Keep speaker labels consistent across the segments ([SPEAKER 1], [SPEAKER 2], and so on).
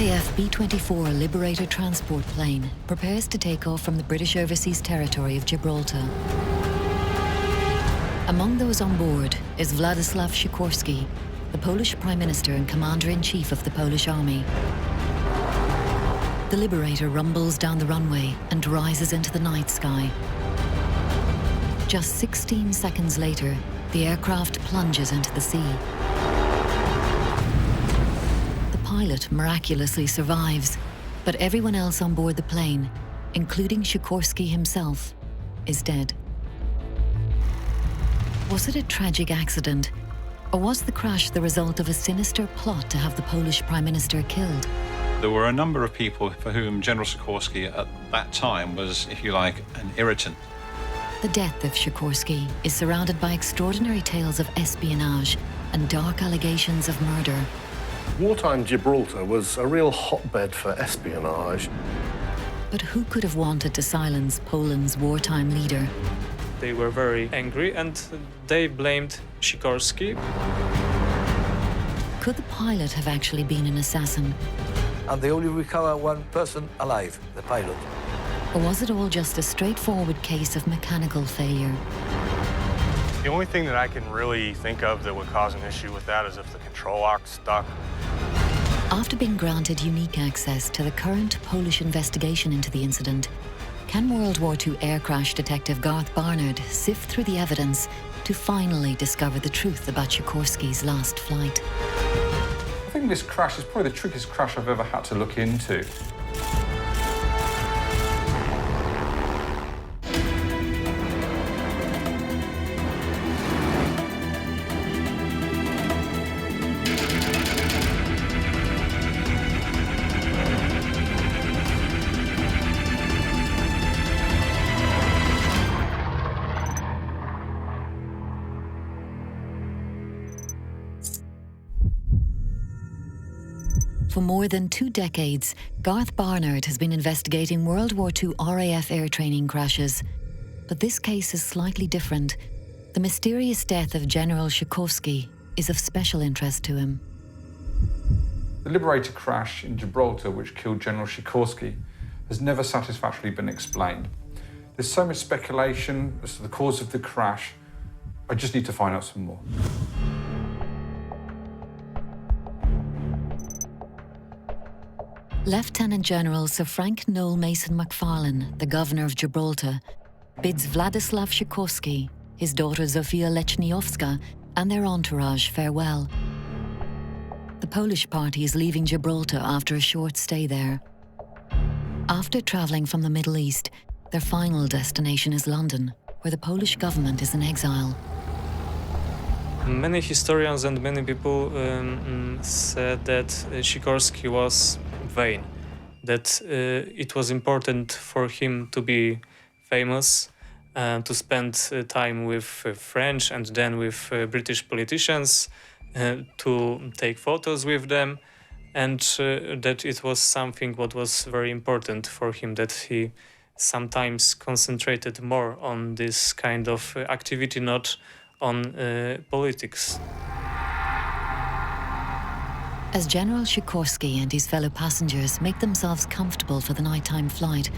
[SPEAKER 1] RAF B24 Liberator transport plane prepares to take off from the British overseas territory of Gibraltar. Among those on board is Władysław Sikorski, the Polish Prime Minister and Commander-in-Chief of the Polish Army. The Liberator rumbles down the runway and rises into the night sky. Just 16 seconds later, the aircraft plunges into the sea. The pilot miraculously survives, but everyone else on board the plane, including Sikorski himself, is dead. Was it a tragic accident, or was the crash the result of a sinister plot to have the Polish Prime Minister killed?
[SPEAKER 2] There were a number of people for whom General Sikorski at that time was, if you like, an irritant.
[SPEAKER 1] The death of Sikorski is surrounded by extraordinary tales of espionage and dark allegations of murder.
[SPEAKER 3] Wartime Gibraltar was a real hotbed for espionage.
[SPEAKER 1] But who could have wanted to silence Poland's wartime leader?
[SPEAKER 4] They were very angry and they blamed Sikorski.
[SPEAKER 1] Could the pilot have actually been an assassin?
[SPEAKER 5] And they only recover one person alive, the pilot.
[SPEAKER 1] Or was it all just a straightforward case of mechanical failure?
[SPEAKER 6] The only thing that I can really think of that would cause an issue with that is if the control lock stuck.
[SPEAKER 1] After being granted unique access to the current Polish investigation into the incident, can World War II air crash detective Garth Barnard sift through the evidence to finally discover the truth about Sikorski's last flight?
[SPEAKER 7] I think this crash is probably the trickiest crash I've ever had to look into.
[SPEAKER 1] For more than 2 decades, Garth Barnard has been investigating World War II RAF air training crashes. But this case is slightly different. The mysterious death of General Sikorski is of special interest to him.
[SPEAKER 7] The Liberator crash in Gibraltar, which killed General Sikorski, has never satisfactorily been explained. There's so much speculation as to the cause of the crash. I just need to find out some more.
[SPEAKER 1] Lieutenant General Sir Frank Noel Mason MacFarlane, the governor of Gibraltar, bids Władysław Sikorski, his daughter Zofia Lechniowska, and their entourage farewell. The Polish party is leaving Gibraltar after a short stay there. After travelling from the Middle East, their final destination is London, where the Polish government is in exile.
[SPEAKER 4] Many historians and many people said that Sikorski was vain, that it was important for him to be famous, to spend time with French and then with British politicians, to take photos with them, and that it was something what was very important for him, that he sometimes concentrated more on this kind of activity, not on politics.
[SPEAKER 1] As General Sikorski and his fellow passengers make themselves comfortable for the nighttime flight,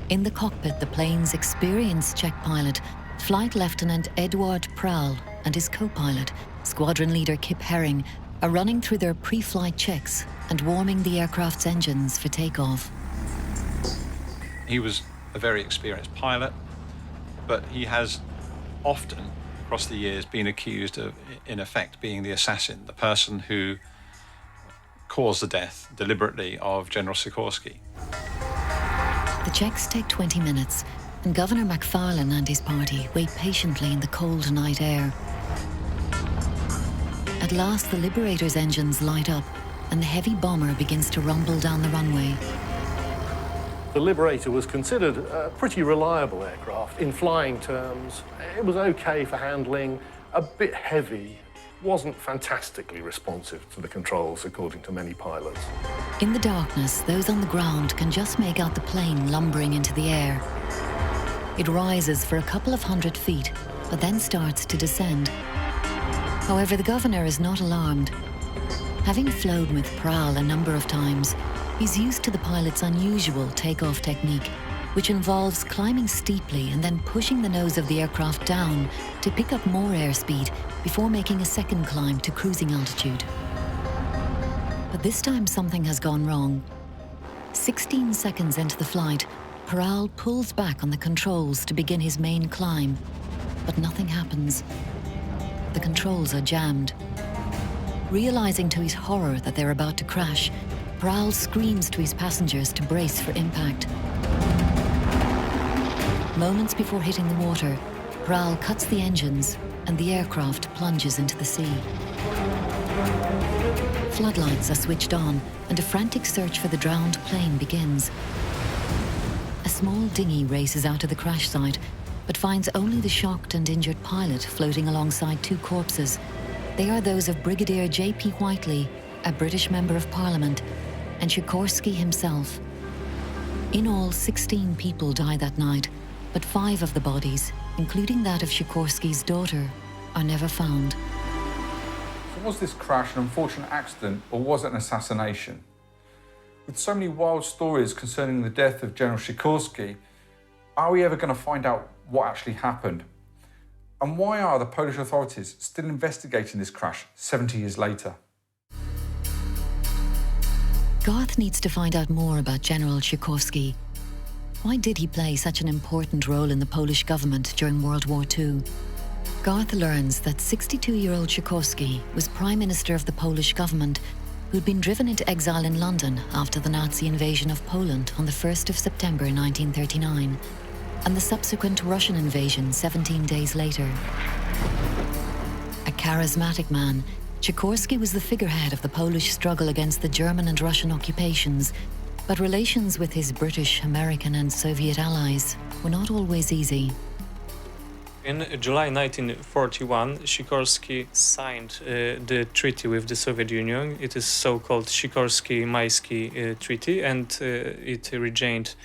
[SPEAKER 1] in the cockpit the plane's experienced Czech pilot, Flight Lieutenant Eduard Prahl, and his co-pilot, Squadron Leader Kip Herring, are running through their pre-flight checks and warming the aircraft's engines for takeoff.
[SPEAKER 2] He was a very experienced pilot, but he has often, across the years, been accused of, in effect, being the assassin, the person who caused the death deliberately of General Sikorski.
[SPEAKER 1] The checks take 20 minutes, and Governor MacFarlane and his party wait patiently in the cold night air. At last, the Liberator's engines light up, and the heavy bomber begins to rumble down the runway.
[SPEAKER 3] The Liberator was considered a pretty reliable aircraft in flying terms. It was okay for handling, a bit heavy, wasn't fantastically responsive to the controls, according to many pilots.
[SPEAKER 1] In the darkness, those on the ground can just make out the plane lumbering into the air. It rises for a couple of 100 feet, but then starts to descend. However, the governor is not alarmed. Having flown with Pral a number of times, he's used to the pilot's unusual takeoff technique, which involves climbing steeply and then pushing the nose of the aircraft down to pick up more airspeed before making a second climb to cruising altitude. But this time something has gone wrong. 16 seconds into the flight, Pral pulls back on the controls to begin his main climb, but nothing happens. The controls are jammed. Realizing to his horror that they're about to crash, Pral screams to his passengers to brace for impact. Moments before hitting the water, Pral cuts the engines and the aircraft plunges into the sea. Floodlights are switched on and a frantic search for the drowned plane begins. A small dinghy races out to the crash site, but finds only the shocked and injured pilot floating alongside two corpses. They are those of Brigadier J.P. Whiteley, a British Member of Parliament, and Sikorski himself. In all, 16 people died that night, but 5 of the bodies, including that of Sikorski's daughter, are never found.
[SPEAKER 7] So was this crash an unfortunate accident or was it an assassination? With so many wild stories concerning the death of General Sikorski, are we ever going to find out what actually happened? And why are the Polish authorities still investigating this crash 70 years later?
[SPEAKER 1] Garth needs to find out more about General Sikorski. Why did he play such an important role in the Polish government during World War II? Garth learns that 62-year-old Sikorski was Prime Minister of the Polish government who'd been driven into exile in London after the Nazi invasion of Poland on the 1st of September 1939 and the subsequent Russian invasion 17 days later. A charismatic man, Sikorski was the figurehead of the Polish struggle against the German and Russian occupations, but relations with his British, American and Soviet allies were not always easy.
[SPEAKER 4] In July 1941, Sikorski signed the treaty with the Soviet Union. It is so-called Sikorski-Maisky Treaty, and it regained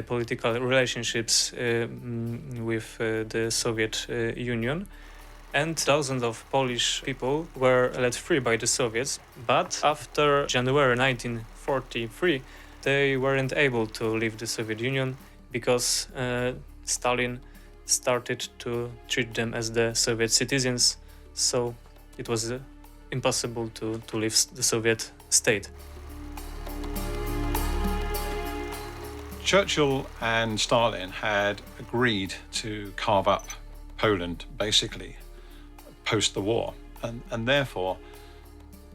[SPEAKER 4] political relationships with the Soviet Union. And thousands of Polish people were let free by the Soviets. But after January 1943, they weren't able to leave the Soviet Union because Stalin started to treat them as the Soviet citizens, so it was impossible to leave the Soviet state.
[SPEAKER 2] Churchill and Stalin had agreed to carve up Poland, basically, post the war. And therefore,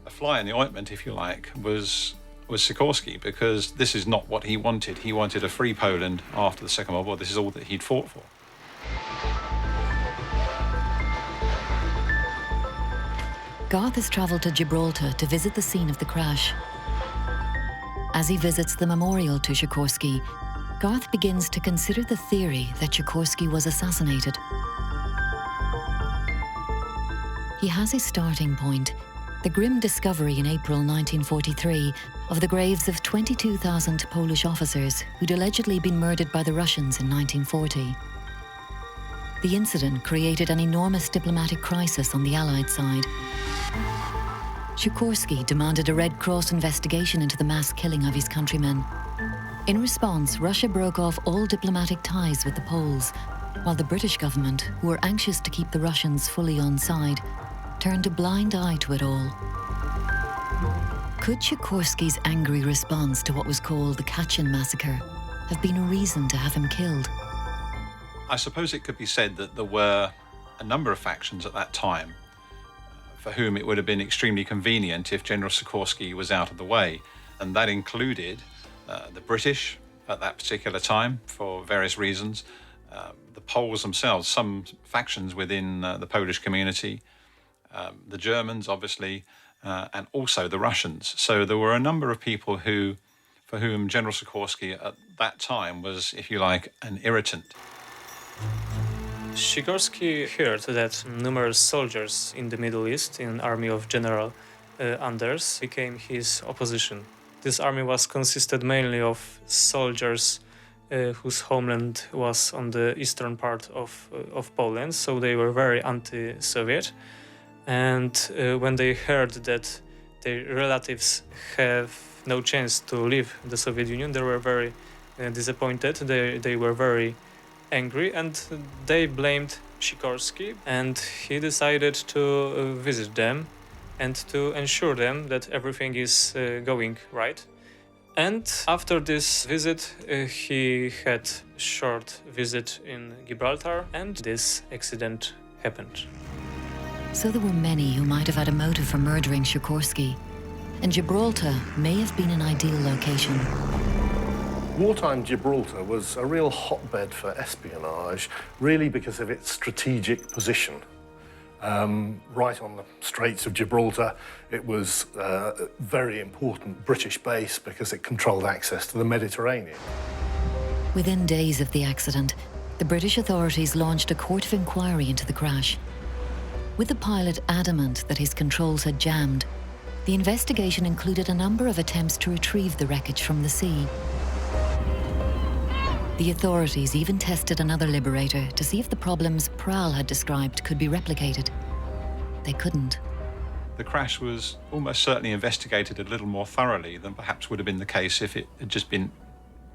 [SPEAKER 2] a fly in the ointment, if you like, was Sikorski, because this is not what he wanted. He wanted a free Poland after the Second World War. This is all that he'd fought for.
[SPEAKER 1] Garth has travelled to Gibraltar to visit the scene of the crash. As he visits the memorial to Sikorski, Garth begins to consider the theory that Sikorski was assassinated. He has his starting point, the grim discovery in April 1943 of the graves of 22,000 Polish officers who'd allegedly been murdered by the Russians in 1940. The incident created an enormous diplomatic crisis on the Allied side. Sikorski demanded a Red Cross investigation into the mass killing of his countrymen. In response, Russia broke off all diplomatic ties with the Poles, while the British government, who were anxious to keep the Russians fully on side, turned a blind eye to it all. Could Sikorski's angry response to what was called the Katyn massacre have been a reason to have him killed?
[SPEAKER 2] I suppose it could be said that there were a number of factions at that time for whom it would have been extremely convenient if General Sikorski was out of the way. And that included the British at that particular time for various reasons, the Poles themselves, some factions within the Polish community, the Germans, obviously, and also the Russians. So there were a number of people for whom General Sikorski at that time was, if you like, an irritant.
[SPEAKER 4] Sikorski heard that numerous soldiers in the Middle East in the army of General Anders became his opposition. This army was consisted mainly of soldiers whose homeland was on the eastern part of Poland, so they were very anti-Soviet. And when they heard that their relatives have no chance to leave the Soviet Union. They were very disappointed. They were very angry, and they blamed Sikorski, and he decided to visit them and to ensure them that everything is going right. And after this visit, he had a short visit in Gibraltar, and this accident happened.
[SPEAKER 1] So there were many who might have had a motive for murdering Sikorski, and Gibraltar may have been an ideal location.
[SPEAKER 3] Wartime Gibraltar was a real hotbed for espionage, really because of its strategic position. Right on the Straits of Gibraltar, it was a very important British base because it controlled access to the Mediterranean.
[SPEAKER 1] Within days of the accident, the British authorities launched a court of inquiry into the crash. With the pilot adamant that his controls had jammed, the investigation included a number of attempts to retrieve the wreckage from the sea. The authorities even tested another Liberator to see if the problems Prowl had described could be replicated. They couldn't.
[SPEAKER 2] The crash was almost certainly investigated a little more thoroughly than perhaps would have been the case if it had just been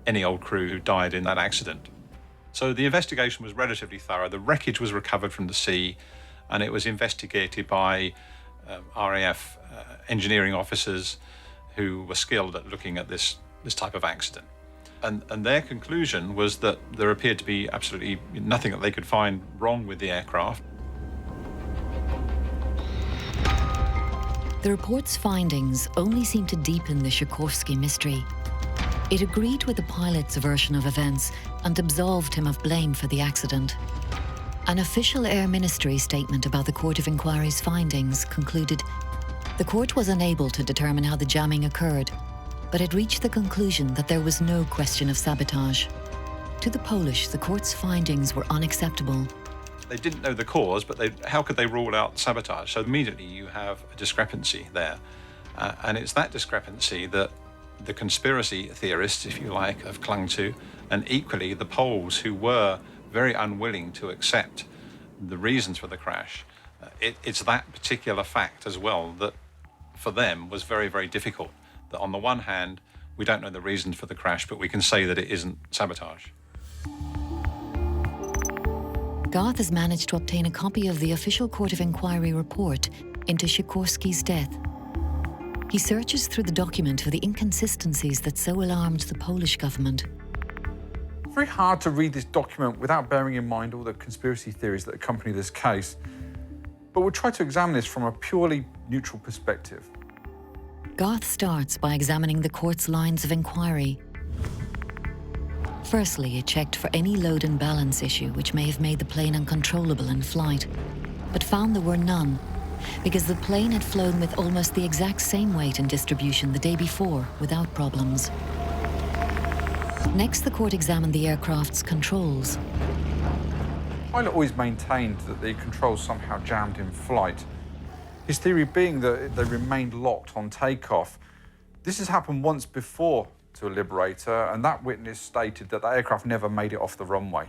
[SPEAKER 2] any old crew who died in that accident. So the investigation was relatively thorough. The wreckage was recovered from the sea, and it was investigated by RAF engineering officers who were skilled at looking at this type of accident. And their conclusion was that there appeared to be absolutely nothing that they could find wrong with the aircraft.
[SPEAKER 1] The report's findings only seemed to deepen the Sikorski mystery. It agreed with the pilot's version of events and absolved him of blame for the accident. An official Air Ministry statement about the Court of Inquiry's findings concluded the court was unable to determine how the jamming occurred, but it reached the conclusion that there was no question of sabotage. To the Polish, the court's findings were unacceptable.
[SPEAKER 2] They didn't know the cause, but how could they rule out sabotage? So immediately you have a discrepancy there. And it's that discrepancy that the conspiracy theorists, if you like, have clung to, and equally the Poles, who were very unwilling to accept the reasons for the crash. It's that particular fact as well that for them was very, very difficult. That on the one hand, we don't know the reasons for the crash, but we can say that it isn't sabotage.
[SPEAKER 1] Garth has managed to obtain a copy of the official Court of Inquiry report into Sikorski's death. He searches through the document for the inconsistencies that so alarmed the Polish government.
[SPEAKER 7] It's very hard to read this document without bearing in mind all the conspiracy theories that accompany this case, but we'll try to examine this from a purely neutral perspective.
[SPEAKER 1] Garth starts by examining the court's lines of inquiry. Firstly, it checked for any load and balance issue which may have made the plane uncontrollable in flight, but found there were none, because the plane had flown with almost the exact same weight and distribution the day before without problems. Next, the court examined the aircraft's controls.
[SPEAKER 7] The pilot always maintained that the controls somehow jammed in flight. His theory being that they remained locked on takeoff. This has happened once before to a Liberator, and that witness stated that the aircraft never made it off the runway.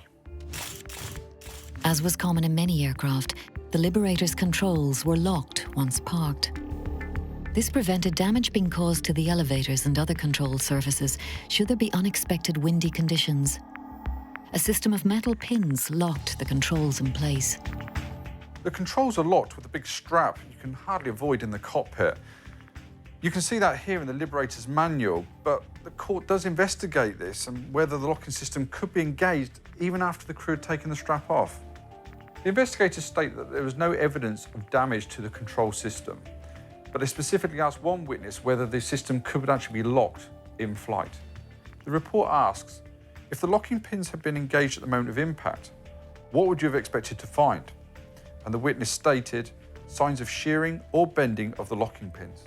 [SPEAKER 1] As was common in many aircraft, the Liberator's controls were locked once parked. This prevented damage being caused to the elevators and other control surfaces should there be unexpected windy conditions. A system of metal pins locked the controls in place.
[SPEAKER 7] The controls are locked with a big strap you can hardly avoid in the cockpit. You can see that here in the Liberator's manual, but the court does investigate this and whether the locking system could be engaged even after the crew had taken the strap off. The investigators state that there was no evidence of damage to the control system, but they specifically asked one witness whether the system could actually be locked in flight. The report asks, if the locking pins had been engaged at the moment of impact, what would you have expected to find? And the witness stated, signs of shearing or bending of the locking pins.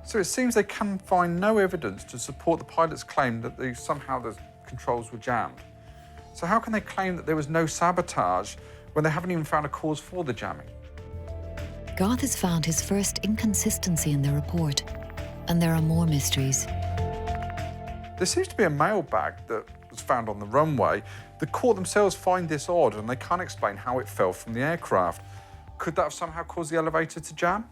[SPEAKER 7] So it seems they can find no evidence to support the pilot's claim that somehow the controls were jammed. So how can they claim that there was no sabotage when they haven't even found a cause for the jamming?
[SPEAKER 1] Garth has found his first inconsistency in the report, and there are more mysteries.
[SPEAKER 7] There seems to be a mail bag that was found on the runway. The court themselves find this odd and they can't explain how it fell from the aircraft. Could that have somehow caused the elevator to jam?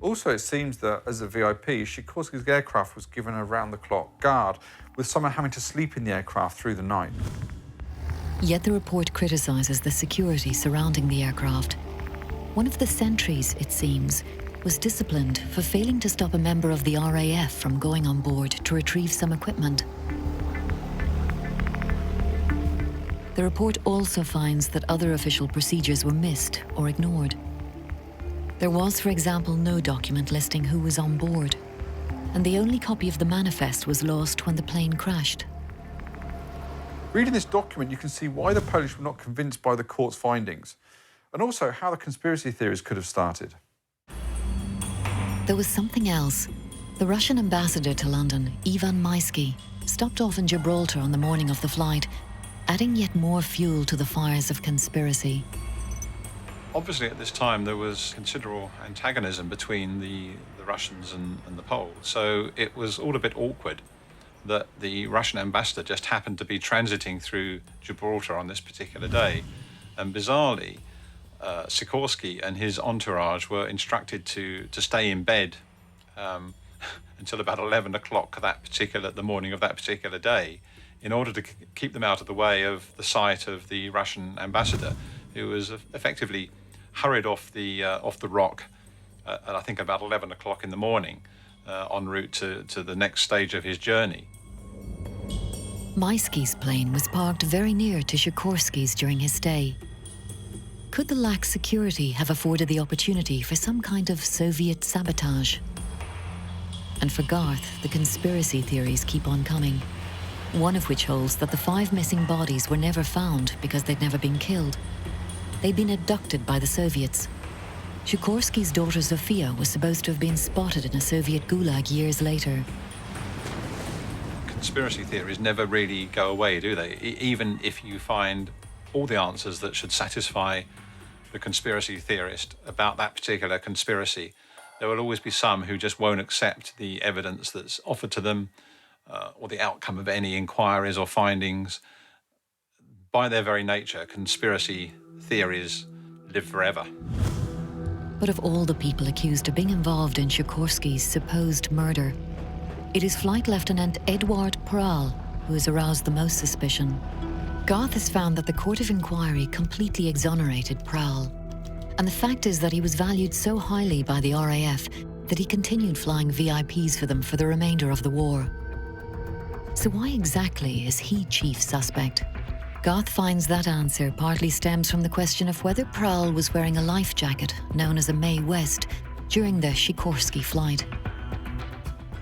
[SPEAKER 7] Also, it seems that as a VIP, Sikorski's aircraft was given a round-the-clock guard, with someone having to sleep in the aircraft through the night.
[SPEAKER 1] Yet the report criticises the security surrounding the aircraft. One of the sentries, it seems, was disciplined for failing to stop a member of the RAF from going on board to retrieve some equipment. The report also finds that other official procedures were missed or ignored. There was, for example, no document listing who was on board, and the only copy of the manifest was lost when the plane crashed.
[SPEAKER 7] Reading this document, you can see why the Polish were not convinced by the court's findings, and also how the conspiracy theories could have started.
[SPEAKER 1] There was something else. The Russian ambassador to London, Ivan Maisky, stopped off in Gibraltar on the morning of the flight, adding yet more fuel to the fires of conspiracy.
[SPEAKER 2] Obviously, at this time, there was considerable antagonism between the Russians and the Poles, so it was all a bit awkward that the Russian ambassador just happened to be transiting through Gibraltar on this particular day. And bizarrely, Sikorski and his entourage were instructed to stay in bed until about 11 o'clock the morning of that particular day, in order to keep them out of the way of the sight of the Russian ambassador, who was effectively hurried off the rock at I think about 11 o'clock in the morning, en route to the next stage of his journey.
[SPEAKER 1] Maisky's plane was parked very near to Sikorski's during his stay. Could the lax security have afforded the opportunity for some kind of Soviet sabotage? And for Garth, the conspiracy theories keep on coming. One of which holds that the 5 missing bodies were never found because they'd never been killed. They'd been abducted by the Soviets. Sikorski's daughter Zofia was supposed to have been spotted in a Soviet gulag years later.
[SPEAKER 2] Conspiracy theories never really go away, do they? Even if you find all the answers that should satisfy the conspiracy theorist about that particular conspiracy, there will always be some who just won't accept the evidence that's offered to them, or the outcome of any inquiries or findings. By their very nature, conspiracy theories live forever.
[SPEAKER 1] But of all the people accused of being involved in Sikorski's supposed murder, it is Flight Lieutenant Eduard Pral who has aroused the most suspicion. Garth has found that the Court of Inquiry completely exonerated Pral. And the fact is that he was valued so highly by the RAF that he continued flying VIPs for them for the remainder of the war. So why exactly is he chief suspect? Garth finds that answer partly stems from the question of whether Pral was wearing a life jacket, known as a Mae West, during the Sikorski flight.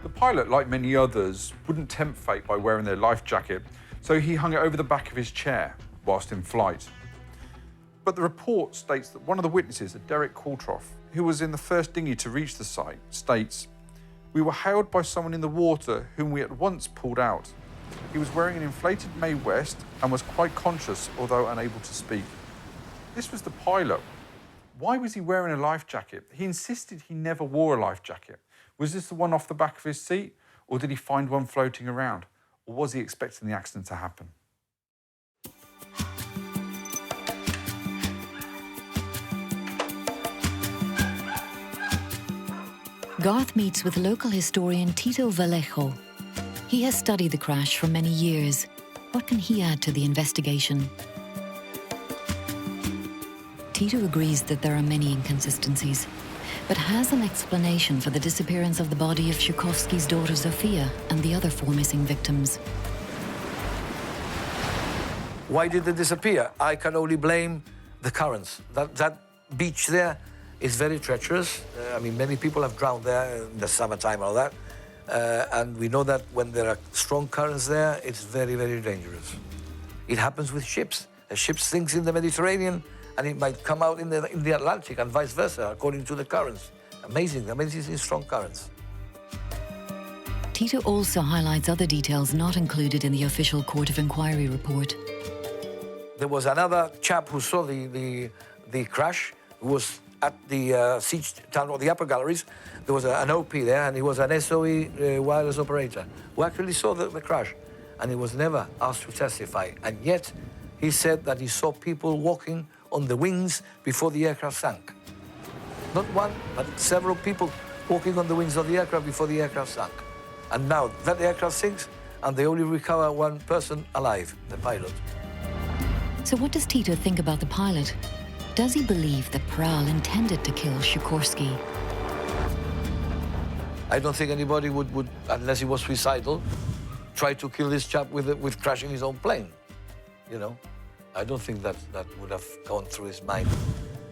[SPEAKER 7] The pilot, like many others, wouldn't tempt fate by wearing their life jacket, so he hung it over the back of his chair whilst in flight. But the report states that one of the witnesses, Derek Qualtrough, who was in the first dinghy to reach the site, states, "We were hailed by someone in the water whom we at once pulled out. He was wearing an inflated Mae West and was quite conscious, although unable to speak." This was the pilot. Why was he wearing a life jacket? He insisted he never wore a life jacket. Was this the one off the back of his seat, or did he find one floating around? Or was he expecting the accident to happen?
[SPEAKER 1] Garth meets with local historian Tito Vallejo. He has studied the crash for many years. What can he add to the investigation? Tito agrees that there are many inconsistencies, but has an explanation for the disappearance of the body of Sikorski's daughter Zofia and the other 4 missing victims.
[SPEAKER 5] Why did they disappear? I can only blame the currents. That beach there is very treacherous. I mean, many people have drowned there in the summertime and all that. And we know that when there are strong currents there, it's very, very dangerous. It happens with ships. A ship sinks in the Mediterranean and it might come out in the Atlantic and vice versa, according to the currents. Amazing, amazing strong currents.
[SPEAKER 1] Tito also highlights other details not included in the official Court of Inquiry report.
[SPEAKER 5] There was another chap who saw the crash, who was at the siege town or the upper galleries. There was an OP there, and he was an SOE wireless operator who actually saw the crash, and he was never asked to testify. And yet, he said that he saw people walking on the wings before the aircraft sank. Not one, but several people walking on the wings of the aircraft before the aircraft sank. And now that aircraft sinks, and they only recover one person alive, the pilot.
[SPEAKER 1] So what does Tito think about the pilot? Does he believe that Pral intended to kill Sikorski?
[SPEAKER 5] I don't think anybody would, unless he was suicidal, try to kill this chap with crashing his own plane. You know, I don't think that would have gone through his mind.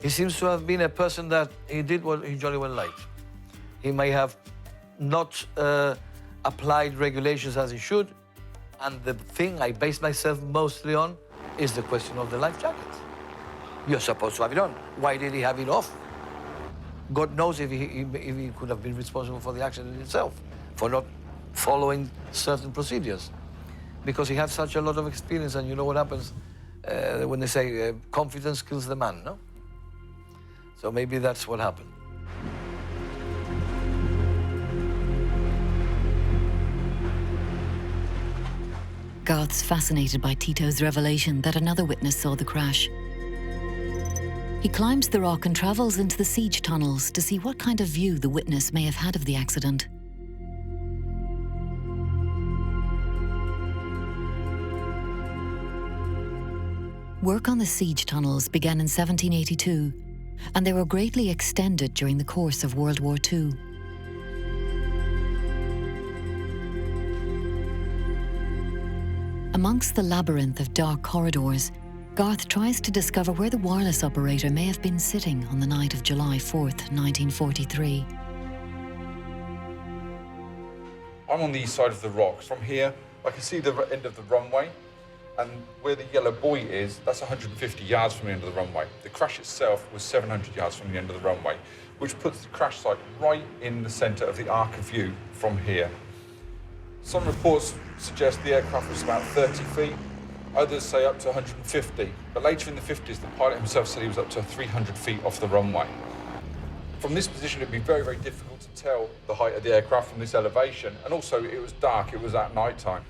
[SPEAKER 5] He seems to have been a person that he did what he jolly well liked. He may have not applied regulations as he should, and the thing I base myself mostly on is the question of the life jacket. You're supposed to have it on. Why did he have it off? God knows if he could have been responsible for the accident itself, for not following certain procedures. Because he had such a lot of experience, and you know what happens when they say confidence kills the man, no? So maybe that's what happened.
[SPEAKER 1] Garth's fascinated by Tito's revelation that another witness saw the crash. He climbs the rock and travels into the siege tunnels to see what kind of view the witness may have had of the accident. Work on the siege tunnels began in 1782, and they were greatly extended during the course of World War II. Amongst the labyrinth of dark corridors, Garth tries to discover where the wireless operator may have been sitting on the night of July 4th, 1943.
[SPEAKER 7] I'm on the east side of the rocks. From here, I can see the end of the runway, and where the yellow buoy is, that's 150 yards from the end of the runway. The crash itself was 700 yards from the end of the runway, which puts the crash site right in the centre of the arc of view from here. Some reports suggest the aircraft was about 30 feet, others say up to 150, but later in the 50s, the pilot himself said he was up to 300 feet off the runway. From this position, it'd be very, very difficult to tell the height of the aircraft from this elevation, and also it was dark, it was at night time.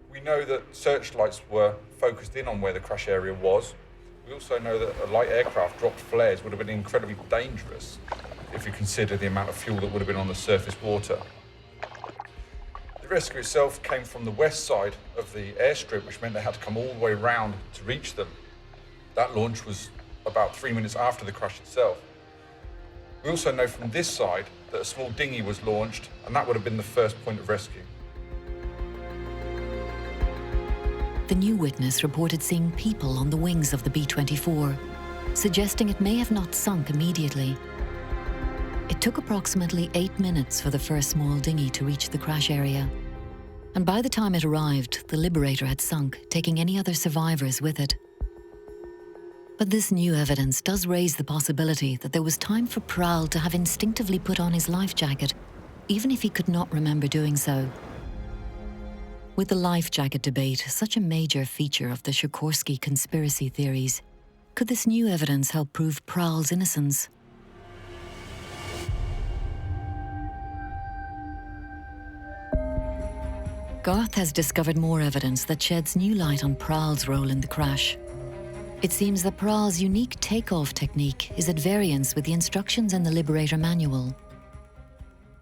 [SPEAKER 7] We know that searchlights were focused in on where the crash area was. We also know that a light aircraft dropped flares would have been incredibly dangerous if you consider the amount of fuel that would have been on the surface water. The rescue itself came from the west side of the airstrip, which meant they had to come all the way around to reach them. That launch was about 3 minutes after the crash itself. We also know from this side that a small dinghy was launched, and that would have been the first point of rescue.
[SPEAKER 1] The new witness reported seeing people on the wings of the B-24, suggesting it may have not sunk immediately. It took approximately 8 minutes for the first small dinghy to reach the crash area. And by the time it arrived, the Liberator had sunk, taking any other survivors with it. But this new evidence does raise the possibility that there was time for Pral to have instinctively put on his life jacket, even if he could not remember doing so. With the life jacket debate such a major feature of the Sikorski conspiracy theories, could this new evidence help prove Pral's innocence? Garth has discovered more evidence that sheds new light on Pral's role in the crash. It seems that Pral's unique takeoff technique is at variance with the instructions in the Liberator manual.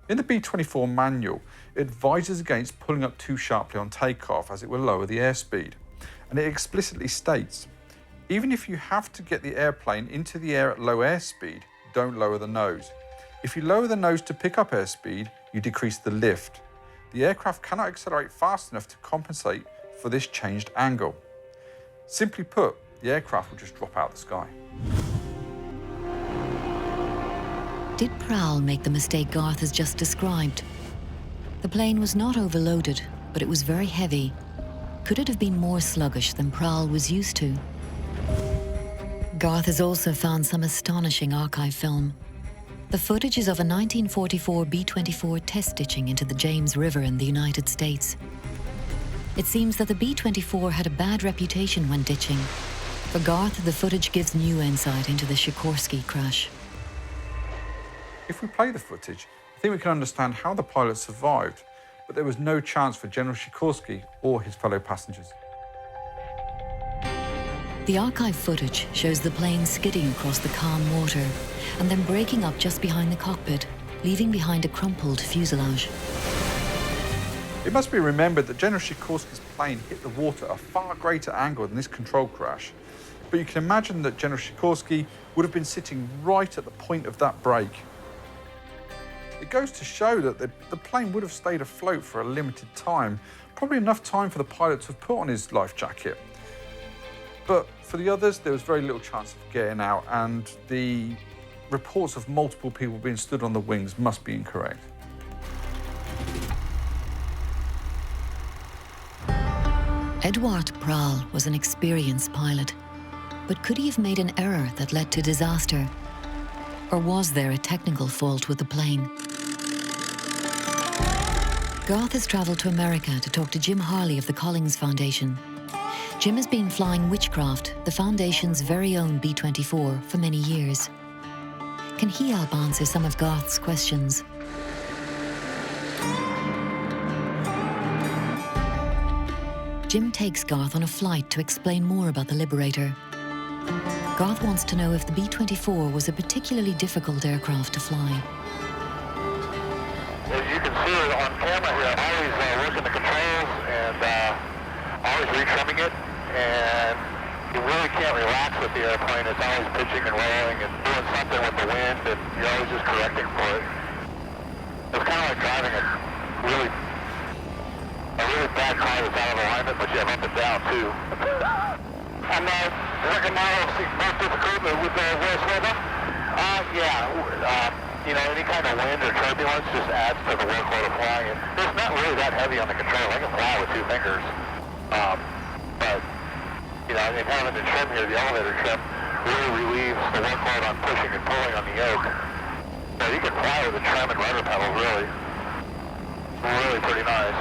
[SPEAKER 7] In the B24 manual, it advises against pulling up too sharply on takeoff, as it will lower the airspeed. And it explicitly states, even if you have to get the airplane into the air at low airspeed, don't lower the nose. If you lower the nose to pick up airspeed, you decrease the lift. The aircraft cannot accelerate fast enough to compensate for this changed angle. Simply put, the aircraft will just drop out of the sky.
[SPEAKER 1] Did Pral make the mistake Garth has just described? The plane was not overloaded, but it was very heavy. Could it have been more sluggish than Pral was used to? Garth has also found some astonishing archive film. The footage is of a 1944 B-24 test ditching into the James River in the United States. It seems that the B-24 had a bad reputation when ditching. For Garth, the footage gives new insight into the Sikorski crash.
[SPEAKER 7] If we play the footage, I think we can understand how the pilot survived, but there was no chance for General Sikorski or his fellow passengers.
[SPEAKER 1] The archive footage shows the plane skidding across the calm water and then breaking up just behind the cockpit, leaving behind a crumpled fuselage.
[SPEAKER 7] It must be remembered that General Sikorski's plane hit the water at a far greater angle than this control crash. But you can imagine that General Sikorski would have been sitting right at the point of that break. It goes to show that the plane would have stayed afloat for a limited time, probably enough time for the pilot to have put on his life jacket. But for the others, there was very little chance of getting out, and the reports of multiple people being stood on the wings must be incorrect.
[SPEAKER 1] Eduard Prahl was an experienced pilot, but could he have made an error that led to disaster? Or was there a technical fault with the plane? Garth has travelled to America to talk to Jim Harley of the Collins Foundation. Jim has been flying Witchcraft, the Foundation's very own B-24, for many years. Can he help answer some of Garth's questions? Jim takes Garth on a flight to explain more about the Liberator. Garth wants to know if the B-24 was a particularly difficult aircraft to fly.
[SPEAKER 8] As you can see on camera here, I'm always working the controls and always retrimming it, and you really can't relax with the airplane. It's always pitching and rolling and doing something with the wind, and you're always just correcting for it. It's kind of like driving a really bad car that's out of alignment, but you have up and down too. And second model is most difficult with the worst weather. Any kind of wind or turbulence just adds to the workload of flying it. It's not really that heavy on the control. I can fly with 2 fingers. But and kind of in the trim here, the elevator trim really relieves the workload on pushing and pulling on the yoke. So you can fly with the trim and rudder pedals really pretty nice.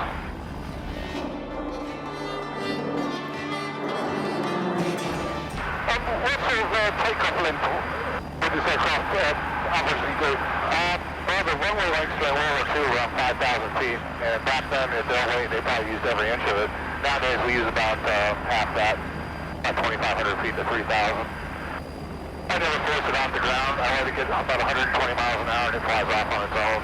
[SPEAKER 8] What sort of takeoff length would this aircraft obviously do? The runway lengths during World War II were around 5,000 feet, and back then at their weight, they probably used every inch of it. Nowadays, we use about half that, about 2,500 feet to 3,000. I never force it off the ground. I let it get about 120 miles an hour, and it flies off on its own.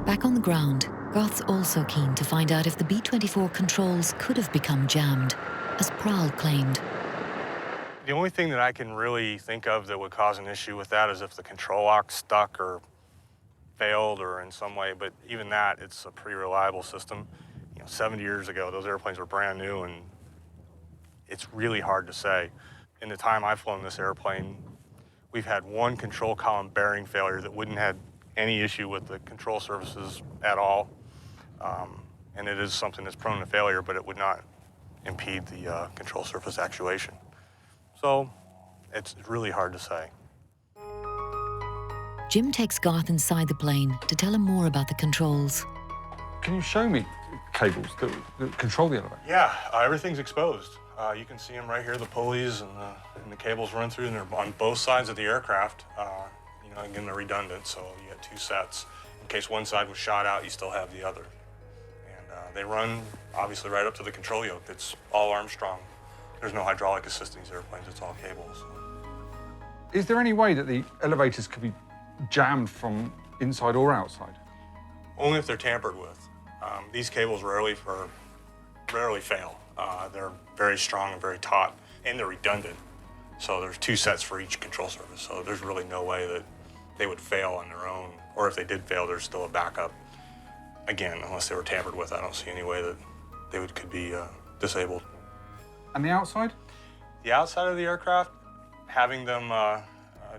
[SPEAKER 1] Back on the ground, Garth's also keen to find out if the B-24 controls could have become jammed, as Prahl claimed.
[SPEAKER 6] The only thing that I can really think of that would cause an issue with that is if the control lock stuck or failed or in some way, but even that, it's a pretty reliable system. 70 years ago, those airplanes were brand new, and it's really hard to say. In the time I've flown this airplane, we've had one control column bearing failure that wouldn't have any issue with the control surfaces at all. And it is something that's prone to failure, but it would not impede the control surface actuation. So it's really hard to say.
[SPEAKER 1] Jim takes Garth inside the plane to tell him more about the controls.
[SPEAKER 7] Can you show me cables that control the elevator?
[SPEAKER 6] Yeah, everything's exposed. You can see them right here, the pulleys and the cables run through, and they're on both sides of the aircraft. Again, they're redundant, so you get 2 sets. In case one side was shot out, you still have the other. And they run, obviously, right up to the control yoke. It's all Armstrong. There's no hydraulic assist in these airplanes. It's all cables.
[SPEAKER 7] Is there any way that the elevators could be jammed from inside or outside?
[SPEAKER 6] Only if they're tampered with. These cables rarely fail. They're very strong and very taut, and they're redundant. So there's 2 sets for each control surface. So there's really no way that they would fail on their own. Or if they did fail, there's still a backup. Again, unless they were tampered with, I don't see any way that they could be disabled.
[SPEAKER 7] And the outside?
[SPEAKER 6] The outside of the aircraft, having them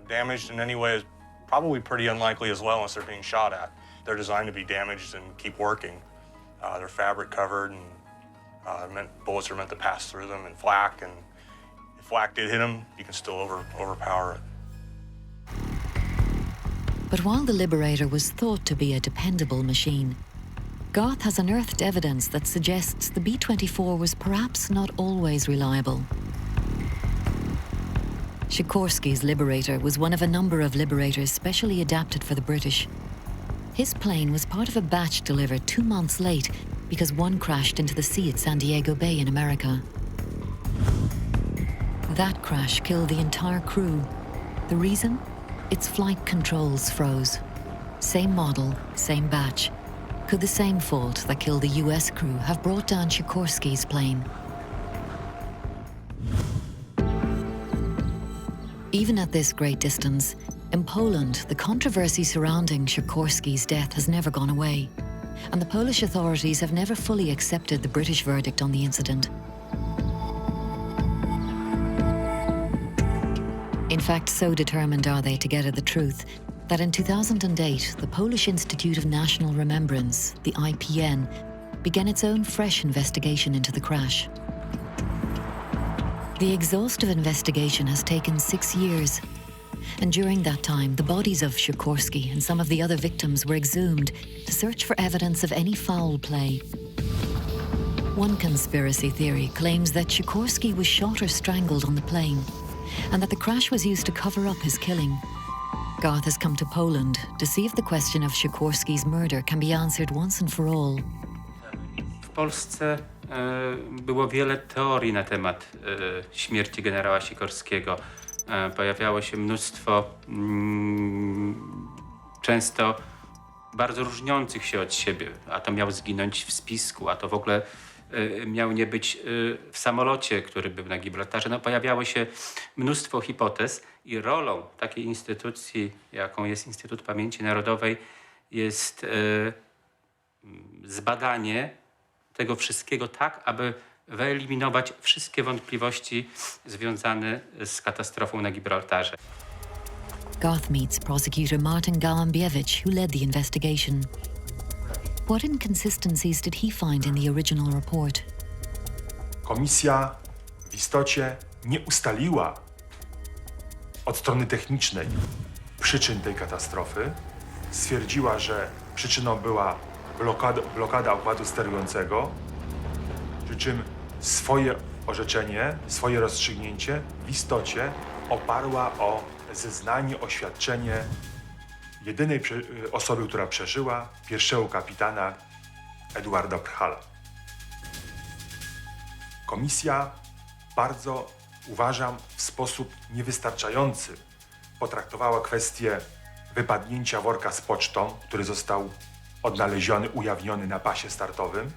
[SPEAKER 6] damaged in any way is probably pretty unlikely as well, unless they're being shot at. They're designed to be damaged and keep working. They're fabric covered, and bullets are meant to pass through them, and flak. And if flak did hit them, you can still overpower it.
[SPEAKER 1] But while the Liberator was thought to be a dependable machine, Garth has unearthed evidence that suggests the B-24 was perhaps not always reliable. Sikorski's Liberator was one of a number of Liberators specially adapted for the British. His plane was part of a batch delivered 2 months late because one crashed into the sea at San Diego Bay in America. That crash killed the entire crew. The reason? Its flight controls froze. Same model, same batch. Could the same fault that killed the US crew have brought down Sikorski's plane? Even at this great distance, in Poland, the controversy surrounding Sikorski's death has never gone away, and the Polish authorities have never fully accepted the British verdict on the incident. In fact, so determined are they to get at the truth that in 2008, the Polish Institute of National Remembrance, the IPN, began its own fresh investigation into the crash. The exhaustive investigation has taken 6 years, and during that time, the bodies of Sikorski and some of the other victims were exhumed to search for evidence of any foul play. One conspiracy theory claims that Sikorski was shot or strangled on the plane, and that the crash was used to cover up his killing. Garth has come to Poland to see if the question of Sikorski's murder can be answered once and for all.
[SPEAKER 9] W Polsce było wiele teorii na temat śmierci generała Sikorskiego. Pojawiało się mnóstwo często bardzo różniących się od siebie. A to miał zginąć w spisku, a to w ogóle miał nie być w samolocie, który był na Gibraltarze. No, pojawiało się mnóstwo hipotez i rolą takiej instytucji, jaką jest Instytut Pamięci Narodowej, jest zbadanie tego wszystkiego tak, aby wyeliminować wszystkie wątpliwości związane z katastrofą na Gibraltarze.
[SPEAKER 1] Garth meets prosecutor Martin Gołębiewicz, who led the investigation. What inconsistencies did he find in the original report?
[SPEAKER 10] Komisja w istocie nie ustaliła od strony technicznej przyczyn tej katastrofy. Stwierdziła, że przyczyną była blokada układu sterującego, przy czym swoje orzeczenie, swoje rozstrzygnięcie w istocie oparła o zeznanie, oświadczenie jedynej osoby, która przeżyła, pierwszego kapitana Edwarda Prchala. Komisja bardzo, uważam, w sposób niewystarczający potraktowała kwestię wypadnięcia worka z pocztą, który został odnaleziony, ujawniony na pasie startowym.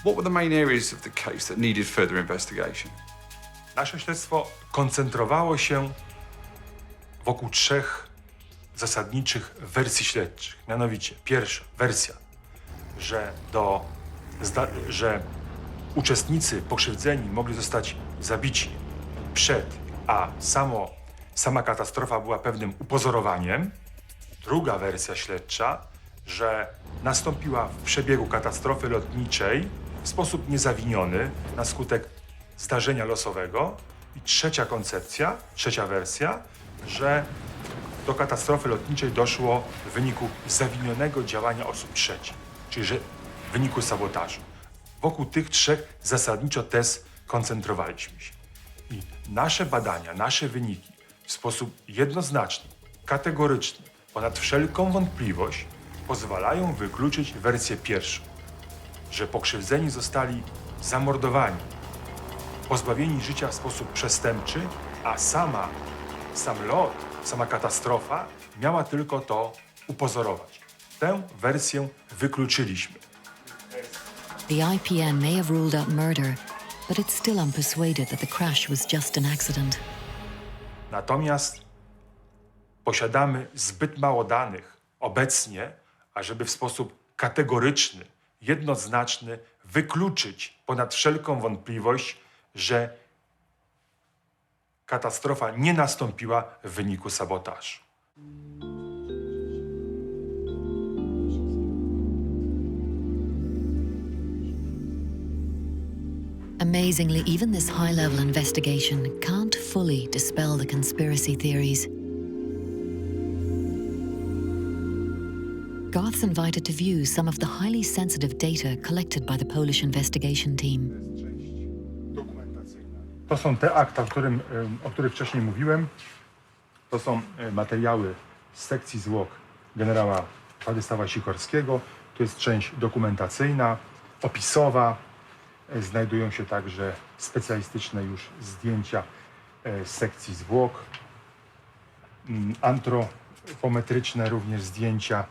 [SPEAKER 7] What were the main areas of the case that needed further investigation?
[SPEAKER 10] Nasze śledztwo koncentrowało się wokół 3 zasadniczych wersji śledczych. Mianowicie, pierwsza wersja, że uczestnicy pokrzywdzeni mogli zostać zabici przed, a sama katastrofa była pewnym upozorowaniem. Druga wersja śledcza, że nastąpiła w przebiegu katastrofy lotniczej w sposób niezawiniony na skutek zdarzenia losowego. I trzecia koncepcja, trzecia wersja, że do katastrofy lotniczej doszło w wyniku zawinionego działania osób trzecich, czyli że w wyniku sabotażu. Wokół tych 3 zasadniczo tez koncentrowaliśmy się. I nasze badania, nasze wyniki w sposób jednoznaczny, kategoryczny, ponad wszelką wątpliwość pozwalają wykluczyć wersję pierwszą, że pokrzywdzeni zostali zamordowani, pozbawieni życia w sposób przestępczy, a sam lot, sama katastrofa miała tylko to upozorować. Tę wersję wykluczyliśmy.
[SPEAKER 1] The IPN may have ruled out murder, but it's still unpersuaded that the crash was just an accident.
[SPEAKER 10] Natomiast posiadamy zbyt mało danych obecnie, ażeby w sposób kategoryczny, jednoznaczny wykluczyć ponad wszelką wątpliwość, że katastrofa nie nastąpiła w wyniku sabotażu.
[SPEAKER 1] Amazingly, even this high-level investigation can't fully dispel the conspiracy theories. Garth's invited to view some of the highly sensitive data collected by the Polish investigation team.
[SPEAKER 10] To są te akta, o których wcześniej mówiłem. To są materiały z sekcji zwłok generała Władysława Sikorskiego. To jest część dokumentacyjna, opisowa. Znajdują się także specjalistyczne już zdjęcia z sekcji zwłok, antropometryczne również zdjęcia,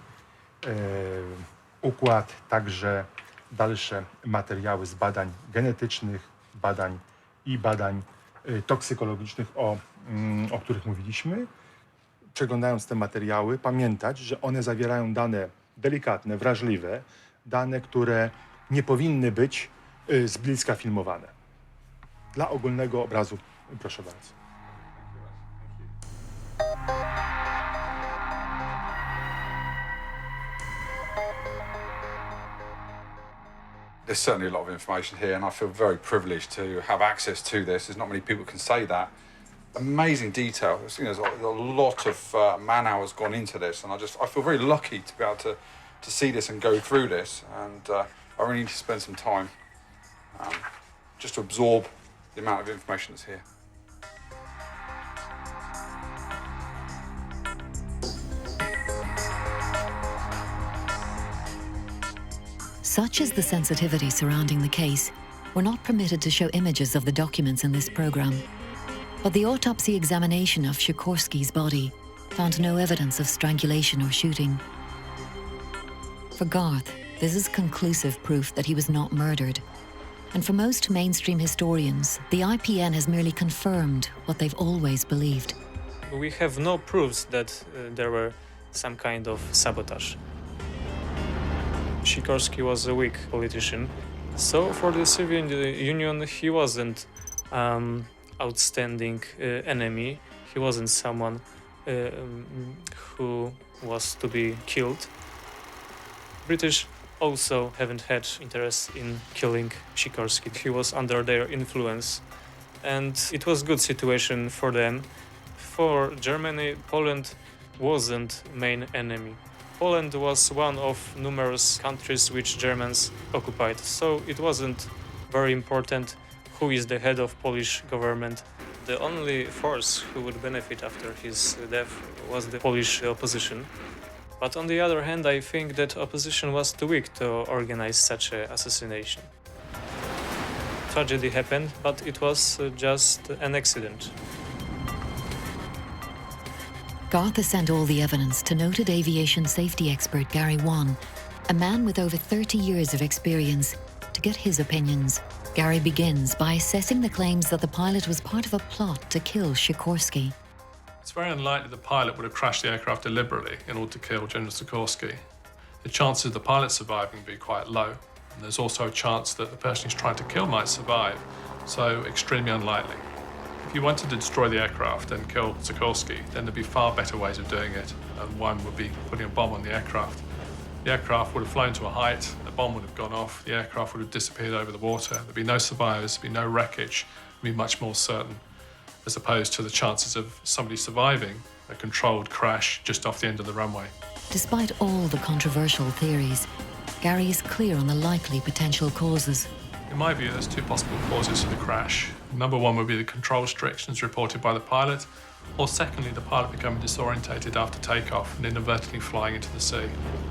[SPEAKER 10] układ, także dalsze materiały z badań genetycznych, badań toksykologicznych, o których mówiliśmy. Przeglądając te materiały, pamiętać, że one zawierają dane delikatne, wrażliwe, dane, które nie powinny być z bliska filmowane. Dla ogólnego obrazu, proszę bardzo.
[SPEAKER 7] There's certainly a lot of information here, and I feel very privileged to have access to this. There's not many people can say that. Amazing detail. There's a lot of man hours gone into this, and I feel very lucky to be able to see this and go through this. And I really need to spend some time just to absorb the amount of information that's here.
[SPEAKER 1] Such is the sensitivity surrounding the case, we're not permitted to show images of the documents in this program. But the autopsy examination of Sikorski's body found no evidence of strangulation or shooting. For Garth, this is conclusive proof that he was not murdered. And for most mainstream historians, the IPN has merely confirmed what they've always believed.
[SPEAKER 4] We have no proofs that there were some kind of sabotage. Sikorski was a weak politician, so for the Soviet Union he wasn't outstanding enemy. He wasn't someone who was to be killed. British also haven't had interest in killing Sikorski. He was under their influence, and it was a good situation for them. For Germany, Poland wasn't main enemy. Poland was one of numerous countries which Germans occupied, so it wasn't very important who is the head of Polish government. The only force who would benefit after his death was the Polish opposition. But on the other hand, I think that opposition was too weak to organize such an assassination. Tragedy happened, but it was just an accident.
[SPEAKER 1] Garth has sent all the evidence to noted aviation safety expert Gary Wan, a man with over 30 years of experience, to get his opinions. Gary begins by assessing the claims that the pilot was part of a plot to kill Sikorski.
[SPEAKER 11] It's very unlikely the pilot would have crashed the aircraft deliberately in order to kill General Sikorski. The chances of the pilot surviving would be quite low, and there's also a chance that the person who's trying to kill might survive, so extremely unlikely. If you wanted to destroy the aircraft and kill Sikorski, then there'd be far better ways of doing it, and one would be putting a bomb on the aircraft. The aircraft would have flown to a height, the bomb would have gone off, the aircraft would have disappeared over the water, there'd be no survivors, there'd be no wreckage, it'd be much more certain, as opposed to the chances of somebody surviving a controlled crash just off the end of the runway.
[SPEAKER 1] Despite all the controversial theories, Gary is clear on the likely potential causes.
[SPEAKER 11] In my view, there's two possible causes for the crash. Number one would be the control restrictions reported by the pilot, or secondly, the pilot becoming disorientated after takeoff and inadvertently flying into the sea.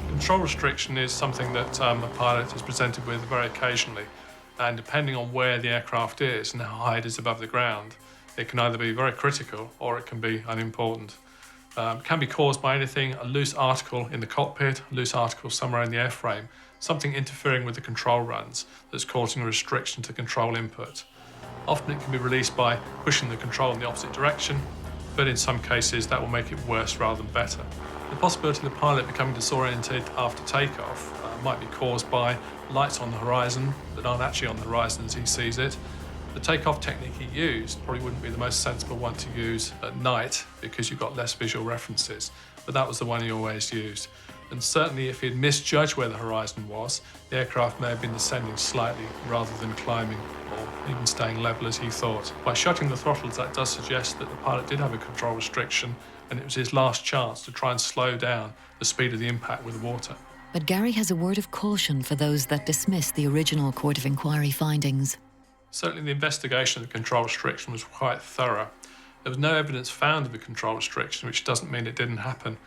[SPEAKER 11] Control restriction is something that a pilot is presented with very occasionally, and depending on where the aircraft is and how high it is above the ground, it can either be very critical or it can be unimportant. It can be caused by anything, a loose article in the cockpit, a loose article somewhere in the airframe, something interfering with the control runs that's causing a restriction to control input. Often it can be released by pushing the control in the opposite direction, but in some cases that will make it worse rather than better. The possibility of the pilot becoming disoriented after takeoff might be caused by lights on the horizon that aren't actually on the horizon as he sees it. The takeoff technique he used probably wouldn't be the most sensible one to use at night because you've got less visual references, but that was the one he always used. And certainly if he'd misjudged where the horizon was, the aircraft may have been descending slightly rather than climbing or even staying level as he thought. By shutting the throttles, that does suggest that the pilot did have a control restriction and it was his last chance to try and slow down the speed of the impact with the water.
[SPEAKER 1] But Gary has a word of caution for those that dismiss the original Court of Inquiry findings.
[SPEAKER 11] Certainly the investigation of the control restriction was quite thorough. There was no evidence found of a control restriction, which doesn't mean it didn't happen.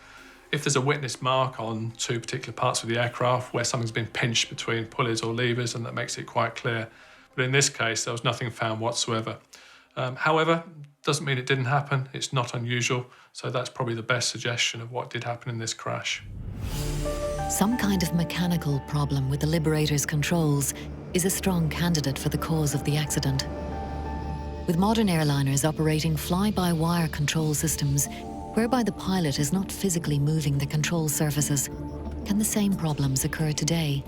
[SPEAKER 11] If there's a witness mark on two particular parts of the aircraft where something's been pinched between pulleys or levers, and that makes it quite clear. But in this case, there was nothing found whatsoever. However, doesn't mean it didn't happen. It's not unusual. So that's probably the best suggestion of what did happen in this crash.
[SPEAKER 1] Some kind of mechanical problem with the Liberator's controls is a strong candidate for the cause of the accident. With modern airliners operating fly-by-wire control systems, whereby the pilot is not physically moving the control surfaces, can the same problems occur today?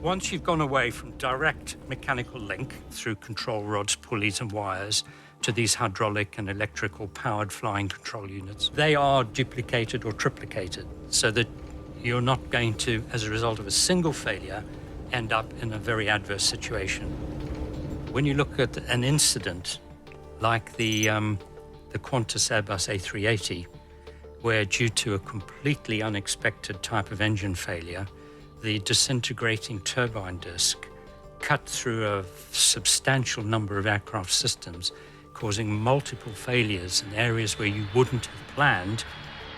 [SPEAKER 12] Once you've gone away from direct mechanical link through control rods, pulleys and wires to these hydraulic and electrical powered flying control units, they are duplicated or triplicated so that you're not going to, as a result of a single failure, end up in a very adverse situation. When you look at an incident like the Qantas Airbus A380, where due to a completely unexpected type of engine failure, the disintegrating turbine disc cut through a substantial number of aircraft systems, causing multiple failures in areas where you wouldn't have planned.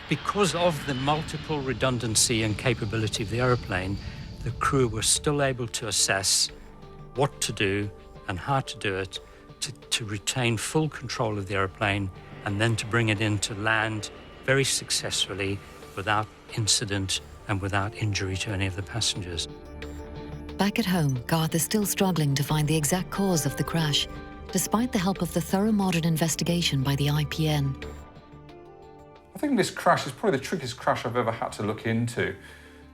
[SPEAKER 12] Because of the multiple redundancy and capability of the aeroplane, the crew were still able to assess what to do and how to do it to retain full control of the aeroplane and then to bring it in to land very successfully without incident and without injury to any of the passengers.
[SPEAKER 1] Back at home, Garth is still struggling to find the exact cause of the crash, despite the help of the thorough modern investigation by the IPN.
[SPEAKER 7] I think this crash is probably the trickiest crash I've ever had to look into.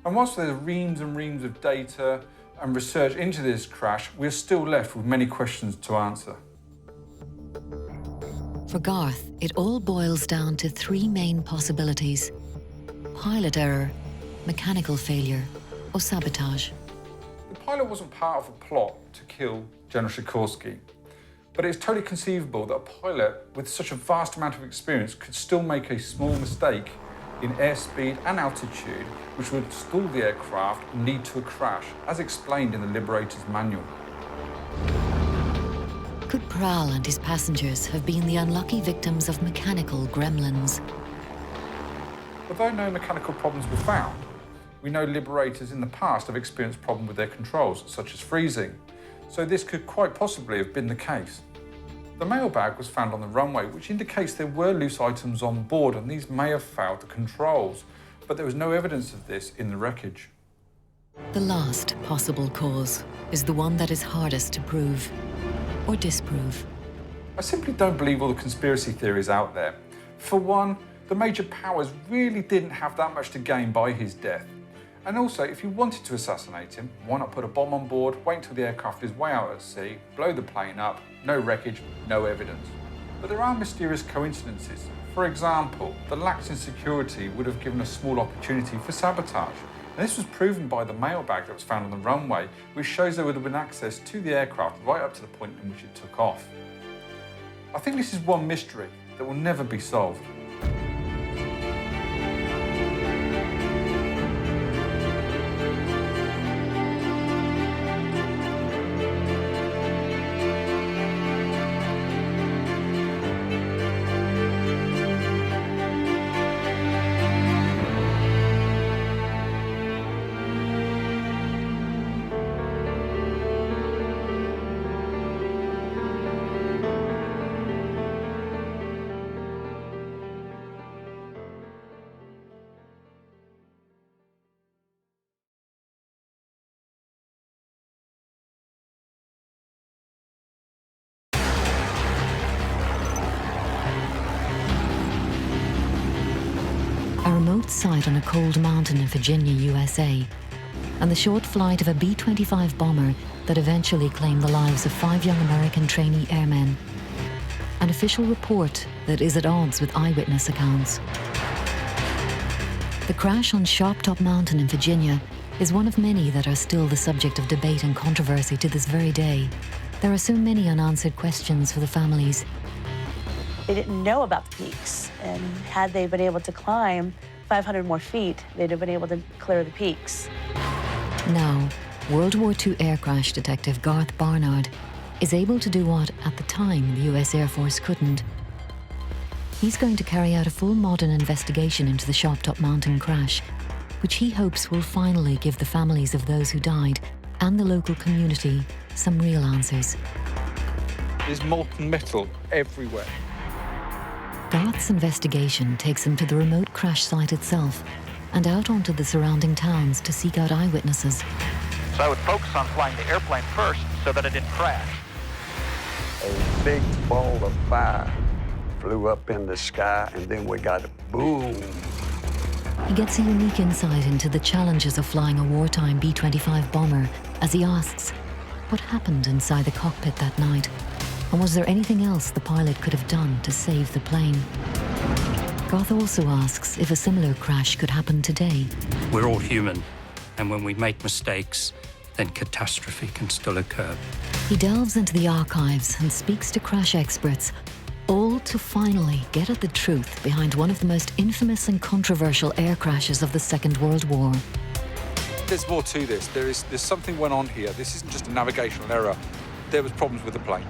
[SPEAKER 7] And whilst there's reams and reams of data and research into this crash, we're still left with many questions to answer.
[SPEAKER 1] For Garth, it all boils down to three main possibilities: pilot error, mechanical failure, or sabotage.
[SPEAKER 7] The pilot wasn't part of a plot to kill General Sikorski, but it's totally conceivable that a pilot with such a vast amount of experience could still make a small mistake in airspeed and altitude, which would stall the aircraft and lead to a crash, as explained in the Liberator's manual.
[SPEAKER 1] Could Pral and his passengers have been the unlucky victims of mechanical gremlins?
[SPEAKER 7] Although no mechanical problems were found, we know Liberators in the past have experienced problems with their controls, such as freezing, so this could quite possibly have been the case. The mailbag was found on the runway, which indicates there were loose items on board and these may have fouled the controls, but there was no evidence of this in the wreckage.
[SPEAKER 1] The last possible cause is the one that is hardest to prove or disprove.
[SPEAKER 7] I simply don't believe all the conspiracy theories out there. For one, the major powers really didn't have that much to gain by his death. And also, if you wanted to assassinate him, why not put a bomb on board, wait until the aircraft is way out at sea, blow the plane up, no wreckage, no evidence. But there are mysterious coincidences. For example, the lax in security would have given a small opportunity for sabotage. And this was proven by the mailbag that was found on the runway, which shows there would have been access to the aircraft right up to the point in which it took off. I think this is one mystery that will never be solved.
[SPEAKER 1] A remote site on a cold mountain in Virginia, USA, and the short flight of a B-25 bomber that eventually claimed the lives of 5 young American trainee airmen. An official report that is at odds with eyewitness accounts. The crash on Sharp Top Mountain in Virginia is one of many that are still the subject of debate and controversy to this very day. There are so many unanswered questions for the families.
[SPEAKER 13] They didn't know about the peaks, and had they been able to climb 500 more feet, they'd have been able to clear the peaks.
[SPEAKER 1] Now, World War II air crash detective Garth Barnard is able to do what, at the time, the US Air Force couldn't. He's going to carry out a full modern investigation into the Sharptop Mountain crash, which he hopes will finally give the families of those who died and the local community some real answers.
[SPEAKER 7] There's molten metal everywhere.
[SPEAKER 1] Garth's investigation takes him to the remote crash site itself and out onto the surrounding towns to seek out eyewitnesses.
[SPEAKER 8] So I would focus on flying the airplane first so that it didn't crash.
[SPEAKER 14] A big ball of fire flew up in the sky, and then we got a boom.
[SPEAKER 1] He gets a unique insight into the challenges of flying a wartime B-25 bomber as he asks, what happened inside the cockpit that night? And was there anything else the pilot could have done to save the plane? Garth also asks if a similar crash could happen today.
[SPEAKER 12] We're all human, and when we make mistakes, then catastrophe can still occur.
[SPEAKER 1] He delves into the archives and speaks to crash experts, all to finally get at the truth behind one of the most infamous and controversial air crashes of the Second World War.
[SPEAKER 7] There's more to this. There's something went on here. This isn't just a navigational error. There was problems with the plane.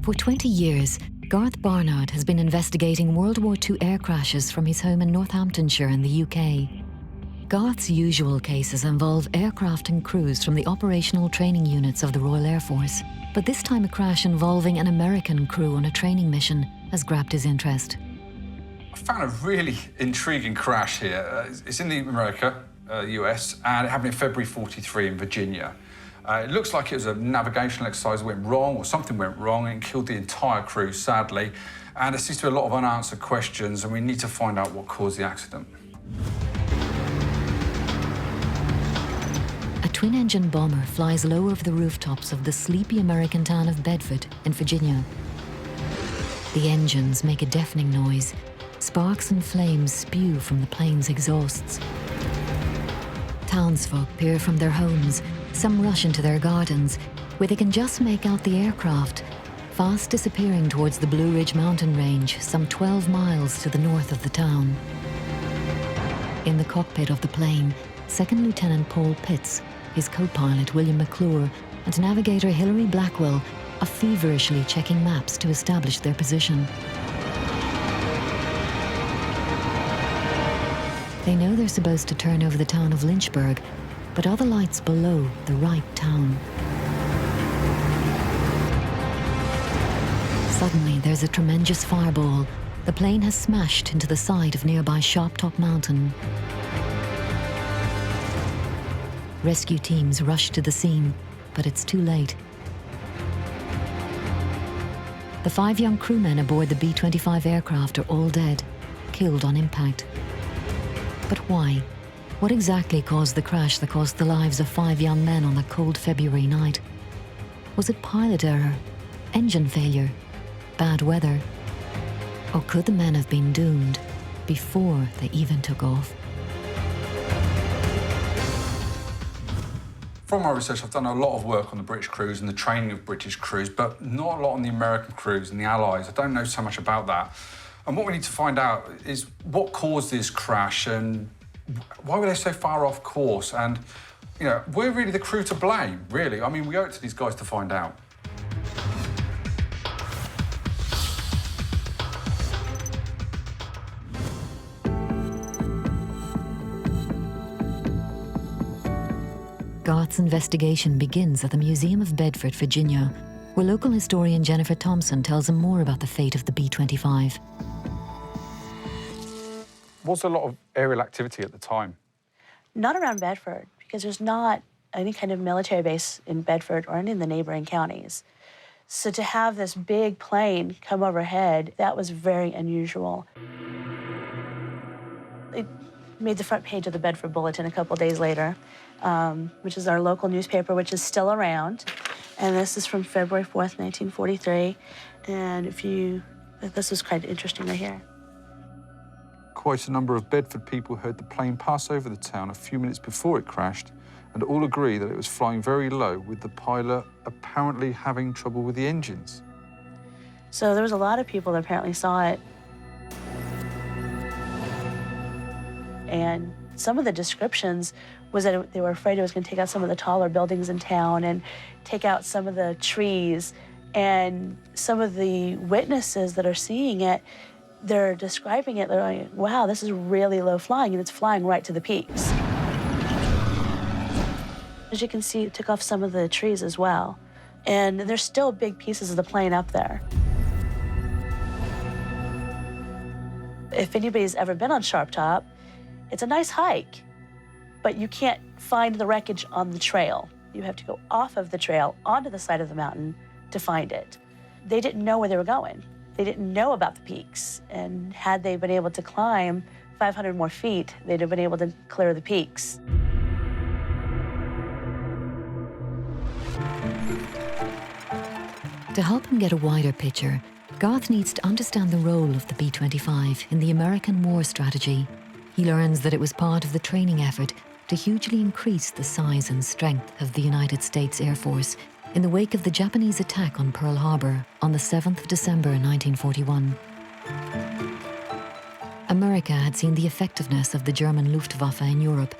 [SPEAKER 1] For 20 years, Garth Barnard has been investigating World War II air crashes from his home in Northamptonshire in the UK. Garth's usual cases involve aircraft and crews from the operational training units of the Royal Air Force. But this time a crash involving an American crew on a training mission has grabbed his interest.
[SPEAKER 7] I found a really intriguing crash here. It's in the US, and it happened in February '43 in Virginia. It looks like it was a navigational exercise that went wrong, or something went wrong, and killed the entire crew, sadly. And there seems to be a lot of unanswered questions, and we need to find out what caused the accident.
[SPEAKER 1] A twin-engine bomber flies low over the rooftops of the sleepy American town of Bedford in Virginia. The engines make a deafening noise. Sparks and flames spew from the plane's exhausts. Townsfolk peer from their homes. Some rush into their gardens, where they can just make out the aircraft, fast disappearing towards the Blue Ridge mountain range, some 12 miles to the north of the town. In the cockpit of the plane, Second Lieutenant Paul Pitts, his co-pilot William McClure, and navigator Hilary Blackwell are feverishly checking maps to establish their position. They know they're supposed to turn over the town of Lynchburg, but are the lights below the right town? Suddenly, there's a tremendous fireball. The plane has smashed into the side of nearby Sharptop Mountain. Rescue teams rush to the scene, but it's too late. The 5 young crewmen aboard the B-25 aircraft are all dead, killed on impact. But why? What exactly caused the crash that cost the lives of 5 young men on that cold February night? Was it pilot error, engine failure, bad weather? Or could the men have been doomed before they even took off?
[SPEAKER 7] From my research, I've done a lot of work on the British crews and the training of British crews, but not a lot on the American crews and the Allies. I don't know so much about that. And what we need to find out is what caused this crash and why were they so far off course? And, you know, we're really the crew to blame, really. I mean, we owe it to these guys to find out.
[SPEAKER 1] Garth's investigation begins at the Museum of Bedford, Virginia, where local historian Jennifer Thompson tells him more about the fate of the B-25.
[SPEAKER 7] Was there a lot of aerial activity at the time?
[SPEAKER 13] Not around Bedford, because there's not any kind of military base in Bedford or any in the neighboring counties. So to have this big plane come overhead, that was very unusual. It made the front page of the Bedford Bulletin a couple days later, which is our local newspaper, which is still around. And this is from February 4th, 1943. And this is quite interesting right here.
[SPEAKER 7] quite a number of Bedford people heard the plane pass over the town a few minutes before it crashed, and all agree that it was flying very low, with the pilot apparently having trouble with the engines.
[SPEAKER 13] So there was a lot of people that apparently saw it. And some of the descriptions was that they were afraid it was going to take out some of the taller buildings in town and take out some of the trees. And some of the witnesses that are seeing it, they're describing it, they're like, wow, this is really low flying, and it's flying right to the peaks. As you can see, it took off some of the trees as well. And there's still big pieces of the plane up there. If anybody's ever been on Sharp Top, it's a nice hike, but you can't find the wreckage on the trail. You have to go off of the trail onto the side of the mountain to find it. They didn't know where they were going. They didn't know about the peaks. And had they been able to climb 500 more feet, they'd have been able to clear the peaks.
[SPEAKER 1] To help him get a wider picture, Garth needs to understand the role of the B-25 in the American war strategy. He learns that it was part of the training effort to hugely increase the size and strength of the United States Air Force in the wake of the Japanese attack on Pearl Harbor on the 7th of December 1941. America had seen the effectiveness of the German Luftwaffe in Europe,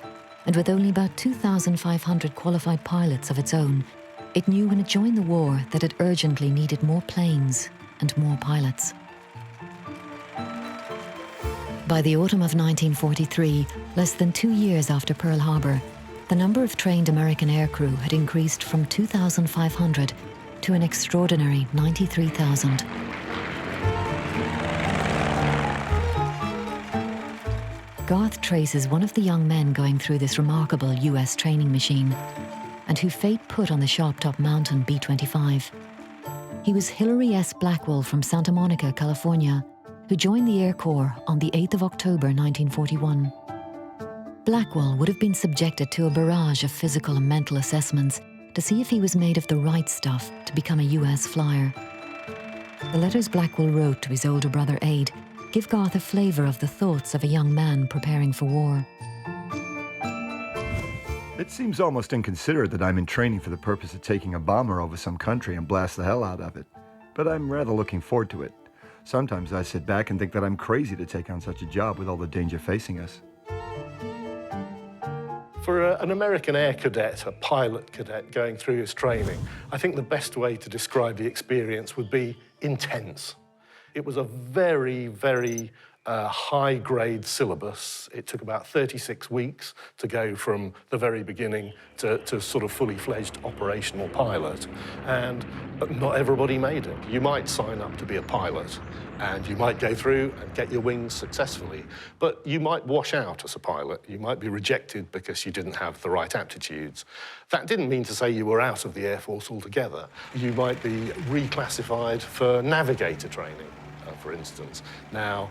[SPEAKER 1] and with only about 2,500 qualified pilots of its own, it knew when it joined the war that it urgently needed more planes and more pilots. By the autumn of 1943, less than 2 years after Pearl Harbor, the number of trained American aircrew had increased from 2,500 to an extraordinary 93,000. Garth traces one of the young men going through this remarkable US training machine, and who fate put on the Sharp Top Mountain B-25. He was Hilary S. Blackwell from Santa Monica, California, who joined the Air Corps on the 8th of October 1941. Blackwell would have been subjected to a barrage of physical and mental assessments to see if he was made of the right stuff to become a US flyer. The letters Blackwell wrote to his older brother Aid give Garth a flavour of the thoughts of a young man preparing for war.
[SPEAKER 15] It seems almost inconsiderate that I'm in training for the purpose of taking a bomber over some country and blast the hell out of it. But I'm rather looking forward to it. Sometimes I sit back and think that I'm crazy to take on such a job with all the danger facing us.
[SPEAKER 3] For an American air cadet, a pilot cadet going through his training, I think the best way to describe the experience would be intense. It was a very, very high-grade syllabus. It took about 36 weeks to go from the very beginning to sort of fully-fledged operational pilot, and not everybody made it. You might sign up to be a pilot, and you might go through and get your wings successfully, but you might wash out as a pilot. You might be rejected because you didn't have the right aptitudes. That didn't mean to say you were out of the Air Force altogether. You might be reclassified for navigator training, for instance. Now,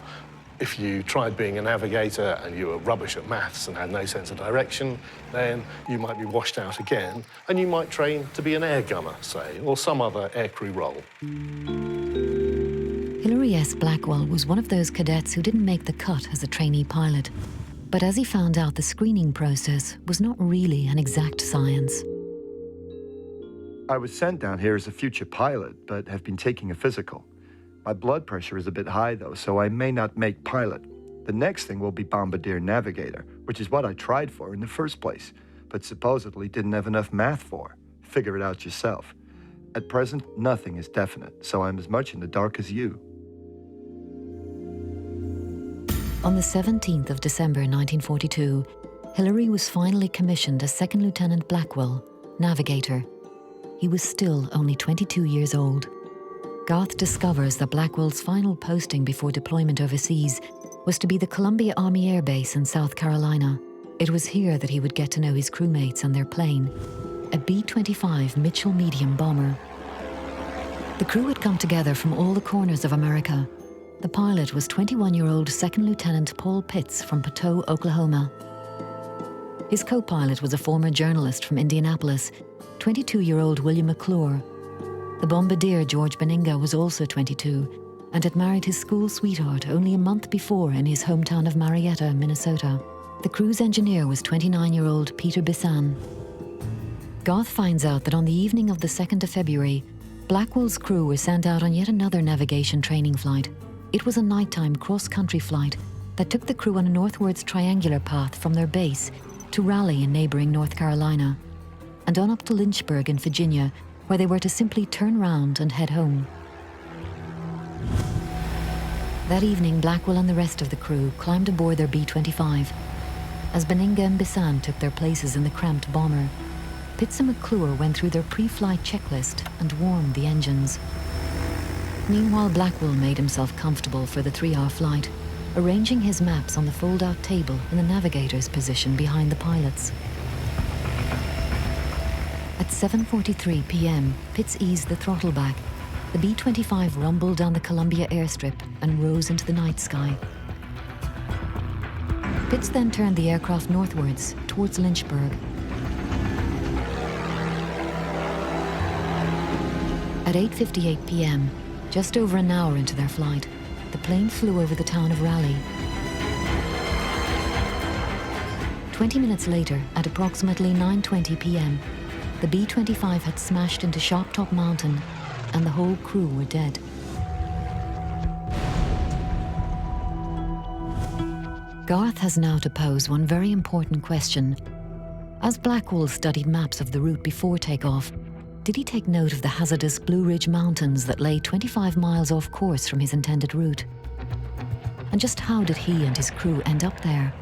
[SPEAKER 3] if you tried being a navigator and you were rubbish at maths and had no sense of direction, then you might be washed out again, and you might train to be an air gunner, say, or some other aircrew role.
[SPEAKER 1] Hilary S. Blackwell was one of those cadets who didn't make the cut as a trainee pilot. But as he found out, the screening process was not really an exact science.
[SPEAKER 15] I was sent down here as a future pilot, but have been taking a physical. My blood pressure is a bit high, though, so I may not make pilot. The next thing will be bombardier navigator, which is what I tried for in the first place, but supposedly didn't have enough math for. Figure it out yourself. At present, nothing is definite, so I'm as much in the dark as you.
[SPEAKER 1] On the 17th of December 1942, Hilary was finally commissioned as Second Lieutenant Blackwell, navigator. He was still only 22 years old. Garth discovers that Blackwell's final posting before deployment overseas was to be the Columbia Army Air Base in South Carolina. It was here that he would get to know his crewmates and their plane, a B-25 Mitchell medium bomber. The crew had come together from all the corners of America. The pilot was 21-year-old Second Lieutenant Paul Pitts from Poteau, Oklahoma. His co-pilot was a former journalist from Indianapolis, 22-year-old William McClure. The bombardier George Beninga was also 22, and had married his school sweetheart only a month before in his hometown of Marietta, Minnesota. The crew's engineer was 29-year-old Peter Bissan. Garth finds out that on the evening of the 2nd of February, Blackwell's crew were sent out on yet another navigation training flight. It was a nighttime cross-country flight that took the crew on a northwards triangular path from their base to Raleigh in neighbouring North Carolina, and on up to Lynchburg in Virginia, where they were to simply turn round and head home. That evening, Blackwell and the rest of the crew climbed aboard their B-25. As Benninga and Bissan took their places in the cramped bomber, Pitts and McClure went through their pre-flight checklist and warmed the engines. Meanwhile, Blackwell made himself comfortable for the 3-hour flight, arranging his maps on the fold-out table in the navigator's position behind the pilots. At 7:43 p.m., Pitts eased the throttle back. The B-25 rumbled down the Columbia airstrip and rose into the night sky. Pitts then turned the aircraft northwards, towards Lynchburg. At 8:58 p.m., just over an hour into their flight, the plane flew over the town of Raleigh. 20 minutes later, at approximately 9:20 p.m., the B-25 had smashed into Sharp Top Mountain, and the whole crew were dead. Garth has now to pose one very important question. As Blackwell studied maps of the route before takeoff, did he take note of the hazardous Blue Ridge Mountains that lay 25 miles off course from his intended route? And just how did he and his crew end up there?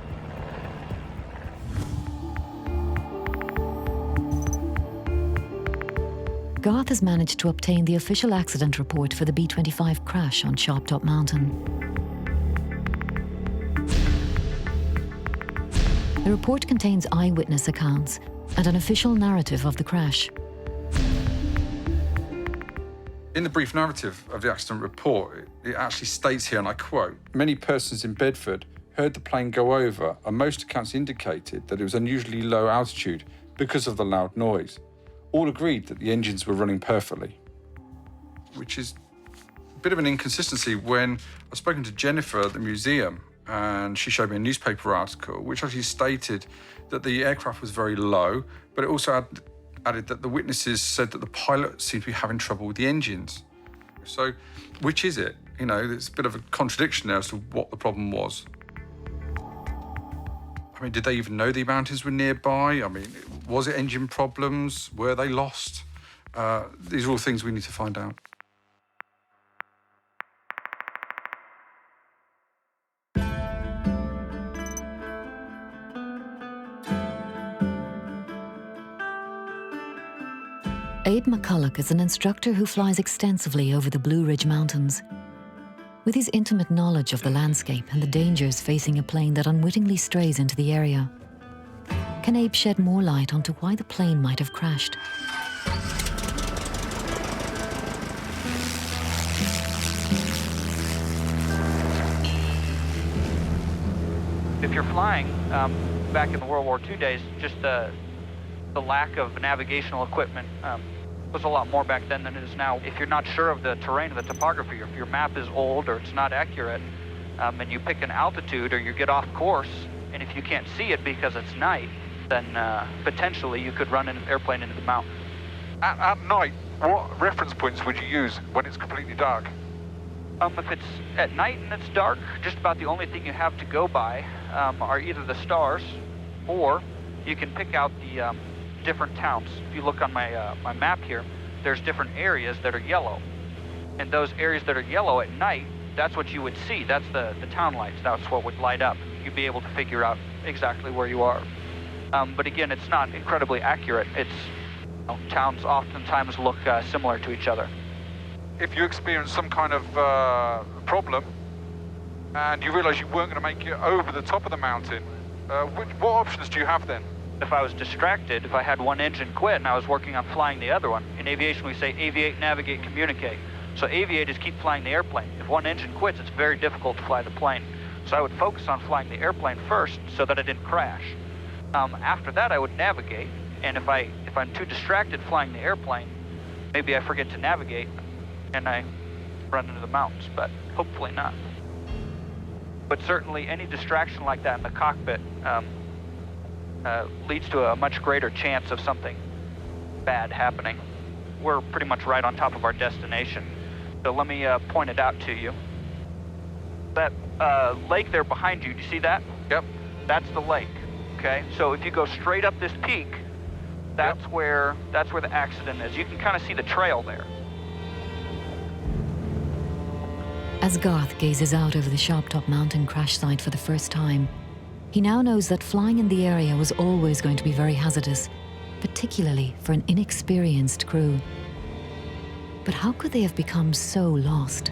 [SPEAKER 1] Garth has managed to obtain the official accident report for the B-25 crash on Sharp Top Mountain. The report contains eyewitness accounts and an official narrative of the crash.
[SPEAKER 7] In the brief narrative of the accident report, it actually states here, and I quote, "Many persons in Bedford heard the plane go over, and most accounts indicated that it was unusually low altitude because of the loud noise. All agreed that the engines were running perfectly," which is a bit of an inconsistency when I've spoken to Jennifer at the museum, and she showed me a newspaper article which actually stated that the aircraft was very low, but it also added that the witnesses said that the pilot seemed to be having trouble with the engines. So, which is it? You know, there's a bit of a contradiction there as to what the problem was. I mean, did they even know the mountains were nearby? I mean, was it engine problems? Were they lost? These are all things we need to find out.
[SPEAKER 1] Abe McCulloch is an instructor who flies extensively over the Blue Ridge Mountains. With his intimate knowledge of the landscape and the dangers facing a plane that unwittingly strays into the area, can Abe shed more light onto why the plane might have crashed?
[SPEAKER 16] If you're flying back in the World War II days, just the lack of navigational equipment was a lot more back then than it is now. If you're not sure of the terrain or the topography, or if your map is old or it's not accurate, and you pick an altitude or you get off course, and if you can't see it because it's night, then potentially you could run an airplane into the mountain.
[SPEAKER 7] At night, what reference points would you use when it's completely dark?
[SPEAKER 16] If it's at night and it's dark, just about the only thing you have to go by are either the stars, or you can pick out the different towns. If you look on my my map here, there's different areas that are yellow. And those areas that are yellow at night, that's what you would see. That's the town lights. That's what would light up. You'd be able to figure out exactly where you are. But again, it's not incredibly accurate. It's, towns oftentimes look similar to each other.
[SPEAKER 7] If you experience some kind of problem and you realize you weren't going to make it over the top of the mountain, what options do you have then?
[SPEAKER 16] If I was distracted, if I had one engine quit and I was working on flying the other one, in aviation we say aviate, navigate, communicate. So aviate is keep flying the airplane. If one engine quits, it's very difficult to fly the plane. So I would focus on flying the airplane first so that I didn't crash. After that, I would navigate, and if I'm too distracted flying the airplane, maybe I forget to navigate, and I run into the mountains, but hopefully not. But certainly any distraction like that in the cockpit leads to a much greater chance of something bad happening. We're pretty much right on top of our destination. So let me point it out to you. That lake there behind you, do you see that?
[SPEAKER 7] Yep.
[SPEAKER 16] That's the lake, okay? So if you go straight up this peak, that's where the accident is. You can kind of see the trail there.
[SPEAKER 1] As Garth gazes out over the Sharptop Mountain crash site for the first time, he now knows that flying in the area was always going to be very hazardous, particularly for an inexperienced crew. But how could they have become so lost?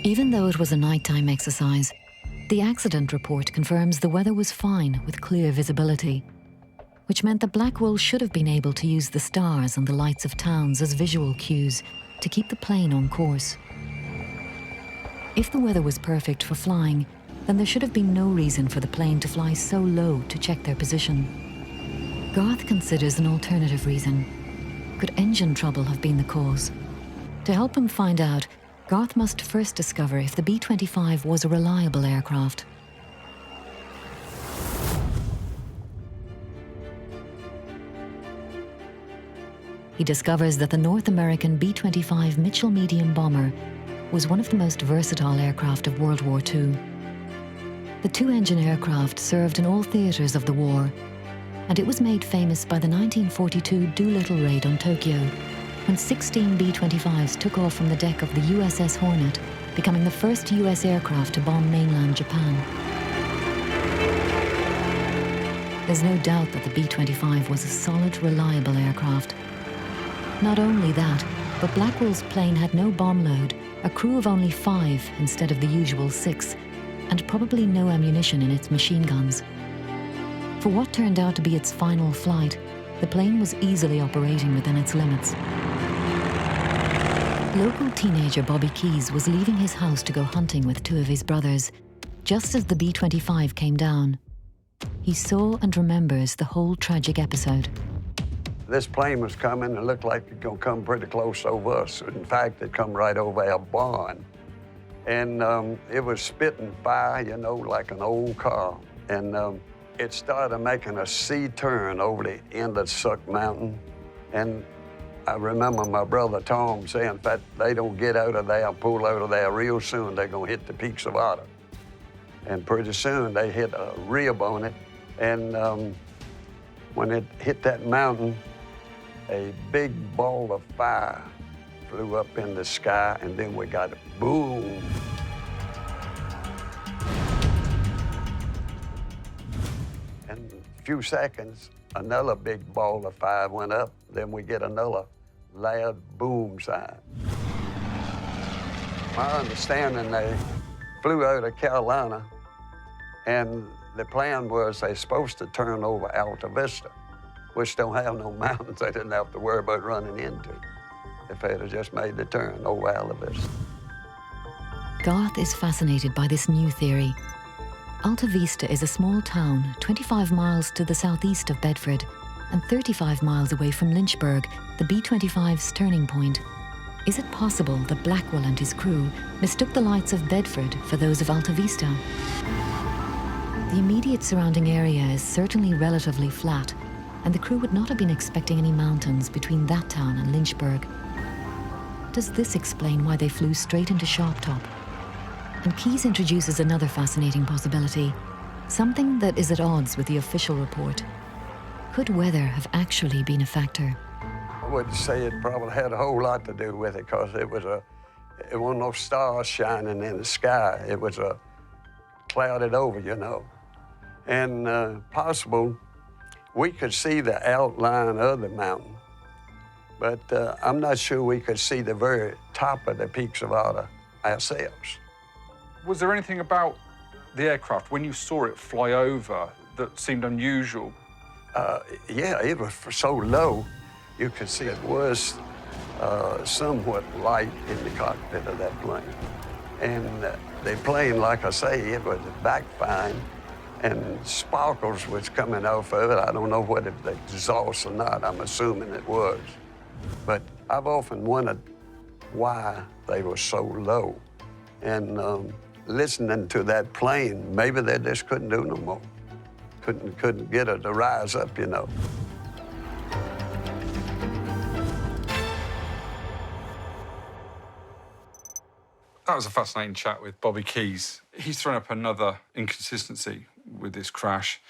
[SPEAKER 1] Even though it was a nighttime exercise, the accident report confirms the weather was fine with clear visibility, which meant that Blackwell should have been able to use the stars and the lights of towns as visual cues to keep the plane on course. If the weather was perfect for flying, then there should have been no reason for the plane to fly so low to check their position. Garth considers an alternative reason. Could engine trouble have been the cause? To help him find out, Garth must first discover if the B-25 was a reliable aircraft. He discovers that the North American B-25 Mitchell medium bomber was one of the most versatile aircraft of World War II. The two-engine aircraft served in all theaters of the war, and it was made famous by the 1942 Doolittle raid on Tokyo, when 16 B-25s took off from the deck of the USS Hornet, becoming the first US aircraft to bomb mainland Japan. There's no doubt that the B-25 was a solid, reliable aircraft. Not only that, but Blackwell's plane had no bomb load, a crew of only 5 instead of the usual 6, and probably no ammunition in its machine guns. For what turned out to be its final flight, the plane was easily operating within its limits. Local teenager Bobby Keyes was leaving his house to go hunting with 2 of his brothers, just as the B-25 came down. He saw and remembers the whole tragic episode.
[SPEAKER 14] This plane was coming and looked like it was going to come pretty close over us. In fact, it come right over our barn. And it was spitting fire, you know, like an old car. And it started making a C-turn over the end of Suck Mountain. And I remember my brother Tom saying that they don't get out of there, pull out of there real soon, they're gonna hit the peaks of Otter. And pretty soon they hit a rib on it. And when it hit that mountain, a big ball of fire flew up in the sky, and then we got a boom. In a few seconds, another big ball of fire went up, then we get another loud boom sign. My understanding, they flew out of Carolina, and the plan was they're supposed to turn over Alta Vista, which don't have no mountains they didn't have to worry about running into if they'd have just made the turn over Alta Vista.
[SPEAKER 1] Garth is fascinated by this new theory. Alta Vista is a small town 25 miles to the southeast of Bedford and 35 miles away from Lynchburg, the B-25's turning point. Is it possible that Blackwell and his crew mistook the lights of Bedford for those of Alta Vista? The immediate surrounding area is certainly relatively flat, and the crew would not have been expecting any mountains between that town and Lynchburg. Does this explain why they flew straight into Sharptop? And Keyes introduces another fascinating possibility, something that is at odds with the official report. Could weather have actually been a factor?
[SPEAKER 14] I would say it probably had a whole lot to do with it, because it wasn't no stars shining in the sky. It was clouded over, you know. And possible we could see the outline of the mountain, but I'm not sure we could see the very top of the peaks of Otter ourselves.
[SPEAKER 7] Was there anything about the aircraft, when you saw it fly over, that seemed unusual?
[SPEAKER 14] Yeah, it was so low, you could see it was somewhat light in the cockpit of that plane. And the plane, like I say, it was backfiring, and sparkles was coming off of it. I don't know whether it was exhaust or not. I'm assuming it was. But I've often wondered why they were so low. And listening to that plane, maybe they just couldn't do no more. Couldn't get her to rise up, you know.
[SPEAKER 7] That was a fascinating chat with Bobby Keys. He's thrown up another inconsistency with this crash.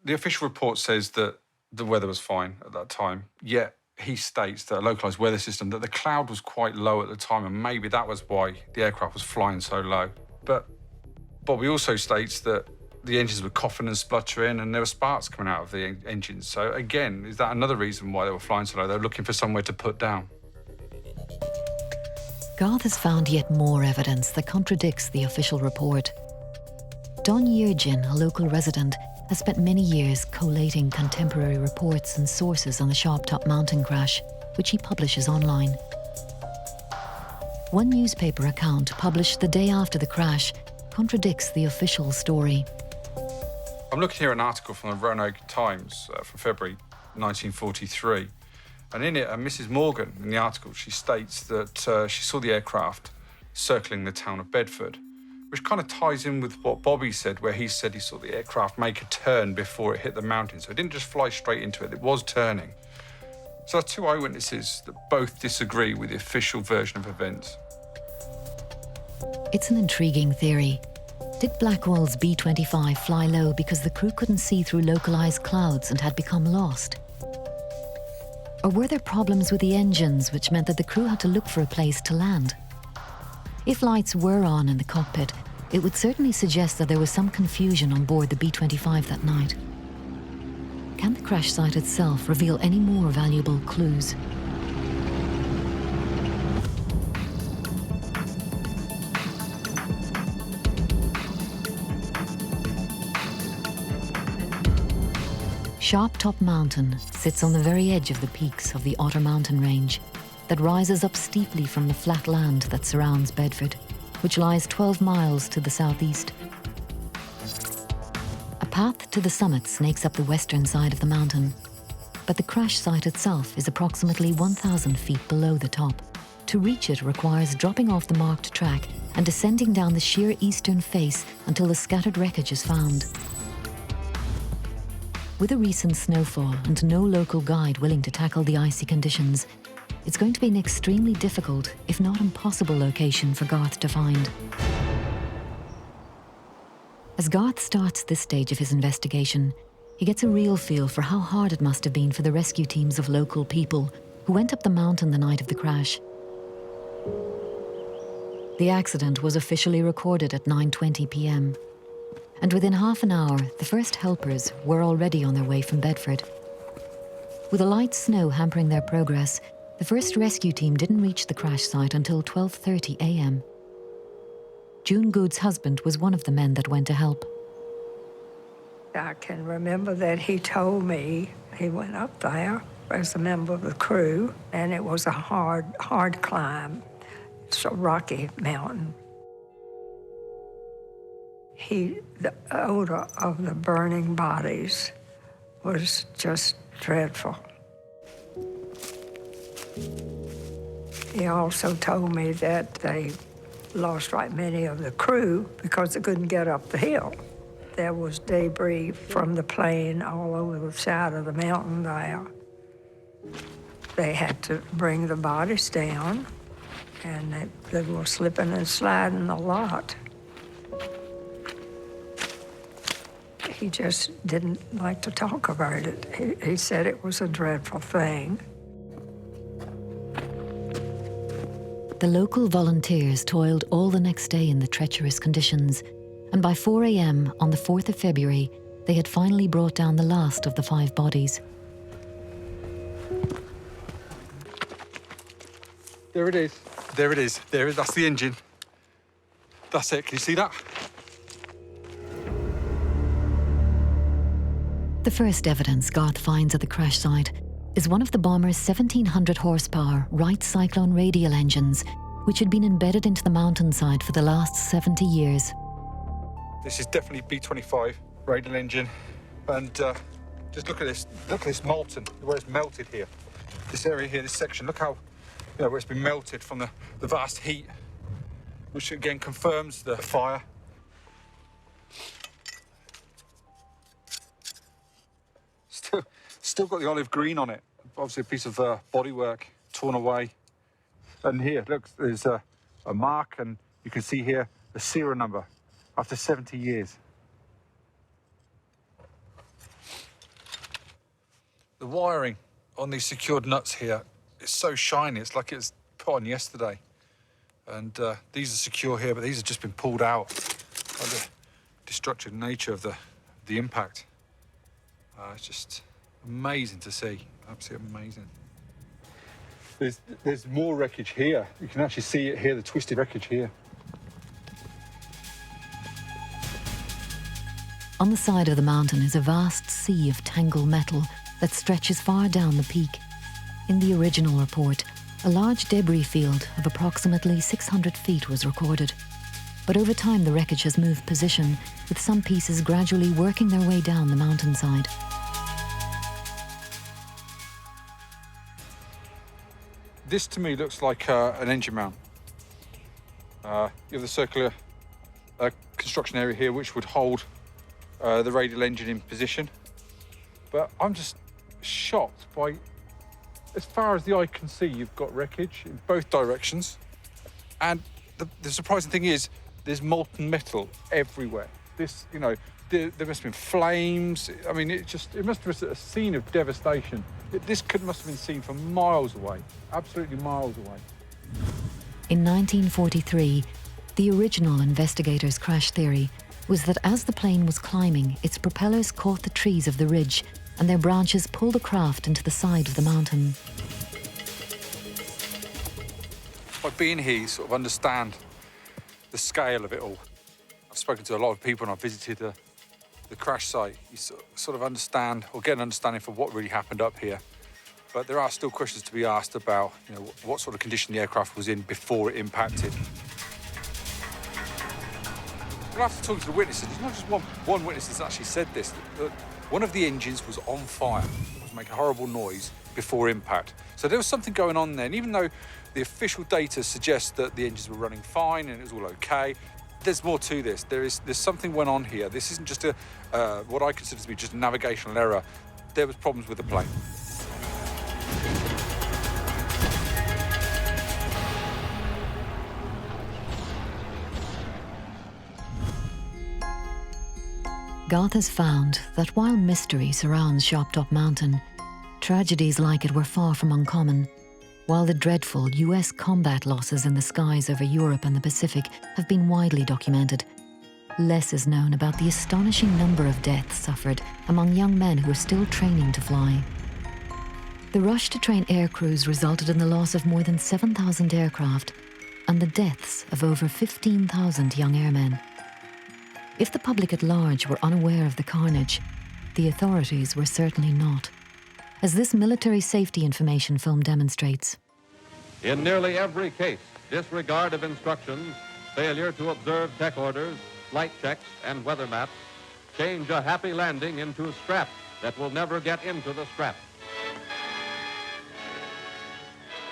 [SPEAKER 7] The official report says that the weather was fine at that time, yet he states that a localised weather system, that the cloud was quite low at the time, and maybe that was why the aircraft was flying so low. But Bobby also states that the engines were coughing and spluttering and there were sparks coming out of the engines. So again, is that another reason why they were flying so low? They were looking for somewhere to put down.
[SPEAKER 1] Garth has found yet more evidence that contradicts the official report. Don Yurgin, a local resident, has spent many years collating contemporary reports and sources on the Sharp Top Mountain crash, which he publishes online. One newspaper account published the day after the crash contradicts the official story.
[SPEAKER 7] I'm looking here at an article from the Roanoke Times from February 1943. And in it, Mrs. Morgan, in the article, she states that she saw the aircraft circling the town of Bedford, which kind of ties in with what Bobby said, where he said he saw the aircraft make a turn before it hit the mountain. So it didn't just fly straight into it, it was turning. So there are two eyewitnesses that both disagree with the official version of events.
[SPEAKER 1] It's an intriguing theory. Did Blackwell's B-25 fly low because the crew couldn't see through localised clouds and had become lost? Or were there problems with the engines which meant that the crew had to look for a place to land? If lights were on in the cockpit, it would certainly suggest that there was some confusion on board the B-25 that night. Can the crash site itself reveal any more valuable clues? Sharp Top Mountain sits on the very edge of the peaks of the Otter Mountain Range that rises up steeply from the flat land that surrounds Bedford, which lies 12 miles to the southeast. A path to the summit snakes up the western side of the mountain, but the crash site itself is approximately 1,000 feet below the top. To reach it requires dropping off the marked track and descending down the sheer eastern face until the scattered wreckage is found. With a recent snowfall and no local guide willing to tackle the icy conditions, it's going to be an extremely difficult, if not impossible, location for Garth to find. As Garth starts this stage of his investigation, he gets a real feel for how hard it must have been for the rescue teams of local people who went up the mountain the night of the crash. The accident was officially recorded at 9:20 p.m. and within half an hour, the first helpers were already on their way from Bedford. With a light snow hampering their progress, the first rescue team didn't reach the crash site until 12:30 a.m. June Good's husband was one of the men that went to help.
[SPEAKER 17] I can remember that he told me he went up there as a member of the crew, and it was a hard climb. It's a rocky mountain. The odor of the burning bodies was just dreadful. He also told me that they lost right many of the crew because they couldn't get up the hill. There was debris from the plane all over the side of the mountain there. They had to bring the bodies down, and they were slipping and sliding a lot. He just didn't like to talk about it. He said it was a dreadful thing.
[SPEAKER 1] The local volunteers toiled all the next day in the treacherous conditions, and by 4 a.m. on the 4th of February, they had finally brought down the last of the 5 bodies.
[SPEAKER 7] There it is. There it is. There it is. That's the engine. That's it. Can you see that?
[SPEAKER 1] The first evidence Garth finds at the crash site is one of the bomber's 1,700 horsepower Wright Cyclone radial engines, which had been embedded into the mountainside for the last 70 years.
[SPEAKER 7] This is definitely B-25 radial engine. And just look at this. Look at this molten, where it's melted here. this area here, this section, look how, where it's been melted from the vast heat, which again confirms the fire. Still got the olive green on it. Obviously a piece of bodywork torn away. And here, look, there's a mark, and you can see here the serial number after 70 years. The wiring on these secured nuts here is so shiny, it's like it was put on yesterday. And these are secure here, but these have just been pulled out by the destructive nature of the impact. It's just amazing to see, absolutely amazing. There's more wreckage here. You can actually see it here, the twisted wreckage here.
[SPEAKER 1] On the side of the mountain is a vast sea of tangled metal that stretches far down the peak. In the original report, a large debris field of approximately 600 feet was recorded. But over time, the wreckage has moved position, with some pieces gradually working their way down the mountainside.
[SPEAKER 7] This to me looks like an engine mount. You have the circular construction area here, which would hold the radial engine in position. But I'm just shocked by, as far as the eye can see, you've got wreckage in both directions. And the surprising thing is, there's molten metal everywhere. This, there must have been flames. I mean, it must have been a scene of devastation. This must have been seen from miles away, absolutely miles away.
[SPEAKER 1] In 1943, the original investigators' crash theory was that as the plane was climbing, its propellers caught the trees of the ridge and their branches pulled the craft into the side of the mountain.
[SPEAKER 7] By being here, you sort of understand the scale of it all. I've spoken to a lot of people and I've visited the crash site. You sort of understand, or get an understanding for what really happened up here. But there are still questions to be asked about, what sort of condition the aircraft was in before it impacted. Well, after talking to the witnesses, there's not just one witness that's actually said this. That one of the engines was on fire. It was making a horrible noise before impact. So there was something going on there. And even though the official data suggests that the engines were running fine and it was all okay, there's more to this. There's something went on here. This isn't just what I consider to be just a navigational error. There was problems with the plane.
[SPEAKER 1] Garth has found that while mystery surrounds Shoptop Mountain, tragedies like it were far from uncommon. While the dreadful US combat losses in the skies over Europe and the Pacific have been widely documented, less is known about the astonishing number of deaths suffered among young men who are still training to fly. The rush to train air crews resulted in the loss of more than 7,000 aircraft and the deaths of over 15,000 young airmen. If the public at large were unaware of the carnage, the authorities were certainly not, as this military safety information film demonstrates.
[SPEAKER 18] In nearly every case, disregard of instructions, failure to observe tech orders, flight checks, and weather maps change a happy landing into scrap that will never get into the scrap.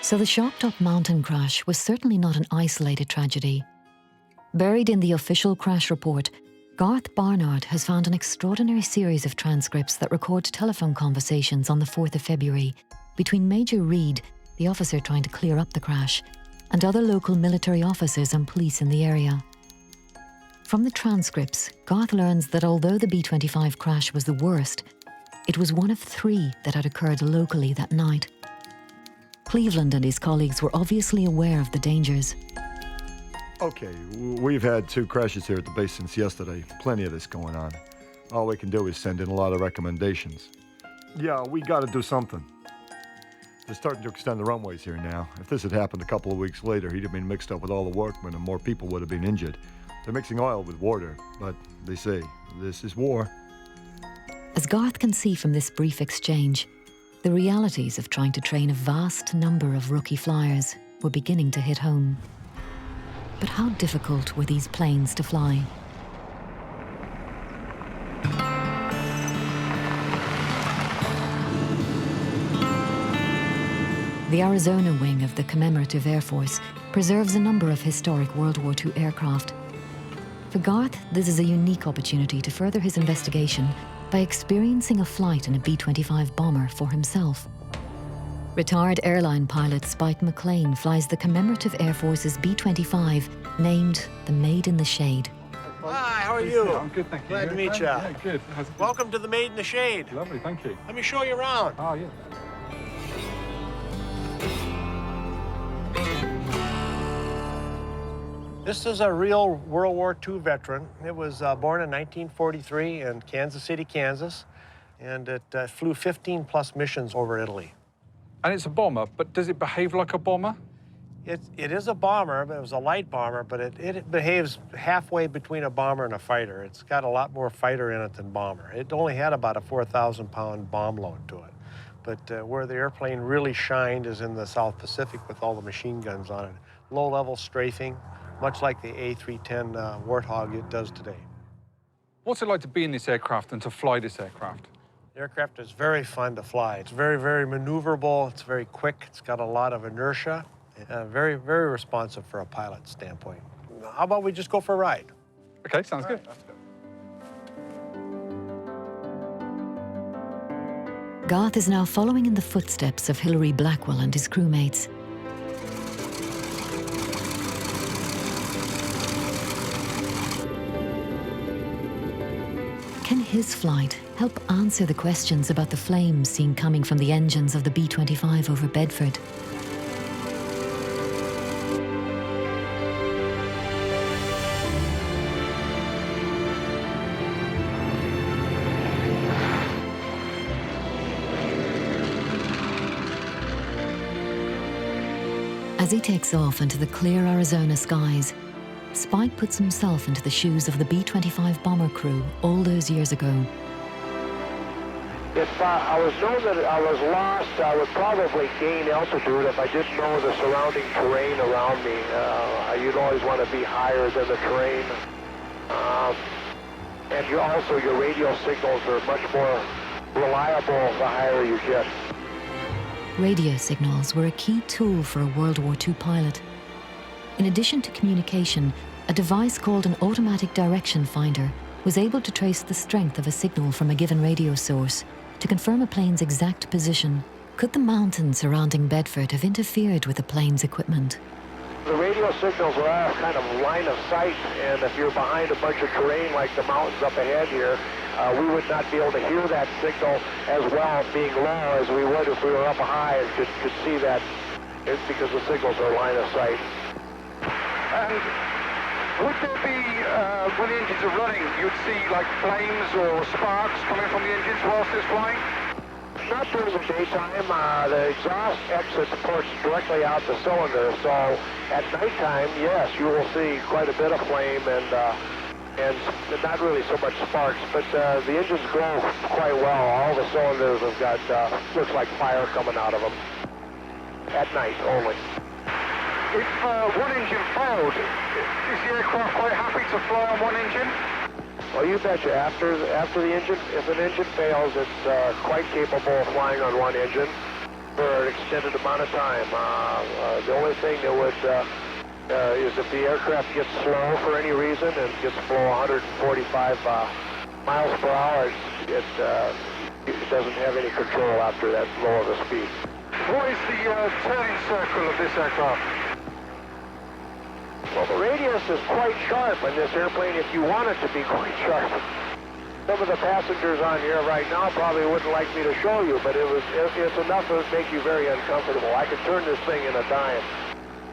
[SPEAKER 1] So the Shoptop Mountain crash was certainly not an isolated tragedy. Buried in the official crash report, Garth Barnard has found an extraordinary series of transcripts that record telephone conversations on the 4th of February between Major Reed, the officer trying to clear up the crash, and other local military officers and police in the area. From the transcripts, Garth learns that although the B-25 crash was the worst, it was one of 3 that had occurred locally that night. Cleveland and his colleagues were obviously aware of the dangers.
[SPEAKER 15] Okay, we've had 2 crashes here at the base since yesterday. Plenty of this going on. All we can do is send in a lot of recommendations. Yeah, we gotta do something. They're starting to extend the runways here now. If this had happened a couple of weeks later, he'd have been mixed up with all the workmen and more people would have been injured. They're mixing oil with water, but they say, this is war.
[SPEAKER 1] As Garth can see from this brief exchange, the realities of trying to train a vast number of rookie flyers were beginning to hit home. But how difficult were these planes to fly? The Arizona wing of the Commemorative Air Force preserves a number of historic World War II aircraft. For Garth, this is a unique opportunity to further his investigation by experiencing a flight in a B-25 bomber for himself. Retired airline pilot Spike McLean flies the Commemorative Air Force's B-25, named the Maid in the Shade.
[SPEAKER 19] Hi, how are you?
[SPEAKER 7] I'm good, thank you.
[SPEAKER 19] Glad to meet you.
[SPEAKER 7] Yeah, good.
[SPEAKER 19] Welcome to the Maid in the Shade.
[SPEAKER 7] Lovely, thank you.
[SPEAKER 19] Let me show you around.
[SPEAKER 7] Oh, yeah.
[SPEAKER 19] This is a real World War II veteran. It was born in 1943 in Kansas City, Kansas, and it flew 15+ missions over Italy.
[SPEAKER 7] And it's a bomber, but does it behave like a bomber?
[SPEAKER 19] It is a bomber, but it was a light bomber, but it behaves halfway between a bomber and a fighter. It's got a lot more fighter in it than bomber. It only had about a 4,000-pound bomb load to it. But where the airplane really shined is in the South Pacific with all the machine guns on it. Low-level strafing, much like the A310 Warthog it does today.
[SPEAKER 7] What's it like to be in this aircraft and to fly this aircraft?
[SPEAKER 19] The aircraft is very fun to fly. It's very, very maneuverable. It's very quick. It's got a lot of inertia. Very, very responsive for a pilot standpoint. How about we just go for a ride?
[SPEAKER 7] Okay, sounds good.
[SPEAKER 1] Garth is now following in the footsteps of Hilary Blackwell and his crewmates. Can his flight help answer the questions about the flames seen coming from the engines of the B-25 over Bedford? As he takes off into the clear Arizona skies, Spike puts himself into the shoes of the B-25 bomber crew all those years ago.
[SPEAKER 19] If I was known that I was lost, I would probably gain altitude if I didn't know the surrounding terrain around me. You'd always want to be higher than the terrain. And your radio signals are much more reliable the higher you get.
[SPEAKER 1] Radio signals were a key tool for a World War II pilot. In addition to communication, a device called an automatic direction finder was able to trace the strength of a signal from a given radio source to confirm a plane's exact position. Could the mountains surrounding Bedford have interfered with the plane's equipment?
[SPEAKER 19] The radio signals are kind of line of sight, and if you're behind a bunch of terrain like the mountains up ahead here, we would not be able to hear that signal as well being low as we would if we were up high and could see that. It's because the signals are line of sight.
[SPEAKER 8] And would there be, when the engines are running, you'd see like flames or sparks coming from the engines whilst it's flying?
[SPEAKER 19] Not during the daytime. The exhaust exits ports directly out the cylinder, so at nighttime, yes, you will see quite a bit of flame and not really so much sparks, but the engines glow quite well. All the cylinders have got, looks like fire coming out of them. At night only.
[SPEAKER 8] If one engine failed, is the aircraft quite happy to fly on one engine?
[SPEAKER 19] Well, you betcha. After the engine, if an engine fails, it's quite capable of flying on one engine for an extended amount of time. The only thing that would is if the aircraft gets slow for any reason and gets below 145 miles per hour, it doesn't have any control after that low of a speed.
[SPEAKER 8] What is the turning circle of this aircraft?
[SPEAKER 19] Well, the radius is quite sharp on this airplane if you want it to be quite sharp. Some of the passengers on here right now probably wouldn't like me to show you, but it's enough to make you very uncomfortable. I could turn this thing in a dime.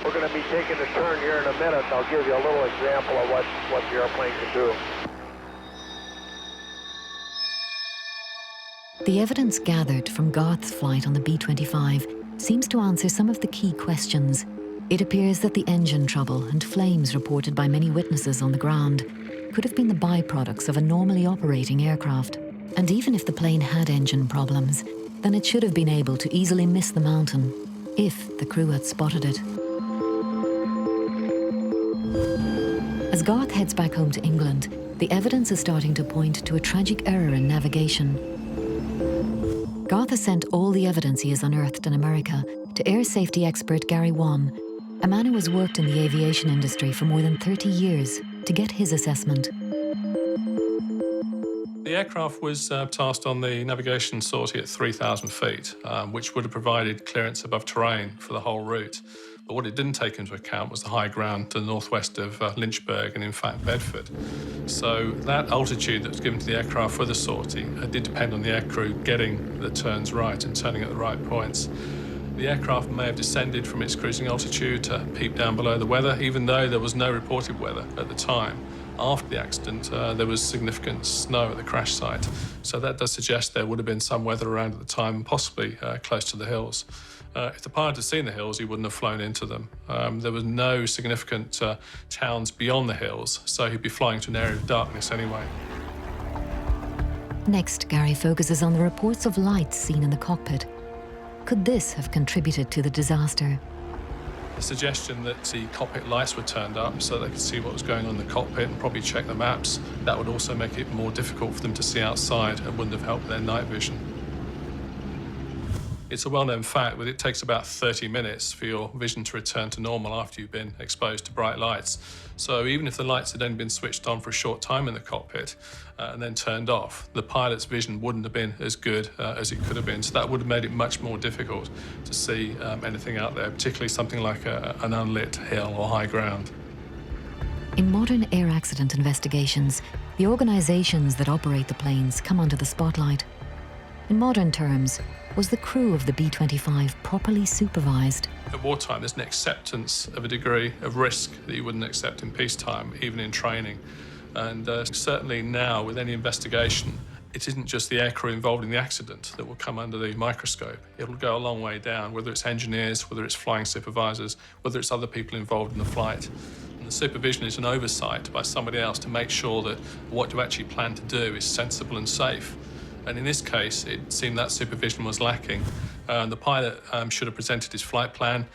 [SPEAKER 19] We're going to be taking a turn here in a minute. I'll give you a little example of what the airplane can do.
[SPEAKER 1] The evidence gathered from Garth's flight on the B-25 seems to answer some of the key questions. It appears that the engine trouble and flames reported by many witnesses on the ground could have been the byproducts of a normally operating aircraft. And even if the plane had engine problems, then it should have been able to easily miss the mountain, if the crew had spotted it. As Garth heads back home to England, the evidence is starting to point to a tragic error in navigation. Garth has sent all the evidence he has unearthed in America to air safety expert Gary Wan, a man who has worked in the aviation industry for more than 30 years, to get his assessment.
[SPEAKER 11] The aircraft was tasked on the navigation sortie at 3,000 feet, which would have provided clearance above terrain for the whole route. But what it didn't take into account was the high ground to the northwest of Lynchburg and, in fact, Bedford. So that altitude that was given to the aircraft for the sortie did depend on the aircrew getting the turns right and turning at the right points. The aircraft may have descended from its cruising altitude to peep down below the weather, even though there was no reported weather at the time. After the accident, there was significant snow at the crash site. So that does suggest there would have been some weather around at the time, possibly close to the hills. If the pilot had seen the hills, he wouldn't have flown into them. There was no significant towns beyond the hills, so he'd be flying to an area of darkness anyway.
[SPEAKER 1] Next, Gary focuses on the reports of lights seen in the cockpit. Could this have contributed to the disaster?
[SPEAKER 11] The suggestion that the cockpit lights were turned up so they could see what was going on in the cockpit and probably check the maps, that would also make it more difficult for them to see outside and wouldn't have helped their night vision. It's a well-known fact that it takes about 30 minutes for your vision to return to normal after you've been exposed to bright lights. So even if the lights had only been switched on for a short time in the cockpit and then turned off, the pilot's vision wouldn't have been as good as it could have been. So that would have made it much more difficult to see anything out there, particularly something like an unlit hill or high ground.
[SPEAKER 1] In modern air accident investigations, the organizations that operate the planes come under the spotlight. In modern terms, was the crew of the B-25 properly supervised?
[SPEAKER 11] At wartime, there's an acceptance of a degree of risk that you wouldn't accept in peacetime, even in training. And certainly now, with any investigation, it isn't just the aircrew involved in the accident that will come under the microscope. It'll go a long way down, whether it's engineers, whether it's flying supervisors, whether it's other people involved in the flight. And the supervision is an oversight by somebody else to make sure that what you actually plan to do is sensible and safe. And in this case, it seemed that supervision was lacking. The pilot should have presented his flight plan.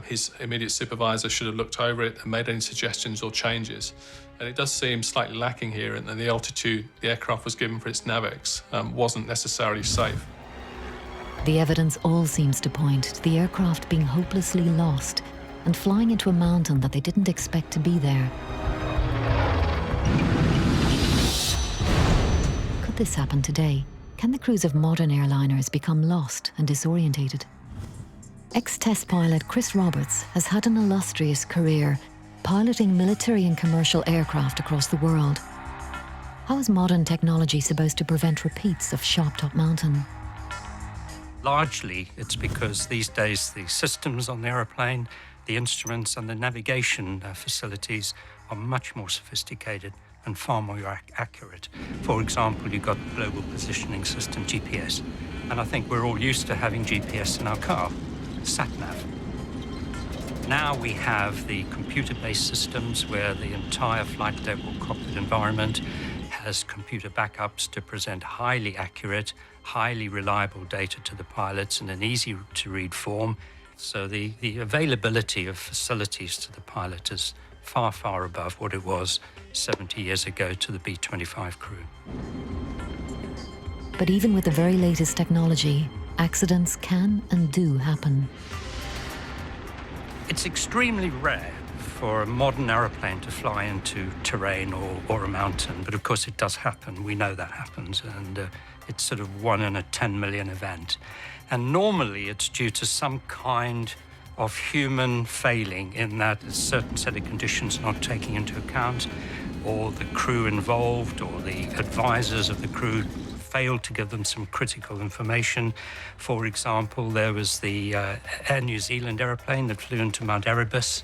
[SPEAKER 11] His immediate supervisor should have looked over it and made any suggestions or changes. And it does seem slightly lacking here, and the altitude the aircraft was given for its NAVEX wasn't necessarily safe.
[SPEAKER 1] The evidence all seems to point to the aircraft being hopelessly lost and flying into a mountain that they didn't expect to be there. Could this happen today? Can the crews of modern airliners become lost and disorientated? Ex-test pilot Chris Roberts has had an illustrious career piloting military and commercial aircraft across the world. How is modern technology supposed to prevent repeats of Sharp Top Mountain?
[SPEAKER 12] Largely, it's because these days the systems on the aeroplane, the instruments and the navigation facilities are much more sophisticated and far more accurate. For example, you've got the Global Positioning System, GPS. And I think we're all used to having GPS in our car, sat-nav. Now we have the computer-based systems where the entire flight deck or cockpit environment has computer backups to present highly accurate, highly reliable data to the pilots in an easy-to-read form. So the availability of facilities to the pilot is far, far above what it was 70 years ago to the B-25 crew.
[SPEAKER 1] But even with the very latest technology, accidents can and do happen.
[SPEAKER 12] It's extremely rare for a modern aeroplane to fly into terrain or a mountain, but of course it does happen. We know that happens, and it's sort of 1 in a 10 million event. And normally it's due to some kind of human failing in that a certain set of conditions not taking into account, or the crew involved or the advisors of the crew failed to give them some critical information. For example, there was the Air New Zealand aeroplane that flew into Mount Erebus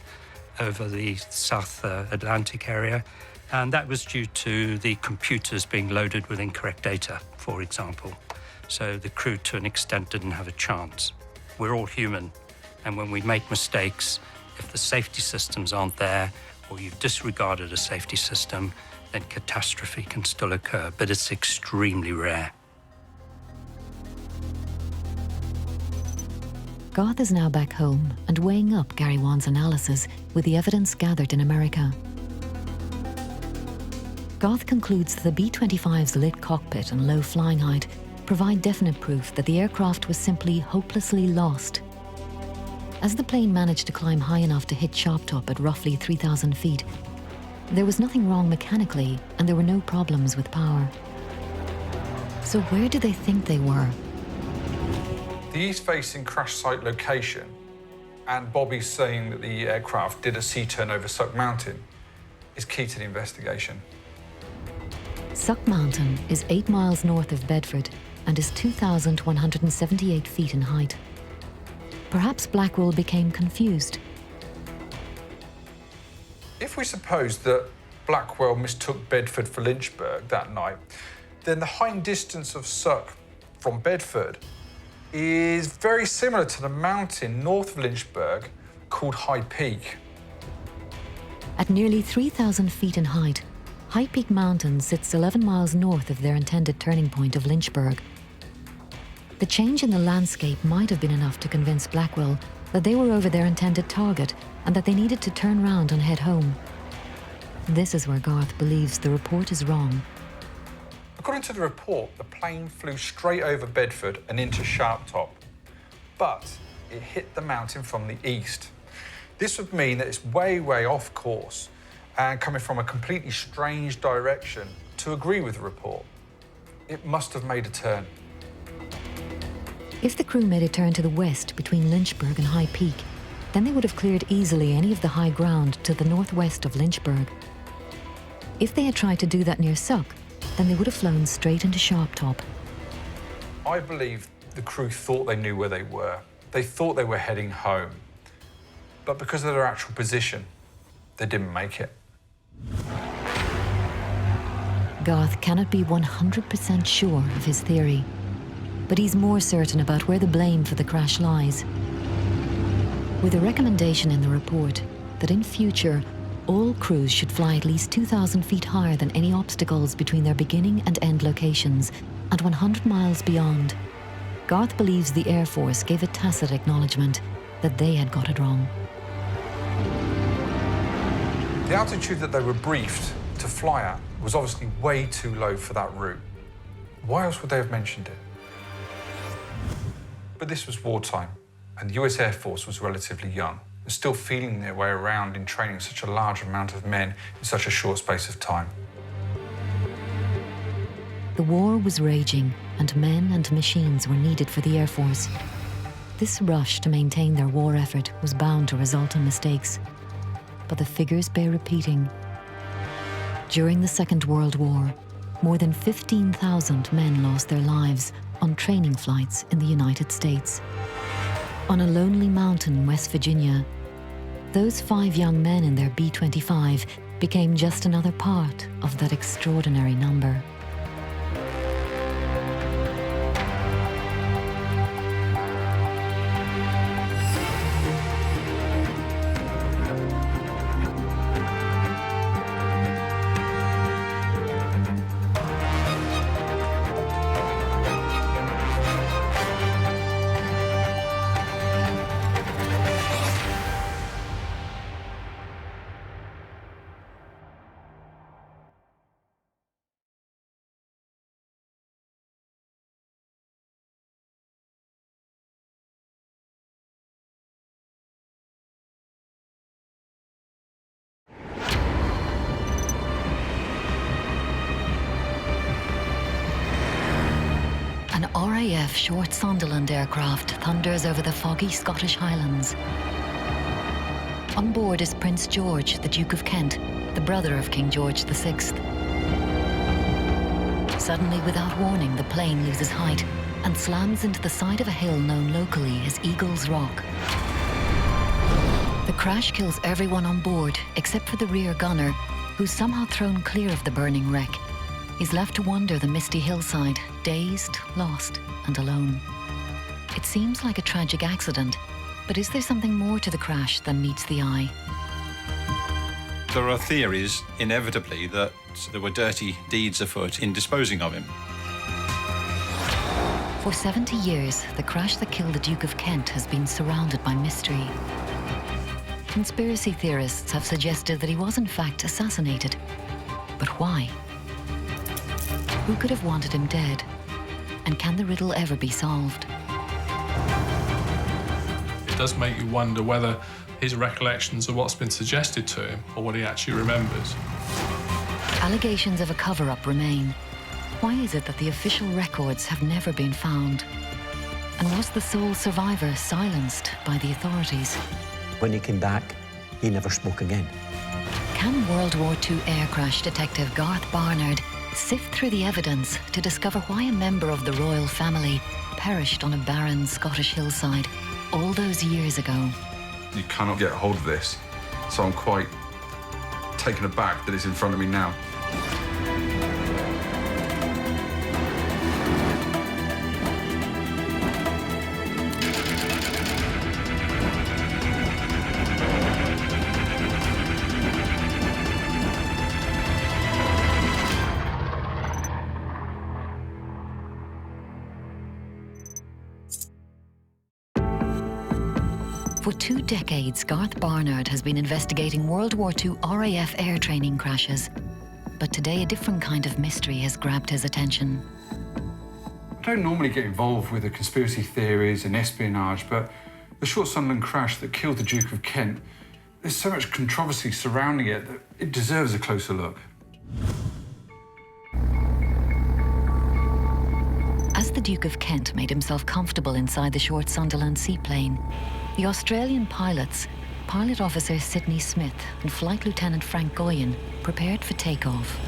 [SPEAKER 12] over the South Atlantic area, and that was due to the computers being loaded with incorrect data, for example. So the crew, to an extent, didn't have a chance. We're all human. And when we make mistakes, if the safety systems aren't there or you've disregarded a safety system, then catastrophe can still occur, but it's extremely rare.
[SPEAKER 1] Garth is now back home and weighing up Gary Wan's analysis with the evidence gathered in America. Garth concludes that the B-25's lit cockpit and low flying height provide definite proof that the aircraft was simply hopelessly lost. As the plane managed to climb high enough to hit sharp top at roughly 3,000 feet, there was nothing wrong mechanically and there were no problems with power. So where did they think they were?
[SPEAKER 7] The east-facing crash site location and Bobby saying that the aircraft did a C-turn over Suck Mountain is key to the investigation.
[SPEAKER 1] Suck Mountain is 8 miles north of Bedford and is 2,178 feet in height. Perhaps Blackwell became confused.
[SPEAKER 7] If we suppose that Blackwell mistook Bedford for Lynchburg that night, then the height distance of Suck from Bedford is very similar to the mountain north of Lynchburg called High Peak.
[SPEAKER 1] At nearly 3,000 feet in height, High Peak Mountain sits 11 miles north of their intended turning point of Lynchburg. The change in the landscape might have been enough to convince Blackwell that they were over their intended target and that they needed to turn round and head home. This is where Garth believes the report is wrong.
[SPEAKER 7] According to the report, the plane flew straight over Bedford and into Sharp Top, but it hit the mountain from the east. This would mean that it's way, way off course and coming from a completely strange direction to agree with the report. It must have made a turn.
[SPEAKER 1] If the crew made a turn to the west between Lynchburg and High Peak, then they would have cleared easily any of the high ground to the northwest of Lynchburg. If they had tried to do that near Suck, then they would have flown straight into Sharp Top.
[SPEAKER 7] I believe the crew thought they knew where they were. They thought they were heading home. But because of their actual position, they didn't make it.
[SPEAKER 1] Garth cannot be 100% sure of his theory, but he's more certain about where the blame for the crash lies. With a recommendation in the report that in future, all crews should fly at least 2,000 feet higher than any obstacles between their beginning and end locations, and 100 miles beyond, Garth believes the Air Force gave a tacit acknowledgement that they had got it wrong.
[SPEAKER 7] The altitude that they were briefed to fly at was obviously way too low for that route. Why else would they have mentioned it? But this was wartime, and the US Air Force was relatively young, and still feeling their way around in training such a large amount of men in such a short space of time.
[SPEAKER 1] The war was raging, and men and machines were needed for the Air Force. This rush to maintain their war effort was bound to result in mistakes, but the figures bear repeating. During the Second World War, more than 15,000 men lost their lives on training flights in the United States. On a lonely mountain in West Virginia, those 5 young men in their B-25 became just another part of that extraordinary number. An RAF Short Sunderland aircraft thunders over the foggy Scottish Highlands. On board is Prince George, the Duke of Kent, the brother of King George VI. Suddenly, without warning, the plane loses height and slams into the side of a hill known locally as Eagle's Rock. The crash kills everyone on board except for the rear gunner, who's somehow thrown clear of the burning wreck. He's left to wander the misty hillside, dazed, lost, and alone. It seems like a tragic accident, but is there something more to the crash than meets the eye?
[SPEAKER 2] There are theories, inevitably, that there were dirty deeds afoot in disposing of him.
[SPEAKER 1] For 70 years, the crash that killed the Duke of Kent has been surrounded by mystery. Conspiracy theorists have suggested that he was in fact assassinated. But why? Who could have wanted him dead? And can the riddle ever be solved?
[SPEAKER 11] does make you wonder whether his recollections are what's been suggested to him or what he actually remembers.
[SPEAKER 1] Allegations of a cover-up remain. Why is it that the official records have never been found? And was the sole survivor silenced by the authorities?
[SPEAKER 20] When he came back, he never spoke again.
[SPEAKER 1] Can World War II air crash detective Garth Barnard sift through the evidence to discover why a member of the royal family perished on a barren Scottish hillside all those years ago?
[SPEAKER 7] You cannot get a hold of this, so I'm quite taken aback that it's in front of me now.
[SPEAKER 1] For 2 decades, Garth Barnard has been investigating World War II RAF air training crashes. But today, a different kind of mystery has grabbed his attention.
[SPEAKER 7] I don't normally get involved with the conspiracy theories and espionage, but the short Sunderland crash that killed the Duke of Kent, there's so much controversy surrounding it that it deserves a closer look.
[SPEAKER 1] As the Duke of Kent made himself comfortable inside the short Sunderland seaplane, the Australian pilots, Pilot Officer Sidney Smith and Flight Lieutenant Frank Goyen, prepared for takeoff.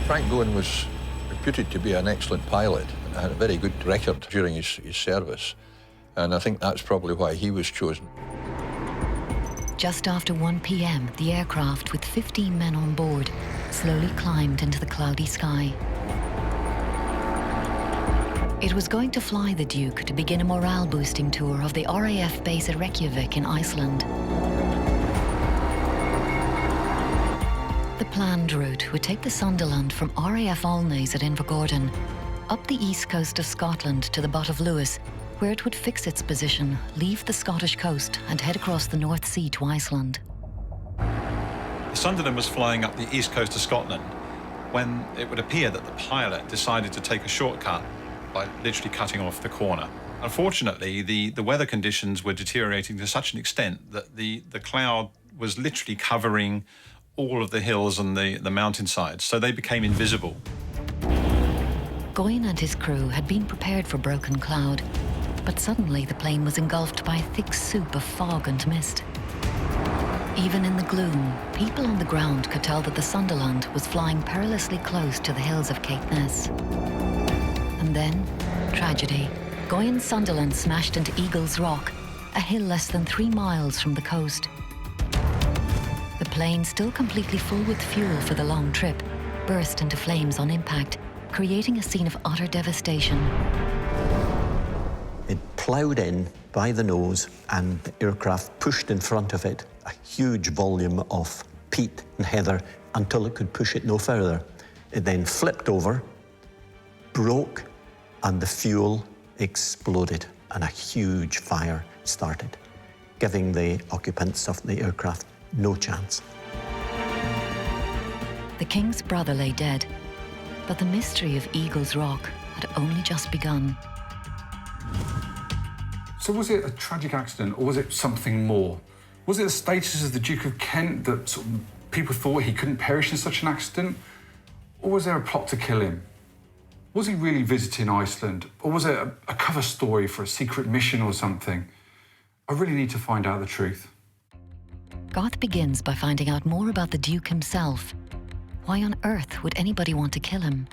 [SPEAKER 21] Frank Goyen was reputed to be an excellent pilot and had a very good record during his service. And I think that's probably why he was chosen.
[SPEAKER 1] Just after 1 p.m, the aircraft, with 15 men on board, slowly climbed into the cloudy sky. It was going to fly the Duke to begin a morale-boosting tour of the RAF base at Reykjavik in Iceland. The planned route would take the Sunderland from RAF Alnays at Invergordon, up the east coast of Scotland to the Butt of Lewis, where it would fix its position, leave the Scottish coast and head across the North Sea to Iceland.
[SPEAKER 2] The Sunderland was flying up the east coast of Scotland when it would appear that the pilot decided to take a shortcut by literally cutting off the corner. Unfortunately, the weather conditions were deteriorating to such an extent that the cloud was literally covering all of the hills and the mountainsides, so they became invisible.
[SPEAKER 1] Goyen and his crew had been prepared for broken cloud, but suddenly the plane was engulfed by a thick soup of fog and mist. Even in the gloom, people on the ground could tell that the Sunderland was flying perilously close to the hills of Caithness. And then, tragedy. Goyen's Sunderland smashed into Eagles Rock, a hill less than 3 miles from the coast. The plane, still completely full with fuel for the long trip, burst into flames on impact, creating a scene of utter devastation.
[SPEAKER 20] It ploughed in by the nose, and the aircraft pushed in front of it a huge volume of peat and heather until it could push it no further. It then flipped over, broke, and the fuel exploded, and a huge fire started, giving the occupants of the aircraft no chance.
[SPEAKER 1] The King's brother lay dead, but the mystery of Eagles Rock had only just begun.
[SPEAKER 7] So was it a tragic accident, or was it something more? Was it the status of the Duke of Kent that sort of people thought he couldn't perish in such an accident? Or was there a plot to kill him? Was he really visiting Iceland? Or was it a cover story for a secret mission or something? I really need to find out the truth.
[SPEAKER 1] Garth begins by finding out more about the Duke himself. Why on earth would anybody want to kill him?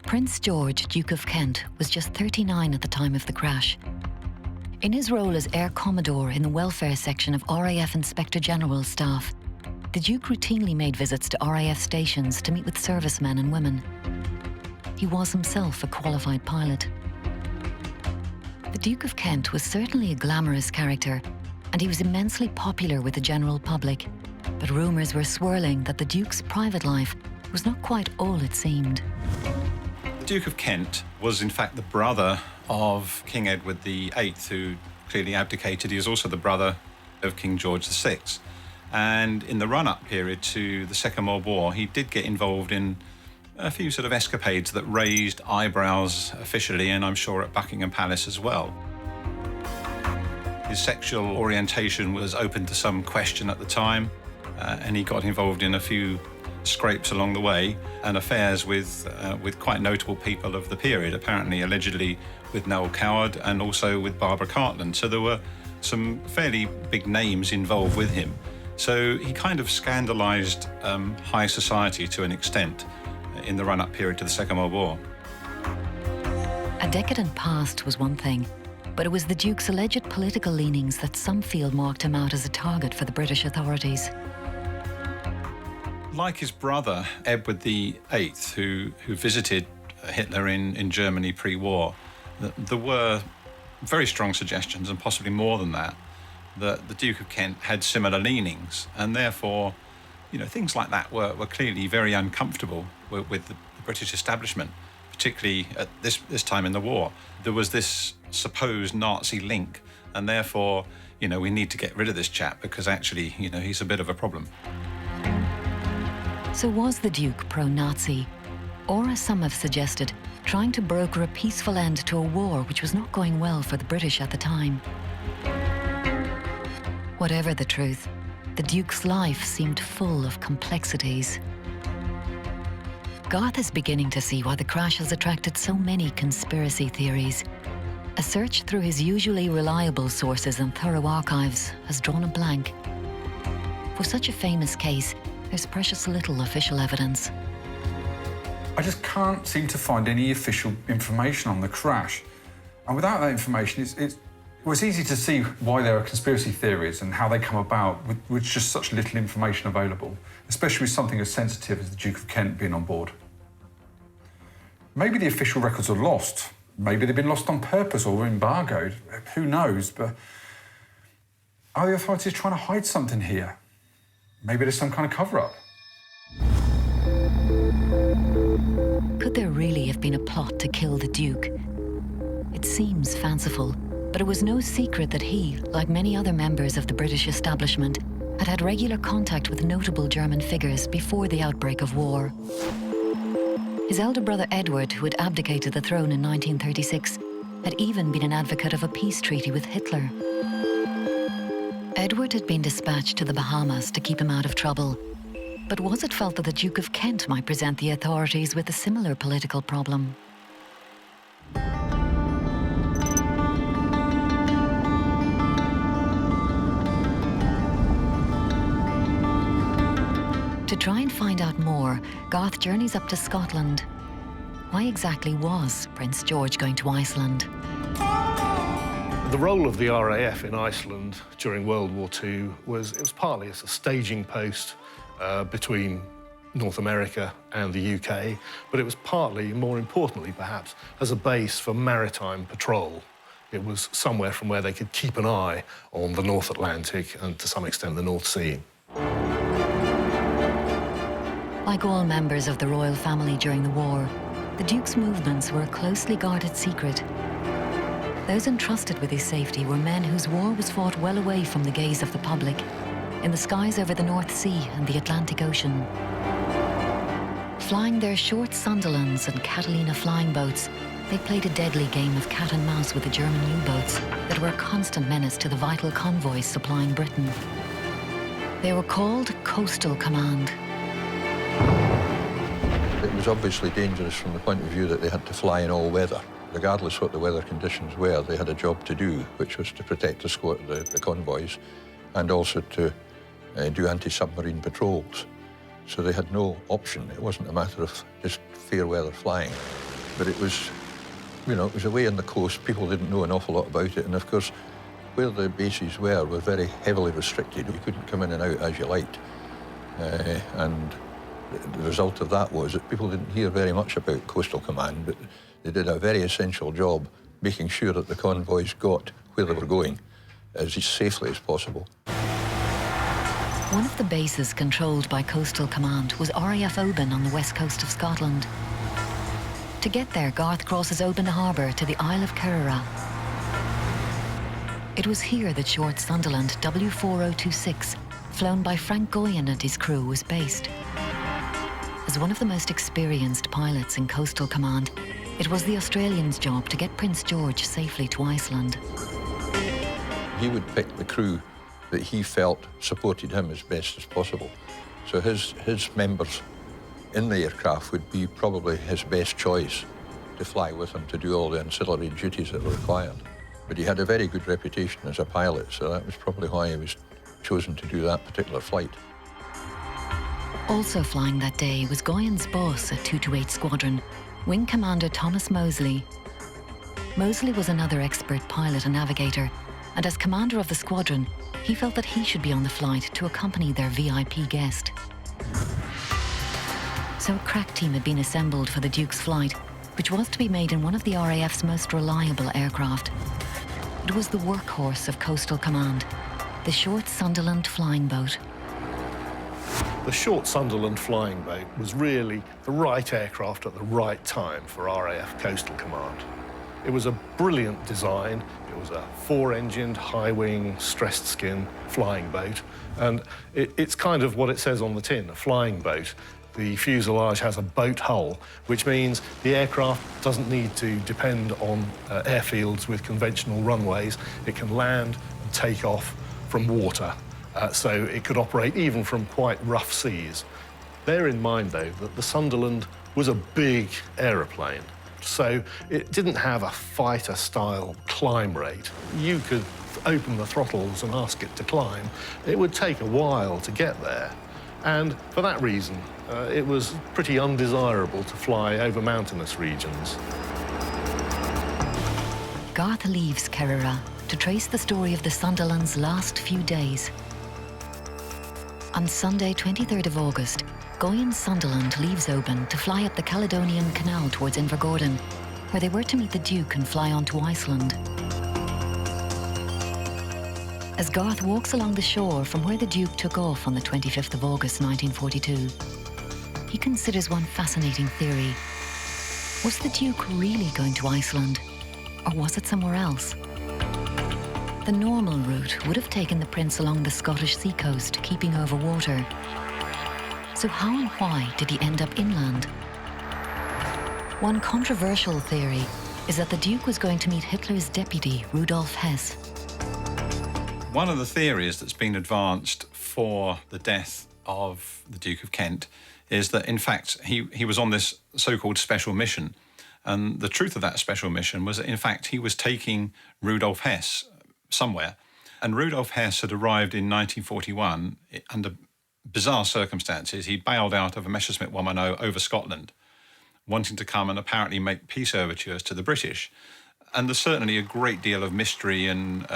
[SPEAKER 1] Prince George, Duke of Kent, was just 39 at the time of the crash. In his role as Air Commodore in the welfare section of RAF Inspector General's staff, the Duke routinely made visits to RAF stations to meet with servicemen and women. He was himself a qualified pilot. The Duke of Kent was certainly a glamorous character, and he was immensely popular with the general public. But rumours were swirling that the Duke's private life was not quite all it seemed.
[SPEAKER 2] The Duke of Kent was in fact the brother of King Edward VIII, who clearly abdicated. He was also the brother of King George VI. And in the run-up period to the Second World War, he did get involved in a few sort of escapades that raised eyebrows officially, and I'm sure at Buckingham Palace as well. His sexual orientation was open to some question at the time, and he got involved in a few scrapes along the way and affairs with quite notable people of the period, apparently, allegedly with Noel Coward and also with Barbara Cartland. So there were some fairly big names involved with him. So he kind of scandalised high society to an extent in the run-up period to the Second World War.
[SPEAKER 1] A decadent past was one thing, but it was the Duke's alleged political leanings that some feel marked him out as a target for the British authorities.
[SPEAKER 2] Like his brother, Edward VIII, who visited Hitler in Germany pre-war, there were very strong suggestions, and possibly more than that the Duke of Kent had similar leanings, and therefore, things like that were clearly very uncomfortable with the British establishment, particularly at this time in the war. There was this supposed Nazi link, and therefore, we need to get rid of this chap because actually, he's a bit of a problem.
[SPEAKER 1] So was the Duke pro-Nazi, or as some have suggested, trying to broker a peaceful end to a war which was not going well for the British at the time? Whatever the truth, the Duke's life seemed full of complexities. Garth is beginning to see why the crash has attracted so many conspiracy theories. A search through his usually reliable sources and thorough archives has drawn a blank. For such a famous case, there's precious little official evidence.
[SPEAKER 7] I just can't seem to find any official information on the crash. And without that information, it was easy to see why there are conspiracy theories and how they come about with just such little information available, especially with something as sensitive as the Duke of Kent being on board. Maybe the official records are lost. Maybe they've been lost on purpose or embargoed. Who knows? But are the authorities trying to hide something here? Maybe there's some kind of cover-up.
[SPEAKER 1] Could there really have been a plot to kill the Duke? It seems fanciful, but it was no secret that he, like many other members of the British establishment, had had regular contact with notable German figures before the outbreak of war. His elder brother Edward, who had abdicated the throne in 1936, had even been an advocate of a peace treaty with Hitler. Edward had been dispatched to the Bahamas to keep him out of trouble. But was it felt that the Duke of Kent might present the authorities with a similar political problem? To try and find out more, Garth journeys up to Scotland. Why exactly was Prince George going to Iceland?
[SPEAKER 3] The role of the RAF in Iceland during World War II was partly as a staging post between North America and the UK, but it was partly, more importantly perhaps, as a base for maritime patrol. It was somewhere from where they could keep an eye on the North Atlantic and, to some extent, the North Sea.
[SPEAKER 1] Like all members of the royal family during the war, the Duke's movements were a closely guarded secret. Those entrusted with his safety were men whose war was fought well away from the gaze of the public, in the skies over the North Sea and the Atlantic Ocean. Flying their short Sunderlands and Catalina flying boats, they played a deadly game of cat and mouse with the German U-boats that were a constant menace to the vital convoys supplying Britain. They were called Coastal Command.
[SPEAKER 21] It was obviously dangerous from the point of view that they had to fly in all weather. Regardless what the weather conditions were, they had a job to do, which was to protect the convoys and also to do anti-submarine patrols. So they had no option. It wasn't a matter of just fair weather flying. But it was, it was away on the coast. People didn't know an awful lot about it. And of course, where the bases were very heavily restricted. You couldn't come in and out as you liked. And the result of that was that people didn't hear very much about Coastal Command, but they did a very essential job making sure that the convoys got where they were going as safely as possible.
[SPEAKER 1] One of the bases controlled by Coastal Command was RAF Oban on the west coast of Scotland. To get there, Garth crosses Oban Harbour to the Isle of Kerrera. It was here that short Sunderland W4026, flown by Frank Goyen and his crew, was based. As one of the most experienced pilots in Coastal Command, it was the Australians' job to get Prince George safely to Iceland.
[SPEAKER 21] he would pick the crew that he felt supported him as best as possible. So his members in the aircraft would be probably his best choice to fly with him to do all the ancillary duties that were required. But he had a very good reputation as a pilot, so that was probably why he was chosen to do that particular flight.
[SPEAKER 1] Also flying that day was Goyen's boss at 228 Squadron, Wing Commander Thomas Moseley. Moseley was another expert pilot and navigator, and as commander of the squadron, he felt that he should be on the flight to accompany their VIP guest. So a crack team had been assembled for the Duke's flight, which was to be made in one of the RAF's most reliable aircraft. It was the workhorse of Coastal Command, the Short Sunderland flying boat.
[SPEAKER 3] The Short Sunderland flying boat was really the right aircraft at the right time for RAF Coastal Command. It was a brilliant design. It was a 4-engined, high-wing, stressed skin flying boat. And it's kind of what it says on the tin, a flying boat. The fuselage has a boat hull, which means the aircraft doesn't need to depend on airfields with conventional runways. It can land and take off from water. So it could operate even from quite rough seas. Bear in mind, though, that the Sunderland was a big aeroplane, so it didn't have a fighter-style climb rate. You could open the throttles and ask it to climb. It would take a while to get there, and for that reason, it was pretty undesirable to fly over mountainous regions.
[SPEAKER 1] Garth leaves Kerrera to trace the story of the Sunderland's last few days. On Sunday, 23rd of August, Goyen's Sunderland leaves Oban to fly up the Caledonian Canal towards Invergordon, where they were to meet the Duke and fly on to Iceland. As Garth walks along the shore from where the Duke took off on the 25th of August 1942, he considers one fascinating theory. Was the Duke really going to Iceland, or was it somewhere else? The normal route would have taken the Prince along the Scottish seacoast, keeping over water. So how and why did he end up inland? One controversial theory is that the Duke was going to meet Hitler's deputy, Rudolf Hess.
[SPEAKER 2] One of the theories that's been advanced for the death of the Duke of Kent is that, in fact, he was on this so-called special mission. And the truth of that special mission was that, in fact, he was taking Rudolf Hess somewhere. And Rudolf Hess had arrived in 1941 under bizarre circumstances. He bailed out of a Messerschmitt 110 over Scotland, wanting to come and apparently make peace overtures to the British. And there's certainly a great deal of mystery and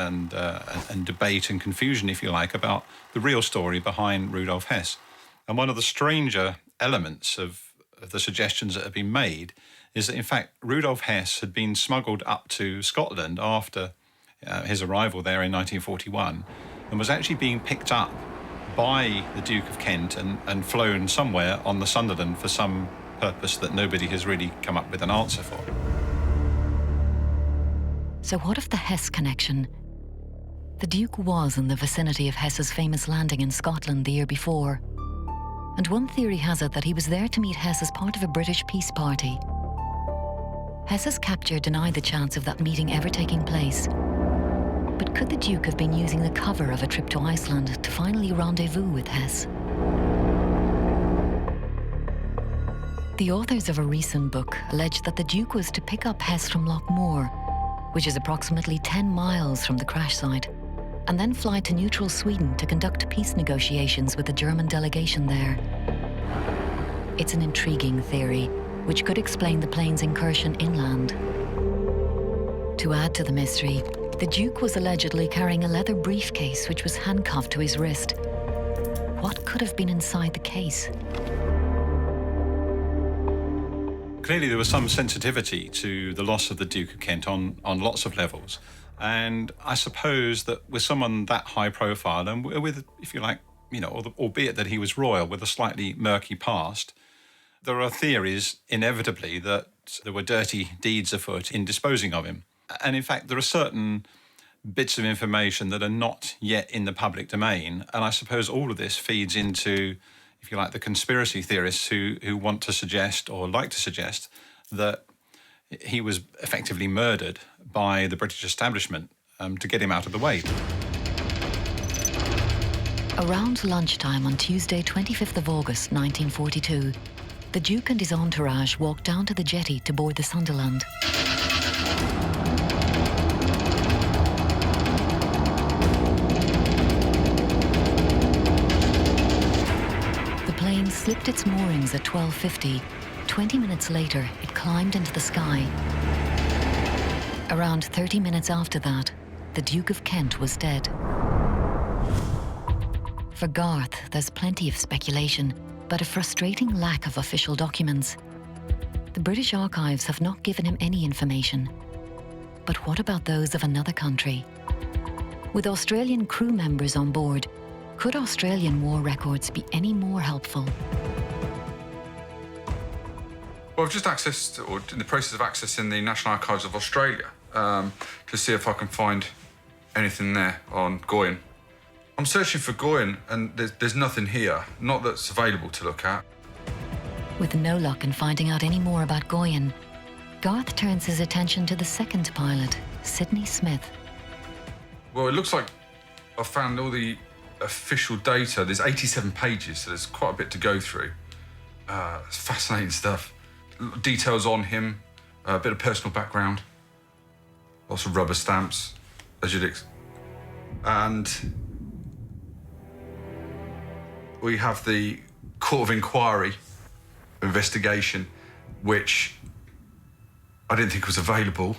[SPEAKER 2] debate and confusion, if you like, about the real story behind Rudolf Hess. And one of the stranger elements of the suggestions that have been made is that, in fact, Rudolf Hess had been smuggled up to Scotland after his arrival there in 1941 and was actually being picked up by the Duke of Kent and flown somewhere on the Sunderland for some purpose that nobody has really come up with an answer for.
[SPEAKER 1] So what of the Hess connection? The Duke was in the vicinity of Hess's famous landing in Scotland the year before. And one theory has it that he was there to meet Hess as part of a British peace party. Hess's capture denied the chance of that meeting ever taking place. But could the Duke have been using the cover of a trip to Iceland to finally rendezvous with Hess? The authors of a recent book allege that the Duke was to pick up Hess from Lochmoor, which is approximately 10 miles from the crash site, and then fly to neutral Sweden to conduct peace negotiations with the German delegation there. It's an intriguing theory, which could explain the plane's incursion inland. To add to the mystery, the Duke was allegedly carrying a leather briefcase which was handcuffed to his wrist. What could have been inside the case?
[SPEAKER 2] Clearly there was some sensitivity to the loss of the Duke of Kent on lots of levels. And I suppose that with someone that high profile and with, if you like, albeit that he was royal with a slightly murky past, there are theories, inevitably, that there were dirty deeds afoot in disposing of him. And in fact, there are certain bits of information that are not yet in the public domain. And I suppose all of this feeds into, if you like, the conspiracy theorists who want to suggest or like to suggest that he was effectively murdered by the British establishment to get him out of the way.
[SPEAKER 1] Around lunchtime on Tuesday, 25th of August, 1942, the Duke and his entourage walked down to the jetty to board the Sunderland. The plane slipped its moorings at 12:50. 20 minutes later, it climbed into the sky. Around 30 minutes after that, the Duke of Kent was dead. For Garth, there's plenty of speculation, but a frustrating lack of official documents. The British archives have not given him any information. But what about those of another country? With Australian crew members on board, could Australian war records be any more helpful?
[SPEAKER 7] Well, I've just accessed, or in the process of accessing the National Archives of Australia to see if I can find anything there on Goyen. I'm searching for Goyen, and there's nothing here, not that's available to look at.
[SPEAKER 1] With no luck in finding out any more about Goyen, Garth turns his attention to the second pilot, Sidney Smith.
[SPEAKER 7] Well, it looks like I've found all the official data. There's 87 pages, so there's quite a bit to go through. It's fascinating stuff. Details on him, a bit of personal background, lots of rubber stamps, as you'd expect. And we have the Court of Inquiry investigation, which I didn't think was available.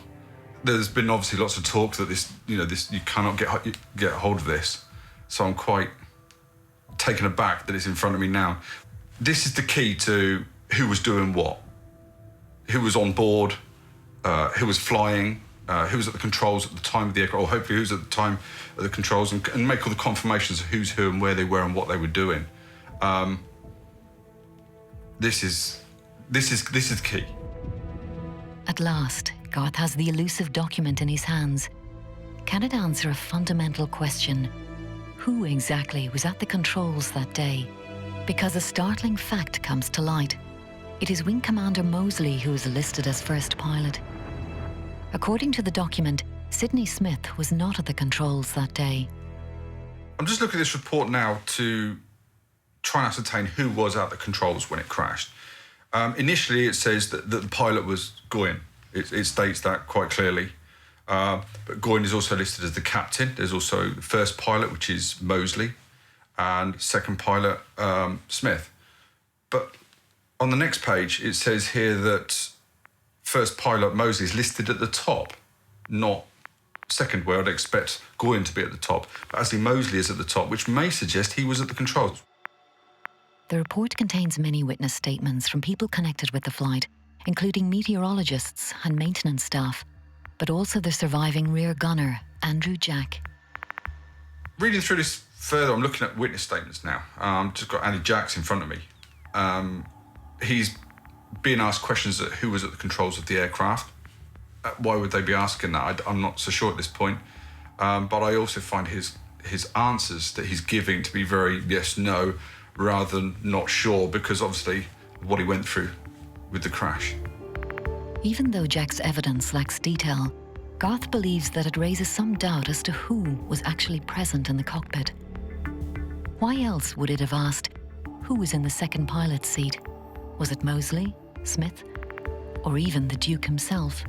[SPEAKER 7] There's been obviously lots of talk that this you cannot get hold of this. So I'm quite taken aback that it's in front of me now. This is the key to who was doing what, who was on board, who was flying, who was at the controls at the time of the aircraft, or hopefully who was at the time of the controls, and make all the confirmations of who's who and where they were and what they were doing. This is key.
[SPEAKER 1] At last, Garth has the elusive document in his hands. Can it answer a fundamental question? Who exactly was at the controls that day? Because a startling fact comes to light. It is Wing Commander Moseley who is listed as first pilot. According to the document, Sidney Smith was not at the controls that day.
[SPEAKER 7] I'm just looking at this report now to try and ascertain who was at the controls when it crashed. Initially, it says that the pilot was Goyen. It states that quite clearly. But Goyen is also listed as the captain. There's also the first pilot, which is Moseley, and second pilot, Smith. But on the next page, it says here that first pilot Moseley is listed at the top, not second, where I'd expect Goyen to be at the top. But actually, Moseley is at the top, which may suggest he was at the controls.
[SPEAKER 1] The report contains many witness statements from people connected with the flight, including meteorologists and maintenance staff, but also the surviving rear gunner, Andrew Jack.
[SPEAKER 7] Reading through this further, I'm looking at witness statements now. Just got Andy Jacks in front of me. He's being asked questions at who was at the controls of the aircraft. Why would they be asking that? I'm not so sure at this point. But I also find his answers that he's giving to be very yes, no, rather than not sure, because obviously what he went through with the crash.
[SPEAKER 1] Even though Jack's evidence lacks detail, Garth believes that it raises some doubt as to who was actually present in the cockpit. Why else would it have asked who was in the second pilot's seat? Was it Moseley, Smith, or even the Duke himself?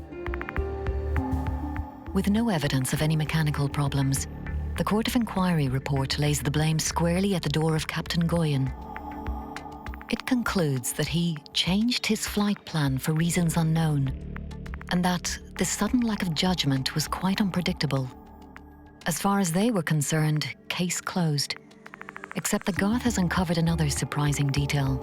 [SPEAKER 1] With no evidence of any mechanical problems, the Court of Inquiry report lays the blame squarely at the door of Captain Goyen. It concludes that he changed his flight plan for reasons unknown, and that this sudden lack of judgment was quite unpredictable. As far as they were concerned, case closed. Except that Garth has uncovered another surprising detail.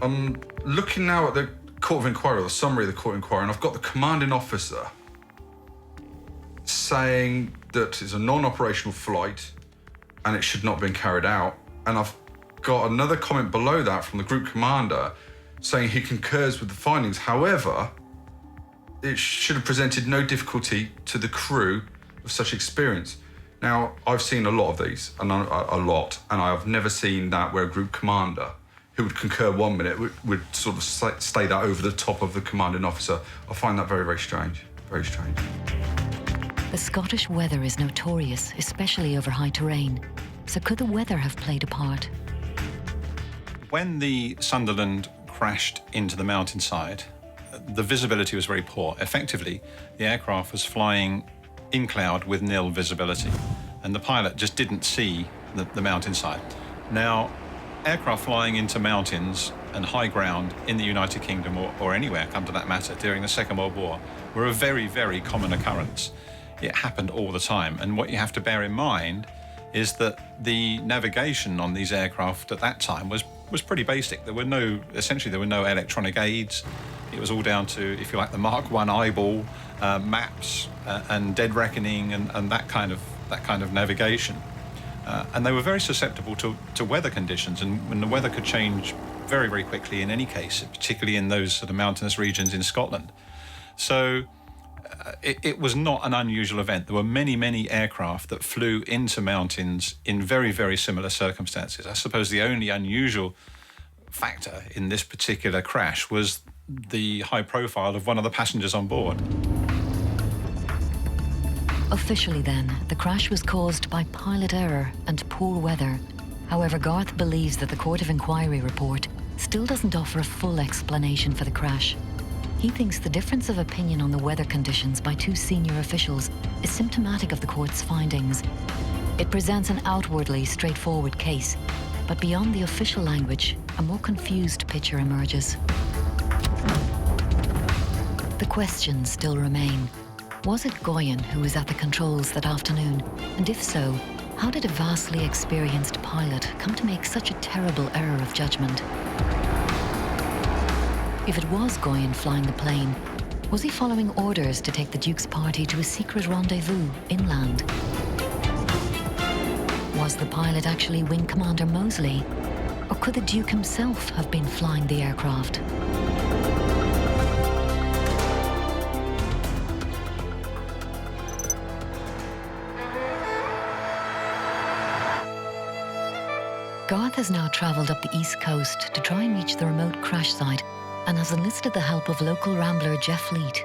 [SPEAKER 7] I'm looking now at the Court of Inquiry, or the summary of the Court of Inquiry, and I've got the commanding officer saying that it's a non-operational flight and it should not have been carried out. And I've got another comment below that from the group commander saying he concurs with the findings. However, it should have presented no difficulty to the crew of such experience. Now, I've seen a lot of these, and I've never seen that where a group commander who would concur 1 minute would sort of stay that over the top of the commanding officer. I find that very, very strange. Very strange.
[SPEAKER 1] The Scottish weather is notorious, especially over high terrain. So could the weather have played a part?
[SPEAKER 2] When the Sunderland crashed into the mountainside, the visibility was very poor. Effectively, the aircraft was flying in cloud with nil visibility, and the pilot just didn't see the mountainside. Now, aircraft flying into mountains and high ground in the United Kingdom or anywhere, come to that matter, during the Second World War were a very, very common occurrence. It happened all the time, and what you have to bear in mind is that the navigation on these aircraft at that time was pretty basic. Essentially there were no electronic aids. It was all down to, if you like, the Mark I eyeball, maps and dead reckoning and that kind of navigation. And they were very susceptible to weather conditions, and when the weather could change very, very quickly in any case, particularly in those sort of mountainous regions in Scotland. So it was not an unusual event. There were many, many aircraft that flew into mountains in very, very similar circumstances. I suppose the only unusual factor in this particular crash was the high profile of one of the passengers on board.
[SPEAKER 1] Officially then, the crash was caused by pilot error and poor weather. However, Garth believes that the Court of Inquiry report still doesn't offer a full explanation for the crash. He thinks the difference of opinion on the weather conditions by two senior officials is symptomatic of the court's findings. It presents an outwardly straightforward case, but beyond the official language, a more confused picture emerges. The questions still remain. Was it Goyen who was at the controls that afternoon? And if so, how did a vastly experienced pilot come to make such a terrible error of judgment? If it was Goyen flying the plane, was he following orders to take the Duke's party to a secret rendezvous inland? Was the pilot actually Wing Commander Moseley? Or could the Duke himself have been flying the aircraft? Garth has now travelled up the east coast to try and reach the remote crash site and has enlisted the help of local rambler Jeff Leet.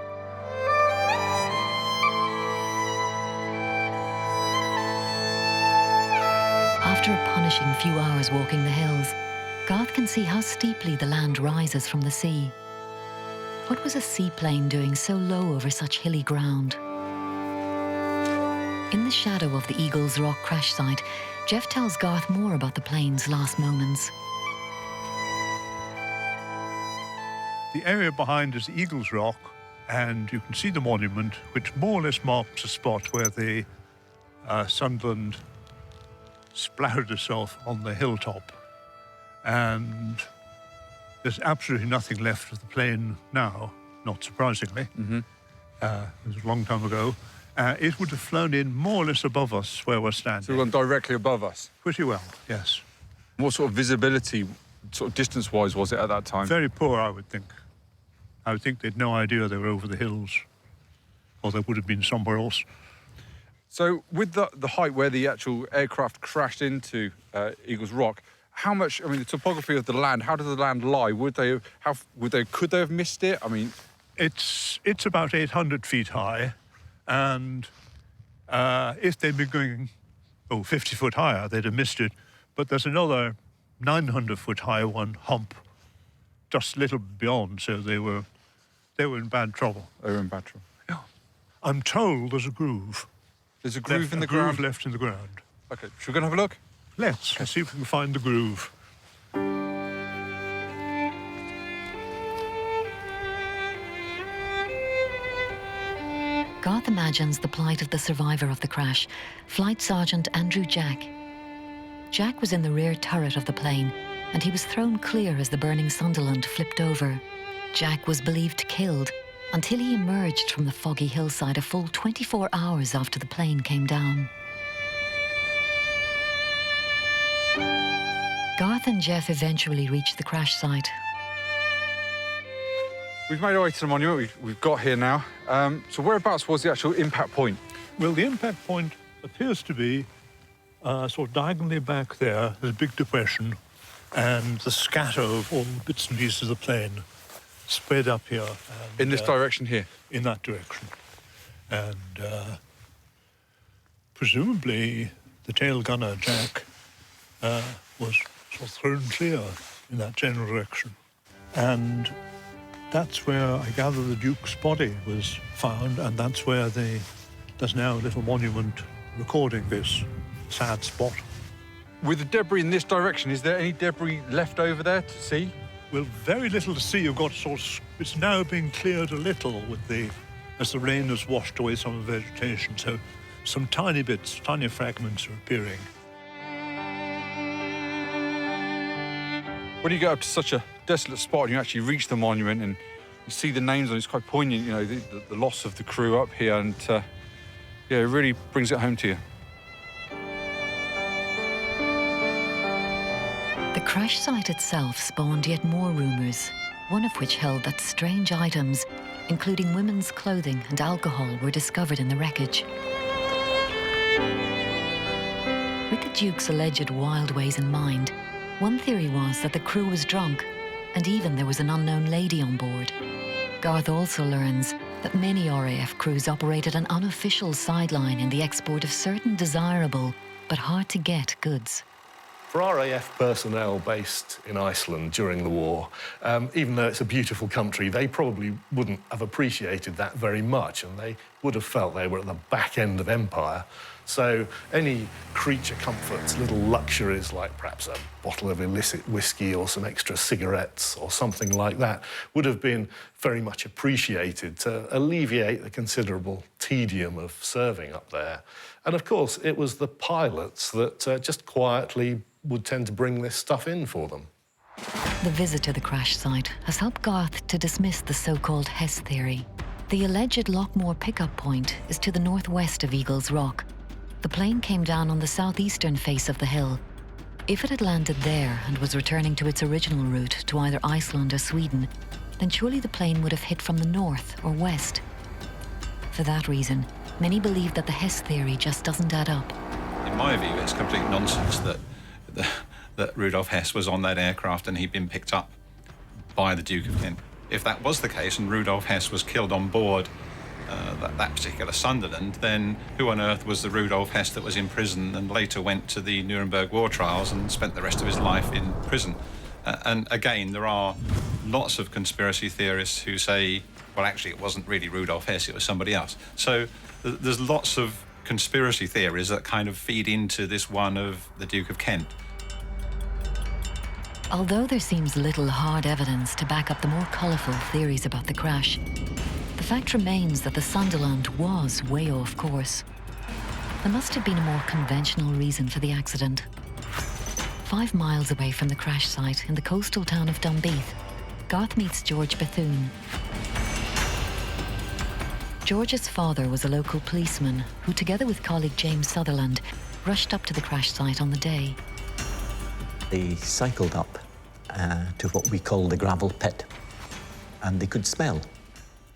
[SPEAKER 1] After a punishing few hours walking the hills, Garth can see how steeply the land rises from the sea. What was a seaplane doing so low over such hilly ground? In the shadow of the Eagles Rock crash site, Jeff tells Garth more about the plane's last moments.
[SPEAKER 5] The area behind is Eagles Rock, and you can see the monument, which more or less marks a spot where the Sunderland splattered itself on the hilltop. And there's absolutely nothing left of the plane now, not surprisingly. It was a long time ago. It would have flown in more or less above us where we're standing.
[SPEAKER 7] So it went directly above us?
[SPEAKER 5] Pretty well, yes.
[SPEAKER 7] What sort of visibility, sort of distance-wise, was it at that time?
[SPEAKER 5] Very poor, I would think. I would think they'd no idea they were over the hills, or they would have been somewhere else.
[SPEAKER 7] So with the height where the actual aircraft crashed into Eagles Rock, how much, I mean, the topography of the land, how did the land lie? Could they have missed it? I mean...
[SPEAKER 5] It's about 800 feet high, and if they'd been going, 50 foot higher, they'd have missed it. But there's another 900 foot high one hump just a little beyond, so they were in bad trouble.
[SPEAKER 7] They were in bad trouble.
[SPEAKER 5] Yeah. I'm told there's a groove.
[SPEAKER 7] There's a groove in the ground?
[SPEAKER 5] A groove left in the ground.
[SPEAKER 7] OK, should we go and have a look?
[SPEAKER 5] Let's see if we can find the groove.
[SPEAKER 1] Garth imagines the plight of the survivor of the crash, Flight Sergeant Andrew Jack. Jack was in the rear turret of the plane, and he was thrown clear as the burning Sunderland flipped over. Jack was believed killed until he emerged from the foggy hillside a full 24 hours after the plane came down. Garth and Jeff eventually reached the crash site.
[SPEAKER 7] We've made our way to the monument we've got here now. So whereabouts was the actual impact point?
[SPEAKER 5] Well, the impact point appears to be sort of diagonally back there. There's a big depression, and the scatter of all the bits and pieces of the plane spread up here. And,
[SPEAKER 7] in this direction here?
[SPEAKER 5] In that direction. And presumably the tail gunner, Jack, was sort of thrown clear in that general direction. And that's where I gather the Duke's body was found, and that's where there's now a little monument recording this sad spot.
[SPEAKER 7] With the debris in this direction, is there any debris left over there to see?
[SPEAKER 5] Well, very little to see. You've got it's now being cleared a little as the rain has washed away some of the vegetation. So some tiny bits, tiny fragments are appearing.
[SPEAKER 7] When you get up to such a desolate spot and you actually reach the monument and you see the names on it, it's quite poignant, you know, the loss of the crew up here, and yeah, it really brings it home to you.
[SPEAKER 1] The crash site itself spawned yet more rumours, one of which held that strange items, including women's clothing and alcohol, were discovered in the wreckage. With the Duke's alleged wild ways in mind, one theory was that the crew was drunk, and even there was an unknown lady on board. Garth also learns that many RAF crews operated an unofficial sideline in the export of certain desirable but hard-to-get goods.
[SPEAKER 3] For RAF personnel based in Iceland during the war, even though it's a beautiful country, they probably wouldn't have appreciated that very much, and they would have felt they were at the back end of empire. So any creature comforts, little luxuries like perhaps a bottle of illicit whiskey or some extra cigarettes or something like that would have been very much appreciated to alleviate the considerable tedium of serving up there. And of course, it was the pilots that just quietly would tend to bring this stuff in for them.
[SPEAKER 1] The visit to the crash site has helped Garth to dismiss the so-called Hess theory. The alleged Lockmore pickup point is to the northwest of Eagles Rock. The plane came down on the southeastern face of the hill. If it had landed there and was returning to its original route to either Iceland or Sweden, then surely the plane would have hit from the north or west. For that reason, many believe that the Hess theory just doesn't add up.
[SPEAKER 2] In my view, it's complete nonsense that Rudolf Hess was on that aircraft and he'd been picked up by the Duke of Kent. If that was the case and Rudolf Hess was killed on board that particular Sunderland, then who on earth was the Rudolf Hess that was in prison and later went to the Nuremberg war trials and spent the rest of his life in prison? And again, there are lots of conspiracy theorists who say, well, actually, it wasn't really Rudolf Hess, it was somebody else. So there's lots of conspiracy theories that kind of feed into this one of the Duke of Kent.
[SPEAKER 1] Although there seems little hard evidence to back up the more colourful theories about the crash, the fact remains that the Sunderland was way off course. There must have been a more conventional reason for the accident. 5 miles away from the crash site in the coastal town of Dunbeath, Garth meets George Bethune. George's father was a local policeman who, together with colleague James Sutherland, rushed up to the crash site on the day.
[SPEAKER 20] They cycled up to what we call the gravel pit, and they could smell.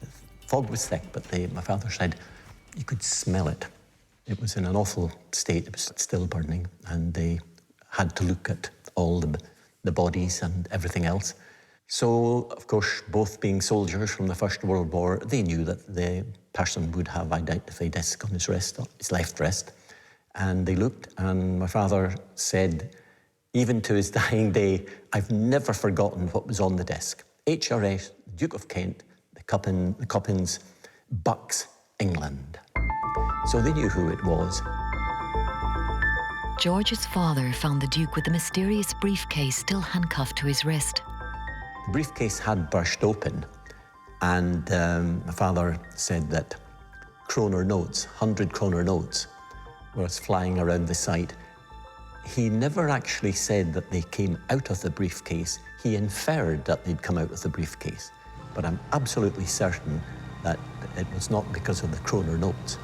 [SPEAKER 20] The fog was thick, but my father said you could smell it. It was in an awful state, it was still burning, and they had to look at all the bodies and everything else. So, of course, both being soldiers from the First World War, they knew that the person would have identified disc on his wrist, his left wrist. And they looked, and my father said, even to his dying day, I've never forgotten what was on the disc. HRS, Duke of Kent, the Coppins, Bucks, England. So they knew who it was.
[SPEAKER 1] George's father found the Duke with the mysterious briefcase still handcuffed to his wrist.
[SPEAKER 20] The briefcase had burst open, and my father said that kroner notes, 100 kroner notes, was flying around the site. He never actually said that they came out of the briefcase. He inferred that they'd come out of the briefcase. But I'm absolutely certain that it was not because of the kroner notes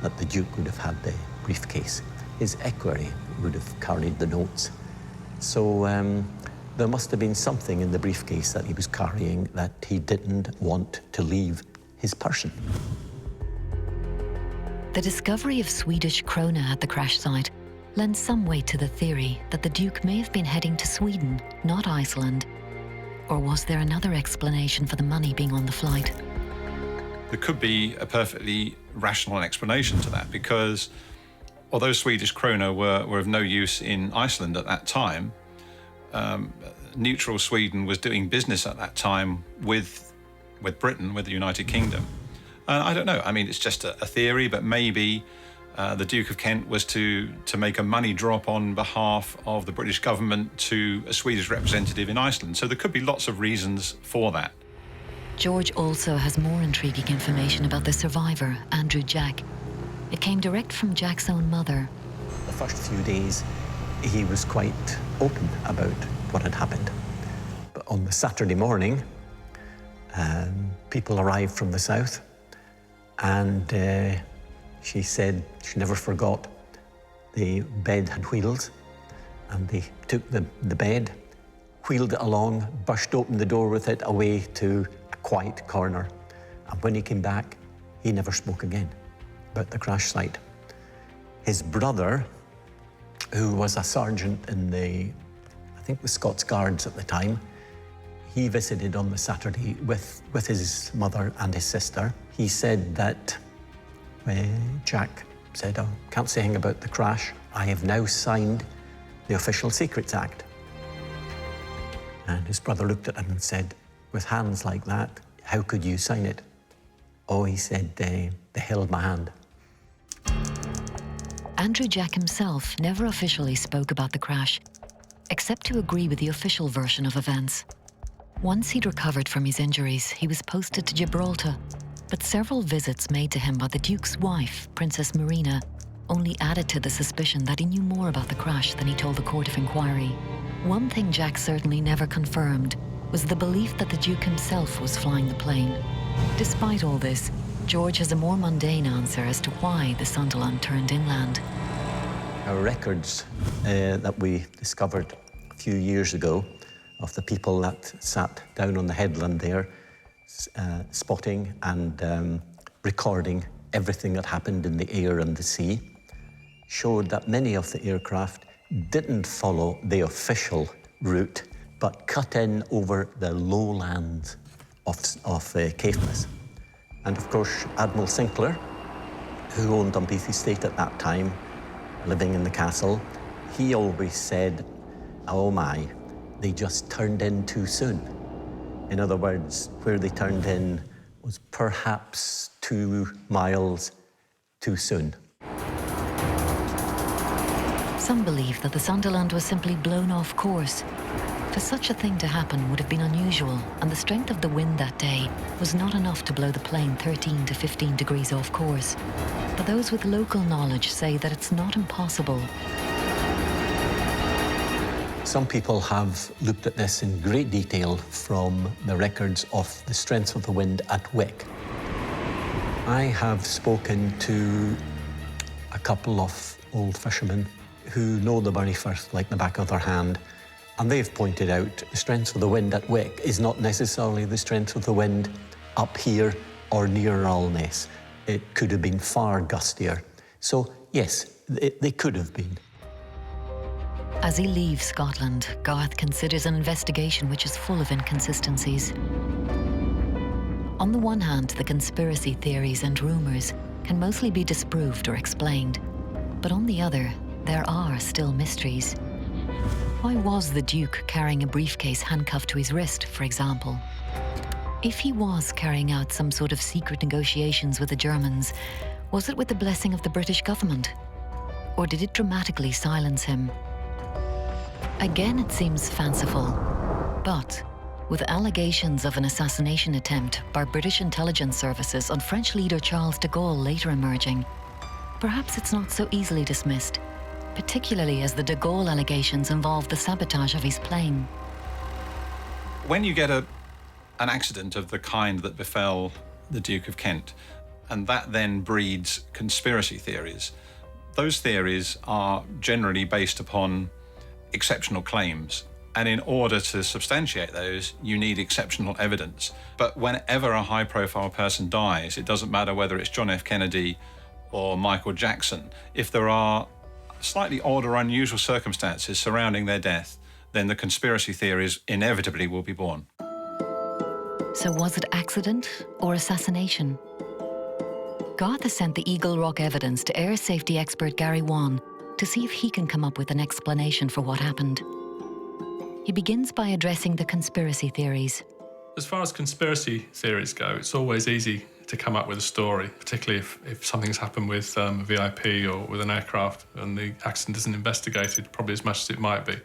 [SPEAKER 20] that the Duke would have had the briefcase. His equerry would have carried the notes. So there must have been something in the briefcase that he was carrying that he didn't want to leave his person.
[SPEAKER 1] The discovery of Swedish krona at the crash site lends some weight to the theory that the Duke may have been heading to Sweden, not Iceland. Or was there another explanation for the money being on the flight?
[SPEAKER 2] There could be a perfectly rational explanation to that, because although Swedish krona were of no use in Iceland at that time, neutral Sweden was doing business at that time with Britain, with the United Kingdom. I don't know, I mean, it's just a theory, but maybe the Duke of Kent was to make a money drop on behalf of the British government to a Swedish representative in Iceland. So there could be lots of reasons for that.
[SPEAKER 1] George also has more intriguing information about the survivor, Andrew Jack. It came direct from Jack's own mother.
[SPEAKER 20] The first few days, he was quite open about what had happened. But on the Saturday morning, people arrived from the south, and she said she never forgot the bed had wheels, and they took the bed, wheeled it along, burst open the door with it away to a quiet corner. And when he came back, he never spoke again about the crash site. His brother, who was a sergeant in I think the Scots Guards at the time, he visited on the Saturday with his mother and his sister. He said that Jack said, "I can't say anything about the crash. I have now signed the Official Secrets Act." And his brother looked at him and said, "With hands like that, how could you sign it?" "Oh," he said, they held my hand."
[SPEAKER 1] Andrew Jack himself never officially spoke about the crash, except to agree with the official version of events. Once he'd recovered from his injuries, he was posted to Gibraltar, but several visits made to him by the Duke's wife, Princess Marina, only added to the suspicion that he knew more about the crash than he told the Court of Inquiry. One thing Jack certainly never confirmed was the belief that the Duke himself was flying the plane. Despite all this, George has a more mundane answer as to why the Sunderland turned inland.
[SPEAKER 20] Our records that we discovered a few years ago of the people that sat down on the headland there, spotting and recording everything that happened in the air and the sea, showed that many of the aircraft didn't follow the official route, but cut in over the lowlands of Caithness. And of course, Admiral Sinclair, who owned Dunbeath Estate at that time, living in the castle, he always said, "Oh my, they just turned in too soon." In other words, where they turned in was perhaps 2 miles too soon.
[SPEAKER 1] Some believe that the Sunderland was simply blown off course. For such a thing to happen would have been unusual, and the strength of the wind that day was not enough to blow the plane 13 to 15 degrees off course. But those with local knowledge say that it's not impossible.
[SPEAKER 20] Some people have looked at this in great detail from the records of the strength of the wind at Wick. I have spoken to a couple of old fishermen who know the Bury Firth like the back of their hand, and they've pointed out the strength of the wind at Wick is not necessarily the strength of the wind up here or near Alness. It could have been far gustier. So, yes, they could have been.
[SPEAKER 1] As he leaves Scotland, Garth considers an investigation which is full of inconsistencies. On the one hand, the conspiracy theories and rumours can mostly be disproved or explained. But on the other, there are still mysteries. Why was the Duke carrying a briefcase handcuffed to his wrist, for example? If he was carrying out some sort of secret negotiations with the Germans, was it with the blessing of the British government? Or did it dramatically silence him? Again, it seems fanciful, but with allegations of an assassination attempt by British intelligence services on French leader Charles de Gaulle later emerging, perhaps it's not so easily dismissed, particularly as the de Gaulle allegations involve the sabotage of his plane.
[SPEAKER 2] When you get an accident of the kind that befell the Duke of Kent, and that then breeds conspiracy theories, those theories are generally based upon exceptional claims. And in order to substantiate those, you need exceptional evidence. But whenever a high-profile person dies, it doesn't matter whether it's John F. Kennedy or Michael Jackson. If there are slightly odd or unusual circumstances surrounding their death, then the conspiracy theories inevitably will be born.
[SPEAKER 1] So was it accident or assassination? Garth has sent the Eagle Rock evidence to air safety expert Gary Wan to see if he can come up with an explanation for what happened. He begins by addressing the conspiracy theories.
[SPEAKER 11] As far as conspiracy theories go, it's always easy to come up with a story, particularly if something's happened with a VIP or with an aircraft and the accident isn't investigated probably as much as it might be.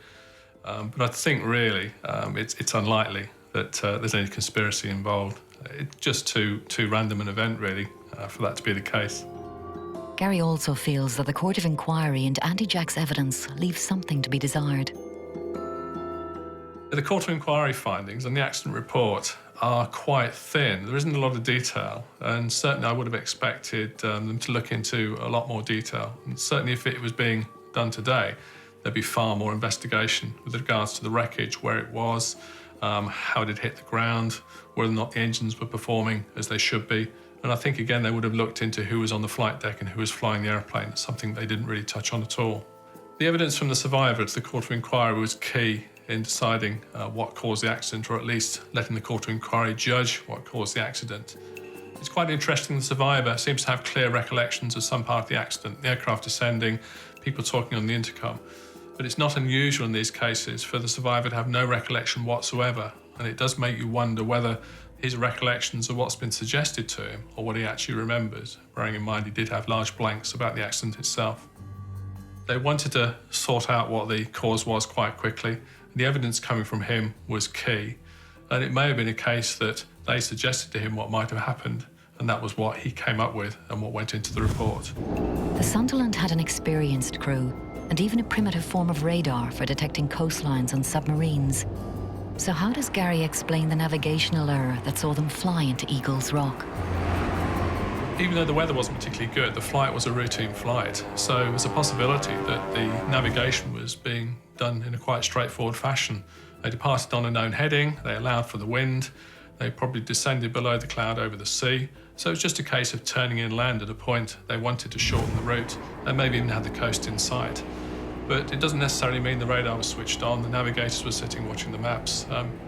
[SPEAKER 11] But I think really it's unlikely that there's any conspiracy involved. It's just too random an event really for that to be the case.
[SPEAKER 1] Gary also feels that the Court of Inquiry into Andy Jack's evidence leaves something to be desired.
[SPEAKER 11] The Court of Inquiry findings and the accident report are quite thin. There isn't a lot of detail, and certainly I would have expected them to look into a lot more detail. And certainly if it was being done today, there'd be far more investigation with regards to the wreckage, where it was, how it had hit the ground, whether or not the engines were performing as they should be. And I think, again, they would have looked into who was on the flight deck and who was flying the airplane, something they didn't really touch on at all. The evidence from the survivor to the Court of Inquiry was key in deciding what caused the accident, or at least letting the Court of Inquiry judge what caused the accident. It's quite interesting, the survivor seems to have clear recollections of some part of the accident, the aircraft descending, people talking on the intercom. But it's not unusual in these cases for the survivor to have no recollection whatsoever, and it does make you wonder whether his recollections are what's been suggested to him or what he actually remembers, bearing in mind he did have large blanks about the accident itself. They wanted to sort out what the cause was quite quickly. The evidence coming from him was key, and it may have been a case that they suggested to him what might have happened, and that was what he came up with and what went into the report.
[SPEAKER 1] The Sunderland had an experienced crew and even a primitive form of radar for detecting coastlines and submarines. So how does Gary explain the navigational error that saw them fly into Eagles Rock?
[SPEAKER 11] Even though the weather wasn't particularly good, the flight was a routine flight, so it was a possibility that the navigation was being done in a quite straightforward fashion. They departed on a known heading, they allowed for the wind, they probably descended below the cloud over the sea, so it was just a case of turning inland at a point they wanted to shorten the route, and maybe even had the coast in sight. But it doesn't necessarily mean the radar was switched on, the navigators were sitting watching the maps.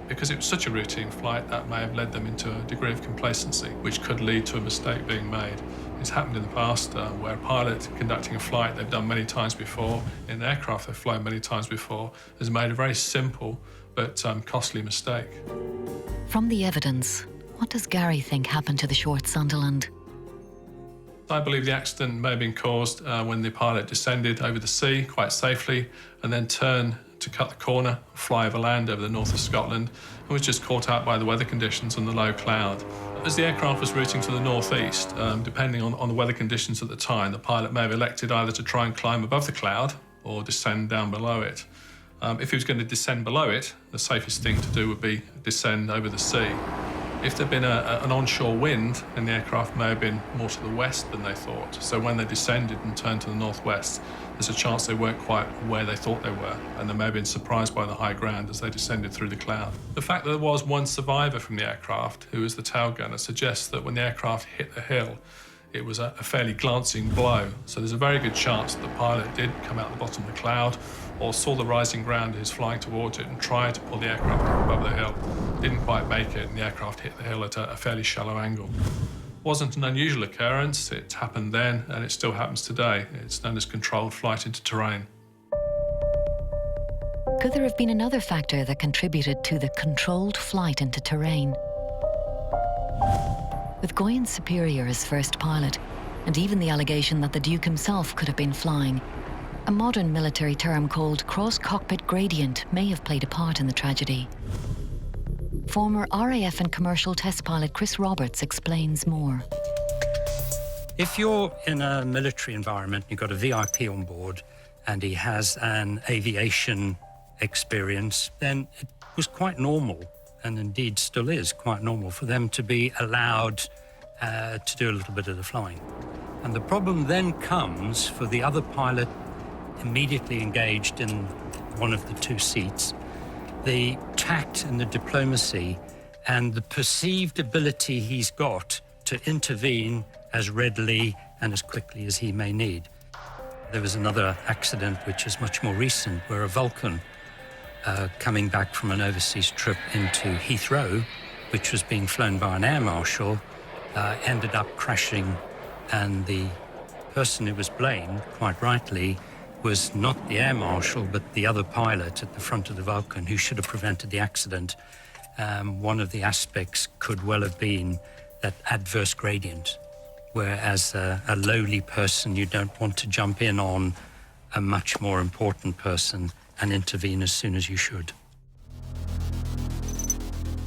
[SPEAKER 11] Because it was such a routine flight, that may have led them into a degree of complacency, which could lead to a mistake being made. It's happened in the past where a pilot conducting a flight they've done many times before, in an aircraft they've flown many times before, has made a very simple but costly mistake.
[SPEAKER 1] From the evidence, what does Gary think happened to the short Sunderland?
[SPEAKER 11] I believe the accident may have been caused when the pilot descended over the sea quite safely and then turned to cut the corner, fly over land over the north of Scotland, and was just caught out by the weather conditions and the low cloud. As the aircraft was routing to the northeast, depending on the weather conditions at the time, the pilot may have elected either to try and climb above the cloud or descend down below it. If he was going to descend below it, the safest thing to do would be descend over the sea. If there'd been an onshore wind, then the aircraft may have been more to the west than they thought. So when they descended and turned to the northwest, there's a chance they weren't quite where they thought they were, and they may have been surprised by the high ground as they descended through the cloud. The fact that there was one survivor from the aircraft, who was the tail gunner, suggests that when the aircraft hit the hill, it was a fairly glancing blow. So there's a very good chance that the pilot did come out the bottom of the cloud or saw the rising ground as flying towards it and tried to pull the aircraft up above the hill. Didn't quite make it, and the aircraft hit the hill at a fairly shallow angle. Wasn't an unusual occurrence. It happened then, and it still happens today. It's known as controlled flight into terrain.
[SPEAKER 1] Could there have been another factor that contributed to the controlled flight into terrain? With Goyen's superior as first pilot, and even the allegation that the Duke himself could have been flying, a modern military term called cross-cockpit gradient may have played a part in the tragedy. Former RAF and commercial test pilot Chris Roberts explains more.
[SPEAKER 12] If you're in a military environment, you've got a VIP on board, and he has an aviation experience, then it was quite normal, and indeed still is quite normal, for them to be allowed to do a little bit of the flying. And the problem then comes for the other pilot immediately engaged in one of the two seats, the tact and the diplomacy and the perceived ability he's got to intervene as readily and as quickly as he may need. There was another accident which is much more recent, where a Vulcan coming back from an overseas trip into Heathrow, which was being flown by an air marshal, ended up crashing And the person who was blamed, quite rightly, was not the air marshal, but the other pilot at the front of the Vulcan who should have prevented the accident. One of the aspects could well have been that adverse gradient, whereas a lowly person, you don't want to jump in on a much more important person and intervene as soon as you should.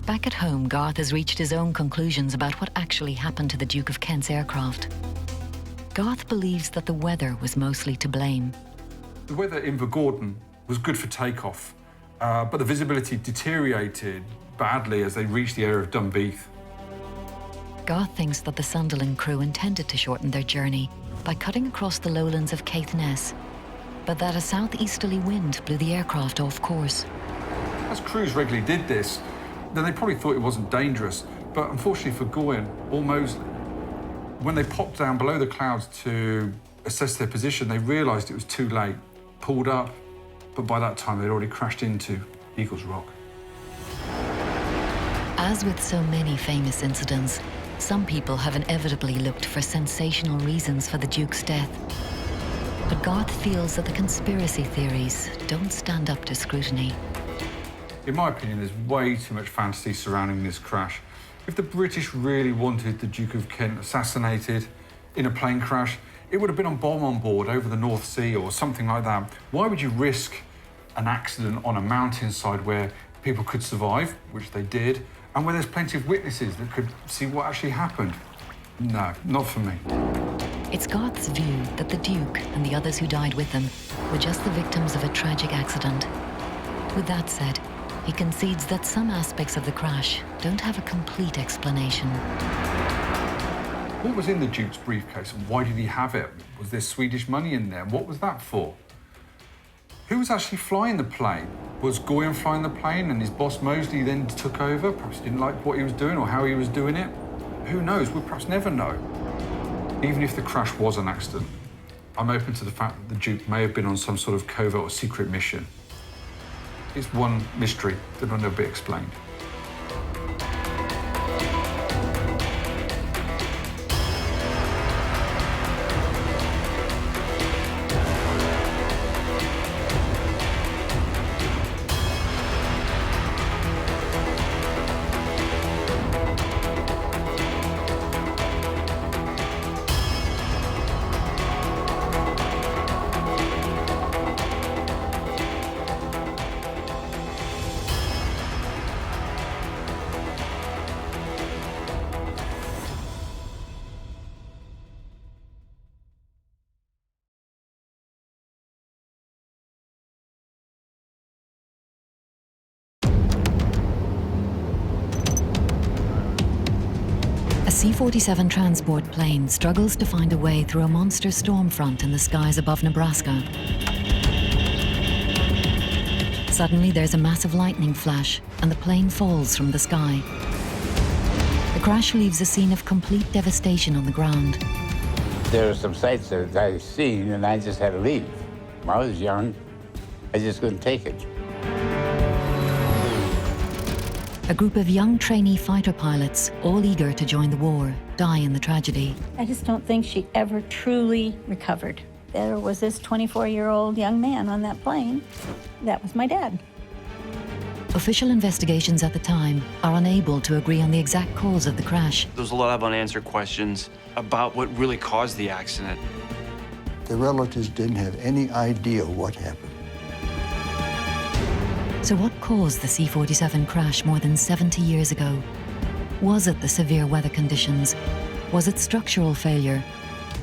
[SPEAKER 1] Back at home, Garth has reached his own conclusions about what actually happened to the Duke of Kent's aircraft. Garth believes that the weather was mostly to blame.
[SPEAKER 7] The weather in Gordon was good for takeoff, but the visibility deteriorated badly as they reached the area of Dunbeath.
[SPEAKER 1] Garth thinks that the Sunderland crew intended to shorten their journey by cutting across the lowlands of Caithness, but that a southeasterly wind blew the aircraft off course.
[SPEAKER 7] As crews regularly did this, then they probably thought it wasn't dangerous, but unfortunately for Goyen or Moseley, when they popped down below the clouds to assess their position, they realised it was too late, pulled up, but by that time they'd already crashed into Eagles Rock.
[SPEAKER 1] As with so many famous incidents, some people have inevitably looked for sensational reasons for the Duke's death. But Garth feels that the conspiracy theories don't stand up to scrutiny.
[SPEAKER 7] In my opinion, there's way too much fantasy surrounding this crash. If the British really wanted the Duke of Kent assassinated in a plane crash, it would have been a bomb on board over the North Sea or something like that. Why would you risk an accident on a mountainside where people could survive, which they did, and where there's plenty of witnesses that could see what actually happened? No, not for me.
[SPEAKER 1] It's Garth's view that the Duke and the others who died with him were just the victims of a tragic accident. With that said, he concedes that some aspects of the crash don't have a complete explanation.
[SPEAKER 7] What was in the Duke's briefcase and why did he have it? Was there Swedish money in there? What was that for? Who was actually flying the plane? Was Goyen flying the plane and his boss Moseley then took over? Perhaps didn't like what he was doing or how he was doing it? Who knows? We'll perhaps never know. Even if the crash was an accident, I'm open to the fact that the Duke may have been on some sort of covert or secret mission. It's one mystery that will never be explained.
[SPEAKER 1] A C-47 transport plane struggles to find a way through a monster storm front in the skies above Nebraska. Suddenly, there's a massive lightning flash, and the plane falls from the sky. The crash leaves a scene of complete devastation on the ground.
[SPEAKER 6] There are some sights that I've seen, and I just had to leave. When I was young, I just couldn't take it.
[SPEAKER 1] A group of young trainee fighter pilots, all eager to join the war, die in the tragedy.
[SPEAKER 22] I just don't think she ever truly recovered. There was this 24-year-old young man on that plane. That was my dad.
[SPEAKER 1] Official investigations at the time are unable to agree on the exact cause of the crash.
[SPEAKER 23] There's a lot of unanswered questions about what really caused the accident.
[SPEAKER 24] The relatives didn't have any idea what happened.
[SPEAKER 1] So what caused the C-47 crash more than 70 years ago? Was it the severe weather conditions? Was it structural failure?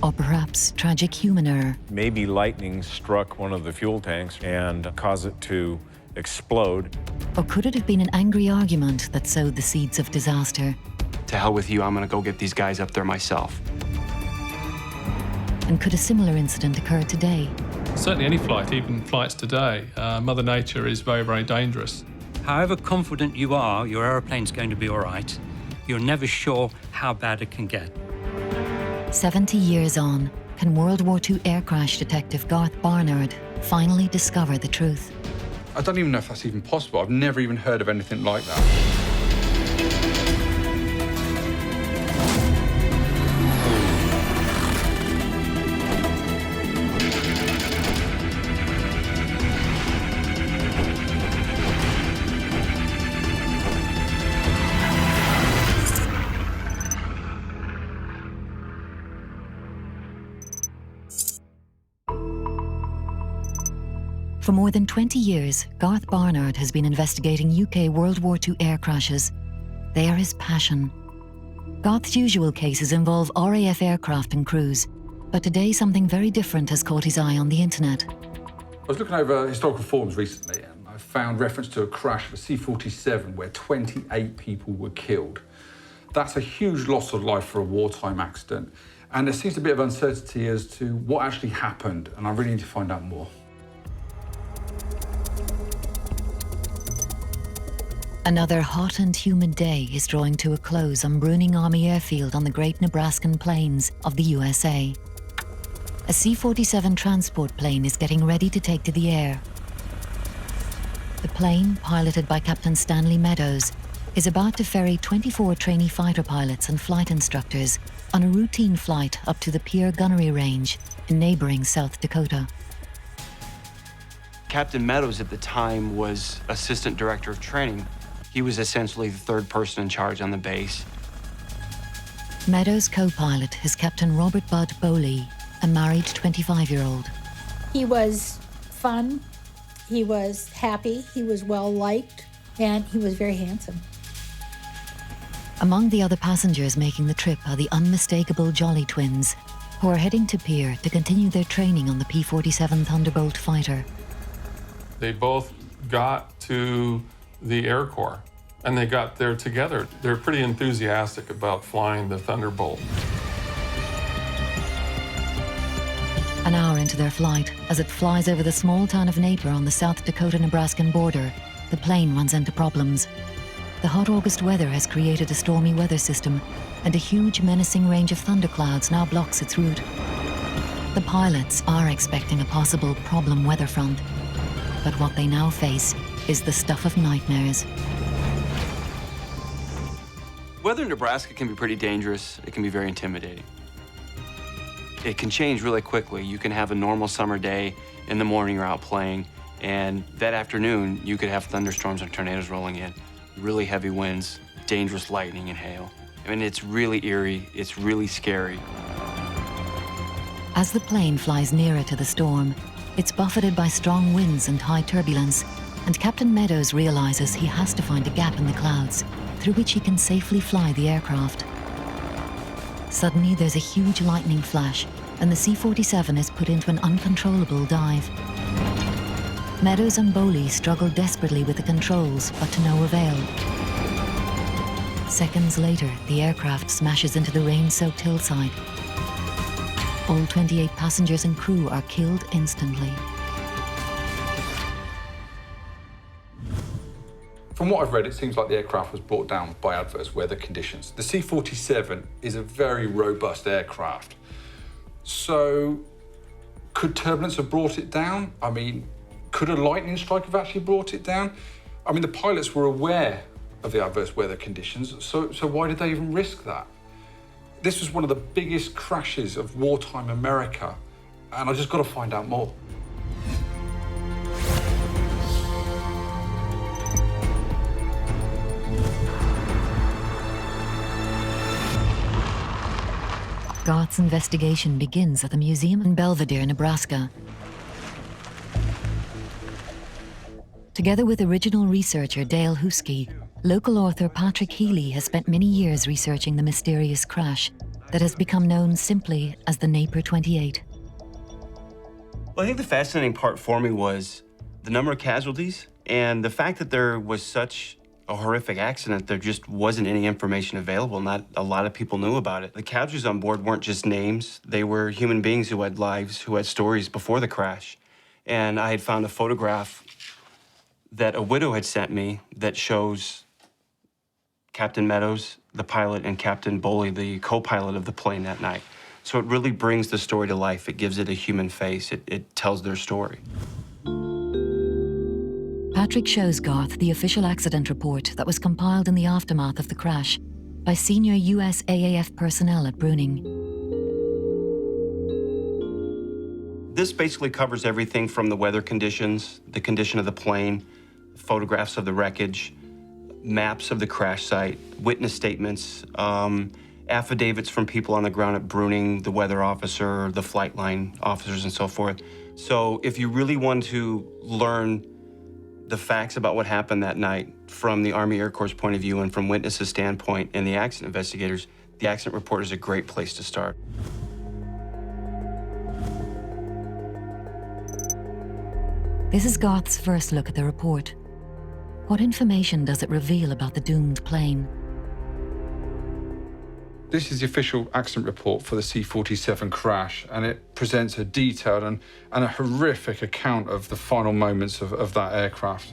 [SPEAKER 1] Or perhaps tragic human error?
[SPEAKER 25] Maybe lightning struck one of the fuel tanks and caused it to explode.
[SPEAKER 1] Or could it have been an angry argument that sowed the seeds of disaster?
[SPEAKER 23] To hell with you, I'm gonna go get these guys up there myself.
[SPEAKER 1] And could a similar incident occur today?
[SPEAKER 11] Certainly any flight, even flights today, Mother Nature is very, very dangerous.
[SPEAKER 12] However confident you are your aeroplane's going to be all right, you're never sure how bad it can get.
[SPEAKER 1] 70 years on, can World War II air crash detective Garth Barnard finally discover the truth?
[SPEAKER 7] I don't even know if that's even possible. I've never even heard of anything like that.
[SPEAKER 1] For more than 20 years, Garth Barnard has been investigating UK World War II air crashes. They are his passion. Garth's usual cases involve RAF aircraft and crews, but today something very different has caught his eye on the internet.
[SPEAKER 7] I was looking over historical forums recently and I found reference to a crash of a C-47 where 28 people were killed. That's a huge loss of life for a wartime accident, and there seems a bit of uncertainty as to what actually happened, and I really need to find out more.
[SPEAKER 1] Another hot and humid day is drawing to a close on Bruning Army Airfield on the Great Nebraskan Plains of the USA. A C-47 transport plane is getting ready to take to the air. The plane, piloted by Captain Stanley Meadows, is about to ferry 24 trainee fighter pilots and flight instructors on a routine flight up to the Pierre Gunnery Range in neighboring South Dakota.
[SPEAKER 23] Captain Meadows at the time was Assistant Director of Training. He was essentially the third person in charge on the base.
[SPEAKER 1] Meadows' co-pilot is Captain Robert Bud Bowley, a married 25-year-old.
[SPEAKER 4] He was fun, he was happy, he was well-liked, and he was very handsome.
[SPEAKER 1] Among the other passengers making the trip are the unmistakable Jolly twins, who are heading to Pierre to continue their training on the P-47 Thunderbolt fighter.
[SPEAKER 11] They both got to the Air Corps, and they got there together. They're pretty enthusiastic about flying the Thunderbolt.
[SPEAKER 1] An hour into their flight, as it flies over the small town of Napier on the South Dakota-Nebraskan border, the plane runs into problems. The hot August weather has created a stormy weather system, and a huge menacing range of thunderclouds now blocks its route. The pilots are expecting a possible problem weather front, but what they now face is the stuff of nightmares.
[SPEAKER 23] Weather in Nebraska can be pretty dangerous. It can be very intimidating. It can change really quickly. You can have a normal summer day. In the morning, you're out playing, and that afternoon, you could have thunderstorms and tornadoes rolling in. Really heavy winds, dangerous lightning and hail. I mean, it's really eerie, it's really scary.
[SPEAKER 1] As the plane flies nearer to the storm, it's buffeted by strong winds and high turbulence, and Captain Meadows realizes he has to find a gap in the clouds through which he can safely fly the aircraft. Suddenly, there's a huge lightning flash, and the C-47 is put into an uncontrollable dive. Meadows and Bowley struggle desperately with the controls, but to no avail. Seconds later, the aircraft smashes into the rain-soaked hillside. All 28 passengers and crew are killed instantly.
[SPEAKER 7] From what I've read, it seems like the aircraft was brought down by adverse weather conditions. The C-47 is a very robust aircraft. So, could turbulence have brought it down? I mean, could a lightning strike have actually brought it down? I mean, the pilots were aware of the adverse weather conditions, so why did they even risk that? This was one of the biggest crashes of wartime America, and I just got to find out more.
[SPEAKER 1] Garth's investigation begins at the museum in Belvedere, Nebraska. Together with original researcher Dale Husky, local author Patrick Healy has spent many years researching the mysterious crash that has become known simply as the Napier 28.
[SPEAKER 23] Well, I think the fascinating part for me was the number of casualties and the fact that there was such a horrific accident. There just wasn't any information available. Not a lot of people knew about it. The casualties on board weren't just names. They were human beings who had lives, who had stories before the crash. And I had found a photograph that a widow had sent me that shows Captain Meadows, the pilot, and Captain Bowley, the co-pilot of the plane that night. So it really brings the story to life. It gives it a human face. It tells their story.
[SPEAKER 1] Patrick shows Garth the official accident report that was compiled in the aftermath of the crash by senior US AAF personnel at Bruning.
[SPEAKER 23] This basically covers everything from the weather conditions, the condition of the plane, photographs of the wreckage, maps of the crash site, witness statements, affidavits from people on the ground at Bruning, the weather officer, the flight line officers, and so forth. So if you really want to learn the facts about what happened that night from the Army Air Corps' point of view and from witnesses' standpoint and the accident investigators, the accident report is a great place to start.
[SPEAKER 1] This is Garth's first look at the report. What information does it reveal about the doomed plane?
[SPEAKER 7] This is the official accident report for the C-47 crash, and it presents a detailed and a horrific account of the final moments of that aircraft.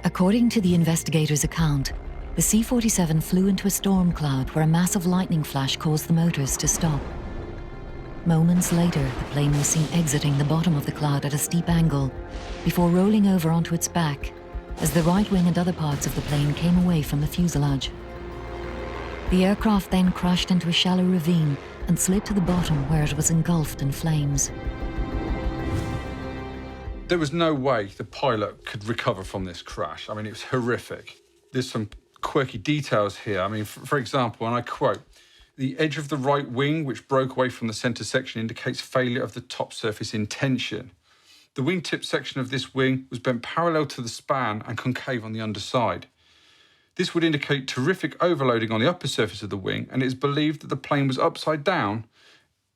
[SPEAKER 1] According to the investigators' account, the C-47 flew into a storm cloud where a massive lightning flash caused the motors to stop. Moments later, the plane was seen exiting the bottom of the cloud at a steep angle before rolling over onto its back as the right wing and other parts of the plane came away from the fuselage. The aircraft then crashed into a shallow ravine and slid to the bottom where it was engulfed in flames.
[SPEAKER 7] There was no way the pilot could recover from this crash. I mean, it was horrific. There's some quirky details here. I mean, for example, and I quote, "The edge of the right wing, which broke away from the center section, indicates failure of the top surface in tension. The wingtip section of this wing was bent parallel to the span and concave on the underside. This would indicate terrific overloading on the upper surface of the wing, and it is believed that the plane was upside down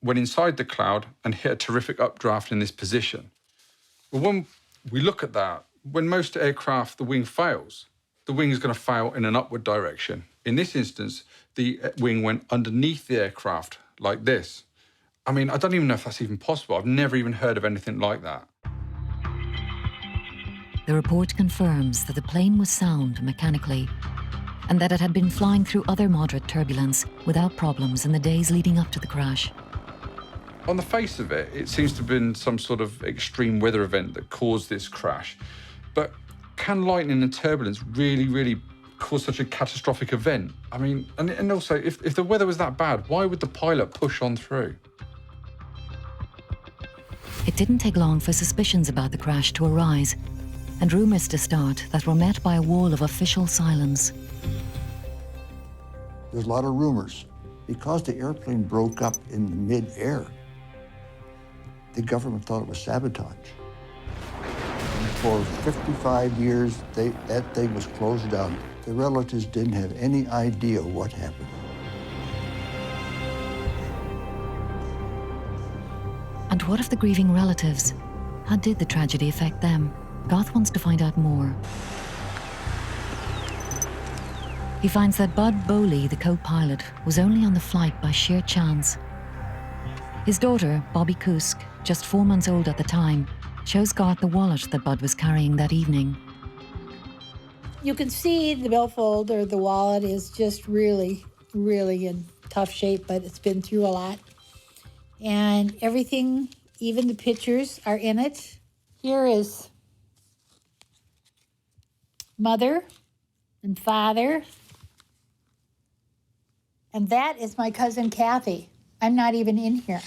[SPEAKER 7] when inside the cloud and hit a terrific updraft in this position." Well, when we look at that, when most aircraft, the wing fails, the wing is going to fail in an upward direction. In this instance, the wing went underneath the aircraft like this. I mean, I don't even know if that's even possible. I've never even heard of anything like that.
[SPEAKER 1] The report confirms that the plane was sound mechanically and that it had been flying through other moderate turbulence without problems in the days leading up to the crash.
[SPEAKER 7] On the face of it, it seems to have been some sort of extreme weather event that caused this crash. But can lightning and turbulence really cause such a catastrophic event? I mean, and also, if the weather was that bad, why would the pilot push on through?
[SPEAKER 1] It didn't take long for suspicions about the crash to arise, and rumours to start that were met by a wall of official silence.
[SPEAKER 24] There's a lot of rumors. Because the airplane broke up in mid-air, the government thought it was sabotage. And for 55 years, that thing was closed down. The relatives didn't have any idea what happened.
[SPEAKER 1] And what of the grieving relatives? How did the tragedy affect them? Garth wants to find out more. He finds that Bud Bowley, the co-pilot, was only on the flight by sheer chance. His daughter, Bobby Kusk, just 4 months old at the time, shows Garth the wallet that Bud was carrying that evening.
[SPEAKER 4] You can see the billfold or the wallet is just really in tough shape, but it's been through a lot. And everything, even the pictures, are in it. Here is mother and father. And that is my cousin Kathy. I'm not even in here.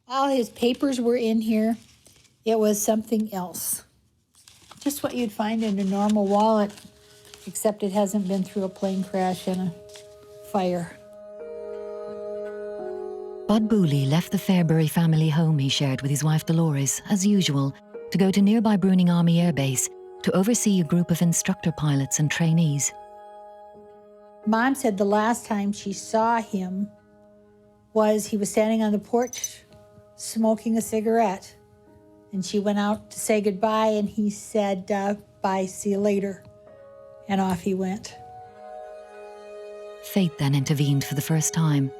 [SPEAKER 4] All his papers were in here. It was something else. Just what you'd find in a normal wallet, except it hasn't been through a plane crash and a fire.
[SPEAKER 1] Bud Bowley left the Fairbury family home he shared with his wife Dolores, as usual, to go to nearby Bruning Army Air Base to oversee a group of instructor pilots and trainees.
[SPEAKER 4] Mom said the last time she saw him was he was standing on the porch smoking a cigarette. And she went out to say goodbye, and he said, bye, see you later. And off he went.
[SPEAKER 1] Fate then intervened for the first time.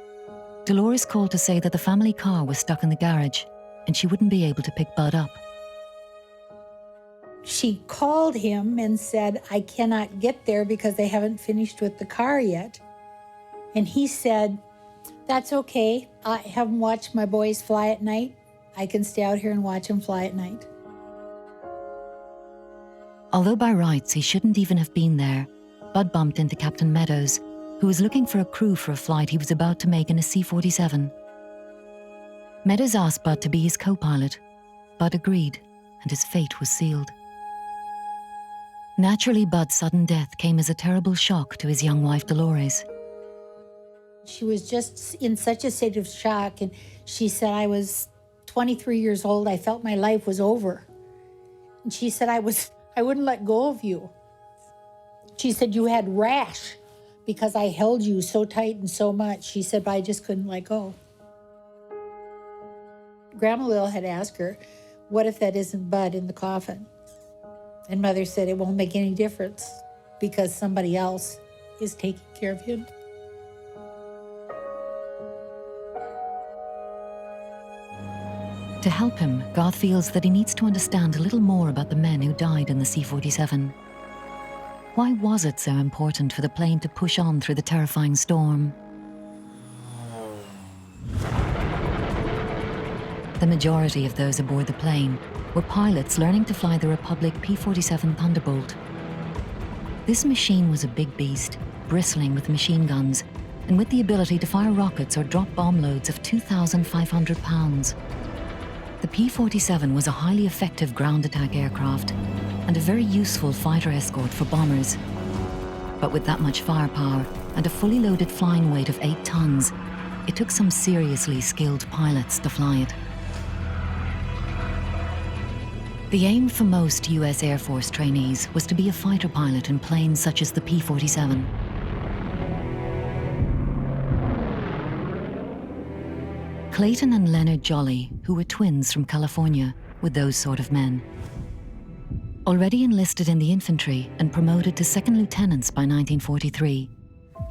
[SPEAKER 1] Dolores called to say that the family car was stuck in the garage and she wouldn't be able to pick Bud up.
[SPEAKER 4] She called him and said, I cannot get there because they haven't finished with the car yet. And he said, that's okay. I haven't watched my boys fly at night. I can stay out here and watch them fly at night.
[SPEAKER 1] Although by rights he shouldn't even have been there, Bud bumped into Captain Meadows, who was looking for a crew for a flight he was about to make in a C-47. Meadows asked Bud to be his co-pilot. Bud agreed, and his fate was sealed. Naturally, Bud's sudden death came as a terrible shock to his young wife, Dolores.
[SPEAKER 4] She was just in such a state of shock, and she said, I was 23 years old, I felt my life was over. And she said, I wouldn't let go of you. She said, you had rash because I held you so tight and so much. She said, but I just couldn't let go. Grandma Lil had asked her, what if that isn't Bud in the coffin? And Mother said, it won't make any difference because somebody else is taking care of him.
[SPEAKER 1] To help him, Garth feels that he needs to understand a little more about the men who died in the C-47. Why was it so important for the plane to push on through the terrifying storm? The majority of those aboard the plane were pilots learning to fly the Republic P-47 Thunderbolt. This machine was a big beast, bristling with machine guns, and with the ability to fire rockets or drop bomb loads of 2,500 pounds. The P-47 was a highly effective ground attack aircraft and a very useful fighter escort for bombers. But with that much firepower and a fully loaded flying weight of 8 tons, it took some seriously skilled pilots to fly it. The aim for most US Air Force trainees was to be a fighter pilot in planes such as the P-47. Clayton and Leonard Jolly, who were twins from California, were those sort of men. Already enlisted in the infantry and promoted to second lieutenants by 1943,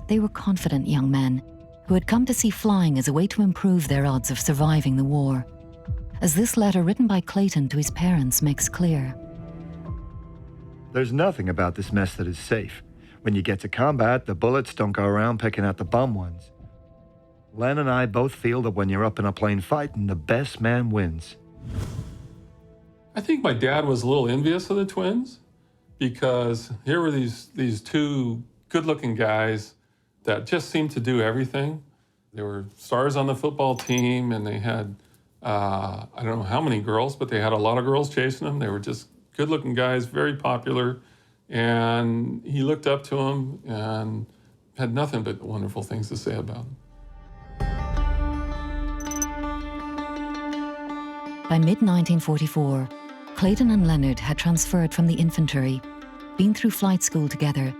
[SPEAKER 1] they were confident young men who had come to see flying as a way to improve their odds of surviving the war, as this letter written by Clayton to his parents makes clear.
[SPEAKER 15] There's nothing about this mess that is safe. When you get to combat, the bullets don't go around picking out the bum ones. Len and I both feel that when you're up in a plane fighting, the best man wins.
[SPEAKER 11] I think my dad was a little envious of the twins because here were these two good-looking guys that just seemed to do everything. They were stars on the football team, and they had, I don't know how many girls, but they had a lot of girls chasing them. They were just good-looking guys, very popular, and he looked up to them and had nothing but wonderful things to say about them.
[SPEAKER 1] By mid-1944, Clayton and Leonard had transferred from the infantry, been through flight school together,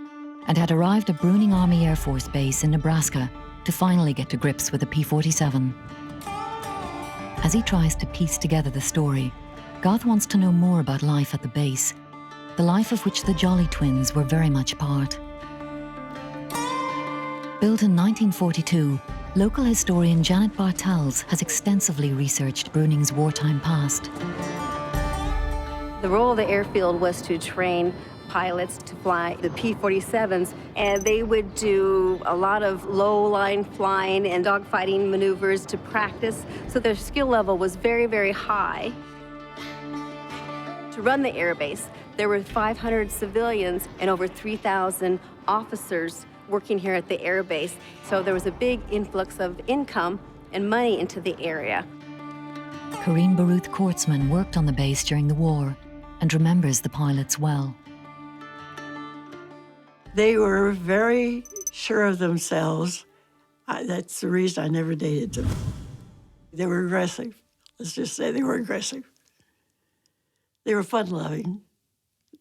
[SPEAKER 1] and had arrived at Bruning Army Air Force Base in Nebraska to finally get to grips with the P-47. As he tries to piece together the story, Garth wants to know more about life at the base, the life of which the Jolly twins were very much part. Built in 1942, local historian Janet Bartels has extensively researched Bruning's wartime past.
[SPEAKER 9] The role of the airfield was to train pilots to fly the P-47s, and they would do a lot of low-line flying and dogfighting maneuvers to practice, so their skill level was very, very high. To run the airbase, there were 500 civilians and over 3,000 officers working here at the airbase, so there was a big influx of income and money into the area.
[SPEAKER 1] Corinne Baruth Kortzman worked on the base during the war and remembers the pilots well.
[SPEAKER 17] They were very sure of themselves. That's the reason I never dated them. They were aggressive. Let's just say they were aggressive. They were fun-loving,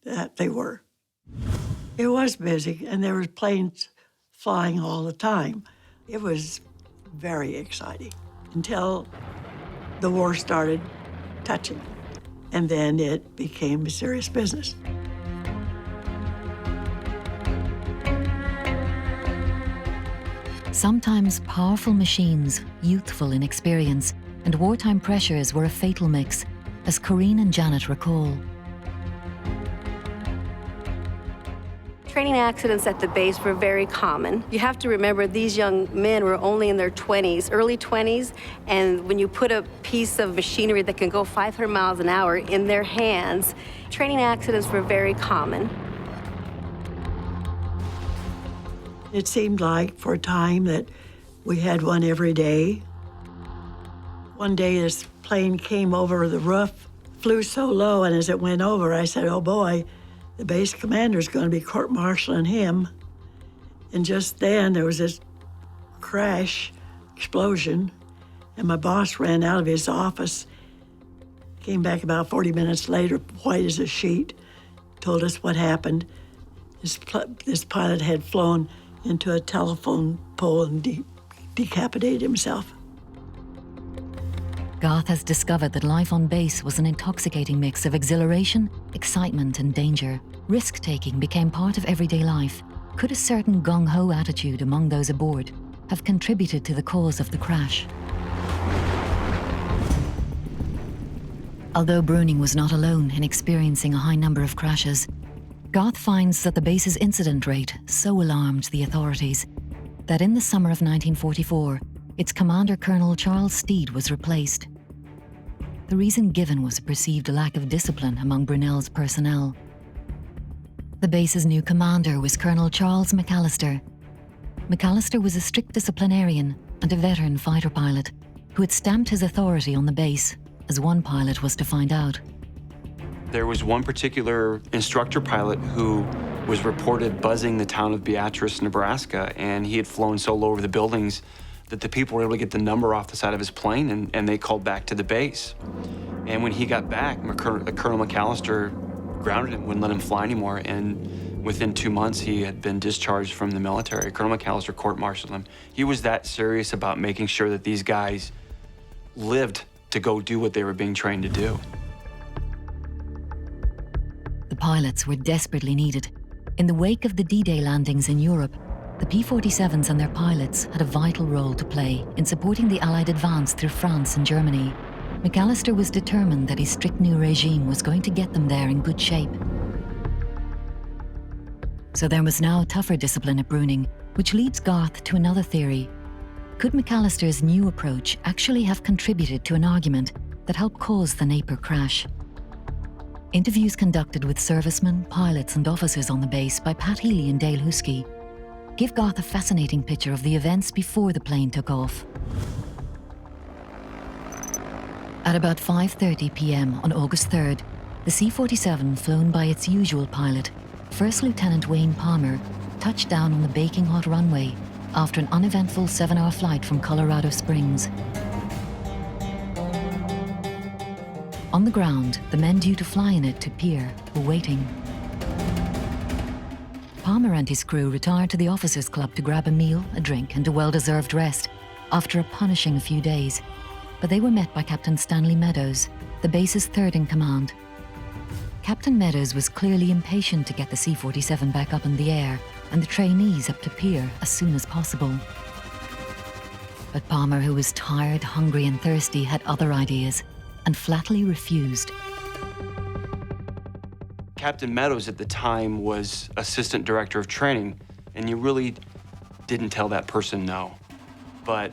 [SPEAKER 17] that they were. It was busy, and there were planes flying all the time. It was very exciting until the war started touching, and then it became serious business.
[SPEAKER 1] Sometimes powerful machines, youthful in experience, and wartime pressures were a fatal mix, as Corinne and Janet recall.
[SPEAKER 9] Training accidents at the base were very common. You have to remember these young men were only in their 20s, early 20s, and when you put a piece of machinery that can go 500 miles an hour in their hands, training accidents were very common.
[SPEAKER 17] It seemed like for a time that we had one every day. One day this plane came over the roof, flew so low, and as it went over, I said, oh boy, the base commander's going to be court-martialing him. And just then, there was this crash, explosion, and my boss ran out of his office,
[SPEAKER 10] Came back about 40 minutes later, white as a sheet, told us what happened. This pilot had flown into a telephone pole and decapitated himself.
[SPEAKER 1] Garth has discovered that life on base was an intoxicating mix of exhilaration, excitement, and danger. Risk-taking became part of everyday life. Could a certain gung-ho attitude among those aboard have contributed to the cause of the crash? Although Bruning was not alone in experiencing a high number of crashes, Garth finds that the base's incident rate so alarmed the authorities that in the summer of 1944, its commander, Colonel Charles Steed, was replaced. The reason given was a perceived lack of discipline among Brunel's personnel. The base's new commander was Colonel Charles McAllister. McAllister was a strict disciplinarian and a veteran fighter pilot who had stamped his authority on the base, as one pilot was to find out.
[SPEAKER 23] There was one particular instructor pilot who was reported buzzing the town of Beatrice, Nebraska, and he had flown so low over the buildings that the people were able to get the number off the side of his plane, and they called back to the base. And when he got back, Colonel McAllister grounded him, wouldn't let him fly anymore, and within 2 months he had been discharged from the military. Colonel McAllister court-martialed him. He was that serious about making sure that these guys lived to go do what they were being trained to do.
[SPEAKER 1] The pilots were desperately needed. In the wake of the D-Day landings in Europe, the P-47s and their pilots had a vital role to play in supporting the Allied advance through France and Germany. McAllister was determined that his strict new regime was going to get them there in good shape. So there was now tougher discipline at Bruning, which leads Garth to another theory. Could McAllister's new approach actually have contributed to an argument that helped cause the Napier crash? Interviews conducted with servicemen, pilots and officers on the base by Pat Healy and Dale Huskey give Garth a fascinating picture of the events before the plane took off. At about 5:30 p.m. on August 3rd, the C-47, flown by its usual pilot, First Lieutenant Wayne Palmer, touched down on the baking hot runway after an uneventful 7-hour flight from Colorado Springs. On the ground, the men due to fly in it to pier were waiting. Palmer and his crew retired to the officers' club to grab a meal, a drink, and a well-deserved rest after a punishing few days, but they were met by Captain Stanley Meadows, the base's third in command. Captain Meadows was clearly impatient to get the C-47 back up in the air and the trainees up to pier as soon as possible. But Palmer, who was tired, hungry, and thirsty, had other ideas and flatly refused.
[SPEAKER 23] Captain Meadows at the time was assistant director of training, and you really didn't tell that person no. But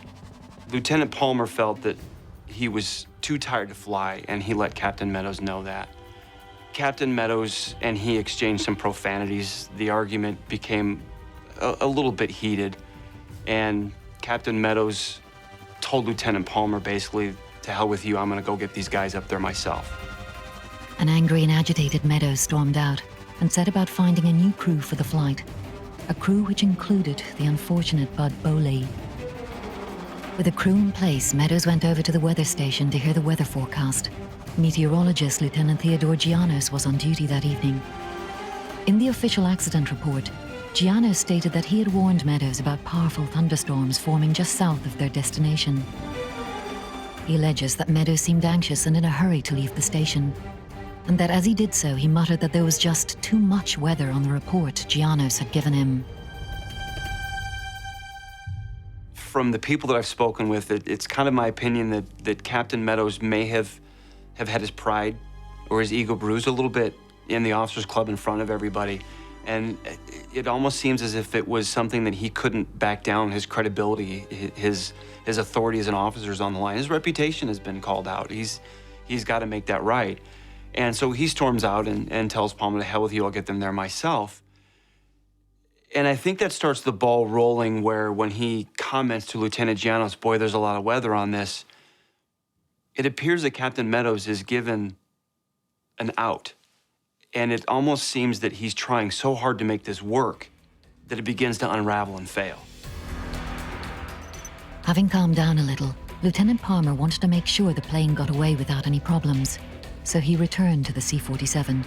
[SPEAKER 23] Lieutenant Palmer felt that he was too tired to fly, and he let Captain Meadows know that. Captain Meadows and he exchanged some profanities. The argument became a little bit heated, and Captain Meadows told Lieutenant Palmer basically, to hell with you, I'm gonna go get these guys up there myself.
[SPEAKER 1] An angry and agitated Meadows stormed out and set about finding a new crew for the flight, a crew which included the unfortunate Bud Boley. With a crew in place, Meadows went over to the weather station to hear the weather forecast. Meteorologist Lieutenant Theodore Gianos was on duty that evening. In the official accident report, Gianos stated that he had warned Meadows about powerful thunderstorms forming just south of their destination. He alleges that Meadows seemed anxious and in a hurry to leave the station, and that as he did so, he muttered that there was just too much weather on the report Gianos had given him.
[SPEAKER 23] From the people that I've spoken with, it's kind of my opinion that Captain Meadows may have had his pride or his ego bruised a little bit in the officers' club in front of everybody. And it almost seems as if it was something that he couldn't back down. His credibility, his authority as an officer is on the line. His reputation has been called out. He's got to make that right. And so he storms out and tells Palmer, to hell with you, I'll get them there myself. And I think that starts the ball rolling, where when he comments to Lieutenant Gianos, boy, there's a lot of weather on this, it appears that Captain Meadows is given an out. And it almost seems that he's trying so hard to make this work that it begins to unravel and fail.
[SPEAKER 1] Having calmed down a little, Lieutenant Palmer wanted to make sure the plane got away without any problems. so he returned to the C-47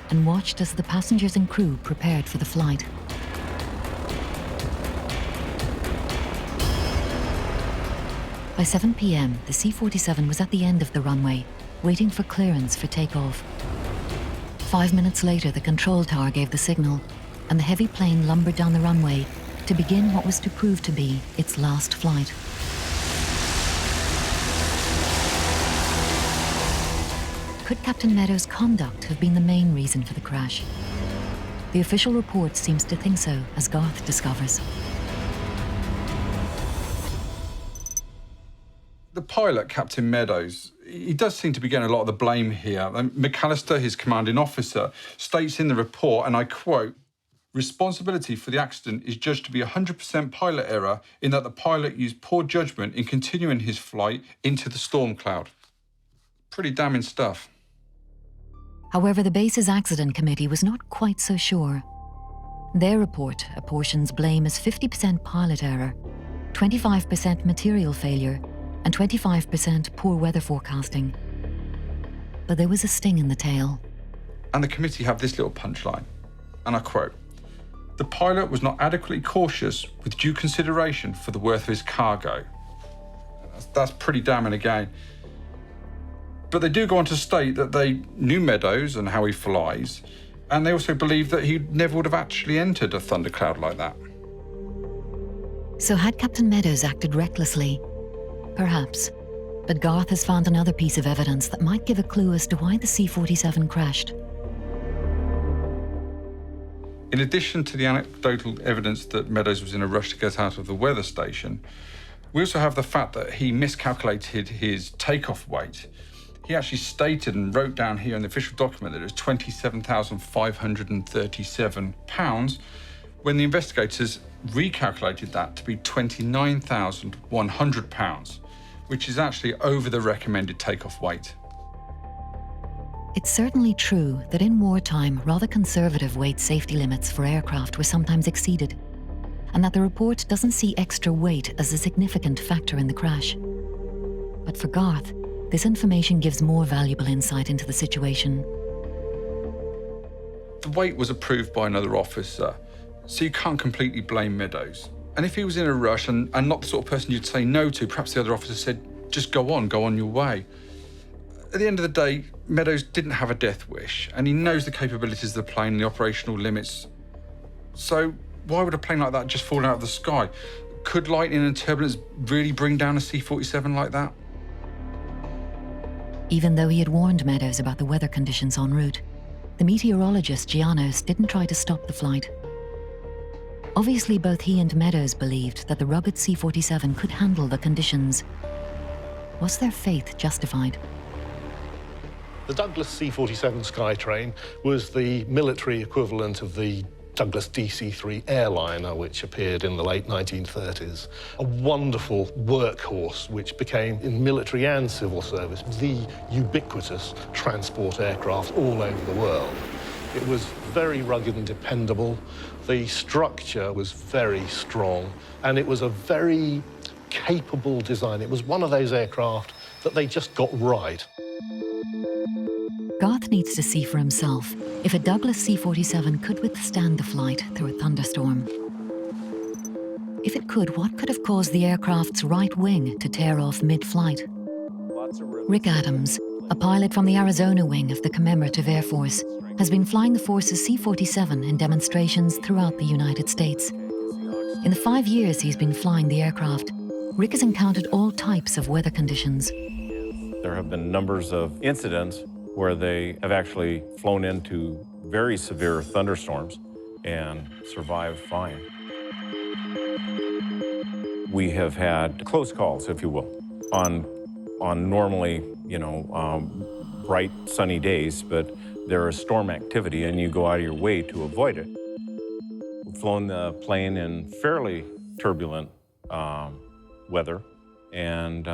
[SPEAKER 1] and watched as the passengers and crew prepared for the flight. By 7 p.m., the C-47 was at the end of the runway, waiting for clearance for takeoff. 5 minutes later, the control tower gave the signal, and the heavy plane lumbered down the runway to begin what was to prove to be its last flight. Could Captain Meadows' conduct have been the main reason for the crash? The official report seems to think so, as Garth discovers.
[SPEAKER 7] The pilot, Captain Meadows, he does seem to be getting a lot of the blame here. McAllister, his commanding officer, states in the report, and I quote, "Responsibility for the accident is judged to be 100% pilot error in that the pilot used poor judgment in continuing his flight into the storm cloud." Pretty damning stuff.
[SPEAKER 1] However, the base's accident committee was not quite so sure. Their report apportions blame as 50% pilot error, 25% material failure, and 25% poor weather forecasting. But there was a sting in the tail.
[SPEAKER 7] And the committee have this little punchline, and I quote, "The pilot was not adequately cautious with due consideration for the worth of his cargo." That's pretty damning again. But they do go on to state that they knew Meadows and how he flies, and they also believe that he never would have actually entered a thundercloud like that.
[SPEAKER 1] So had Captain Meadows acted recklessly? Perhaps. But Garth has found another piece of evidence that might give a clue as to why the C-47 crashed.
[SPEAKER 7] In addition to the anecdotal evidence that Meadows was in a rush to get out of the weather station, we also have the fact that he miscalculated his takeoff weight. He actually stated and wrote down here in the official document that it was 27,537 pounds, when the investigators recalculated that to be 29,100 pounds, which is actually over the recommended takeoff weight.
[SPEAKER 1] It's certainly true that in wartime, rather conservative weight safety limits for aircraft were sometimes exceeded, and that the report doesn't see extra weight as a significant factor in the crash. But for Garth, this information gives more valuable insight into the situation.
[SPEAKER 7] The weight was approved by another officer, so you can't completely blame Meadows. And if he was in a rush and not the sort of person you'd say no to, perhaps the other officer said, just go on your way. At the end of the day, Meadows didn't have a death wish, and he knows the capabilities of the plane and the operational limits. So why would a plane like that just fall out of the sky? Could lightning and turbulence really bring down a C-47 like that?
[SPEAKER 1] Even though he had warned Meadows about the weather conditions en route, the meteorologist Gianos didn't try to stop the flight. Obviously, both he and Meadows believed that the rugged C-47 could handle the conditions. Was their faith justified?
[SPEAKER 3] The Douglas C-47 Skytrain was the military equivalent of the Douglas DC-3 airliner, which appeared in the late 1930s. A wonderful workhorse, which became, in military and civil service, the ubiquitous transport aircraft all over the world. It was very rugged and dependable. The structure was very strong, and it was a very capable design. It was one of those aircraft that they just got right.
[SPEAKER 1] Garth needs to see for himself if a Douglas C-47 could withstand the flight through a thunderstorm. If it could, what could have caused the aircraft's right wing to tear off mid-flight? Rick Adams, a pilot from the Arizona wing of the Commemorative Air Force, has been flying the force's C-47 in demonstrations throughout the United States. In the 5 years he's been flying the aircraft, Rick has encountered all types of weather conditions.
[SPEAKER 25] There have been numbers of incidents where they have actually flown into very severe thunderstorms and survived fine. We have had close calls, if you will, on normally, bright sunny days, but there is storm activity and you go out of your way to avoid it. We've flown the plane in fairly turbulent weather, and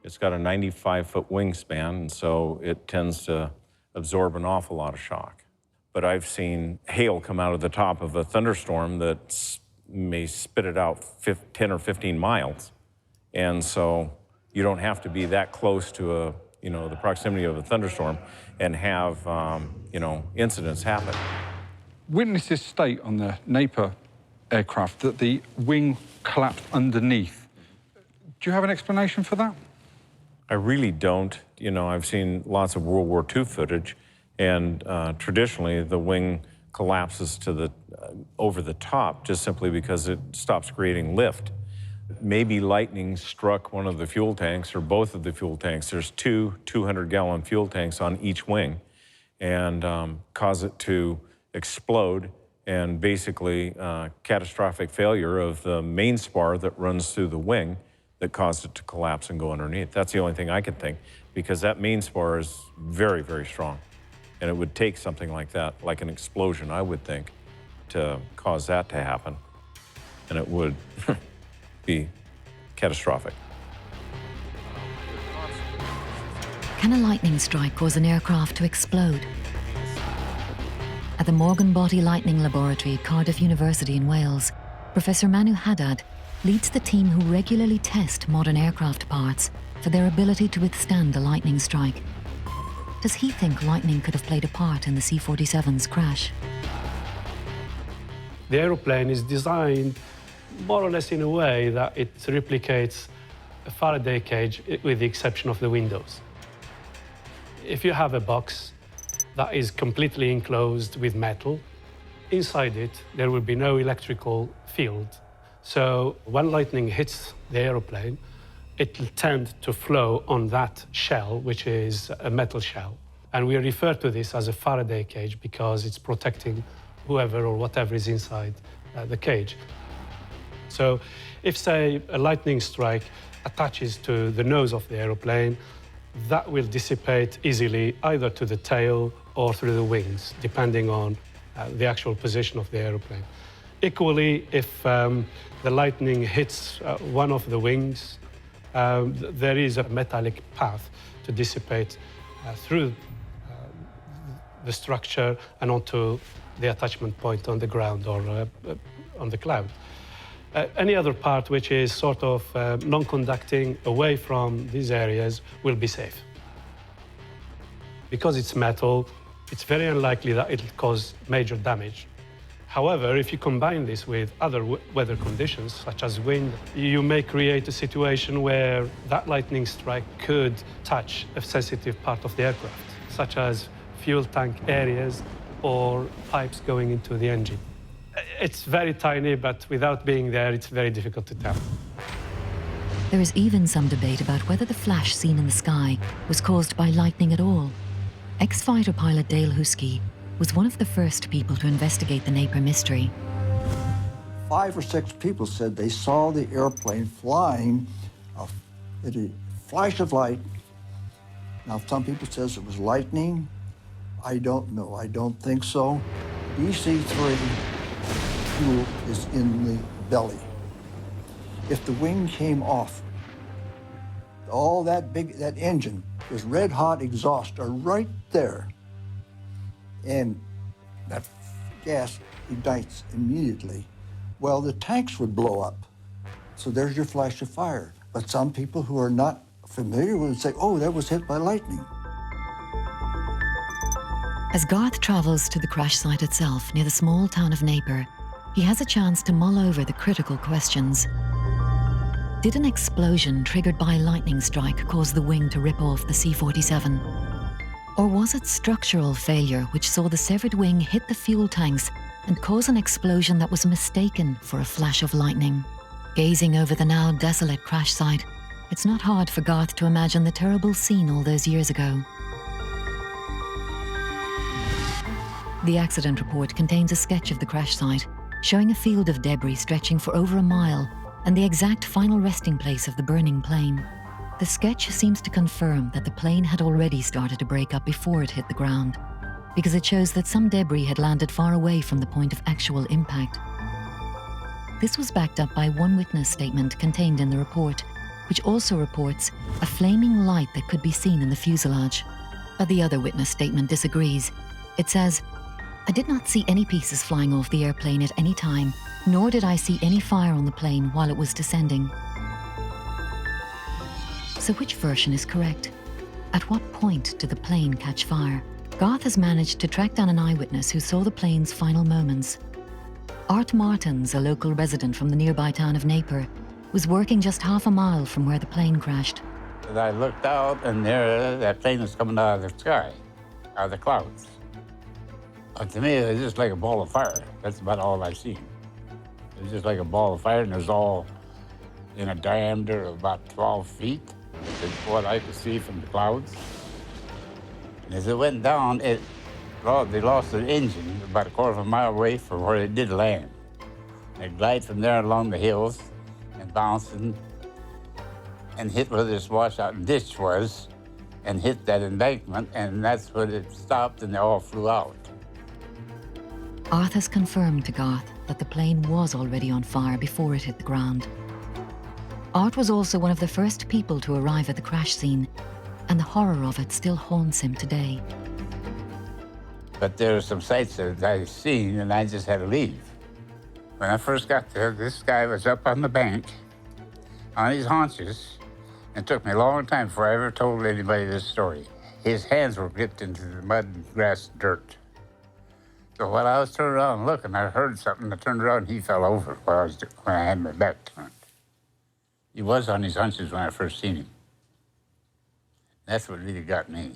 [SPEAKER 25] it's got a 95-foot wingspan, and so it tends to absorb an awful lot of shock. But I've seen hail come out of the top of a thunderstorm that may spit it out 10 or 15 miles. And so you don't have to be that close to the proximity of a thunderstorm and have, incidents happen.
[SPEAKER 7] Witnesses state on the Napier aircraft that the wing collapsed underneath. Do you have an explanation for that?
[SPEAKER 25] I really don't. I've seen lots of World War II footage, and traditionally the wing collapses to the over the top just simply because it stops creating lift. Maybe lightning struck one of the fuel tanks or both of the fuel tanks. There's two 200-gallon fuel tanks on each wing, and cause it to explode, and basically catastrophic failure of the main spar that runs through the wing that caused it to collapse and go underneath. That's the only thing I can think, because that main spar is very, very strong. And it would take something like that, like an explosion, I would think, to cause that to happen. And it would be catastrophic.
[SPEAKER 1] Can a lightning strike cause an aircraft to explode? At the Morgan Body Lightning Laboratory at Cardiff University in Wales, Professor Manu Haddad leads the team who regularly test modern aircraft parts for their ability to withstand a lightning strike. Does he think lightning could have played a part in the C-47's crash?
[SPEAKER 8] The aeroplane is designed more or less in a way that it replicates a Faraday cage with the exception of the windows. If you have a box that is completely enclosed with metal, inside it there will be no electrical field. So when lightning hits the aeroplane, it will tend to flow on that shell, which is a metal shell. And we refer to this as a Faraday cage because it's protecting whoever or whatever is inside the cage. So if, say, a lightning strike attaches to the nose of the aeroplane, that will dissipate easily either to the tail or through the wings, depending on the actual position of the aeroplane. Equally, if the lightning hits one of the wings, there is a metallic path to dissipate through the structure and onto the attachment point on the ground or on the cloud. Any other part which is sort of non-conducting away from these areas will be safe. Because it's metal, it's very unlikely that it'll cause major damage. However, if you combine this with other weather conditions, such as wind, you may create a situation where that lightning strike could touch a sensitive part of the aircraft, such as fuel tank areas or pipes going into the engine. It's very tiny, but without being there, it's very difficult to tell.
[SPEAKER 1] There is even some debate about whether the flash seen in the sky was caused by lightning at all. Ex-fighter pilot Dale Husky was one of the first people to investigate the Napier mystery.
[SPEAKER 24] 5 or 6 people said they saw the airplane flying at a flash of light. Now, some people says it was lightning. I don't know. I don't think so. DC-3 fuel is in the belly. If the wing came off, all that engine, this red hot exhaust are right there. And that gas ignites immediately. Well, the tanks would blow up. So there's your flash of fire. But some people who are not familiar would say, oh, that was hit by lightning.
[SPEAKER 1] As Garth travels to the crash site itself near the small town of Napier, he has a chance to mull over the critical questions. Did an explosion triggered by a lightning strike cause the wing to rip off the C-47? Or was it structural failure which saw the severed wing hit the fuel tanks and cause an explosion that was mistaken for a flash of lightning? Gazing over the now desolate crash site, it's not hard for Garth to imagine the terrible scene all those years ago. The accident report contains a sketch of the crash site, showing a field of debris stretching for over a mile and the exact final resting place of the burning plane. The sketch seems to confirm that the plane had already started to break up before it hit the ground, because it shows that some debris had landed far away from the point of actual impact. This was backed up by one witness statement contained in the report, which also reports a flaming light that could be seen in the fuselage. But the other witness statement disagrees. It says, "I did not see any pieces flying off the airplane at any time, nor did I see any fire on the plane while it was descending." So which version is correct? At what point did the plane catch fire? Garth has managed to track down an eyewitness who saw the plane's final moments. Art Martins, a local resident from the nearby town of Napier, was working just half a mile from where the plane crashed.
[SPEAKER 6] I looked out, and there, that plane was coming out of the sky, out of the clouds. To me, it was just like a ball of fire. That's about all I seen. It was just like a ball of fire, and it was all in a diameter of about 12 feet. That's what I could see from the clouds. And as it went down, they lost their engine about a quarter of a mile away from where it did land. They glided from there along the hills and bounced and hit where this washout ditch was and hit that embankment, and that's when it stopped and they all flew out.
[SPEAKER 1] Arth has confirmed to Garth that the plane was already on fire before it hit the ground. Art was also one of the first people to arrive at the crash scene, and the horror of it still haunts him today.
[SPEAKER 6] But there are some sights that I've seen, and I just had to leave. When I first got there, this guy was up on the bank, on his haunches, and it took me a long time before I ever told anybody this story. His hands were gripped into the mud, grass, dirt. So while I was turning around looking, I heard something. I turned around, and he fell over when I had my back turned. He was on his hunches when I first seen him. That's what really got me,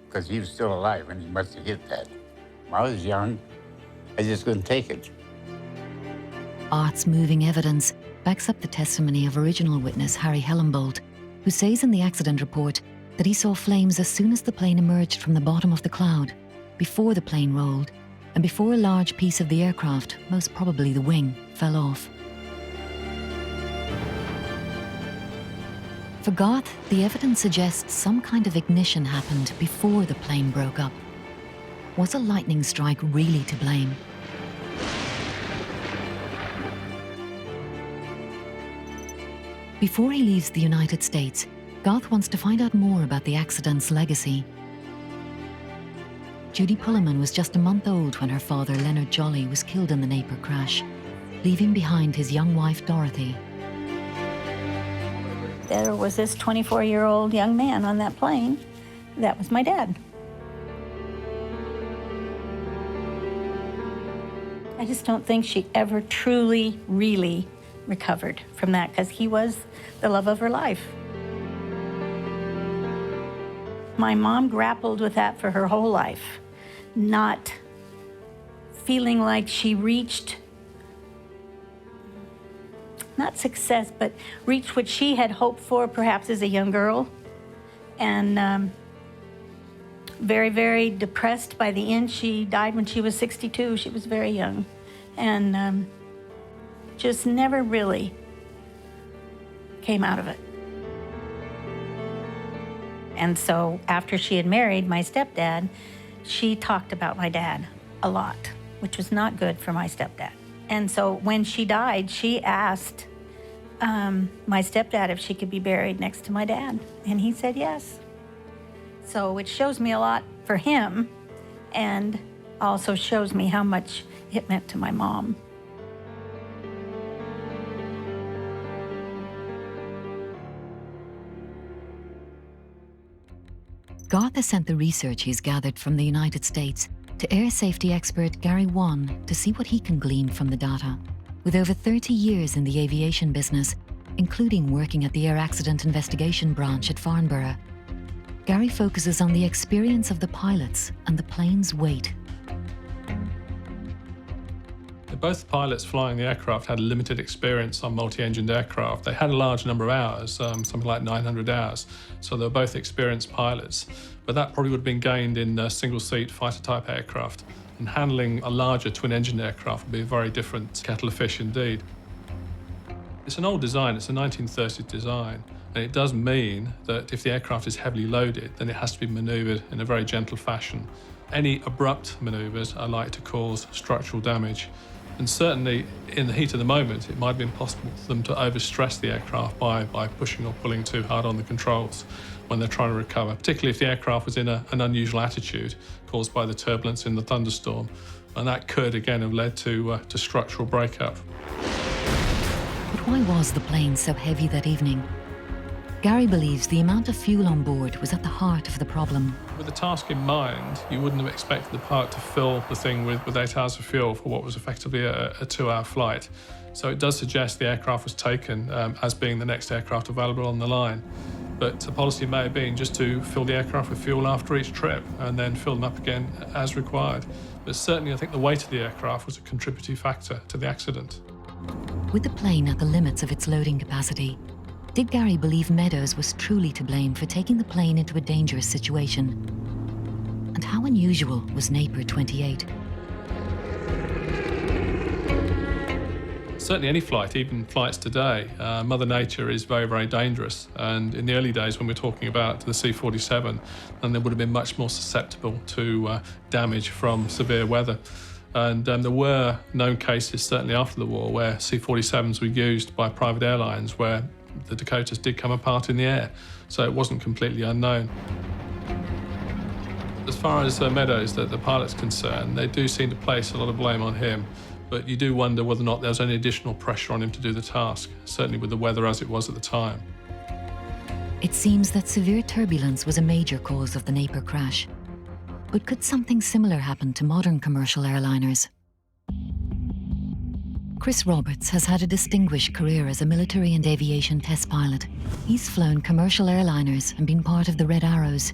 [SPEAKER 6] because he was still alive and he must have hit that. When I was young, I just couldn't take it.
[SPEAKER 1] Art's moving evidence backs up the testimony of original witness Harry Hellenbolt, who says in the accident report that he saw flames as soon as the plane emerged from the bottom of the cloud, before the plane rolled, and before a large piece of the aircraft, most probably the wing, fell off. For Garth, the evidence suggests some kind of ignition happened before the plane broke up. Was a lightning strike really to blame? Before he leaves the United States, Garth wants to find out more about the accident's legacy. Judy Pulliman was just a month old when her father, Leonard Jolly, was killed in the Napier crash, leaving behind his young wife, Dorothy.
[SPEAKER 22] There was this 24-year-old young man on that plane. That was my dad. I just don't think she ever truly, really recovered from that, because he was the love of her life. My mom grappled with that for her whole life, not feeling like she reached, not success, but reached what she had hoped for perhaps as a young girl. And very, very depressed by the end. She died when she was 62. She was very young. And just never really came out of it. And so after she had married my stepdad, she talked about my dad a lot, which was not good for my stepdad. And so when she died, she asked my stepdad if she could be buried next to my dad, and he said yes. So it shows me a lot for him, and also shows me how much it meant to my mom.
[SPEAKER 1] Garth has sent the research he's gathered from the United States to air safety expert Gary Wan to see what he can glean from the data. With over 30 years in the aviation business, including working at the Air Accident Investigation Branch at Farnborough, Gary focuses on the experience of the pilots and the plane's weight.
[SPEAKER 11] Both pilots flying the aircraft had limited experience on multi-engined aircraft. They had a large number of hours, something like 900 hours, so they were both experienced pilots. But that probably would have been gained in single-seat fighter-type aircraft. And handling a larger twin-engine aircraft would be a very different kettle of fish indeed. It's an old design, it's a 1930s design, and it does mean that if the aircraft is heavily loaded, then it has to be manoeuvred in a very gentle fashion. Any abrupt manoeuvres are likely to cause structural damage. And certainly, in the heat of the moment, it might have been possible for them to overstress the aircraft by pushing or pulling too hard on the controls when they're trying to recover, particularly if the aircraft was in an unusual attitude caused by the turbulence in the thunderstorm. And that could, again, have led to structural breakup.
[SPEAKER 1] But why was the plane so heavy that evening? Gary believes the amount of fuel on board was at the heart of the problem.
[SPEAKER 11] With the task in mind, you wouldn't have expected the pilot to fill the thing with 8 hours of fuel for what was effectively a 2-hour flight. So it does suggest the aircraft was taken as being the next aircraft available on the line. But the policy may have been just to fill the aircraft with fuel after each trip and then fill them up again as required. But certainly I think the weight of the aircraft was a contributing factor to the accident.
[SPEAKER 1] With the plane at the limits of its loading capacity, did Gary believe Meadows was truly to blame for taking the plane into a dangerous situation? And how unusual was Napier 28?
[SPEAKER 11] Certainly any flight, even flights today, Mother Nature is very, very dangerous. And in the early days when we're talking about the C-47, then they would have been much more susceptible to damage from severe weather. And there were known cases, certainly after the war, where C-47s were used by private airlines where the Dakotas did come apart in the air. So it wasn't completely unknown. As far as Meadows, the pilot's concerned, they do seem to place a lot of blame on him. But you do wonder whether or not there was any additional pressure on him to do the task, certainly with the weather as it was at the time.
[SPEAKER 1] It seems that severe turbulence was a major cause of the Napier crash. But could something similar happen to modern commercial airliners? Chris Roberts has had a distinguished career as a military and aviation test pilot. He's flown commercial airliners and been part of the Red Arrows.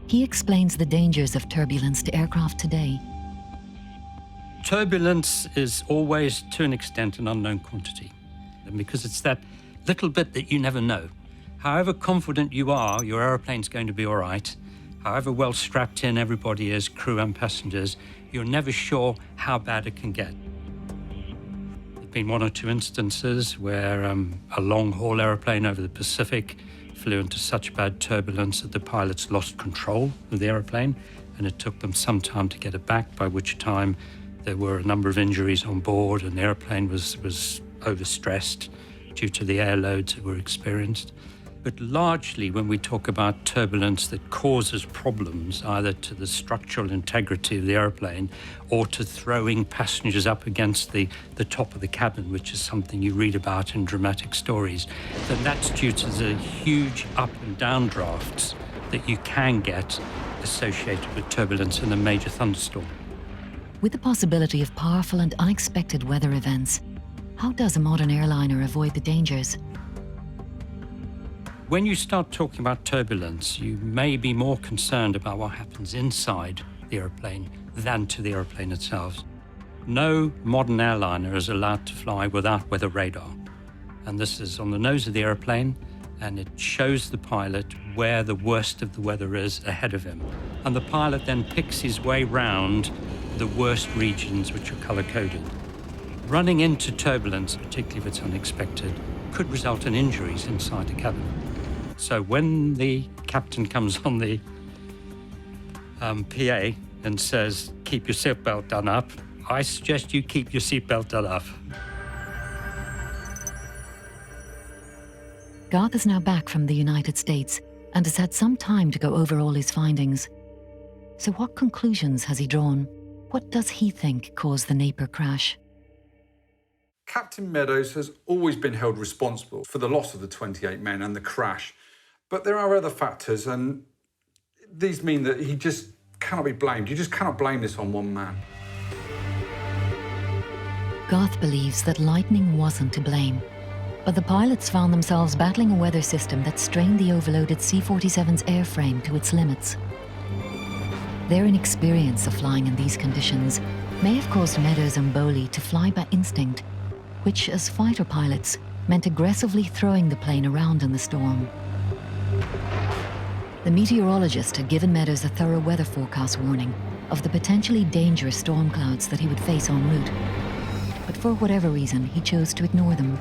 [SPEAKER 1] He explains the dangers of turbulence to aircraft today.
[SPEAKER 12] Turbulence is always, to an extent, an unknown quantity, and because it's that little bit that you never know. However confident you are, your aeroplane's going to be all right, however well strapped in everybody is, crew and passengers, you're never sure how bad it can get. There've been 1 or 2 instances where a long-haul aeroplane over the Pacific flew into such bad turbulence that the pilots lost control of the aeroplane, and it took them some time to get it back, by which time there were a number of injuries on board and the airplane was overstressed due to the air loads that were experienced. But largely when we talk about turbulence that causes problems either to the structural integrity of the airplane or to throwing passengers up against the top of the cabin, which is something you read about in dramatic stories, then that's due to the huge up and down drafts that you can get associated with turbulence in a major thunderstorm.
[SPEAKER 1] With the possibility of powerful and unexpected weather events, how does a modern airliner avoid the dangers?
[SPEAKER 12] When you start talking about turbulence, you may be more concerned about what happens inside the airplane than to the airplane itself. No modern airliner is allowed to fly without weather radar. And this is on the nose of the airplane, and it shows the pilot where the worst of the weather is ahead of him. And the pilot then picks his way round the worst regions, which are color-coded. Running into turbulence, particularly if it's unexpected, could result in injuries inside the cabin. So when the captain comes on the PA and says, keep your seatbelt done up, I suggest you keep your seatbelt done up.
[SPEAKER 1] Garth is now back from the United States and has had some time to go over all his findings. So what conclusions has he drawn? What does he think caused the Napier crash?
[SPEAKER 7] Captain Meadows has always been held responsible for the loss of the 28 men and the crash. But there are other factors, and these mean that he just cannot be blamed. You just cannot blame this on one man.
[SPEAKER 1] Garth believes that lightning wasn't to blame, but the pilots found themselves battling a weather system that strained the overloaded C-47's airframe to its limits. Their inexperience of flying in these conditions may have caused Meadows and Bowley to fly by instinct, which, as fighter pilots, meant aggressively throwing the plane around in the storm. The meteorologist had given Meadows a thorough weather forecast warning of the potentially dangerous storm clouds that he would face en route. But for whatever reason, he chose to ignore them.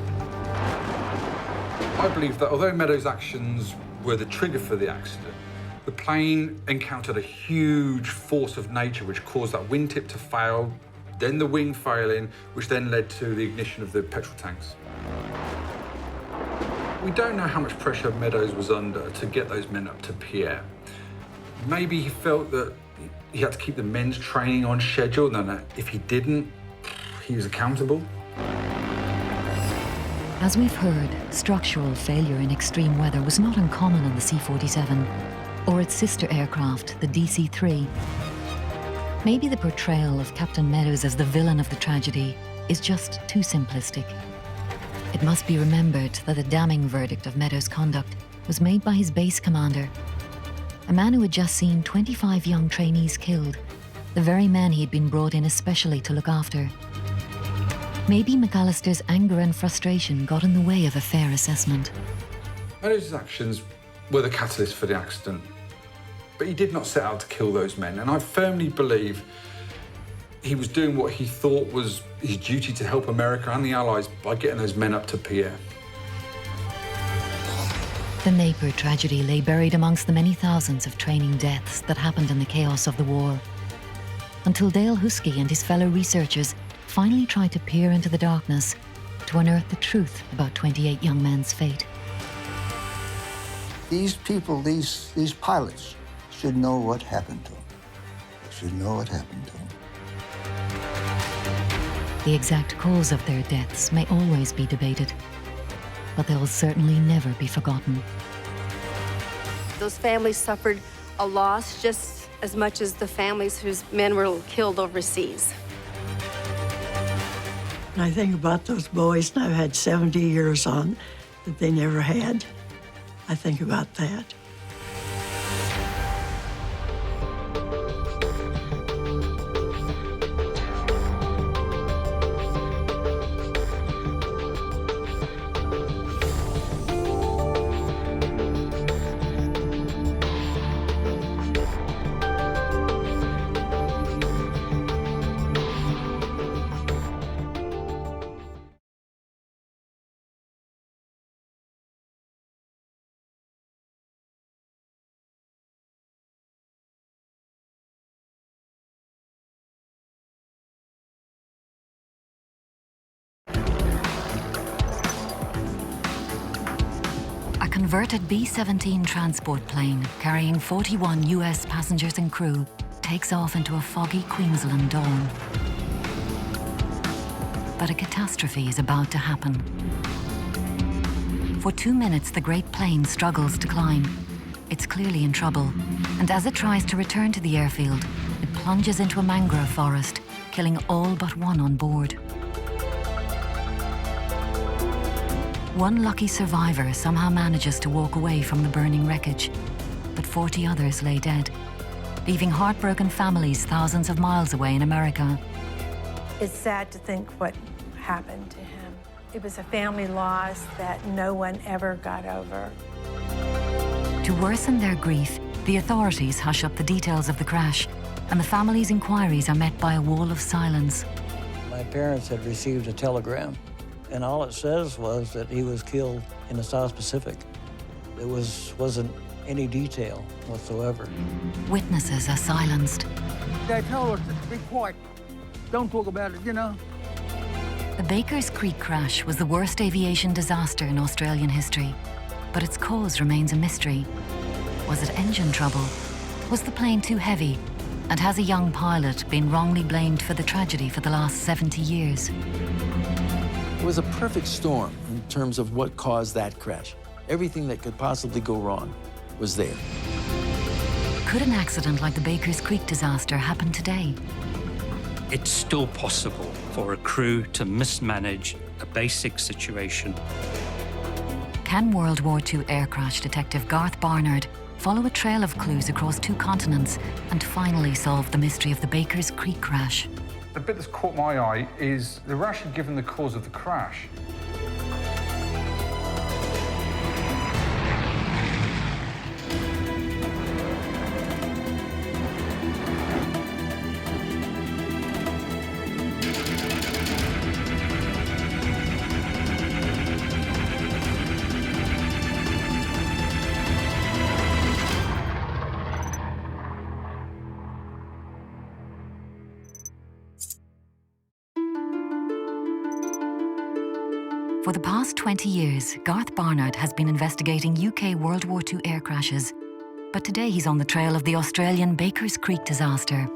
[SPEAKER 7] I believe that although Meadows' actions were the trigger for the accident, the plane encountered a huge force of nature which caused that wingtip to fail, then the wing failing, which then led to the ignition of the petrol tanks. We don't know how much pressure Meadows was under to get those men up to Pierre. Maybe he felt that he had to keep the men's training on schedule, and that if he didn't, he was accountable.
[SPEAKER 1] As we've heard, structural failure in extreme weather was not uncommon on the C-47 or its sister aircraft, the DC-3. Maybe the portrayal of Captain Meadows as the villain of the tragedy is just too simplistic. It must be remembered that the damning verdict of Meadows' conduct was made by his base commander, a man who had just seen 25 young trainees killed, the very men he'd been brought in especially to look after. Maybe McAllister's anger and frustration got in the way of a fair assessment.
[SPEAKER 7] Meadows' actions were the catalyst for the accident, but he did not set out to kill those men, and I firmly believe he was doing what he thought was his duty to help America and the Allies by getting those men up to Pierre.
[SPEAKER 1] The Napier tragedy lay buried amongst the many thousands of training deaths that happened in the chaos of the war, until Dale Husky and his fellow researchers finally tried to peer into the darkness to unearth the truth about 28 young men's fate.
[SPEAKER 24] These people, these pilots, should know what happened to them. They should know what happened to them.
[SPEAKER 1] The exact cause of their deaths may always be debated, but they will certainly never be forgotten.
[SPEAKER 9] Those families suffered a loss just as much as the families whose men were killed overseas.
[SPEAKER 10] And I think about those boys now had 70 years on that they never had. I think about that.
[SPEAKER 1] A converted B-17 transport plane carrying 41 US passengers and crew takes off into a foggy Queensland dawn. But a catastrophe is about to happen. For 2 minutes, the great plane struggles to climb. It's clearly in trouble, and as it tries to return to the airfield, it plunges into a mangrove forest, killing all but one on board. One lucky survivor somehow manages to walk away from the burning wreckage, but 40 others lay dead, leaving heartbroken families thousands of miles away in America.
[SPEAKER 13] It's sad to think what happened to him. It was a family loss that no one ever got over.
[SPEAKER 1] To worsen their grief, the authorities hush up the details of the crash, and the family's inquiries are met by a wall of silence.
[SPEAKER 14] My parents had received a telegram, and all it says was that he was killed in the South Pacific. There wasn't any detail whatsoever.
[SPEAKER 1] Witnesses are silenced.
[SPEAKER 16] They told us to be quiet. Don't talk about it, you know.
[SPEAKER 1] The Baker's Creek crash was the worst aviation disaster in Australian history, but its cause remains a mystery. Was it engine trouble? Was the plane too heavy? And has a young pilot been wrongly blamed for the tragedy for the last 70 years?
[SPEAKER 18] It was a perfect storm in terms of what caused that crash. Everything that could possibly go wrong was there.
[SPEAKER 1] Could an accident like the Baker's Creek disaster happen today?
[SPEAKER 12] It's still possible for a crew to mismanage a basic situation.
[SPEAKER 1] Can World War II air crash detective Garth Barnard follow a trail of clues across 2 continents and finally solve the mystery of the Baker's Creek crash?
[SPEAKER 7] The bit that's caught my eye is they were actually given the cause of the crash.
[SPEAKER 1] For the past 20 years, Garth Barnard has been investigating UK World War II air crashes, but today he's on the trail of the Australian Baker's Creek disaster.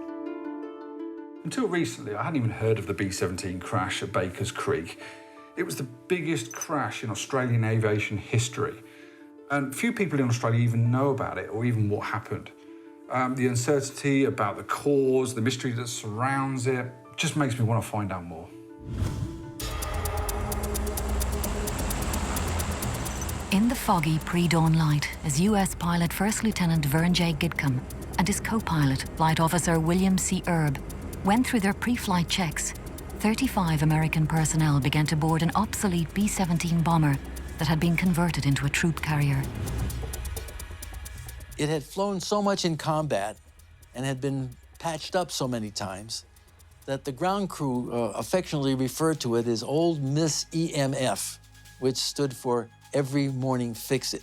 [SPEAKER 7] Until recently, I hadn't even heard of the B-17 crash at Baker's Creek. It was the biggest crash in Australian aviation history. And few people in Australia even know about it or even what happened. The uncertainty about the cause, the mystery that surrounds it, just makes me want to find out more.
[SPEAKER 1] In the foggy pre-dawn light is US pilot First Lieutenant Vern J. Gidcombe and his co-pilot, Flight Officer William C. Erb, went through their pre-flight checks. 35 American personnel began to board an obsolete B-17 bomber that had been converted into a troop carrier.
[SPEAKER 18] It had flown so much in combat and had been patched up so many times that the ground crew affectionately referred to it as Old Miss EMF, which stood for Every Morning Fix It.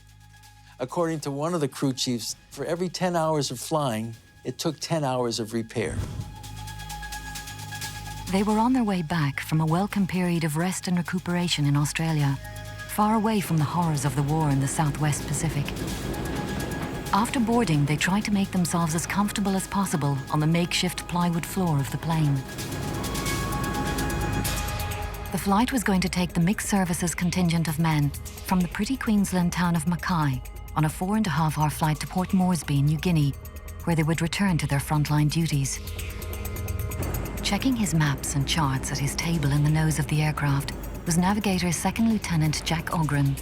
[SPEAKER 18] According to one of the crew chiefs, for every 10 hours of flying, it took 10 hours of repair.
[SPEAKER 1] They were on their way back from a welcome period of rest and recuperation in Australia, far away from the horrors of the war in the Southwest Pacific. After boarding, they tried to make themselves as comfortable as possible on the makeshift plywood floor of the plane. The flight was going to take the mixed services contingent of men from the pretty Queensland town of Mackay on a 4.5-hour flight to Port Moresby, New Guinea, where they would return to their frontline duties. Checking his maps and charts at his table in the nose of the aircraft was Navigator Second Lieutenant Jack Ogren.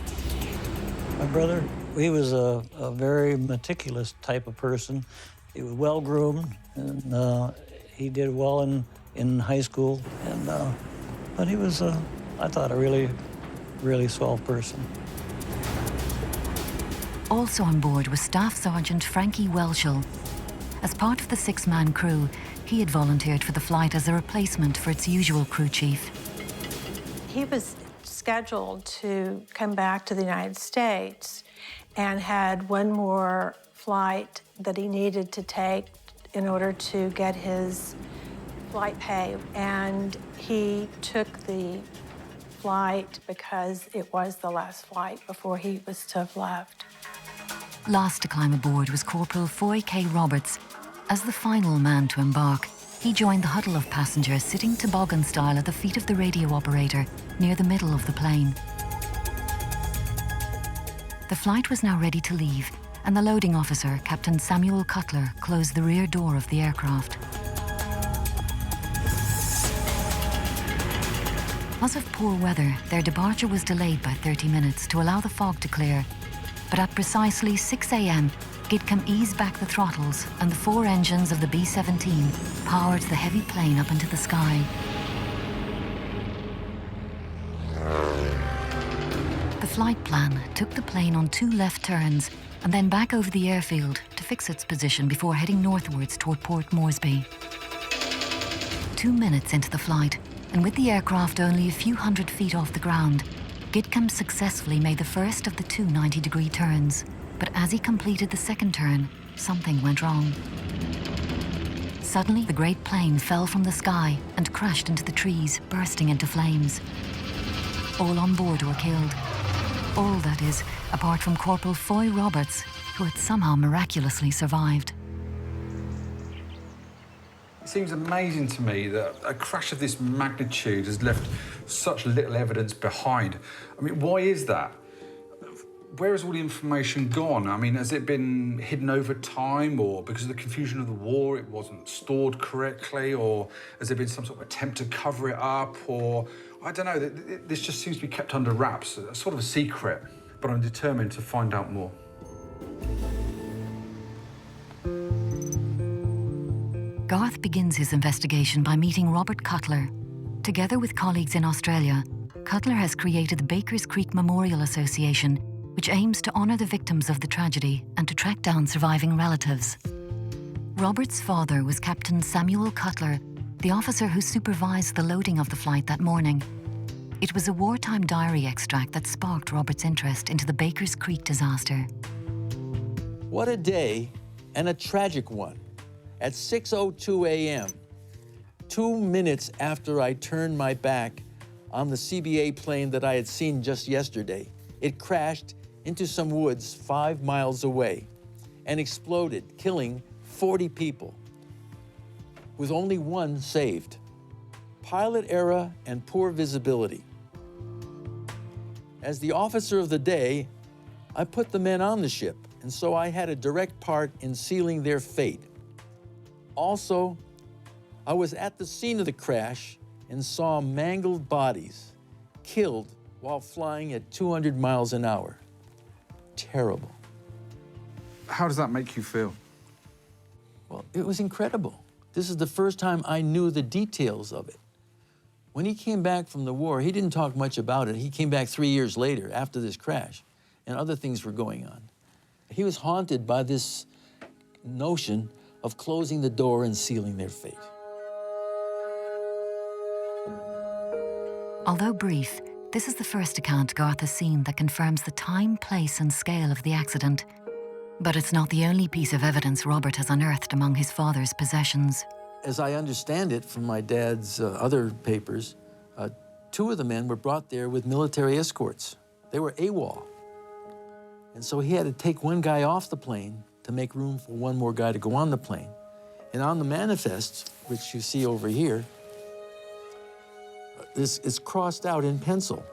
[SPEAKER 14] My brother, he was a very meticulous type of person. He was well-groomed, and he did well in high school. But he was, I thought, a really, really swell person.
[SPEAKER 1] Also on board was Staff Sergeant Frankie Welshel. As part of the 6-man crew, he had volunteered for the flight as a replacement for its usual crew chief.
[SPEAKER 13] He was scheduled to come back to the United States and had one more flight that he needed to take in order to get his flight pay. And he took the flight because it was the last flight before he was to have left.
[SPEAKER 1] Last to climb aboard was Corporal Foy K. Roberts. As the final man to embark, he joined the huddle of passengers sitting toboggan style at the feet of the radio operator near the middle of the plane. The flight was now ready to leave, and the loading officer, Captain Samuel Cutler, closed the rear door of the aircraft. Because of poor weather, their departure was delayed by 30 minutes to allow the fog to clear. But at precisely 6 a.m., Gidcombe eased back the throttles and the 4 engines of the B-17 powered the heavy plane up into the sky. The flight plan took the plane on 2 left turns and then back over the airfield to fix its position before heading northwards toward Port Moresby. 2 minutes into the flight, and with the aircraft only a few hundred feet off the ground, Gidcombe successfully made the first of the 2 90-degree turns. But as he completed the second turn, something went wrong. Suddenly, the great plane fell from the sky and crashed into the trees, bursting into flames. All on board were killed. All, that is, apart from Corporal Foy Roberts, who had somehow miraculously survived.
[SPEAKER 7] It seems amazing to me that a crash of this magnitude has left such little evidence behind. I mean, why is that? Where has all the information gone? I mean, has it been hidden over time, or because of the confusion of the war, it wasn't stored correctly, or has there been some sort of attempt to cover it up, or I don't know, this just seems to be kept under wraps, sort of a secret, but I'm determined to find out more.
[SPEAKER 1] Garth begins his investigation by meeting Robert Cutler. Together with colleagues in Australia, Cutler has created the Bakers Creek Memorial Association, which aims to honour the victims of the tragedy and to track down surviving relatives. Robert's father was Captain Samuel Cutler, the officer who supervised the loading of the flight that morning. It was a wartime diary extract that sparked Robert's interest into the Bakers Creek disaster.
[SPEAKER 18] What a day, and a tragic one. At 6:02 a.m., 2 minutes after I turned my back on the CBA plane that I had seen just yesterday, it crashed into some woods 5 miles away and exploded, killing 40 people, with only 1 saved. Pilot error and poor visibility. As the officer of the day, I put the men on the ship, and so I had a direct part in sealing their fate. Also, I was at the scene of the crash and saw mangled bodies, killed while flying at 200 miles an hour. Terrible.
[SPEAKER 7] How does that make you feel?
[SPEAKER 18] Well, it was incredible. This is the first time I knew the details of it. When he came back from the war, he didn't talk much about it. He came back 3 years later after this crash, and other things were going on. He was haunted by this notion of closing the door and sealing their fate.
[SPEAKER 1] Although brief, this is the first account Garth has seen that confirms the time, place, and scale of the accident. But it's not the only piece of evidence Robert has unearthed among his father's possessions.
[SPEAKER 18] As I understand it from my dad's other papers, 2 of the men were brought there with military escorts. They were AWOL. And so he had to take one guy off the plane to make room for one more guy to go on the plane. And on the manifest, which you see over here, this is crossed out in pencil.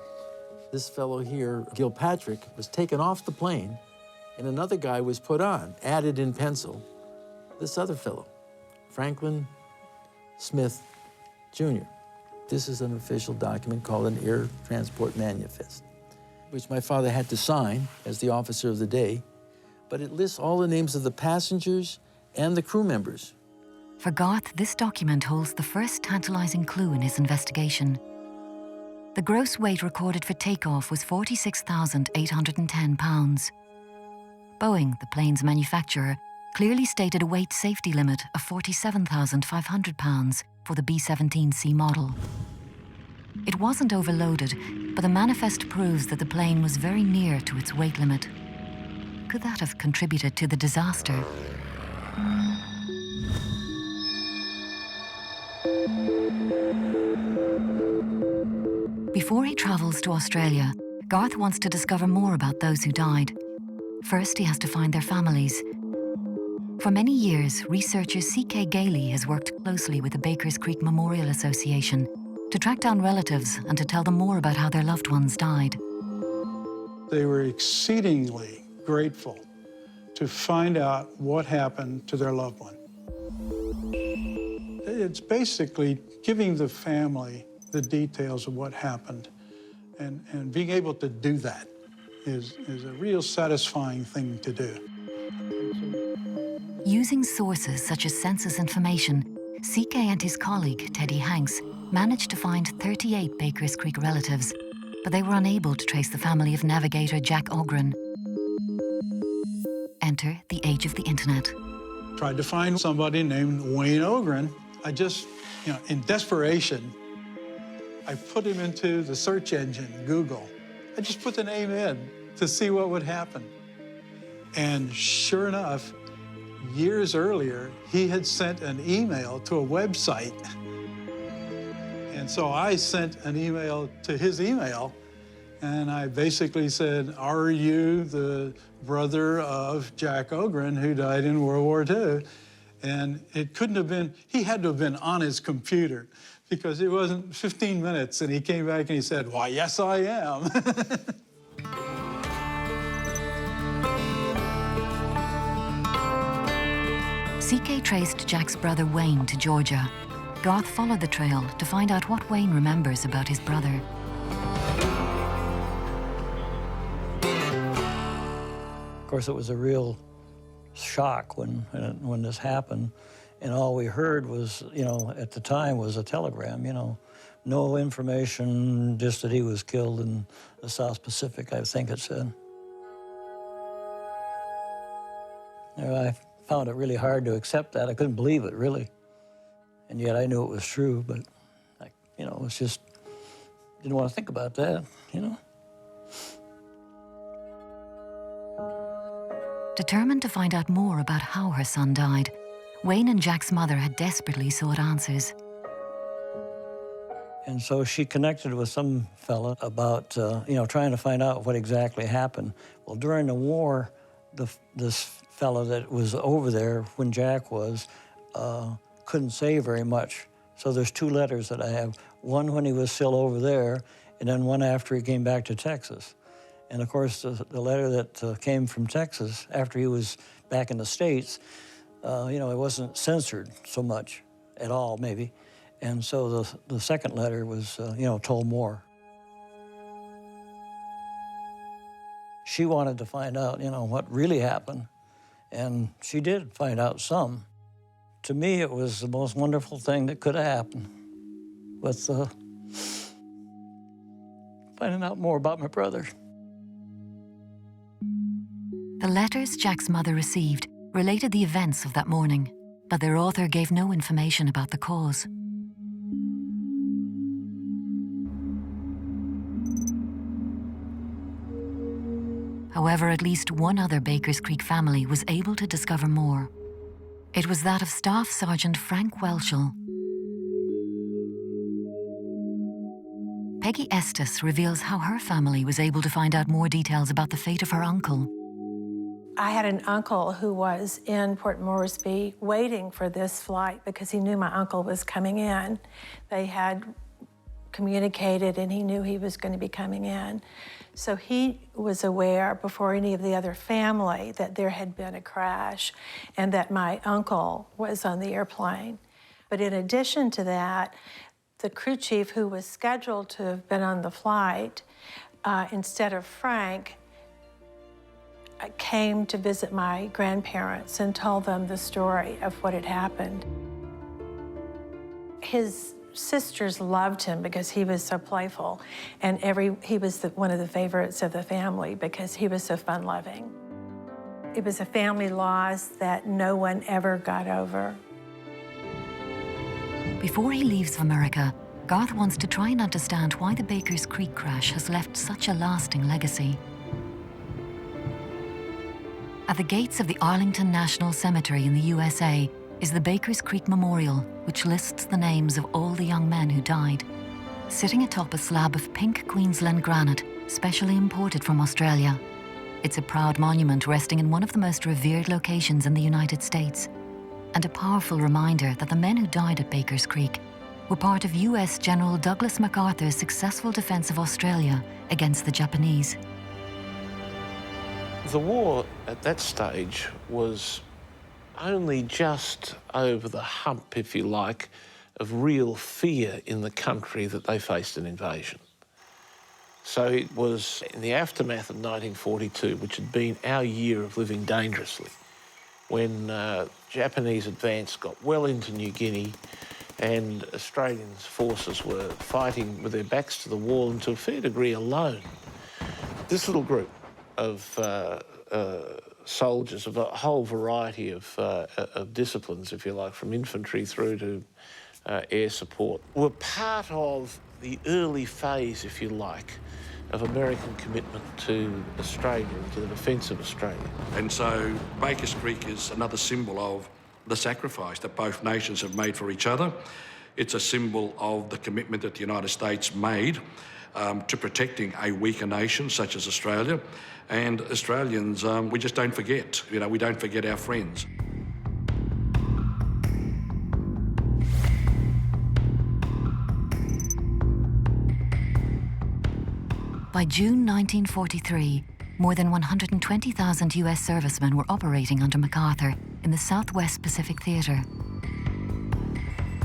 [SPEAKER 18] This fellow here, Gilpatrick, was taken off the plane, and another guy was put on, added in pencil. This other fellow, Franklin Smith Jr. This is an official document called an Air Transport Manifest, which my father had to sign as the officer of the day, but it lists all the names of the passengers and the crew members.
[SPEAKER 1] For Garth, this document holds the first tantalizing clue in his investigation. The gross weight recorded for takeoff was 46,810 pounds. Boeing, the plane's manufacturer, clearly stated a weight safety limit of 47,500 pounds for the B-17C model. It wasn't overloaded, but the manifest proves that the plane was very near to its weight limit. Could that have contributed to the disaster? Before he travels to Australia, Garth wants to discover more about those who died. First, he has to find their families. For many years, researcher C.K. Gailey has worked closely with the Bakers Creek Memorial Association to track down relatives and to tell them more about how their loved ones died.
[SPEAKER 2] They were exceedingly grateful to find out what happened to their loved one. It's basically giving the family the details of what happened, and being able to do that is a real satisfying thing to do.
[SPEAKER 1] Using sources such as census information, C.K. and his colleague, Teddy Hanks, managed to find 38 Bakers Creek relatives, but they were unable to trace the family of navigator Jack Ogren. Enter the age of the internet.
[SPEAKER 2] Tried to find somebody named Wayne Ogren. I just, in desperation, I put him into the search engine, Google. I just put the name in to see what would happen. And sure enough, years earlier, he had sent an email to a website. And so I sent an email to his email, and I basically said, "Are you the brother of Jack Ogren, who died in World War II?" And it couldn't have been, he had to have been on his computer, because it wasn't 15 minutes, and he came back and he said, "Why, yes, I am."
[SPEAKER 1] C.K. traced Jack's brother Wayne to Georgia. Garth followed the trail to find out what Wayne remembers about his brother.
[SPEAKER 14] Of course, it was a real shock when this happened, and all we heard was, at the time, was a telegram. No information, just that he was killed in the South Pacific, I think it said. I found it really hard to accept that. I couldn't believe it, really. And yet I knew it was true, but, it was just, didn't want to think about that,
[SPEAKER 1] Determined to find out more about how her son died, Wayne and Jack's mother had desperately sought answers.
[SPEAKER 14] And so she connected with some fella about, trying to find out what exactly happened. Well, during the war, this fella that was over there when Jack was, couldn't say very much. So there's 2 letters that I have. One when he was still over there, and then one after he came back to Texas. And of course, the letter that came from Texas after he was back in the States, you know, it wasn't censored so much at all, maybe. And so the second letter was, you know, told more. She wanted to find out, you know, what really happened, and she did find out some. To me, it was the most wonderful thing that could have happened, with finding out more about my brother.
[SPEAKER 1] The letters Jack's mother received related the events of that morning, but their author gave no information about the cause. However, at least one other Bakers Creek family was able to discover more. It was that of Staff Sergeant Frank Welshel. Peggy Estes reveals how her family was able to find out more details about the fate of her uncle.
[SPEAKER 13] I had an uncle who was in Port Moresby waiting for this flight because he knew my uncle was coming in. They had communicated and he knew he was going to be coming in. So he was aware before any of the other family that there had been a crash and that my uncle was on the airplane. But in addition to that, the crew chief who was scheduled to have been on the flight, instead of Frank, came to visit my grandparents and told them the story of what had happened. His sisters loved him because he was so playful, and he was one of the favorites of the family because he was so fun-loving. It was a family loss that no one ever got over.
[SPEAKER 1] Before he leaves America, Garth wants to try and understand why the Bakers Creek crash has left such a lasting legacy. At the gates of the Arlington National Cemetery in the USA is the Bakers Creek Memorial, which lists the names of all the young men who died. Sitting atop a slab of pink Queensland granite, specially imported from Australia. It's a proud monument resting in one of the most revered locations in the United States, and a powerful reminder that the men who died at Bakers Creek were part of US General Douglas MacArthur's successful defense of Australia against the Japanese.
[SPEAKER 4] The war at that stage was only just over the hump, if you like, of real fear in the country that they faced an invasion. So it was in the aftermath of 1942, which had been our year of living dangerously, when Japanese advance got well into New Guinea and Australian forces were fighting with their backs to the wall and to a fair degree alone. This little group of soldiers of a whole variety of disciplines, if you like, from infantry through to air support, were part of the early phase, if you like, of American commitment to Australia, to the defence of Australia.
[SPEAKER 5] And so Bakers Creek is another symbol of the sacrifice that both nations have made for each other. It's a symbol of the commitment that the United States made to protecting a weaker nation such as Australia. And Australians, we just don't forget. You know, we don't forget our friends.
[SPEAKER 1] By June 1943, more than 120,000 US servicemen were operating under MacArthur in the Southwest Pacific Theatre.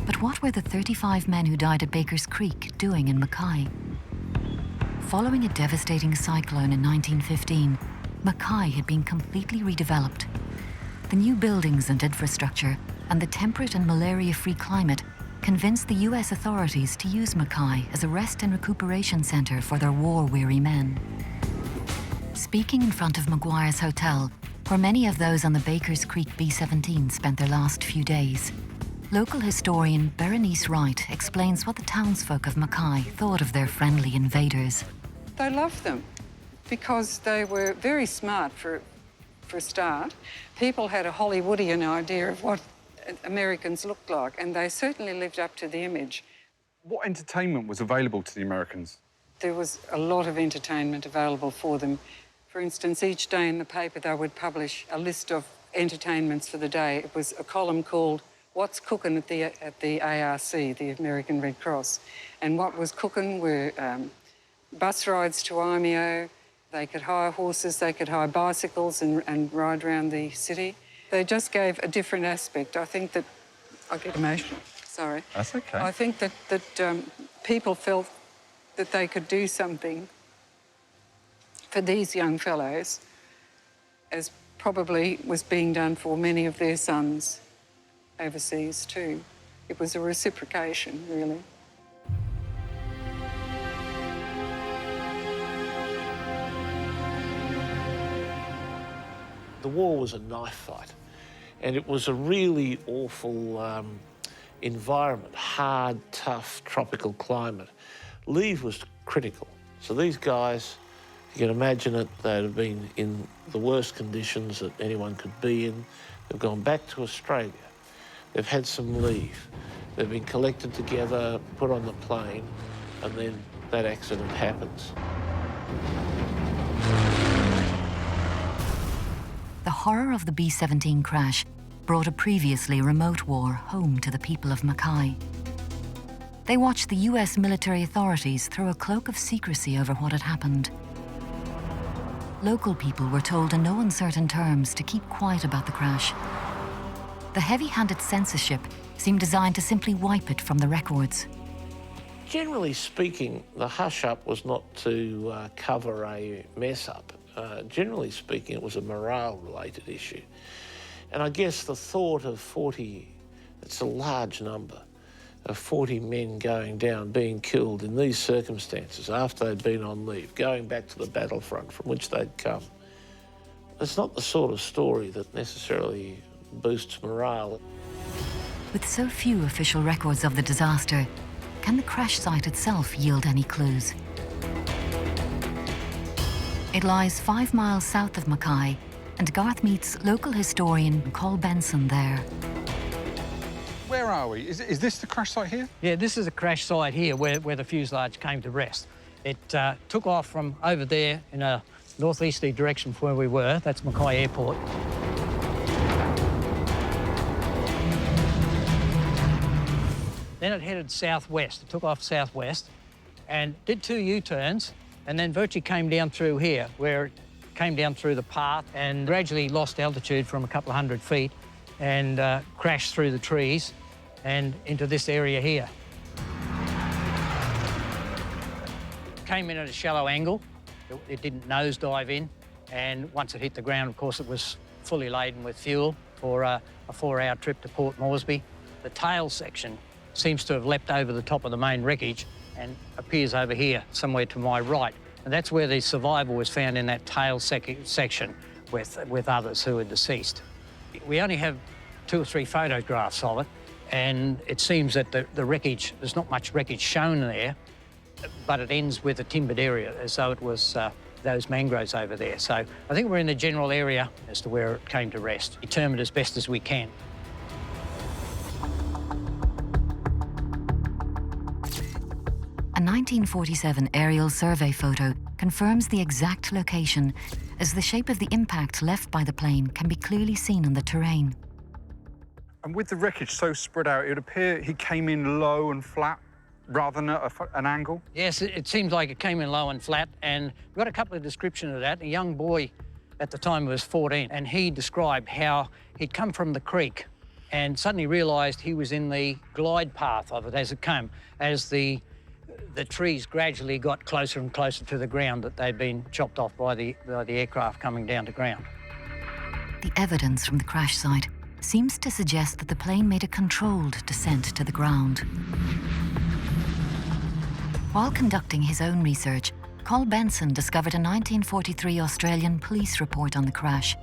[SPEAKER 1] But what were the 35 men who died at Bakers Creek doing in Mackay? Following a devastating cyclone in 1915, Mackay had been completely redeveloped. The new buildings and infrastructure and the temperate and malaria-free climate convinced the US authorities to use Mackay as a rest and recuperation center for their war-weary men. Speaking in front of Maguire's Hotel, where many of those on the Bakers Creek B-17 spent their last few days, local historian Berenice Wright explains what the townsfolk of Mackay thought of their friendly invaders.
[SPEAKER 19] They loved them because they were very smart for a start. People had a Hollywoodian idea of what Americans looked like, and they certainly lived up to the image.
[SPEAKER 7] What entertainment was available to the Americans?
[SPEAKER 19] There was a lot of entertainment available for them. For instance, each day in the paper they would publish a list of entertainments for the day. It was a column called What's Cookin' at the ARC, the American Red Cross. And what was cooking were bus rides to Armio. They could hire horses, they could hire bicycles and ride around the city. They just gave a different aspect. I think that... I get emotional, sorry.
[SPEAKER 7] That's okay.
[SPEAKER 19] I think that people felt that they could do something for these young fellows, as probably was being done for many of their sons overseas too. It was a reciprocation, really.
[SPEAKER 4] The war was a knife fight, and it was a really awful environment, hard, tough, tropical climate. Leave was critical. So these guys, you can imagine it, they'd have been in the worst conditions that anyone could be in. They've gone back to Australia. They've had some leave. They've been collected together, put on the plane, and then that accident happens.
[SPEAKER 1] The horror of the B-17 crash brought a previously remote war home to the people of Mackay. They watched the US military authorities throw a cloak of secrecy over what had happened. Local people were told in no uncertain terms to keep quiet about the crash. The heavy-handed censorship seemed designed to simply wipe it from the records.
[SPEAKER 4] Generally speaking, the hush-up was not to cover a mess-up. Generally speaking, it was a morale-related issue. And I guess the thought of 40, it's a large number, of 40 men going down, being killed in these circumstances after they'd been on leave, going back to the battlefront from which they'd come. It's not the sort of story that necessarily boosts morale.
[SPEAKER 1] With so few official records of the disaster, can the crash site itself yield any clues? It lies 5 miles south of Mackay, and Garth meets local historian Col Benson there.
[SPEAKER 7] Where are we? Is this the crash site here?
[SPEAKER 15] Yeah, this is a crash site here where the fuselage came to rest. It took off from over there in a northeasterly direction from where we were. That's Mackay Airport. Then it headed southwest. It took off southwest and did 2 U-turns, and then virtually came down through here, where it came down through the path and gradually lost altitude from a couple of 100 feet and crashed through the trees and into this area here. Came in at a shallow angle. It didn't nosedive in, and once it hit the ground, of course, it was fully laden with fuel for a 4-hour trip to Port Moresby. The tail section seems to have leapt over the top of the main wreckage and appears over here, somewhere to my right. And that's where the survivor was found, in that tail section with others who are deceased. We only have 2 or 3 photographs of it, and it seems that the wreckage, there's not much wreckage shown there, but it ends with a timbered area, as though it was those mangroves over there. So I think we're in the general area as to where it came to rest, determined as best as we can.
[SPEAKER 1] A 1947 aerial survey photo confirms the exact location, as the shape of the impact left by the plane can be clearly seen on the terrain.
[SPEAKER 7] And with the wreckage so spread out, it would appear he came in low and flat rather than at an angle?
[SPEAKER 15] Yes, it seems like it came in low and flat, and we've got a couple of descriptions of that. A young boy at the time was 14, and he described how he'd come from the creek and suddenly realised he was in the glide path of it as it came, as the trees gradually got closer and closer to the ground that they'd been chopped off by the aircraft coming down to ground.
[SPEAKER 1] The evidence from the crash site seems to suggest that the plane made a controlled descent to the ground. While conducting his own research, Col Benson discovered a 1943 Australian police report on the crash.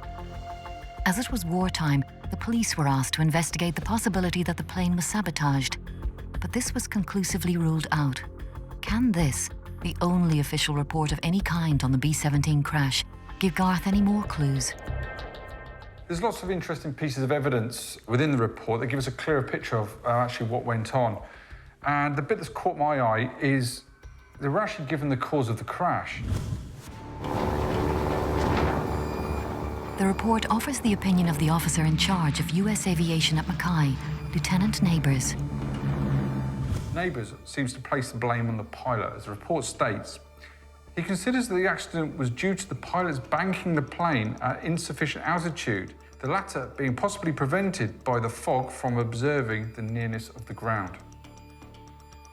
[SPEAKER 1] As it was wartime, the police were asked to investigate the possibility that the plane was sabotaged, but this was conclusively ruled out. Can this, the only official report of any kind on the B-17 crash, give Garth any more clues?
[SPEAKER 7] There's lots of interesting pieces of evidence within the report that give us a clearer picture of actually what went on. And the bit that's caught my eye is they were actually given the cause of the crash.
[SPEAKER 1] The report offers the opinion of the officer in charge of US aviation at Mackay, Lieutenant Neighbours.
[SPEAKER 7] Neighbours seems to place the blame on the pilot. As the report states, He considers that the accident was due to the pilots banking the plane at insufficient altitude, the latter being possibly prevented by the fog from observing the nearness of the ground.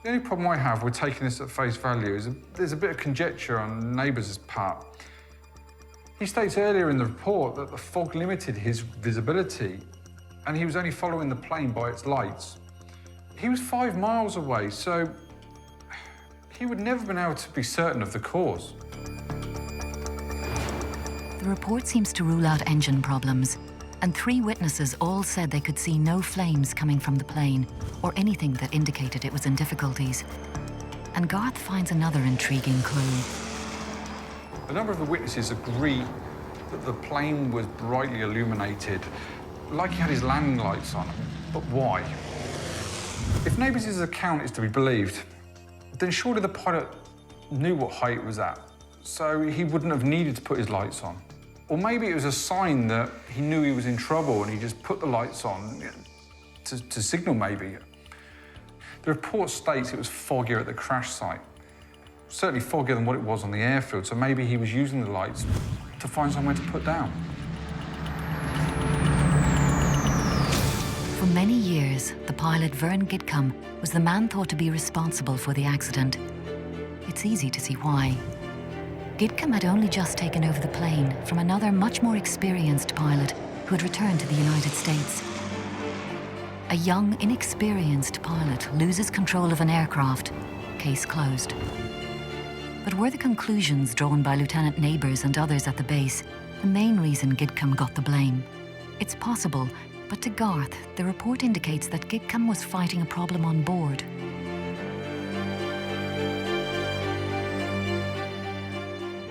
[SPEAKER 7] The only problem I have with taking this at face value is there's a bit of conjecture on neighbours' part. He states earlier in the report that the fog limited his visibility and he was only following the plane by its lights. He was 5 miles away, so he would never have been able to be certain of the cause.
[SPEAKER 1] The report seems to rule out engine problems, and 3 witnesses all said they could see no flames coming from the plane or anything that indicated it was in difficulties. And Garth finds another intriguing clue.
[SPEAKER 7] A number of the witnesses agree that the plane was brightly illuminated, like he had his landing lights on. But why? If neighbours' account is to be believed, then surely the pilot knew what height it was at, so he wouldn't have needed to put his lights on. Or maybe it was a sign that he knew he was in trouble and he just put the lights on to signal, maybe. The report states it was foggier at the crash site. Certainly foggier than what it was on the airfield, so maybe he was using the lights to find somewhere to put down.
[SPEAKER 1] For many years, the pilot Vern Gidcombe was the man thought to be responsible for the accident. It's easy to see why. Gidcombe had only just taken over the plane from another much more experienced pilot who had returned to the United States. A young, inexperienced pilot loses control of an aircraft. Case closed. But were the conclusions drawn by Lieutenant Neighbours and others at the base the main reason Gidcombe got the blame? It's possible, but to Garth, the report indicates that Gidcombe was fighting a problem on board.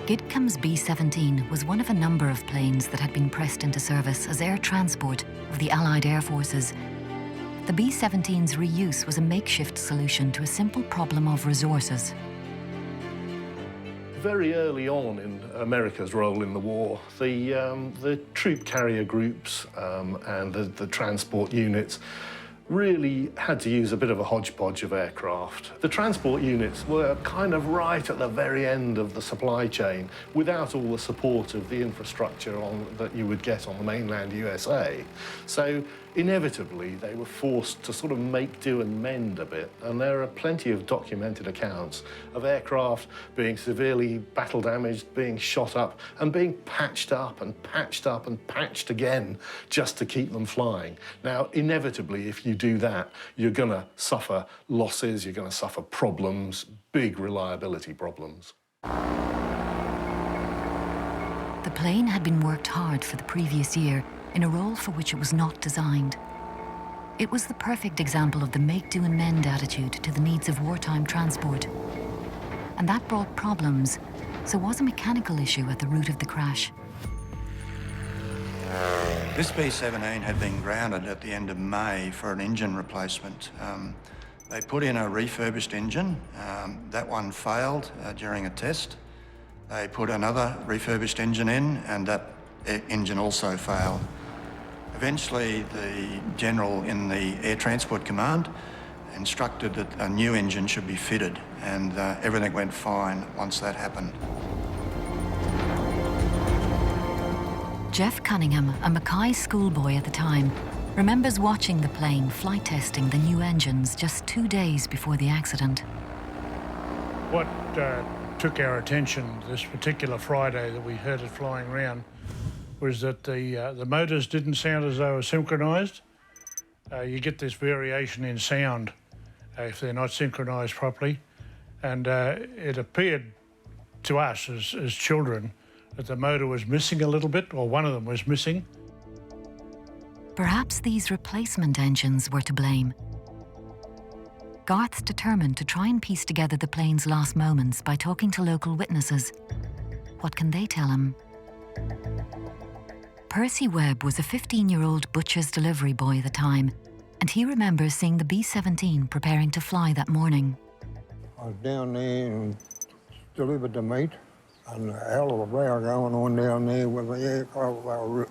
[SPEAKER 1] Gidcombe's B-17 was one of a number of planes that had been pressed into service as air transport of the Allied Air Forces. The B-17's reuse was a makeshift solution to a simple problem of resources.
[SPEAKER 4] Very early on in America's role in the war, the troop carrier groups and the transport units really had to use a bit of a hodgepodge of aircraft. The transport units were kind of right at the very end of the supply chain without all the support of the infrastructure that you would get on the mainland USA. So inevitably, they were forced to sort of make do and mend a bit. And there are plenty of documented accounts of aircraft being severely battle damaged, being shot up, and being patched up and patched up and patched again just to keep them flying. Now, inevitably, if you do that, you're going to suffer losses, you're going to suffer problems, big reliability problems.
[SPEAKER 1] The plane had been worked hard for the previous year in a role for which it was not designed. It was the perfect example of the make do and mend attitude to the needs of wartime transport. And that brought problems, so was a mechanical issue at the root of the crash.
[SPEAKER 3] This B-17 had been grounded at the end of May for an engine replacement. They put in a refurbished engine. That one failed during a test. They put another refurbished engine in, and that engine also failed. Eventually, the general in the Air Transport Command instructed that a new engine should be fitted, and everything went fine once that happened.
[SPEAKER 1] Jeff Cunningham, a Mackay schoolboy at the time, remembers watching the plane flight testing the new engines just 2 days before the accident.
[SPEAKER 17] What took our attention this particular Friday that we heard it flying around was that the motors didn't sound as though they were synchronised. You get this variation in sound if they're not synchronised properly. And it appeared to us as children that the motor was missing a little bit, or one of them was missing.
[SPEAKER 1] Perhaps these replacement engines were to blame. Garth's determined to try and piece together the plane's last moments by talking to local witnesses. What can they tell him? Percy Webb was a 15-year-old butcher's delivery boy at the time, and he remembers seeing the B-17 preparing to fly that morning.
[SPEAKER 20] I was down there and delivered the meat, and a hell of a row going on down there with the aircraft,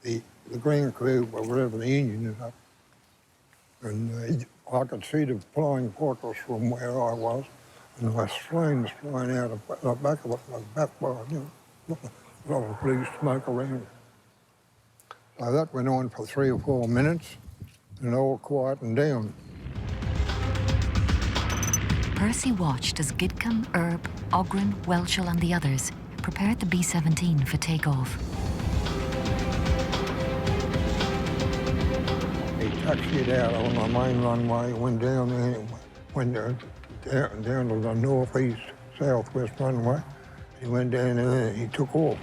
[SPEAKER 20] the ground crew, wherever the engine is up. And I could see the flying portals from where I was, And there was flames flying out of the back of it, the back bar, you know, a lot of blue smoke around. So that went on for 3 or 4 minutes, and all quietened down.
[SPEAKER 1] Percy watched as Gidcombe, Erb, Ogren, Welshel and the others prepared the B-17 for takeoff.
[SPEAKER 20] He taxied out on the main runway, went down there, went down to the northeast, southwest runway. He went down there, he took off.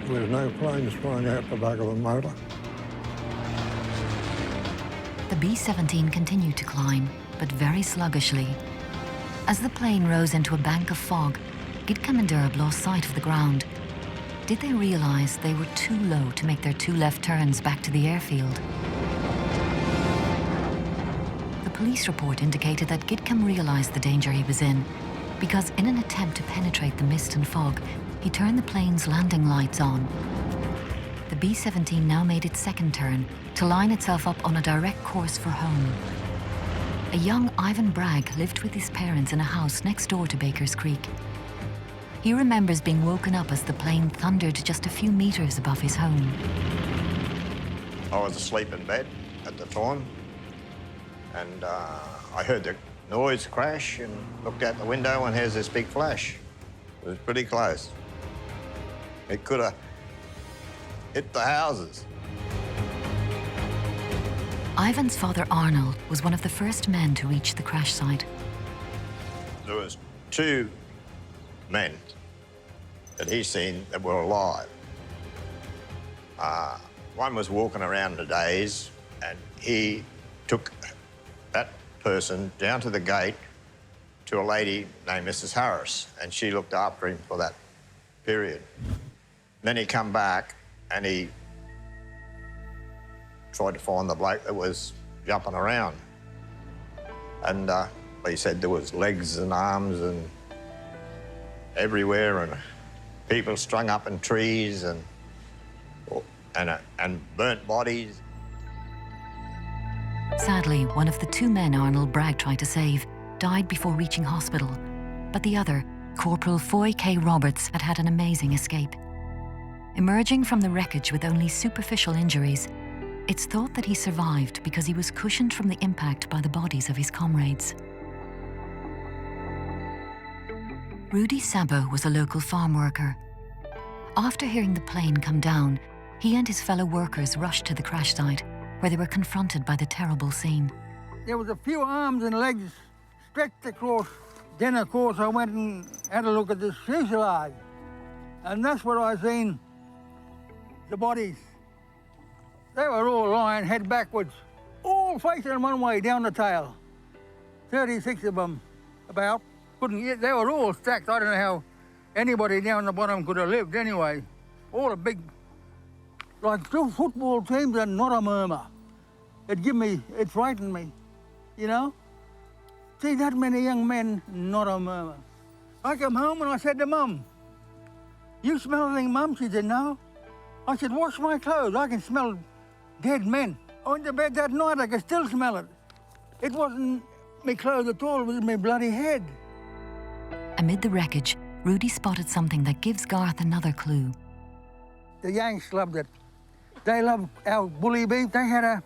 [SPEAKER 20] There was no planes flying out the back of the motor.
[SPEAKER 1] The B-17 continued to climb, but very sluggishly. As the plane rose into a bank of fog, Gidcombe and Erb lost sight of the ground. Did they realise they were too low to make their 2 left turns back to the airfield? The police report indicated that Gidcombe realised the danger he was in, because in an attempt to penetrate the mist and fog, he turned the plane's landing lights on. The B-17 now made its second turn to line itself up on a direct course for home. A young Ivan Bragg lived with his parents in a house next door to Baker's Creek. He remembers being woken up as the plane thundered just a few meters above his home.
[SPEAKER 6] I was asleep in bed at the time, and I heard the noise crash and looked out the window and here's this big flash. It was pretty close. It could have hit the houses.
[SPEAKER 1] Ivan's father Arnold was one of the first men to reach the crash site.
[SPEAKER 6] There was 2 men that he seen that were alive. One was walking around in a daze, and he took that person down to the gate to a lady named Mrs. Harris, and she looked after him for that period. Then he come back and he tried to find the bloke that was jumping around. And he said there was legs and arms and everywhere, and people strung up in trees and burnt bodies.
[SPEAKER 1] Sadly, one of the 2 men Arnold Bragg tried to save died before reaching hospital, but the other, Corporal Foy K. Roberts, had had an amazing escape. Emerging from the wreckage with only superficial injuries, it's thought that he survived because he was cushioned from the impact by the bodies of his comrades. Rudy Sabo was a local farm worker. After hearing the plane come down, he and his fellow workers rushed to the crash site, where they were confronted by the terrible scene.
[SPEAKER 16] There was a few arms and legs stretched across. Then, of course, I went and had a look at the fuselage. And that's where I seen the bodies. They were all lying head backwards, all facing one way down the tail. 36 of them, about. They were all stacked. I don't know how anybody down the bottom could have lived anyway. All a big, like 2 football teams and not a murmur. It frightened me, you know? See that many young men, not a murmur. I come home and I said to Mum, "You smell anything, Mum?" She said, "No." I said, "Wash my clothes, I can smell dead men." I went to bed that night, I could still smell it. It wasn't my clothes at all, it was my bloody head.
[SPEAKER 1] Amid the wreckage, Rudy spotted something that gives Garth another clue.
[SPEAKER 16] The Yanks loved it. They loved our bully beef. They had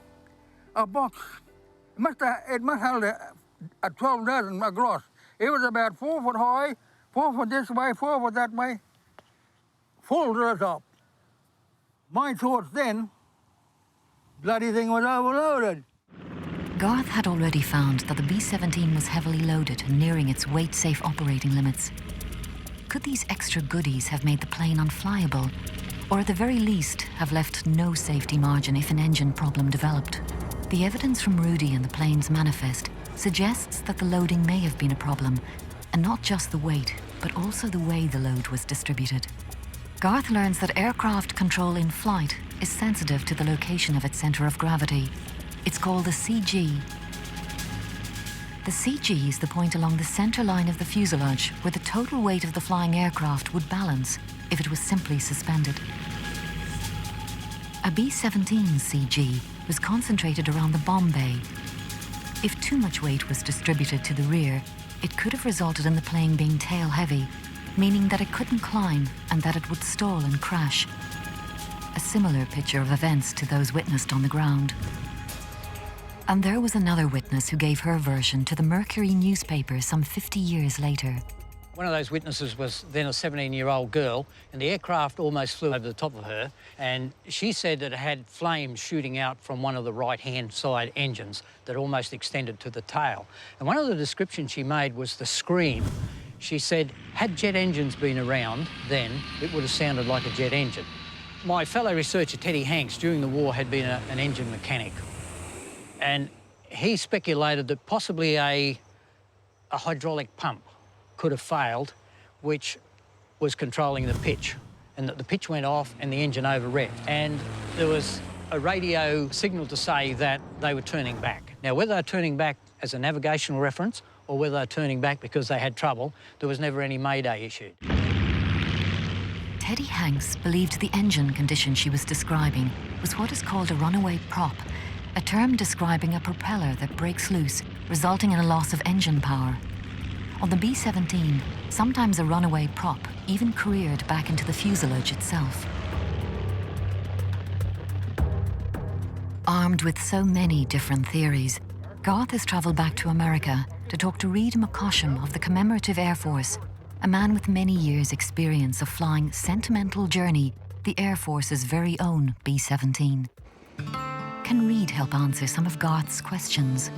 [SPEAKER 16] a box. It must hold a 12 dozen across. It was about 4 foot high, 4 foot this way, 4 foot that way, full to the top. My thoughts then, bloody thing was overloaded.
[SPEAKER 1] Garth had already found that the B-17 was heavily loaded and nearing its weight-safe operating limits. Could these extra goodies have made the plane unflyable, or at the very least have left no safety margin if an engine problem developed? The evidence from Rudy and the plane's manifest suggests that the loading may have been a problem, and not just the weight, but also the way the load was distributed. Garth learns that aircraft control in flight is sensitive to the location of its center of gravity. It's called the CG. The CG is the point along the center line of the fuselage where the total weight of the flying aircraft would balance if it was simply suspended. A B-17 CG was concentrated around the bomb bay. If too much weight was distributed to the rear, it could have resulted in the plane being tail-heavy, meaning that it couldn't climb and that it would stall and crash. A similar picture of events to those witnessed on the ground. And there was another witness who gave her version to the Mercury newspaper some 50 years later.
[SPEAKER 15] One of those witnesses was then a 17-year-old girl, and the aircraft almost flew over the top of her, and she said that it had flames shooting out from one of the right-hand side engines that almost extended to the tail. And one of the descriptions she made was the scream. She said, had jet engines been around then, it would have sounded like a jet engine. My fellow researcher, Teddy Hanks, during the war had been an engine mechanic, and he speculated that possibly a hydraulic pump could have failed, which was controlling the pitch, and that the pitch went off and the engine overrevved. And there was a radio signal to say that they were turning back. Now, whether they're turning back as a navigational reference or whether they're turning back because they had trouble, there was never any mayday issued.
[SPEAKER 1] Teddy Hanks believed the engine condition she was describing was what is called a runaway prop, a term describing a propeller that breaks loose, resulting in a loss of engine power. On the B-17, sometimes a runaway prop even careered back into the fuselage itself. Armed with so many different theories, Garth has travelled back to America to talk to Reid McCosham of the Commemorative Air Force, a man with many years' experience of flying Sentimental Journey, the Air Force's very own B-17. Can Reid help answer some of Garth's questions?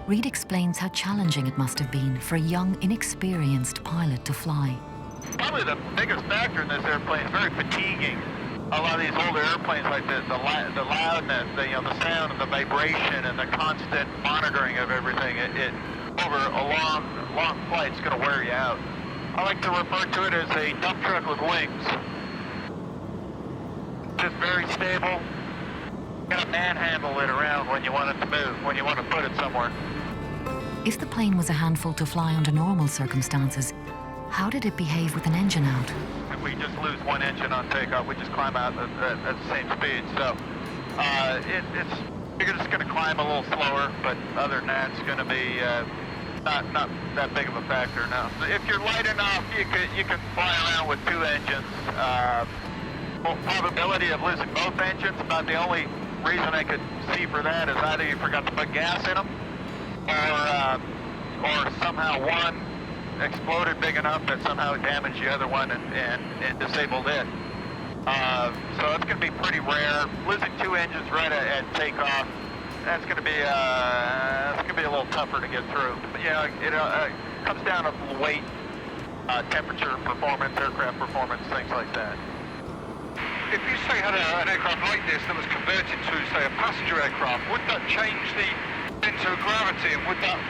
[SPEAKER 1] Reid explains how challenging it must have been for a young, inexperienced pilot to fly.
[SPEAKER 8] Probably the biggest factor in this airplane is very fatiguing. A lot of these older airplanes like this, the loudness, the sound and the vibration and the constant monitoring of everything, it over a long flight is going to wear you out. I like to refer to it as a dump truck with wings. Just very stable. You got to manhandle it around when you want it to move, when you want to put it somewhere.
[SPEAKER 1] If the plane was a handful to fly under normal circumstances, how did it behave with an engine out?
[SPEAKER 8] If we just lose one engine on takeoff, we just climb out at the same speed. So you're just going to climb a little slower, but other than that, it's going to be not that big of a factor now. If you're light enough, you can fly around with two engines. Probability of losing both engines, about the only reason I could see for that is either you forgot to put gas in them, or somehow one exploded big enough that somehow it damaged the other one and disabled it. So it's going to be pretty rare. Losing two engines right at takeoff, that's going to be a little tougher to get through. But, it comes down to weight, temperature, performance, aircraft performance, things like that.
[SPEAKER 21] If you, say, had an aircraft like this that was converted to, say, a passenger aircraft, would that change the center of gravity, and would that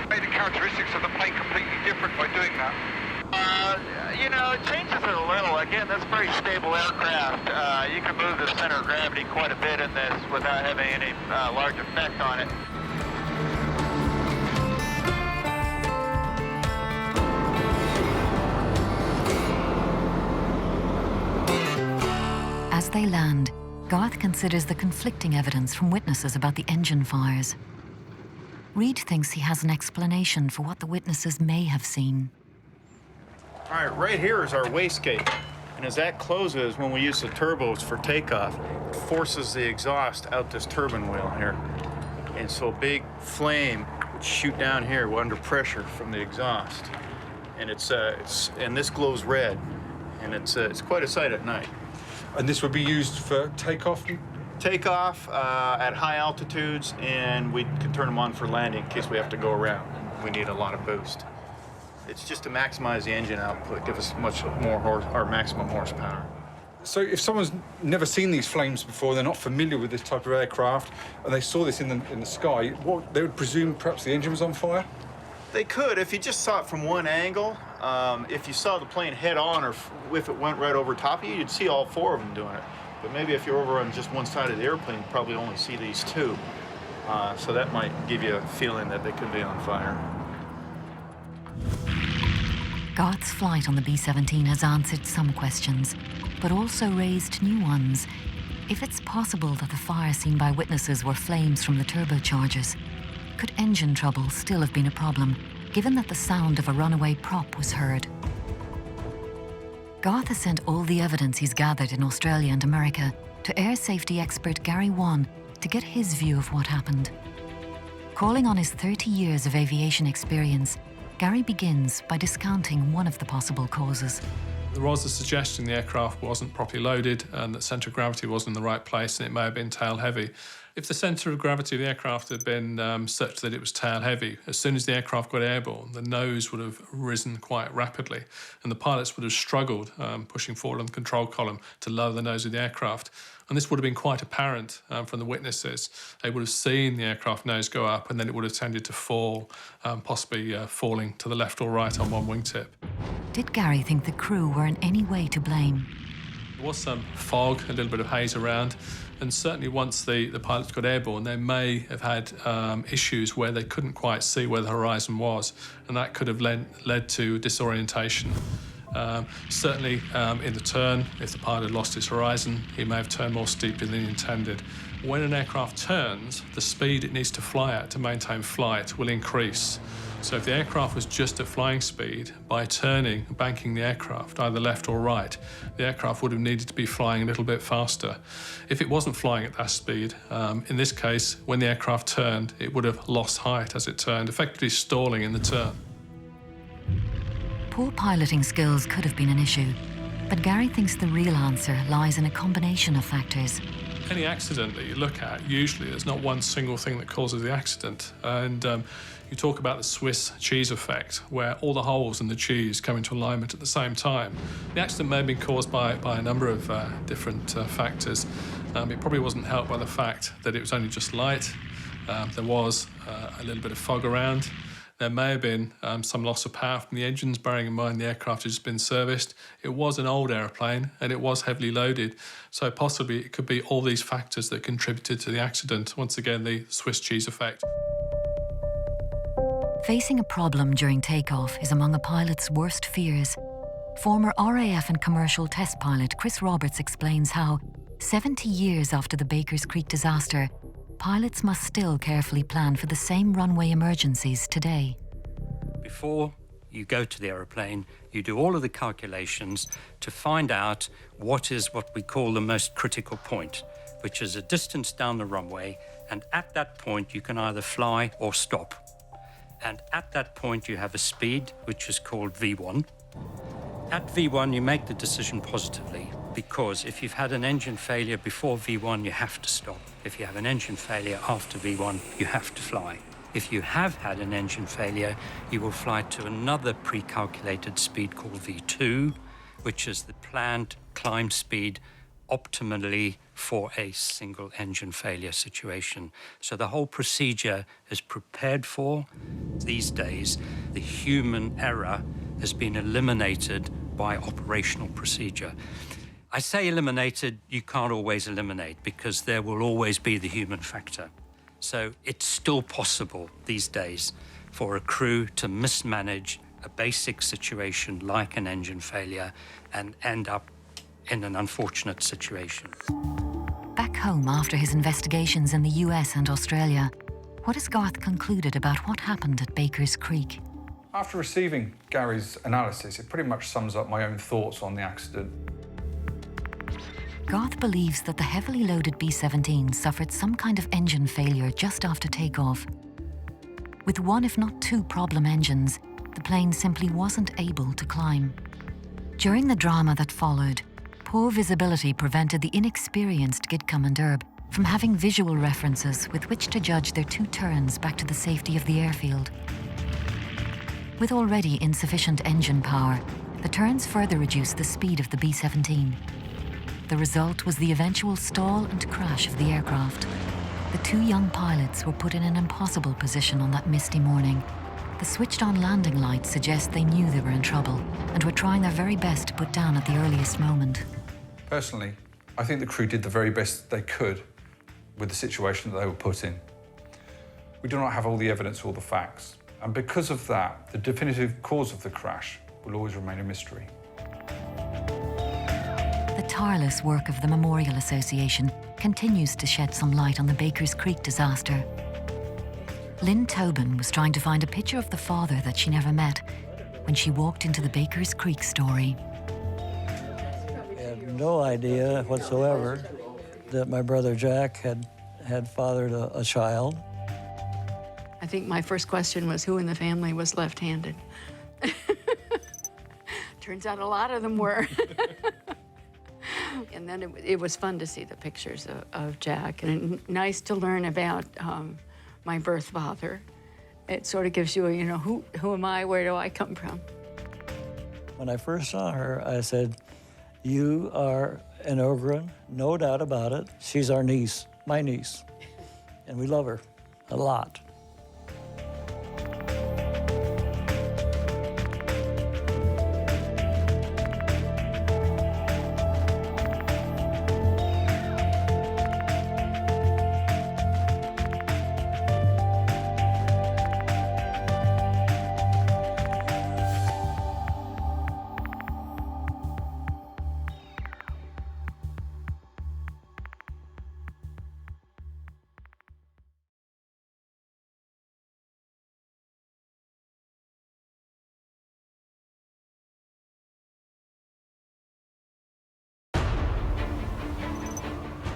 [SPEAKER 21] make the characteristics of the plane completely different by doing that?
[SPEAKER 8] It changes it a little. Again, that's a very stable aircraft. You can move the center of gravity quite a bit in this without having any large effect on it.
[SPEAKER 1] As they land, Garth considers the conflicting evidence from witnesses about the engine fires. Reid thinks he has an explanation for what the witnesses may have seen.
[SPEAKER 22] All right, right here is our wastegate. And as that closes, when we use the turbos for takeoff, it forces the exhaust out this turbine wheel here. And so a big flame would shoot down here under pressure from the exhaust. And and this glows red. And it's quite a sight at night.
[SPEAKER 7] And this would be used for takeoff?
[SPEAKER 22] Takeoff at high altitudes, and we can turn them on for landing in case we have to go around. We need a lot of boost. It's just to maximize the engine output, give us much more our maximum horsepower.
[SPEAKER 7] So if someone's never seen these flames before, they're not familiar with this type of aircraft, and they saw this in the sky, they would presume perhaps the engine was on fire?
[SPEAKER 22] They could, if you just saw it from one angle. If you saw the plane head on, or if it went right over top of you, you'd see all four of them doing it. But maybe if you're over on just one side of the airplane, you probably only see these two. So that might give you a feeling that they could be on fire.
[SPEAKER 1] Garth's flight on the B-17 has answered some questions, but also raised new ones. If it's possible that the fire seen by witnesses were flames from the turbochargers, could engine trouble still have been a problem, given that the sound of a runaway prop was heard? Garth has sent all the evidence he's gathered in Australia and America to air safety expert Gary Wan to get his view of what happened. Calling on his 30 years of aviation experience, Gary begins by discounting one of the possible causes.
[SPEAKER 9] There was a suggestion the aircraft wasn't properly loaded and that centre of gravity wasn't in the right place and it may have been tail heavy. If the centre of gravity of the aircraft had been such that it was tail heavy, as soon as the aircraft got airborne, the nose would have risen quite rapidly and the pilots would have struggled pushing forward on the control column to lower the nose of the aircraft. And this would have been quite apparent from the witnesses. They would have seen the aircraft nose go up and then it would have tended to fall, possibly falling to the left or right on one wingtip.
[SPEAKER 1] Did Gary think the crew were in any way to blame?
[SPEAKER 9] There was some fog, a little bit of haze around, and certainly once the pilots got airborne, they may have had issues where they couldn't quite see where the horizon was, and that could have led to disorientation. Certainly in the turn, if the pilot had lost his horizon, he may have turned more steeply than he intended. When an aircraft turns, the speed it needs to fly at to maintain flight will increase. So if the aircraft was just at flying speed, by turning, banking the aircraft, either left or right, the aircraft would have needed to be flying a little bit faster. If it wasn't flying at that speed, in this case, when the aircraft turned, it would have lost height as it turned, effectively stalling in the turn.
[SPEAKER 1] Poor piloting skills could have been an issue, but Gary thinks the real answer lies in a combination of factors.
[SPEAKER 9] Any accident that you look at, usually there's not one single thing that causes the accident. And you talk about the Swiss cheese effect, where all the holes in the cheese come into alignment at the same time. The accident may have been caused by a number of different factors. It probably wasn't helped by the fact that it was only just light. There was a little bit of fog around. There may have been some loss of power from the engines, bearing in mind the aircraft had just been serviced. It was an old airplane and it was heavily loaded, so possibly it could be all these factors that contributed to the accident. Once again, the Swiss cheese effect.
[SPEAKER 1] Facing a problem during takeoff is among a pilot's worst fears. Former RAF and commercial test pilot Chris Roberts explains how, 70 years after the Bakers Creek disaster, pilots must still carefully plan for the same runway emergencies today.
[SPEAKER 12] Before you go to the aeroplane, you do all of the calculations to find out what we call the most critical point, which is a distance down the runway, and at that point you can either fly or stop. And at that point you have a speed, which is called V1. At V1 you make the decision positively, because if you've had an engine failure before V1, you have to stop. If you have an engine failure after V1, you have to fly. If you have had an engine failure, you will fly to another pre-calculated speed called V2, which is the planned climb speed optimally for a single engine failure situation. So the whole procedure is prepared for. These days, the human error has been eliminated by operational procedure. I say eliminated, you can't always eliminate, because there will always be the human factor. So it's still possible these days for a crew to mismanage a basic situation like an engine failure and end up in an unfortunate situation.
[SPEAKER 1] Back home after his investigations in the US and Australia, what has Garth concluded about what happened at Bakers Creek?
[SPEAKER 7] After receiving Gary's analysis, it pretty much sums up my own thoughts on the accident.
[SPEAKER 1] Garth believes that the heavily loaded B-17 suffered some kind of engine failure just after takeoff. With one, if not two, problem engines, the plane simply wasn't able to climb. During the drama that followed, poor visibility prevented the inexperienced Gid Commander from having visual references with which to judge their two turns back to the safety of the airfield. With already insufficient engine power, the turns further reduced the speed of the B-17. The result was the eventual stall and crash of the aircraft. The two young pilots were put in an impossible position on that misty morning. The switched-on landing lights suggest they knew they were in trouble and were trying their very best to put down at the earliest moment.
[SPEAKER 7] Personally, I think the crew did the very best they could with the situation that they were put in. We do not have all the evidence or the facts, and because of that, the definitive cause of the crash will always remain a mystery.
[SPEAKER 1] The tireless work of the Memorial Association continues to shed some light on the Bakers Creek disaster. Lynn Tobin was trying to find a picture of the father that she never met when she walked into the Bakers Creek story.
[SPEAKER 14] I had no idea whatsoever that my brother Jack had fathered a child.
[SPEAKER 10] I think my first question was who in the family was left-handed. Turns out a lot of them were. And then it was fun to see the pictures of Jack, and nice to learn about my birth father. It sort of gives you a, who am I, where do I come from?
[SPEAKER 14] When I first saw her, I said, "You are an Ogren, no doubt about it. She's our niece, my niece, and we love her a lot."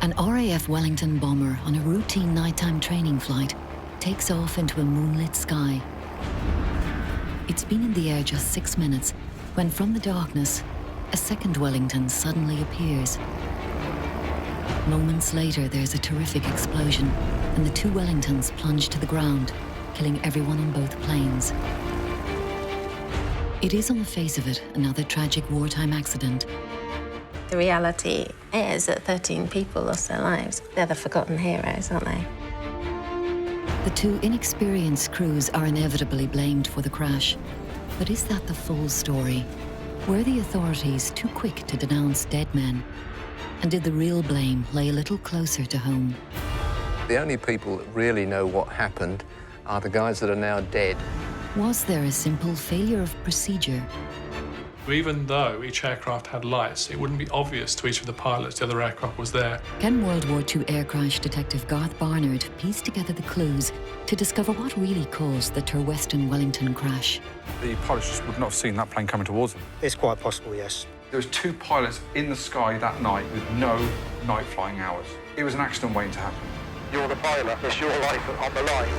[SPEAKER 1] An RAF Wellington bomber on a routine nighttime training flight takes off into a moonlit sky. It's been in the air just 6 minutes when from the darkness, a second Wellington suddenly appears. Moments later, there's a terrific explosion and the two Wellingtons plunge to the ground, killing everyone on both planes. It is on the face of it another tragic wartime accident.
[SPEAKER 11] The reality is that 13 people lost their lives. They're the forgotten heroes, aren't they?
[SPEAKER 1] The two inexperienced crews are inevitably blamed for the crash. But is that the full story? Were the authorities too quick to denounce dead men? And did the real blame lay a little closer to home?
[SPEAKER 23] The only people that really know what happened are the guys that are now dead.
[SPEAKER 1] Was there a simple failure of procedure?
[SPEAKER 9] Even though each aircraft had lights, it wouldn't be obvious to each of the pilots the other aircraft was there.
[SPEAKER 1] Can World War II air crash detective Garth Barnard piece together the clues to discover what really caused the Turweston Wellington crash?
[SPEAKER 7] The pilots just would not have seen that plane coming towards them.
[SPEAKER 24] It's quite possible, yes.
[SPEAKER 7] There was 2 pilots in the sky that night with no night flying hours. It was an accident waiting to happen.
[SPEAKER 24] You're the pilot. It's your life on the line.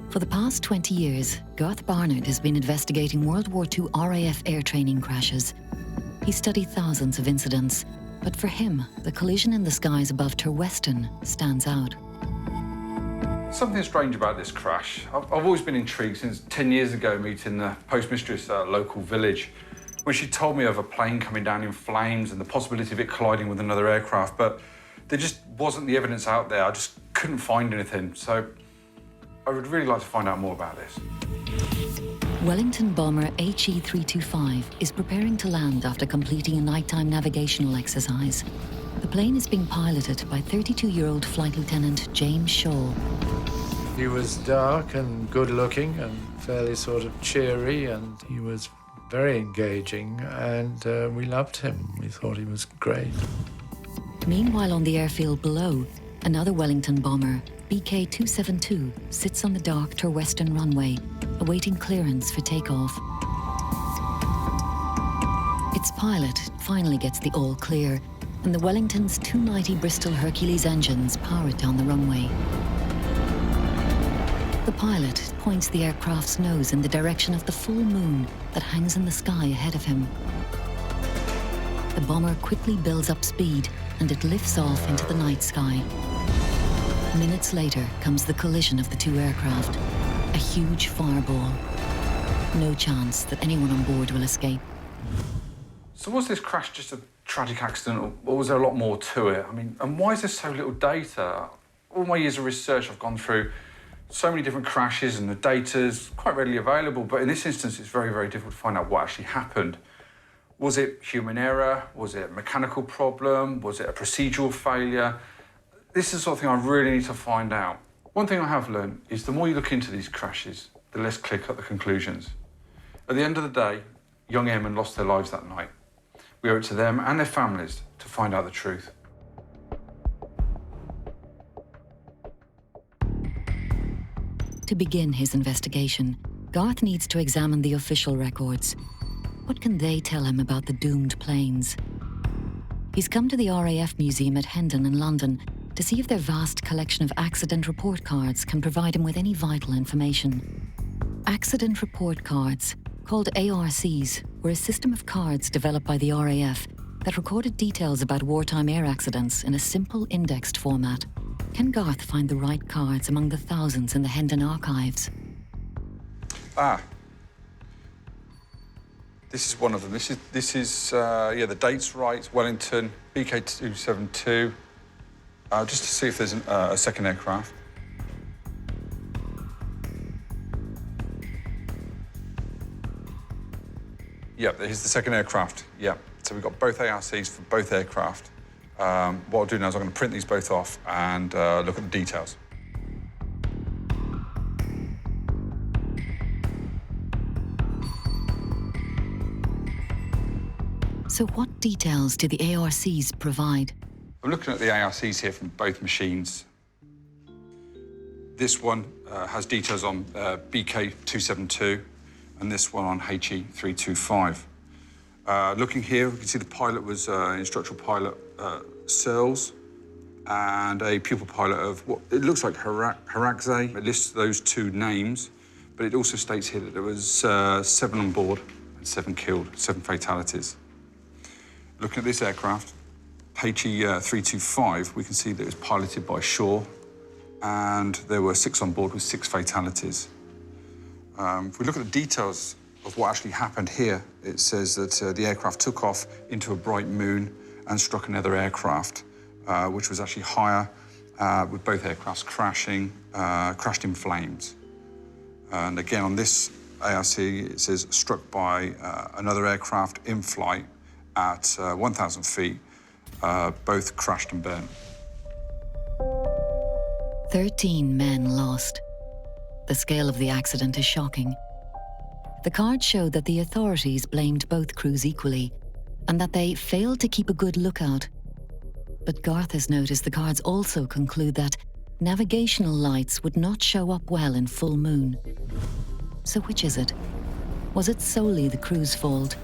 [SPEAKER 1] For the past 20 years, Garth Barnard has been investigating World War II RAF air training crashes. He studied thousands of incidents, but for him, the collision in the skies above Turweston stands out.
[SPEAKER 7] Something strange about this crash. I've always been intrigued since 10 years ago meeting the postmistress at a local village when she told me of a plane coming down in flames and the possibility of it colliding with another aircraft, but there just wasn't the evidence out there. I just couldn't find anything, so I would really like to find out more about this.
[SPEAKER 1] Wellington bomber HE-325 is preparing to land after completing a nighttime navigational exercise. The plane is being piloted by 32-year-old Flight Lieutenant James Shaw.
[SPEAKER 25] He was dark and good-looking and fairly sort of cheery, and he was very engaging, and we loved him. We thought he was great.
[SPEAKER 1] Meanwhile, on the airfield below, another Wellington bomber, BK-272, sits on the dark Turweston runway, awaiting clearance for takeoff. Its pilot finally gets the all clear, and the Wellington's 290 Bristol Hercules engines power it down the runway. The pilot points the aircraft's nose in the direction of the full moon that hangs in the sky ahead of him. The bomber quickly builds up speed, and it lifts off into the night sky. Minutes later comes the collision of the two aircraft. A huge fireball. No chance that anyone on board will escape.
[SPEAKER 7] So was this crash just a tragic accident, or was there a lot more to it? I mean, and why is there so little data? All my years of research, I've gone through so many different crashes, and the data's quite readily available, but in this instance, it's very, very difficult to find out what actually happened. Was it human error? Was it a mechanical problem? Was it a procedural failure? This is the sort of thing I really need to find out. One thing I have learned is the more you look into these crashes, the less clear cut the conclusions. At the end of the day, young airmen lost their lives that night. We owe it to them and their families to find out the truth.
[SPEAKER 1] To begin his investigation, Garth needs to examine the official records. What can they tell him about the doomed planes? He's come to the RAF Museum at Hendon in London to see if their vast collection of accident report cards can provide him with any vital information. Accident report cards, called ARCs, were a system of cards developed by the RAF that recorded details about wartime air accidents in a simple indexed format. Can Garth find the right cards among the thousands in the Hendon archives?
[SPEAKER 7] This is one of them. This is the date's right, Wellington, BK272, just to see if there's a second aircraft. Yep, here's the second aircraft, yeah. So we've got both ARCs for both aircraft. What I'll do now is I'm going to print these both off and look at the details.
[SPEAKER 1] So what details do the ARCs provide?
[SPEAKER 7] I'm looking at the ARCs here from both machines. This one has details on BK272 and this one on HE325. Looking here, we can see the pilot was instructional pilot Searles and a pupil pilot of what it looks like Harakze. It lists those two names, but it also states here that there was 7 on board and 7 killed, 7 fatalities. Looking at this aircraft, HE325, we can see that it was piloted by Shaw, and there were 6 on board with 6 fatalities. If we look at the details of what actually happened here, it says that the aircraft took off into a bright moon and struck another aircraft, which was actually higher, with both aircrafts crashed in flames. And again, on this ARC, it says struck by another aircraft in flight at 1,000 feet, both crashed and burned.
[SPEAKER 1] 13 men lost. The scale of the accident is shocking. The cards show that the authorities blamed both crews equally and that they failed to keep a good lookout. But Garth has noticed the cards also conclude that navigational lights would not show up well in full moon. So which is it? Was it solely the crew's fault,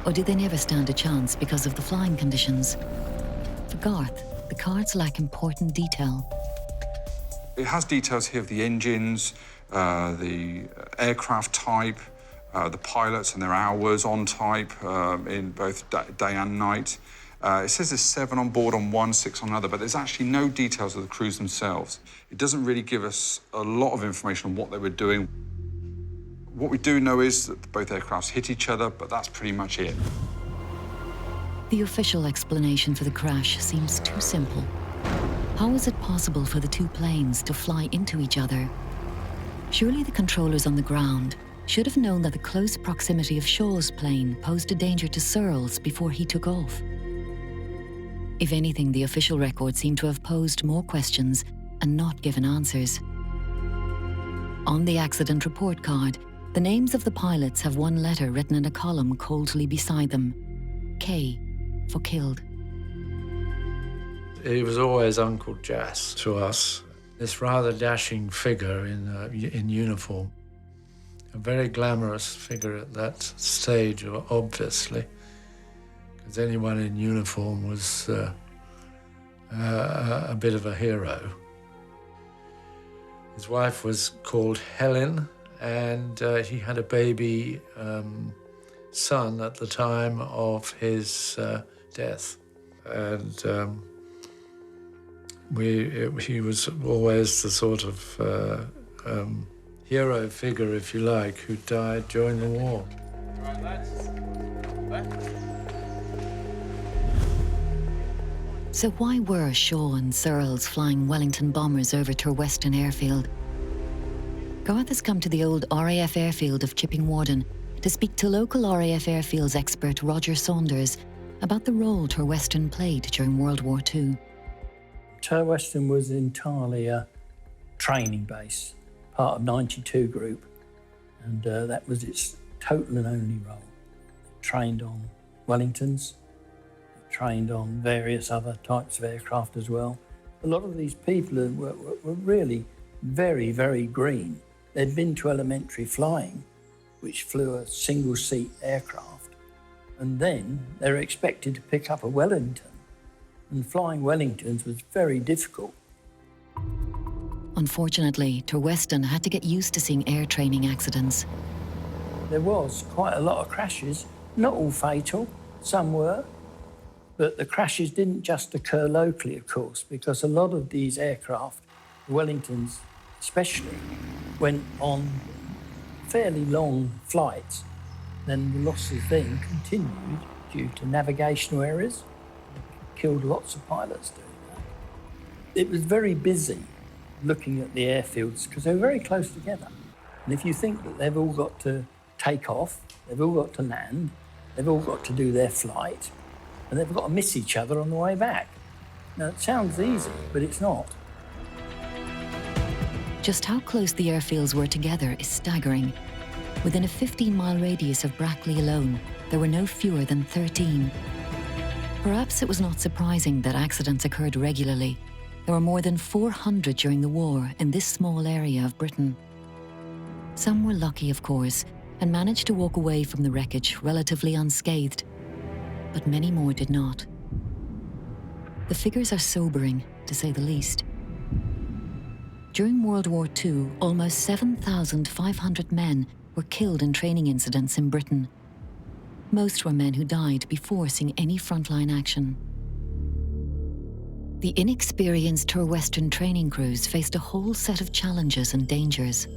[SPEAKER 1] or did they never stand a chance because of the flying conditions? For Garth, the cards lack important detail.
[SPEAKER 7] It has details here of the engines, the aircraft type, the pilots and their hours on type in both day and night. It says there's 7 on board on one, 6 on another, but there's actually no details of the crews themselves. It doesn't really give us a lot of information on what they were doing. What we do know is that both aircrafts hit each other, but that's pretty much it.
[SPEAKER 1] The official explanation for the crash seems too simple. How is it possible for the two planes to fly into each other? Surely the controllers on the ground should have known that the close proximity of Shaw's plane posed a danger to Searles before he took off. If anything, the official records seem to have posed more questions and not given answers. On the accident report card, the names of the pilots have one letter written in a column coldly beside them. K for killed.
[SPEAKER 25] He was always Uncle Jas to us, this rather dashing figure in uniform. A very glamorous figure at that stage, obviously, because anyone in uniform was a bit of a hero. His wife was called Helen, and he had a baby son at the time of his death. And He was always the sort of hero figure, if you like, who died during the war.
[SPEAKER 1] So why were Shaw and Searles flying Wellington bombers over Turweston airfield? Garth has come to the old RAF airfield of Chipping Warden to speak to local RAF airfields expert Roger Saunders about the role Turweston played during World War II.
[SPEAKER 2] Turweston was entirely a training base, part of 92 Group, and that was its total and only role. It trained on Wellingtons, it trained on various other types of aircraft as well. A lot of these people were really very, very green. They'd been to elementary flying, which flew a single-seat aircraft, and then they were expected to pick up a Wellington. And flying Wellingtons was very difficult.
[SPEAKER 1] Unfortunately, Turweston had to get used to seeing air training accidents.
[SPEAKER 2] There was quite a lot of crashes, not all fatal, some were, but the crashes didn't just occur locally, of course, because a lot of these aircraft, Wellingtons especially, went on fairly long flights. Then the losses then continued due to navigational errors. Killed lots of pilots doing that. It was very busy looking at the airfields because they were very close together. And if you think that they've all got to take off, they've all got to land, they've all got to do their flight, and they've got to miss each other on the way back. Now, it sounds easy, but it's not.
[SPEAKER 1] Just how close the airfields were together is staggering. Within a 15-mile radius of Brackley alone, there were no fewer than 13. Perhaps it was not surprising that accidents occurred regularly. There were more than 400 during the war in this small area of Britain. Some were lucky, of course, and managed to walk away from the wreckage relatively unscathed, but many more did not. The figures are sobering, to say the least. During World War II, almost 7,500 men were killed in training incidents in Britain. Most were men who died before seeing any frontline action. The inexperienced Turweston training crews faced a whole set of challenges and dangers.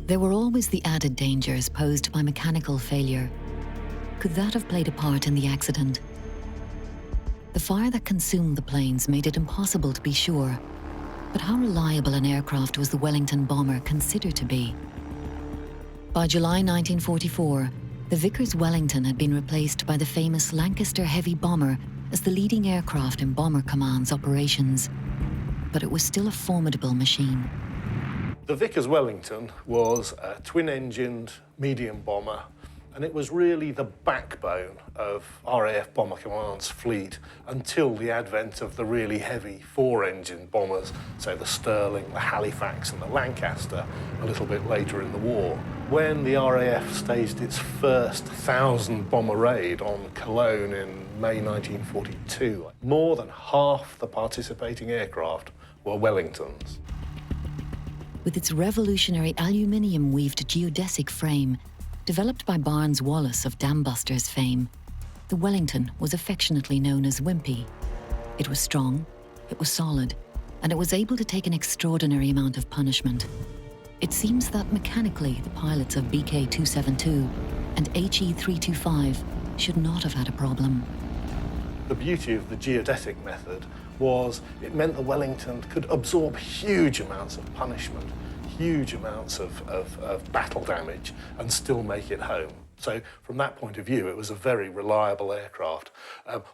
[SPEAKER 1] There were always the added dangers posed by mechanical failure. Could that have played a part in the accident? The fire that consumed the planes made it impossible to be sure. But how reliable an aircraft was the Wellington bomber considered to be? By July 1944, the Vickers Wellington had been replaced by the famous Lancaster heavy bomber as the leading aircraft in Bomber Command's operations. But it was still a formidable machine.
[SPEAKER 4] The Vickers Wellington was a twin-engined medium bomber, and it was really the backbone of RAF Bomber Command's fleet until the advent of the really heavy four-engine bombers, so the Stirling, the Halifax and the Lancaster, a little bit later in the war. When the RAF staged its first 1,000-bomber raid on Cologne in May 1942, more than half the participating aircraft were Wellingtons.
[SPEAKER 1] With its revolutionary aluminium-weaved geodesic frame, developed by Barnes Wallis of Dambusters fame, the Wellington was affectionately known as Wimpy. It was strong, it was solid, and it was able to take an extraordinary amount of punishment. It seems that mechanically the pilots of BK-272 and HE-325 should not have had a problem.
[SPEAKER 4] The beauty of the geodetic method was it meant the Wellington could absorb huge amounts of punishment, huge amounts of battle damage, and still make it home. So from that point of view, it was a very reliable aircraft,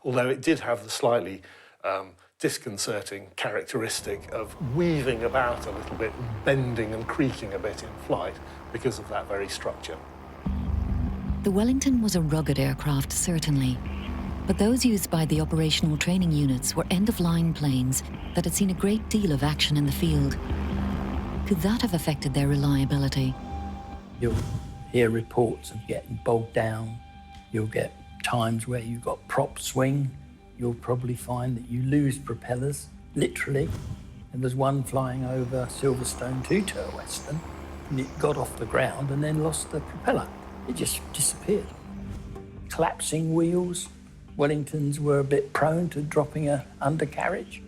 [SPEAKER 4] although it did have the slightly disconcerting characteristic of weaving about a little bit, bending and creaking a bit in flight because of that very structure.
[SPEAKER 1] The Wellington was a rugged aircraft, certainly, but those used by the operational training units were end-of-line planes that had seen a great deal of action in the field. Could that have affected their reliability?
[SPEAKER 2] You'll hear reports of getting bogged down. You'll get times where you've got prop swing. You'll probably find that you lose propellers, literally. There was one flying over Silverstone to Turweston, and it got off the ground and then lost the propeller. It just disappeared. Collapsing wheels, Wellingtons were a bit prone to dropping a undercarriage.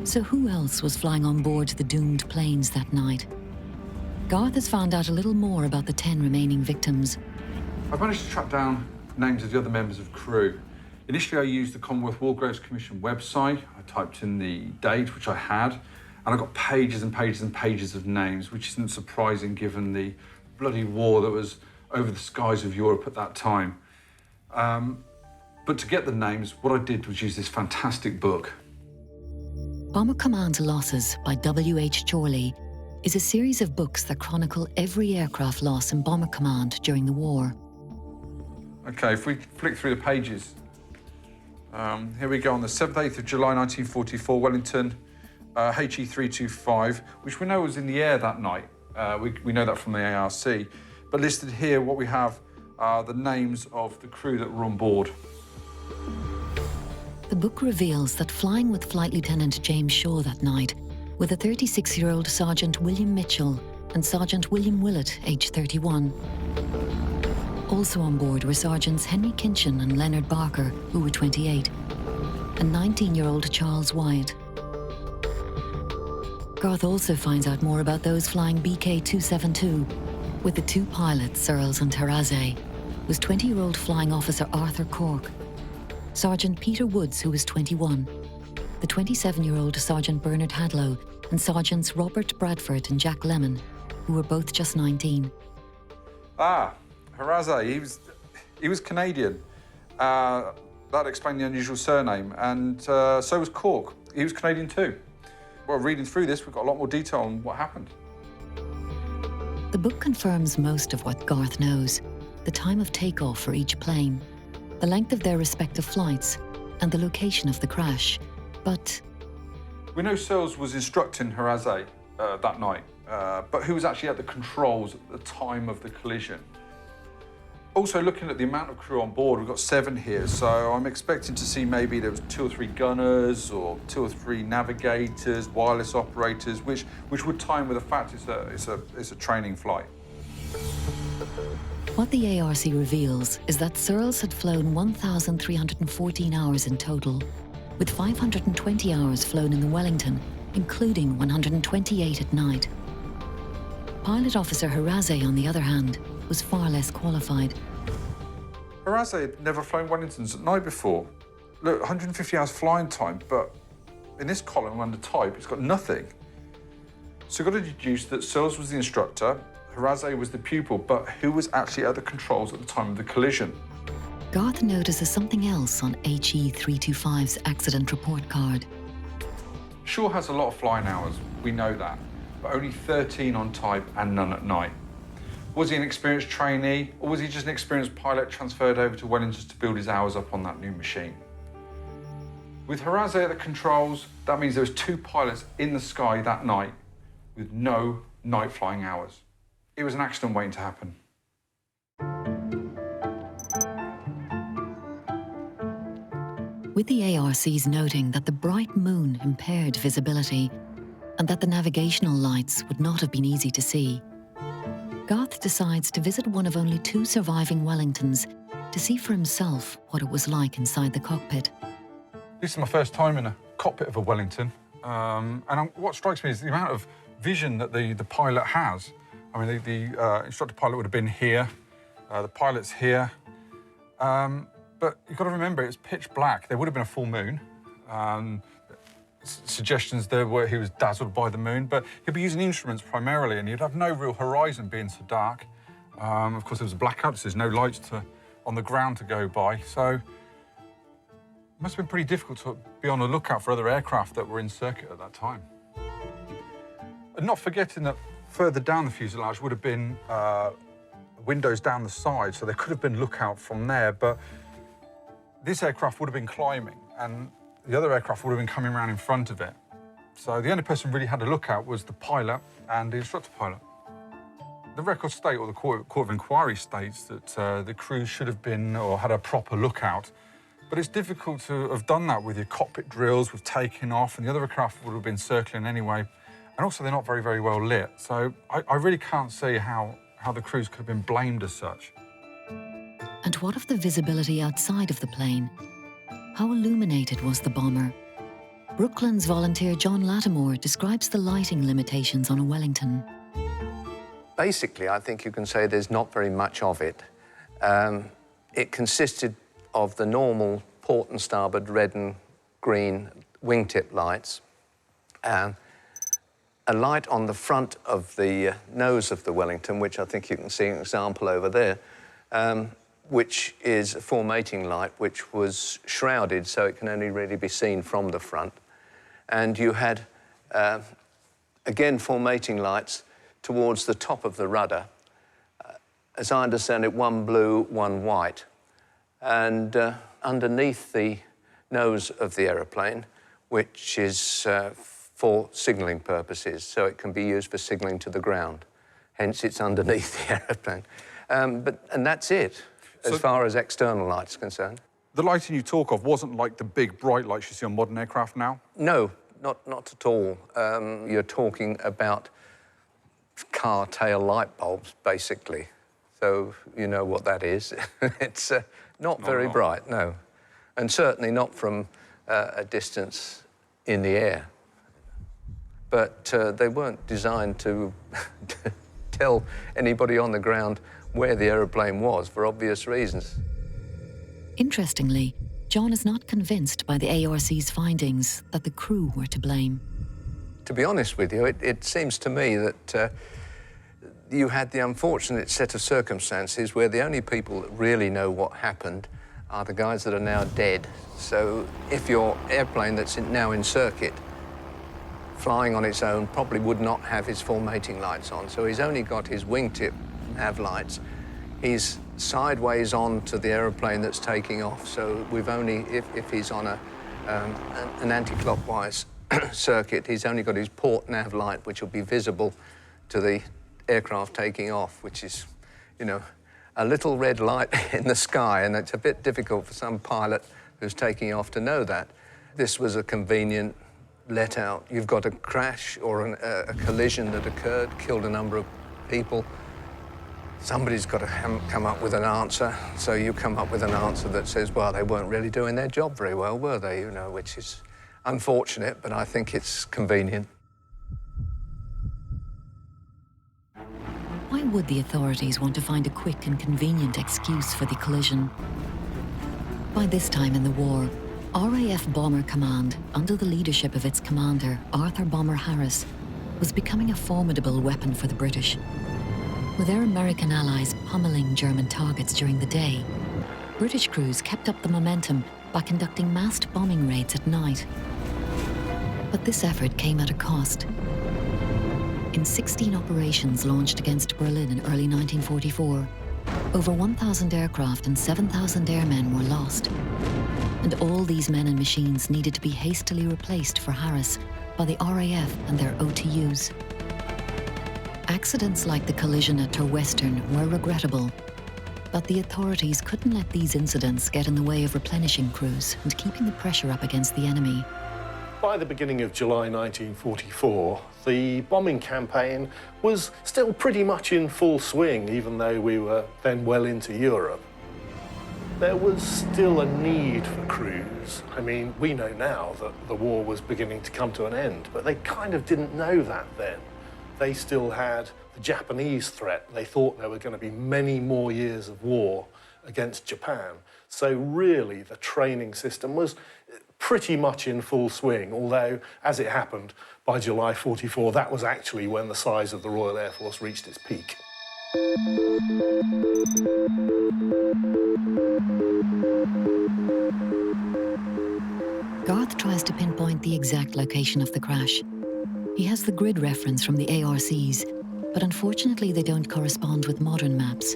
[SPEAKER 1] So who else was flying on board the doomed planes that night? Garth has found out a little more about the 10 remaining victims.
[SPEAKER 7] I've managed to track down names of the other members of crew. Initially, I used the Commonwealth War Graves Commission website. I typed in the date, which I had, and I got pages and pages and pages of names, which isn't surprising given the bloody war that was over the skies of Europe at that time. But to get the names, what I did was use this fantastic book.
[SPEAKER 1] Bomber Command Losses by W.H. Chorley is a series of books that chronicle every aircraft loss in Bomber Command during the war.
[SPEAKER 7] Okay, if we flick through the pages, here we go. On the 7th, 8th of July 1944, Wellington, HE325, which we know was in the air that night. We know that from the ARC. But listed here, what we have are the names of the crew that were on board.
[SPEAKER 1] The book reveals that flying with Flight Lieutenant James Shaw that night were the 36-year-old Sergeant William Mitchell and Sergeant William Willett, aged 31. Also on board were Sergeants Henry Kinchin and Leonard Barker, who were 28, and 19-year-old Charles Wyatt. Garth also finds out more about those flying BK-272, with the 2 pilots, Searles and Tarazay, was 20-year-old flying officer Arthur Cork, Sergeant Peter Woods, who was 21, the 27-year-old Sergeant Bernard Hadlow, and Sergeants Robert Bradford and Jack Lemon, who were both just 19.
[SPEAKER 7] Harazay, he was Canadian. That explained the unusual surname, and so was Cork. He was Canadian too. Well, reading through this, we've got a lot more detail on what happened.
[SPEAKER 1] The book confirms most of what Garth knows: the time of takeoff for each plane, the length of their respective flights, and the location of the crash. But
[SPEAKER 7] we know Searles was instructing Harazay that night, but who was actually at the controls at the time of the collision? Also, looking at the amount of crew on board, we've got 7 here, so I'm expecting to see maybe there was 2 or 3 gunners or 2 or 3 navigators, wireless operators, which would tie in with the fact it's a training flight.
[SPEAKER 1] what the ARC reveals is that Searles had flown 1,314 hours in total, with 520 hours flown in the Wellington, including 128 at night. Pilot Officer Harazay, on the other hand, was far less qualified.
[SPEAKER 7] Harazay had never flown Wellingtons at night before. Look, 150 hours flying time, but in this column under type, it's got nothing. So you've got to deduce that Searles was the instructor, Harazay was the pupil, but who was actually at the controls at the time of the collision?
[SPEAKER 1] Garth notices something else on HE325's accident report card.
[SPEAKER 7] Shaw has a lot of flying hours, we know that, but only 13 on type and none at night. Was he an experienced trainee, or was he just an experienced pilot transferred over to Wellington to build his hours up on that new machine? With Harazay at the controls, that means there was 2 pilots in the sky that night with no night flying hours. It was an accident waiting to happen.
[SPEAKER 1] With the ARCs noting that the bright moon impaired visibility and that the navigational lights would not have been easy to see, Garth decides to visit one of only 2 surviving Wellingtons to see for himself what it was like inside the cockpit.
[SPEAKER 7] This is my first time in a cockpit of a Wellington, and what strikes me is the amount of vision that the pilot has. I mean, the instructor pilot would have been here, the pilot's here, but you've got to remember it's pitch black. There would have been a full moon. Suggestions there were he was dazzled by the moon, but he'd be using instruments primarily, and you'd have no real horizon being so dark. Of course, there was a blackout, so there's no lights on the ground to go by, so it must have been pretty difficult to be on the lookout for other aircraft that were in circuit at that time. And not forgetting that further down the fuselage would have been windows down the side, so there could have been lookout from there, but this aircraft would have been climbing, and the other aircraft would have been coming around in front of it. So the only person who really had a lookout was the pilot and the instructor pilot. The records state, or the Court of Inquiry states, that the crew should have been or had a proper lookout. But it's difficult to have done that with your cockpit drills, with taking off, and the other aircraft would have been circling anyway. And also, they're not very, very well lit. So I really can't see how the crews could have been blamed as such.
[SPEAKER 1] And what of the visibility outside of the plane? How illuminated was the bomber? Brooklands volunteer John Lattimore describes the lighting limitations on a Wellington.
[SPEAKER 23] Basically, I think you can say there's not very much of it. It consisted of the normal port and starboard red and green wingtip lights, a light on the front of the nose of the Wellington, which I think you can see an example over there, which is a formating light, which was shrouded, so it can only really be seen from the front. And you had, again, formating lights towards the top of the rudder. As I understand it, one blue, one white. And underneath the nose of the aeroplane, which is for signalling purposes, so it can be used for signalling to the ground. Hence, it's underneath the aeroplane. And that's it, as far as external lights are concerned.
[SPEAKER 7] The lighting you talk of wasn't like the big bright lights you see on modern aircraft now?
[SPEAKER 23] No, not at all. You're talking about car tail light bulbs, basically. So you know what that is. It's not very bright, no. And certainly not from a distance in the air. But they weren't designed to tell anybody on the ground where the aeroplane was, for obvious reasons.
[SPEAKER 1] Interestingly, John is not convinced by the ARC's findings that the crew were to blame.
[SPEAKER 23] To be honest with you, it seems to me that you had the unfortunate set of circumstances where the only people that really know what happened are the guys that are now dead. So if your airplane that's now in circuit, flying on its own, probably would not have his formating lights on. So he's only got his wingtip nav lights. He's sideways on to the aeroplane that's taking off. So we've only, if he's on an anti-clockwise circuit, he's only got his port nav light, which will be visible to the aircraft taking off, which is, you know, a little red light in the sky, and it's a bit difficult for some pilot who's taking off to know that. This was a convenient let out. You've got a crash or a collision that occurred, killed a number of people. Somebody's got to come up with an answer, so you come up with an answer that says, well, they weren't really doing their job very well, were they? You know, which is unfortunate, but I think it's convenient.
[SPEAKER 1] Why would the authorities want to find a quick and convenient excuse for the collision? By this time in the war, RAF Bomber Command, under the leadership of its commander, Arthur Bomber Harris, was becoming a formidable weapon for the British. With their American allies pummeling German targets during the day, British crews kept up the momentum by conducting massed bombing raids at night. But this effort came at a cost. In 16 operations launched against Berlin in early 1944, over 1,000 aircraft and 7,000 airmen were lost. And all these men and machines needed to be hastily replaced for Harris by the RAF and their OTUs. Accidents like the collision at Terwestern were regrettable, but the authorities couldn't let these incidents get in the way of replenishing crews and keeping the pressure up against the enemy.
[SPEAKER 3] By the beginning of July 1944, the bombing campaign was still pretty much in full swing, even though we were then well into Europe. There was still a need for crews. I mean, we know now that the war was beginning to come to an end, but they kind of didn't know that then. They still had the Japanese threat. They thought there were going to be many more years of war against Japan. So really, the training system was pretty much in full swing, although, as it happened, by July 44, that was actually when the size of the Royal Air Force reached its peak.
[SPEAKER 1] Garth tries to pinpoint the exact location of the crash. He has the grid reference from the ARCs, but unfortunately they don't correspond with modern maps.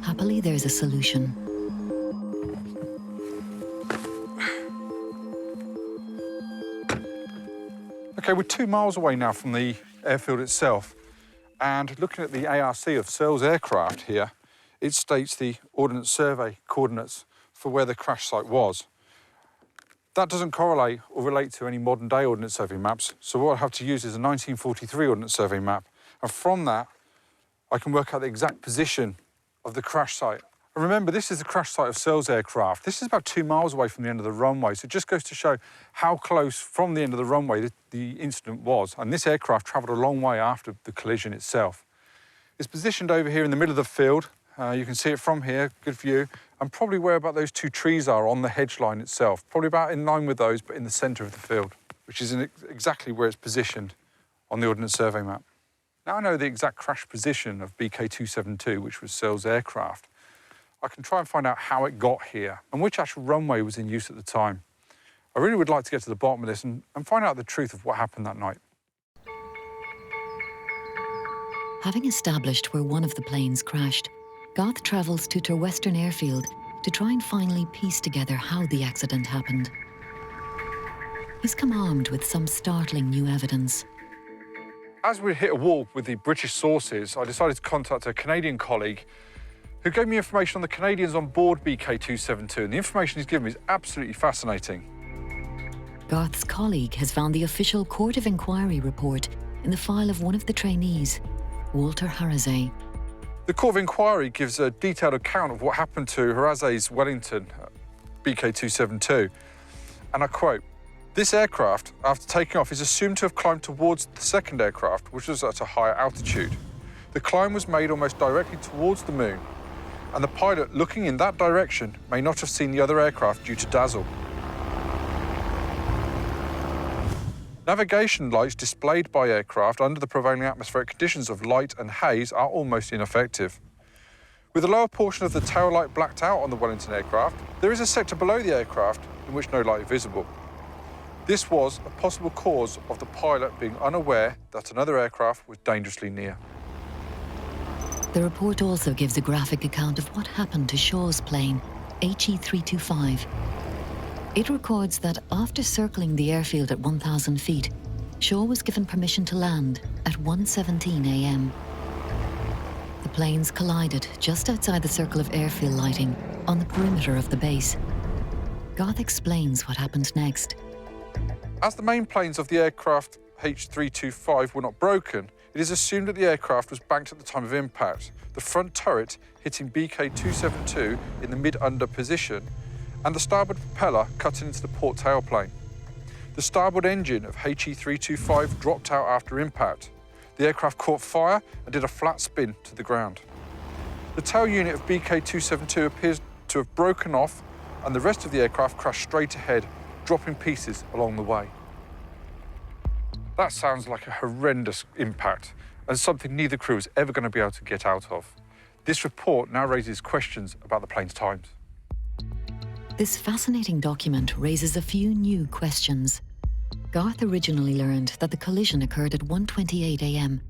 [SPEAKER 1] Happily, there's a solution.
[SPEAKER 7] Okay, we're 2 miles away now from the airfield itself, and looking at the ARC of Searles aircraft here, it states the Ordnance Survey coordinates for where the crash site was. That doesn't correlate or relate to any modern-day Ordnance Survey maps, so what I have to use is a 1943 Ordnance Survey map, and from that, I can work out the exact position of the crash site And remember, this is the crash site of Searles aircraft. This is about 2 miles away from the end of the runway, so it just goes to show how close from the end of the runway the incident was. And this aircraft travelled a long way after the collision itself. It's positioned over here in the middle of the field. You can see it from here, good view, and probably where about those two trees are on the hedge line itself. Probably about in line with those, but in the centre of the field, which is exactly where it's positioned on the Ordnance Survey map. Now I know the exact crash position of BK272, which was Searles aircraft. I can try and find out how it got here and which actual runway was in use at the time. I really would like to get to the bottom of this and find out the truth of what happened that night.
[SPEAKER 1] Having established where one of the planes crashed, Garth travels to Western Airfield to try and finally piece together how the accident happened. He's come armed with some startling new evidence.
[SPEAKER 7] As we hit a wall with the British sources, I decided to contact a Canadian colleague who gave me information on the Canadians on board BK272, and the information he's given me is absolutely fascinating.
[SPEAKER 1] Garth's colleague has found the official Court of Inquiry report in the file of one of the trainees, Walter Harazay.
[SPEAKER 7] The Court of Inquiry gives a detailed account of what happened to Harazay's Wellington BK272, and I quote, "This aircraft, after taking off, is assumed to have climbed towards the second aircraft, which was at a higher altitude. The climb was made almost directly towards the moon, and the pilot looking in that direction may not have seen the other aircraft due to dazzle. Navigation lights displayed by aircraft under the prevailing atmospheric conditions of light and haze are almost ineffective. With the lower portion of the tail light blacked out on the Wellington aircraft, there is a sector below the aircraft in which no light is visible. This was a possible cause of the pilot being unaware that another aircraft was dangerously near."
[SPEAKER 1] The report also gives a graphic account of what happened to Shaw's plane, HE325. It records that after circling the airfield at 1,000 feet, Shaw was given permission to land at 1:17 a.m. The planes collided just outside the circle of airfield lighting on the perimeter of the base. Garth explains what happened next.
[SPEAKER 7] As the main planes of the aircraft H325 were not broken, it is assumed that the aircraft was banked at the time of impact, the front turret hitting BK272 in the mid-under position, and the starboard propeller cutting into the port tailplane. The starboard engine of HE325 dropped out after impact. The aircraft caught fire and did a flat spin to the ground. The tail unit of BK272 appears to have broken off, and the rest of the aircraft crashed straight ahead, dropping pieces along the way. That sounds like a horrendous impact and something neither crew is ever going to be able to get out of. This report now raises questions about the plane's times.
[SPEAKER 1] This fascinating document raises a few new questions. Garth originally learned that the collision occurred at 1:28 a.m,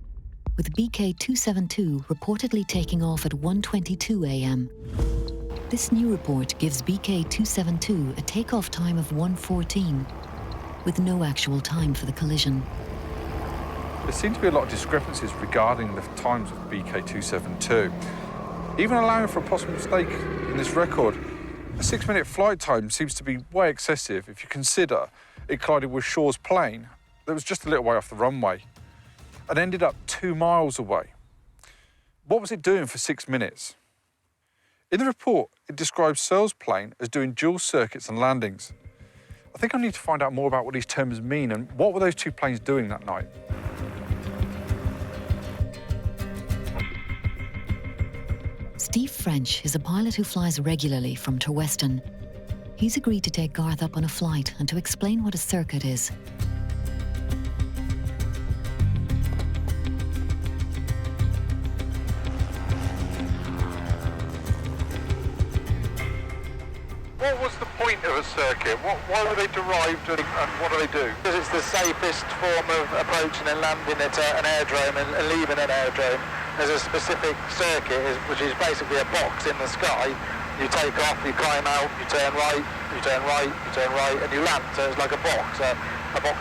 [SPEAKER 1] with BK272 reportedly taking off at 1:22 a.m. This new report gives BK272 a takeoff time of 1:14, with no actual time for the collision.
[SPEAKER 7] There seem to be a lot of discrepancies regarding the times of BK272. Even allowing for a possible mistake in this record, a 6-minute flight time seems to be way excessive if you consider it collided with Shaw's plane that was just a little way off the runway and ended up 2 miles away. What was it doing for 6 minutes? In the report, it describes Searles' plane as doing dual circuits and landings. I think I need to find out more about what these terms mean and what were those two planes doing that night.
[SPEAKER 1] Steve French is a pilot who flies regularly from Wellington. He's agreed to take Garth up on a flight and to explain what a circuit is.
[SPEAKER 21] What was the point of a circuit? Why were they derived and what do they do?
[SPEAKER 24] Because it's the safest form of approaching and landing at an aerodrome and leaving an aerodrome. There's a specific circuit, which is basically a box in the sky. You take off, you climb out, you turn right, you turn right, you turn right, and you land. So it's like a box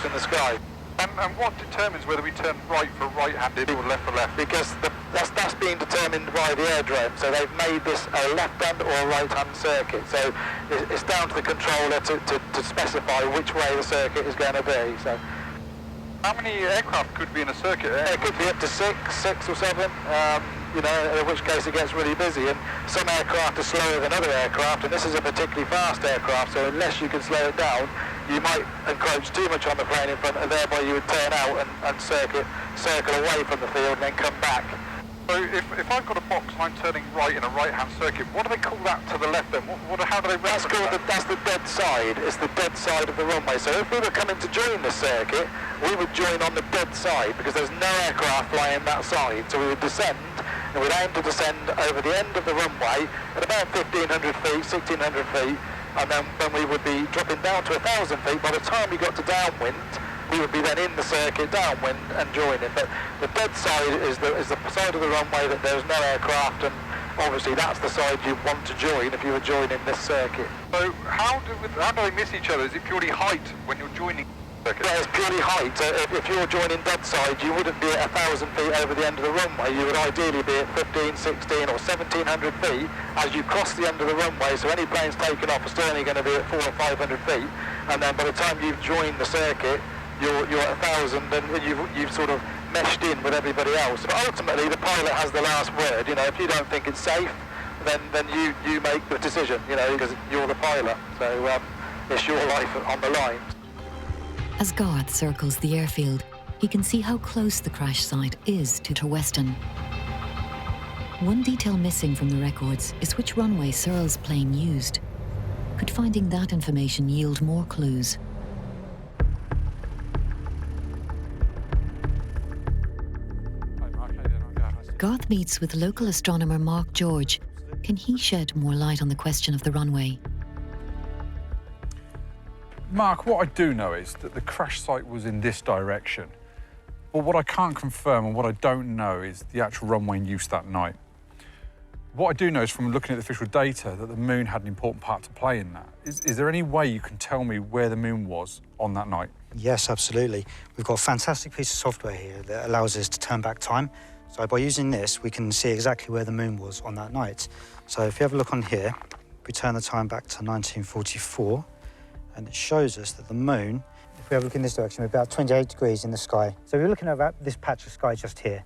[SPEAKER 24] in the sky.
[SPEAKER 21] And what determines whether we turn right for right-handed or left for left?
[SPEAKER 24] Because that's being determined by the aerodrome. So they've made this a left-hand or a right-hand circuit. So it's down to the controller to specify which way the circuit is going to be. So.
[SPEAKER 21] How many aircraft could be in a circuit?
[SPEAKER 24] It could be up to six or seven. you know, in which case it gets really busy. And some aircraft are slower than other aircraft, and this is a particularly fast aircraft, so unless you can slow it down, you might encroach too much on the plane in front, and thereby you would turn out and circle away from the field and then come back.
[SPEAKER 21] So if I've got a box and I'm turning right in a right-hand circuit, what do they call that to the left then? How do they reference that?
[SPEAKER 24] That's the dead side. It's the dead side of the runway. So if we were coming to join the circuit, we would join on the dead side because there's no aircraft flying that side. So we would descend, and we'd aim to descend over the end of the runway at about 1,500 feet, 1,600 feet, and then we would be dropping down to 1,000 feet. By the time we got to downwind, we would be then in the circuit downwind and joining. But the dead side is the side of the runway that there's no aircraft, and obviously that's the side you want to join if you were joining this circuit.
[SPEAKER 21] So how do they miss each other? Is it purely height when you're joining the circuit?
[SPEAKER 24] Yeah, it's purely height. If you're joining dead side, you wouldn't be at 1,000 feet over the end of the runway. You would ideally be at 15, 16 or 1,700 feet as you cross the end of the runway. So any planes taking off are still only going to be at 400 or 500 feet. And then by the time you've joined the circuit, you're at 1,000 and you've sort of meshed in with everybody else. But ultimately, the pilot has the last word. You know, if you don't think it's safe, then you make the decision. You know, because you're the pilot. So it's your life on the line.
[SPEAKER 1] As Garth circles the airfield, he can see how close the crash site is to Terweston. One detail missing from the records is which runway Searle's plane used. Could finding that information yield more clues? Garth meets with local astronomer Mark George. Can he shed more light on the question of the runway?
[SPEAKER 7] Mark, what I do know is that the crash site was in this direction. But what I can't confirm and what I don't know is the actual runway in use that night. What I do know is from looking at the official data that the moon had an important part to play in that. Is there any way you can tell me where the moon was on that night?
[SPEAKER 5] Yes, absolutely. We've got a fantastic piece of software here that allows us to turn back time. So by using this, we can see exactly where the moon was on that night. So if you have a look on here, we turn the time back to 1944, and it shows us that the moon, if we have a look in this direction, we're about 28 degrees in the sky. So we're looking at this patch of sky just here.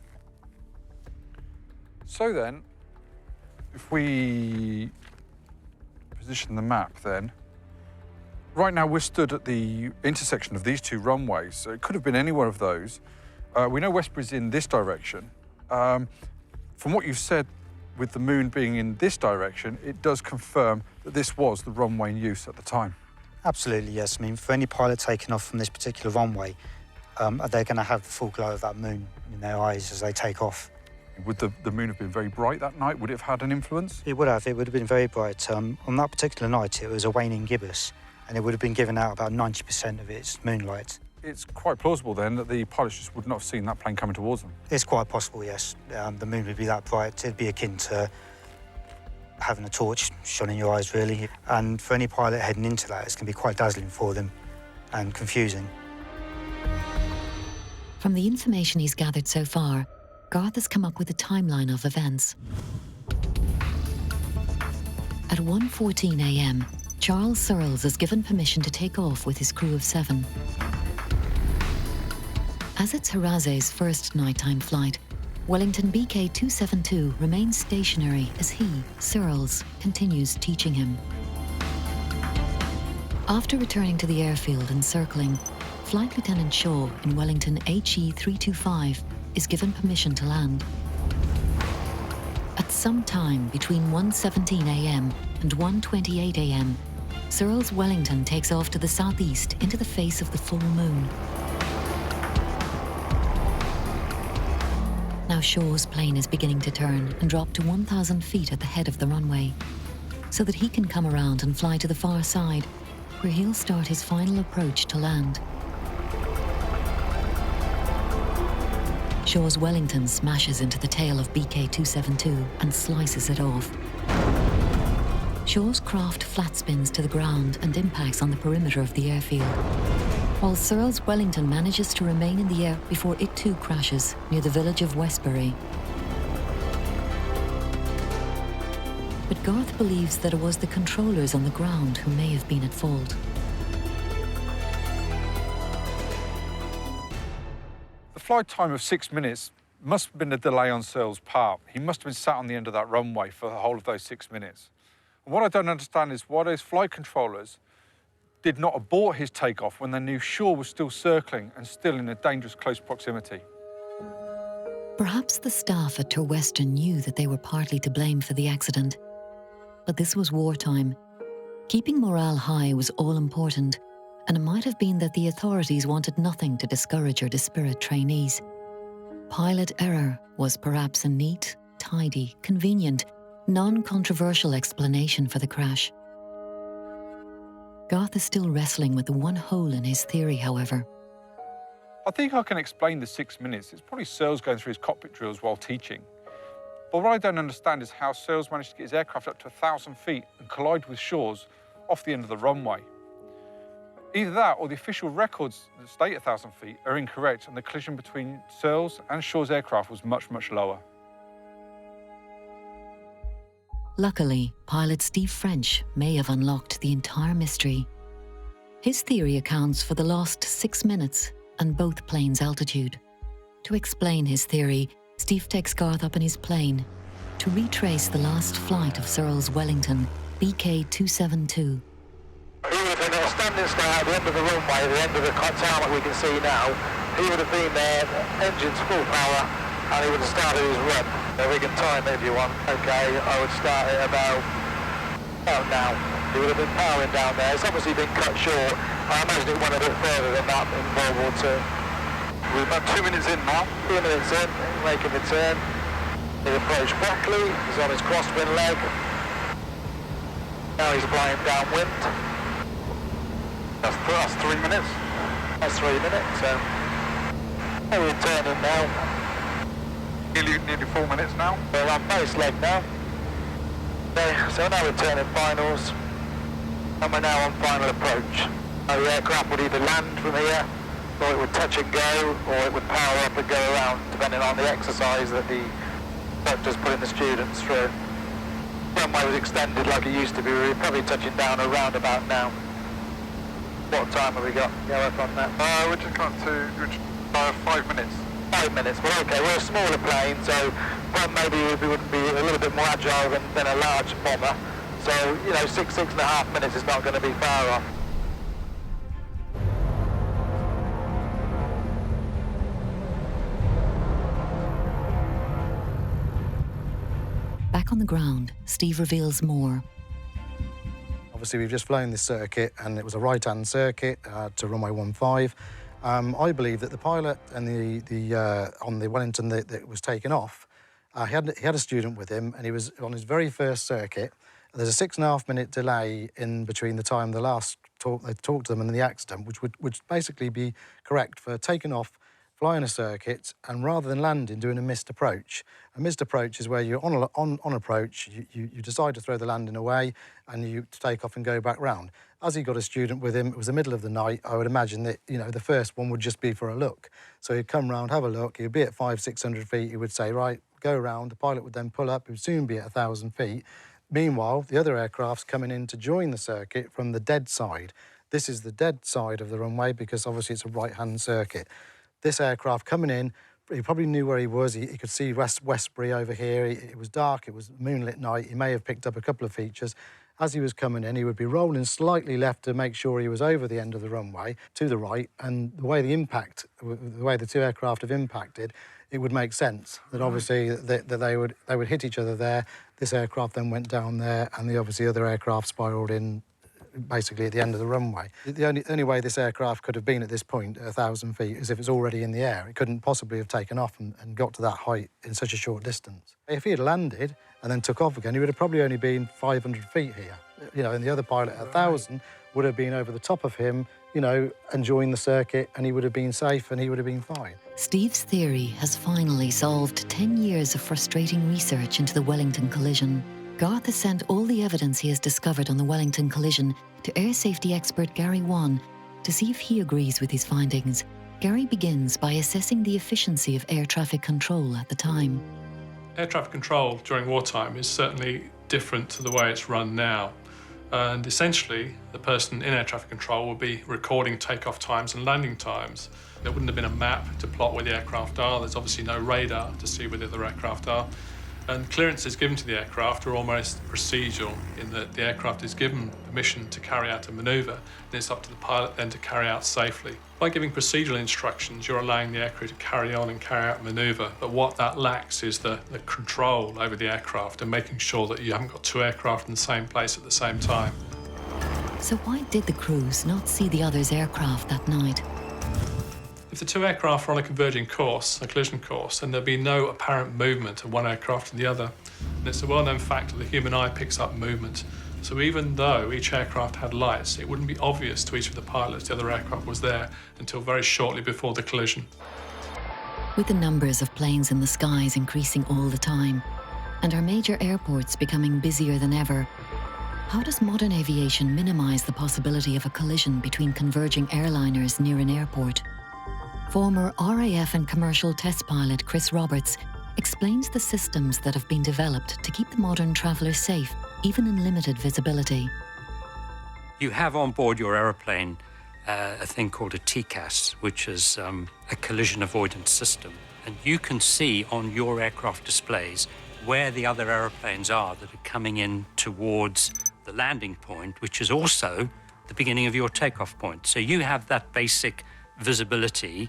[SPEAKER 7] So then, if we position the map then, right now we're stood at the intersection of these two runways, so it could have been anywhere of those. We know Westbury's in this direction. From what you've said with the moon being in this direction, it does confirm that this was the runway in use at the time.
[SPEAKER 5] Absolutely, yes. I mean, for any pilot taking off from this particular runway, they're going to have the full glow of that moon in their eyes as they take off.
[SPEAKER 7] Would the moon have been very bright that night? Would it have had an influence?
[SPEAKER 5] It would have. It would have been very bright. On that particular night, it was a waning gibbous, and it would have been giving out about 90% of its moonlight.
[SPEAKER 7] It's quite plausible then that the pilots just would not have seen that plane coming towards them.
[SPEAKER 5] It's quite possible, yes. The moon would be that bright. It'd be akin to having a torch shone in your eyes, really. And for any pilot heading into that, it's going to be quite dazzling for them and confusing.
[SPEAKER 1] From the information he's gathered so far, Garth has come up with a timeline of events. At 1:14 a.m., Charles Searles is given permission to take off with his crew of 7. As it's Haraze's first nighttime flight, Wellington BK-272 remains stationary as he, Searles, continues teaching him. After returning to the airfield and circling, Flight Lieutenant Shaw in Wellington HE-325 is given permission to land. At some time between 1:17 a.m. and 1:28 a.m., Searles Wellington takes off to the southeast into the face of the full moon. Now Shaw's plane is beginning to turn and drop to 1,000 feet at the head of the runway, so that he can come around and fly to the far side, where he'll start his final approach to land. Shaw's Wellington smashes into the tail of BK-272 and slices it off. Shaw's craft flat spins to the ground and impacts on the perimeter of the airfield, while Searles Wellington manages to remain in the air before it too crashes near the village of Westbury. But Garth believes that it was the controllers on the ground who may have been at fault.
[SPEAKER 7] The flight time of 6 minutes Must have been a delay on Searle's part. He must have been sat on the end of that runway for the whole of those 6 minutes. And what I don't understand is why those flight controllers did not abort his takeoff when they knew Shaw was still circling and still in a dangerous close proximity.
[SPEAKER 1] Perhaps the staff at Turwestern knew that they were partly to blame for the accident. But this was wartime. Keeping morale high was all important, and it might have been that the authorities wanted nothing to discourage or dispirit trainees. Pilot error was perhaps a neat, tidy, convenient, non-controversial explanation for the crash. Garth is still wrestling with the one hole in his theory, however.
[SPEAKER 7] I think I can explain the 6 minutes. It's probably Searles going through his cockpit drills while teaching. But what I don't understand is how Searles managed to get his aircraft up to 1,000 feet and collide with Shaw's off the end of the runway. Either that or the official records that state 1,000 feet are incorrect and the collision between Searles and Shaw's aircraft was much, much lower.
[SPEAKER 1] Luckily, pilot Steve French may have unlocked the entire mystery. His theory accounts for the lost 6 minutes and both planes' altitude. To explain his theory, Steve takes Garth up in his plane to retrace the last flight of Searle's Wellington, BK-272.
[SPEAKER 24] He would have been at a standing start at the end of the runway, the end of the tarmac we can see now. He would have been there, engines full power, and he would have started his run. So we can time it if you want. Okay, I would start it about now. He would have been powering down there. It's obviously been cut short. I imagine it went a bit further than that in World War II. We're about 2 minutes in now. 2 minutes in, making the turn. He approached Brackley, he's on his crosswind leg. Now he's flying downwind. That's 3 minutes. That's 3 minutes. We're turning now. Nearly 4 minutes now. We're on base leg now. Okay, so now we're turning finals. And we're now on final approach. The aircraft would either land from here, or it would touch and go, or it would power up and go around, depending on the exercise that the instructor's putting the students through. The runway was extended like it used to be. We're probably touching down around about now. What time have we got? Go up on that. We're just got to 5 minutes. 5 minutes, well okay, we're a smaller plane, so maybe we would be a little bit more agile than a large bomber. So, you know, 6.5 minutes is not going to be far off.
[SPEAKER 1] Back on the ground, Steve reveals more.
[SPEAKER 13] Obviously, we've just flown this circuit, and it was a right-hand circuit to runway 15. I believe that the pilot and on the Wellington that was taken off, he had a student with him, and he was on his very first circuit. There's a 6.5 minute delay in between the time they talked to them and the accident, which would basically be correct for taking off, flying a circuit, and rather than landing, doing a missed approach. A missed approach is where you're on approach, you decide to throw the landing away, and you take off and go back round. As he got a student with him, it was the middle of the night. I would imagine that, you know, the first one would just be for a look. So he'd come round, have a look, he'd be at 500-600 feet, he would say, right, go round. The pilot would then pull up, he would soon be at 1,000 feet. Meanwhile, the other aircraft's coming in to join the circuit from the dead side. This is the dead side of the runway because obviously it's a right-hand circuit. This aircraft coming in, he probably knew where he was. He could see Westbury over here. It was dark, it was moonlit night. He may have picked up a couple of features. As he was coming in, he would be rolling slightly left to make sure he was over the end of the runway to the right. And the way the way the two aircraft have impacted, it would make sense that obviously that they would hit each other there. This aircraft then went down there, and the obviously other aircraft spiralled in basically at the end of the runway. The only way this aircraft could have been at this point at 1,000 feet is if it's already in the air. It couldn't possibly have taken off and got to that height in such a short distance. If he had landed and then took off again, he would have probably only been 500 feet here. You know, and the other pilot at 1,000 would have been over the top of him, you know, enjoying the circuit, and he would have been safe and he would have been fine.
[SPEAKER 1] Steve's theory has finally solved 10 years of frustrating research into the Wellington collision. Garth has sent all the evidence he has discovered on the Wellington collision to air safety expert Gary Wan to see if he agrees with his findings. Gary begins by assessing the efficiency of air traffic control at the time.
[SPEAKER 9] Air traffic control during wartime is certainly different to the way it's run now. And essentially, the person in air traffic control will be recording takeoff times and landing times. There wouldn't have been a map to plot where the aircraft are. There's obviously no radar to see where the other aircraft are. And clearances given to the aircraft are almost procedural in that the aircraft is given permission to carry out a manoeuvre, and it's up to the pilot then to carry out safely. By giving procedural instructions, you're allowing the aircrew to carry on and carry out a manoeuvre, but what that lacks is the control over the aircraft and making sure that you haven't got two aircraft in the same place at the same time.
[SPEAKER 1] So why did the crews not see the other's aircraft that night?
[SPEAKER 9] If the two aircraft are on a converging course, a collision course, then there'll be no apparent movement of one aircraft and the other. And it's a well-known fact that the human eye picks up movement. So even though each aircraft had lights, it wouldn't be obvious to each of the pilots the other aircraft was there until very shortly before the collision.
[SPEAKER 1] With the numbers of planes in the skies increasing all the time, and our major airports becoming busier than ever, how does modern aviation minimize the possibility of a collision between converging airliners near an airport? Former RAF and commercial test pilot Chris Roberts explains the systems that have been developed to keep the modern traveller safe, even in limited visibility.
[SPEAKER 12] You have on board your aeroplane a thing called a TCAS, which is a collision avoidance system. And you can see on your aircraft displays where the other aeroplanes are that are coming in towards the landing point, which is also the beginning of your takeoff point. So you have that basic visibility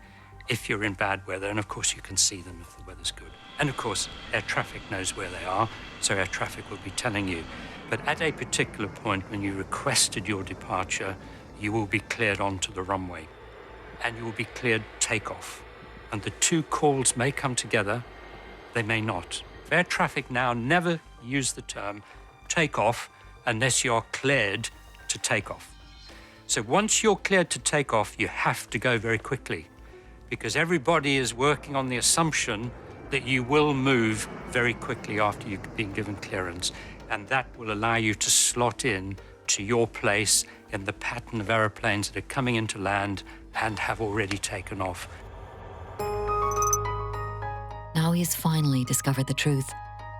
[SPEAKER 12] if you're in bad weather, and of course you can see them if the weather's good. And of course, air traffic knows where they are, so air traffic will be telling you. But at a particular point when you requested your departure, you will be cleared onto the runway, and you will be cleared takeoff. And the two calls may come together, they may not. Air traffic now never use the term takeoff unless you're cleared to take off. So once you're cleared to take off, you have to go very quickly, because everybody is working on the assumption that you will move very quickly after you've been given clearance, and that will allow you to slot in to your place in the pattern of aeroplanes that are coming into land and have already taken off.
[SPEAKER 1] Now he has finally discovered the truth.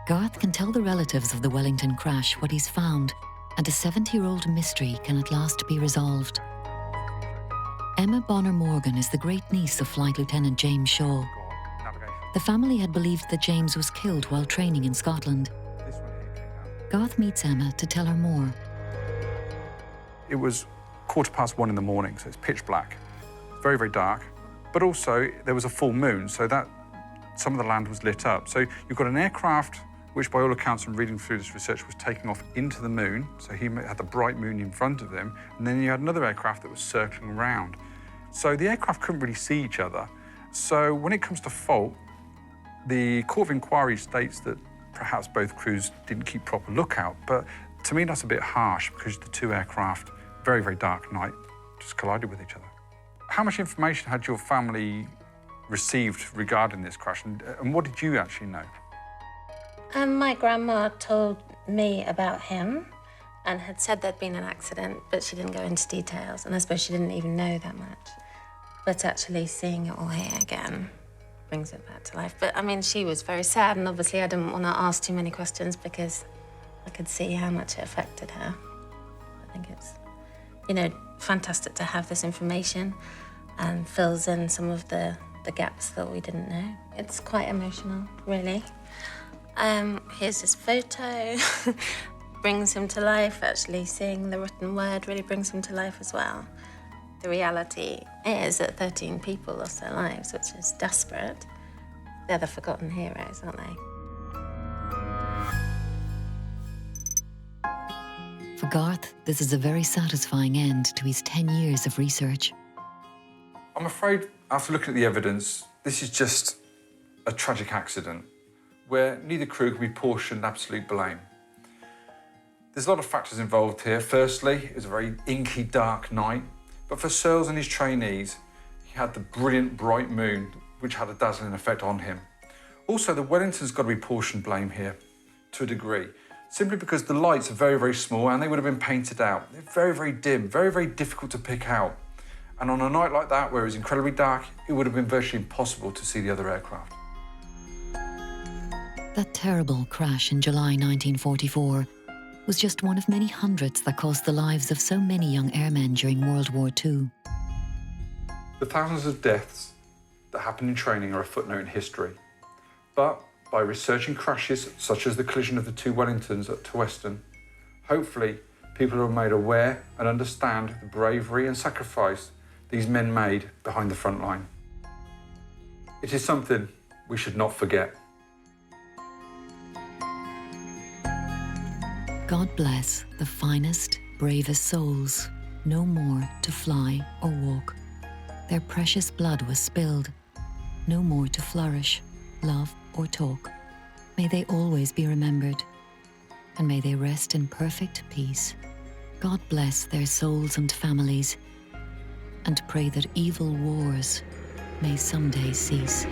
[SPEAKER 1] Garth can tell the relatives of the Wellington crash what he's found, and a 70-year-old mystery can at last be resolved. Emma Bonner Morgan is the great-niece of Flight Lieutenant James Shaw. The family had believed that James was killed while training in Scotland. Garth meets Emma to tell her more.
[SPEAKER 7] It was 1:15 in the morning, so it's pitch black. Very, very dark. But also, there was a full moon, so that some of the land was lit up. So you've got an aircraft which, by all accounts and reading through this research, was taking off into the moon, so he had the bright moon in front of him, and then you had another aircraft that was circling around. So the aircraft couldn't really see each other. So when it comes to fault, the Court of Inquiry states that perhaps both crews didn't keep proper lookout, but to me that's a bit harsh because the two aircraft, very, very dark night, just collided with each other. How much information had your family received regarding this crash, and what did you actually know?
[SPEAKER 11] My grandma told me about him and had said there'd been an accident, but she didn't go into details, and I suppose she didn't even know that much. But actually seeing it all here again brings it back to life. But I mean, she was very sad, and obviously I didn't want to ask too many questions because I could see how much it affected her. I think it's, you know, fantastic to have this information and fills in some of the gaps that we didn't know. It's quite emotional, really. Here's his photo. Brings him to life. Actually seeing the written word really brings him to life as well. The reality is that 13 people lost their lives, which is desperate. They're the forgotten heroes, aren't they?
[SPEAKER 1] For Garth, this is a very satisfying end to his 10 years of research.
[SPEAKER 7] I'm afraid, after looking at the evidence, this is just a tragic accident where neither crew can be portioned absolute blame. There's a lot of factors involved here. Firstly, it was a very inky, dark night, but for Searles and his trainees, he had the brilliant, bright moon, which had a dazzling effect on him. Also, the Wellington's got to be portioned blame here, to a degree, simply because the lights are very, very small and they would have been painted out. They're very, very dim, very, very difficult to pick out. And on a night like that, where it was incredibly dark, it would have been virtually impossible to see the other aircraft.
[SPEAKER 1] That terrible crash in July 1944 was just one of many hundreds that cost the lives of so many young airmen during World War II.
[SPEAKER 7] The thousands of deaths that happen in training are a footnote in history. But by researching crashes such as the collision of the two Wellingtons at Weston, hopefully people are made aware and understand the bravery and sacrifice these men made behind the front line. It is something we should not forget.
[SPEAKER 1] God bless the finest, bravest souls, no more to fly or walk. Their precious blood was spilled, no more to flourish, love or talk. May they always be remembered, and may they rest in perfect peace. God bless their souls and families, and pray that evil wars may someday cease.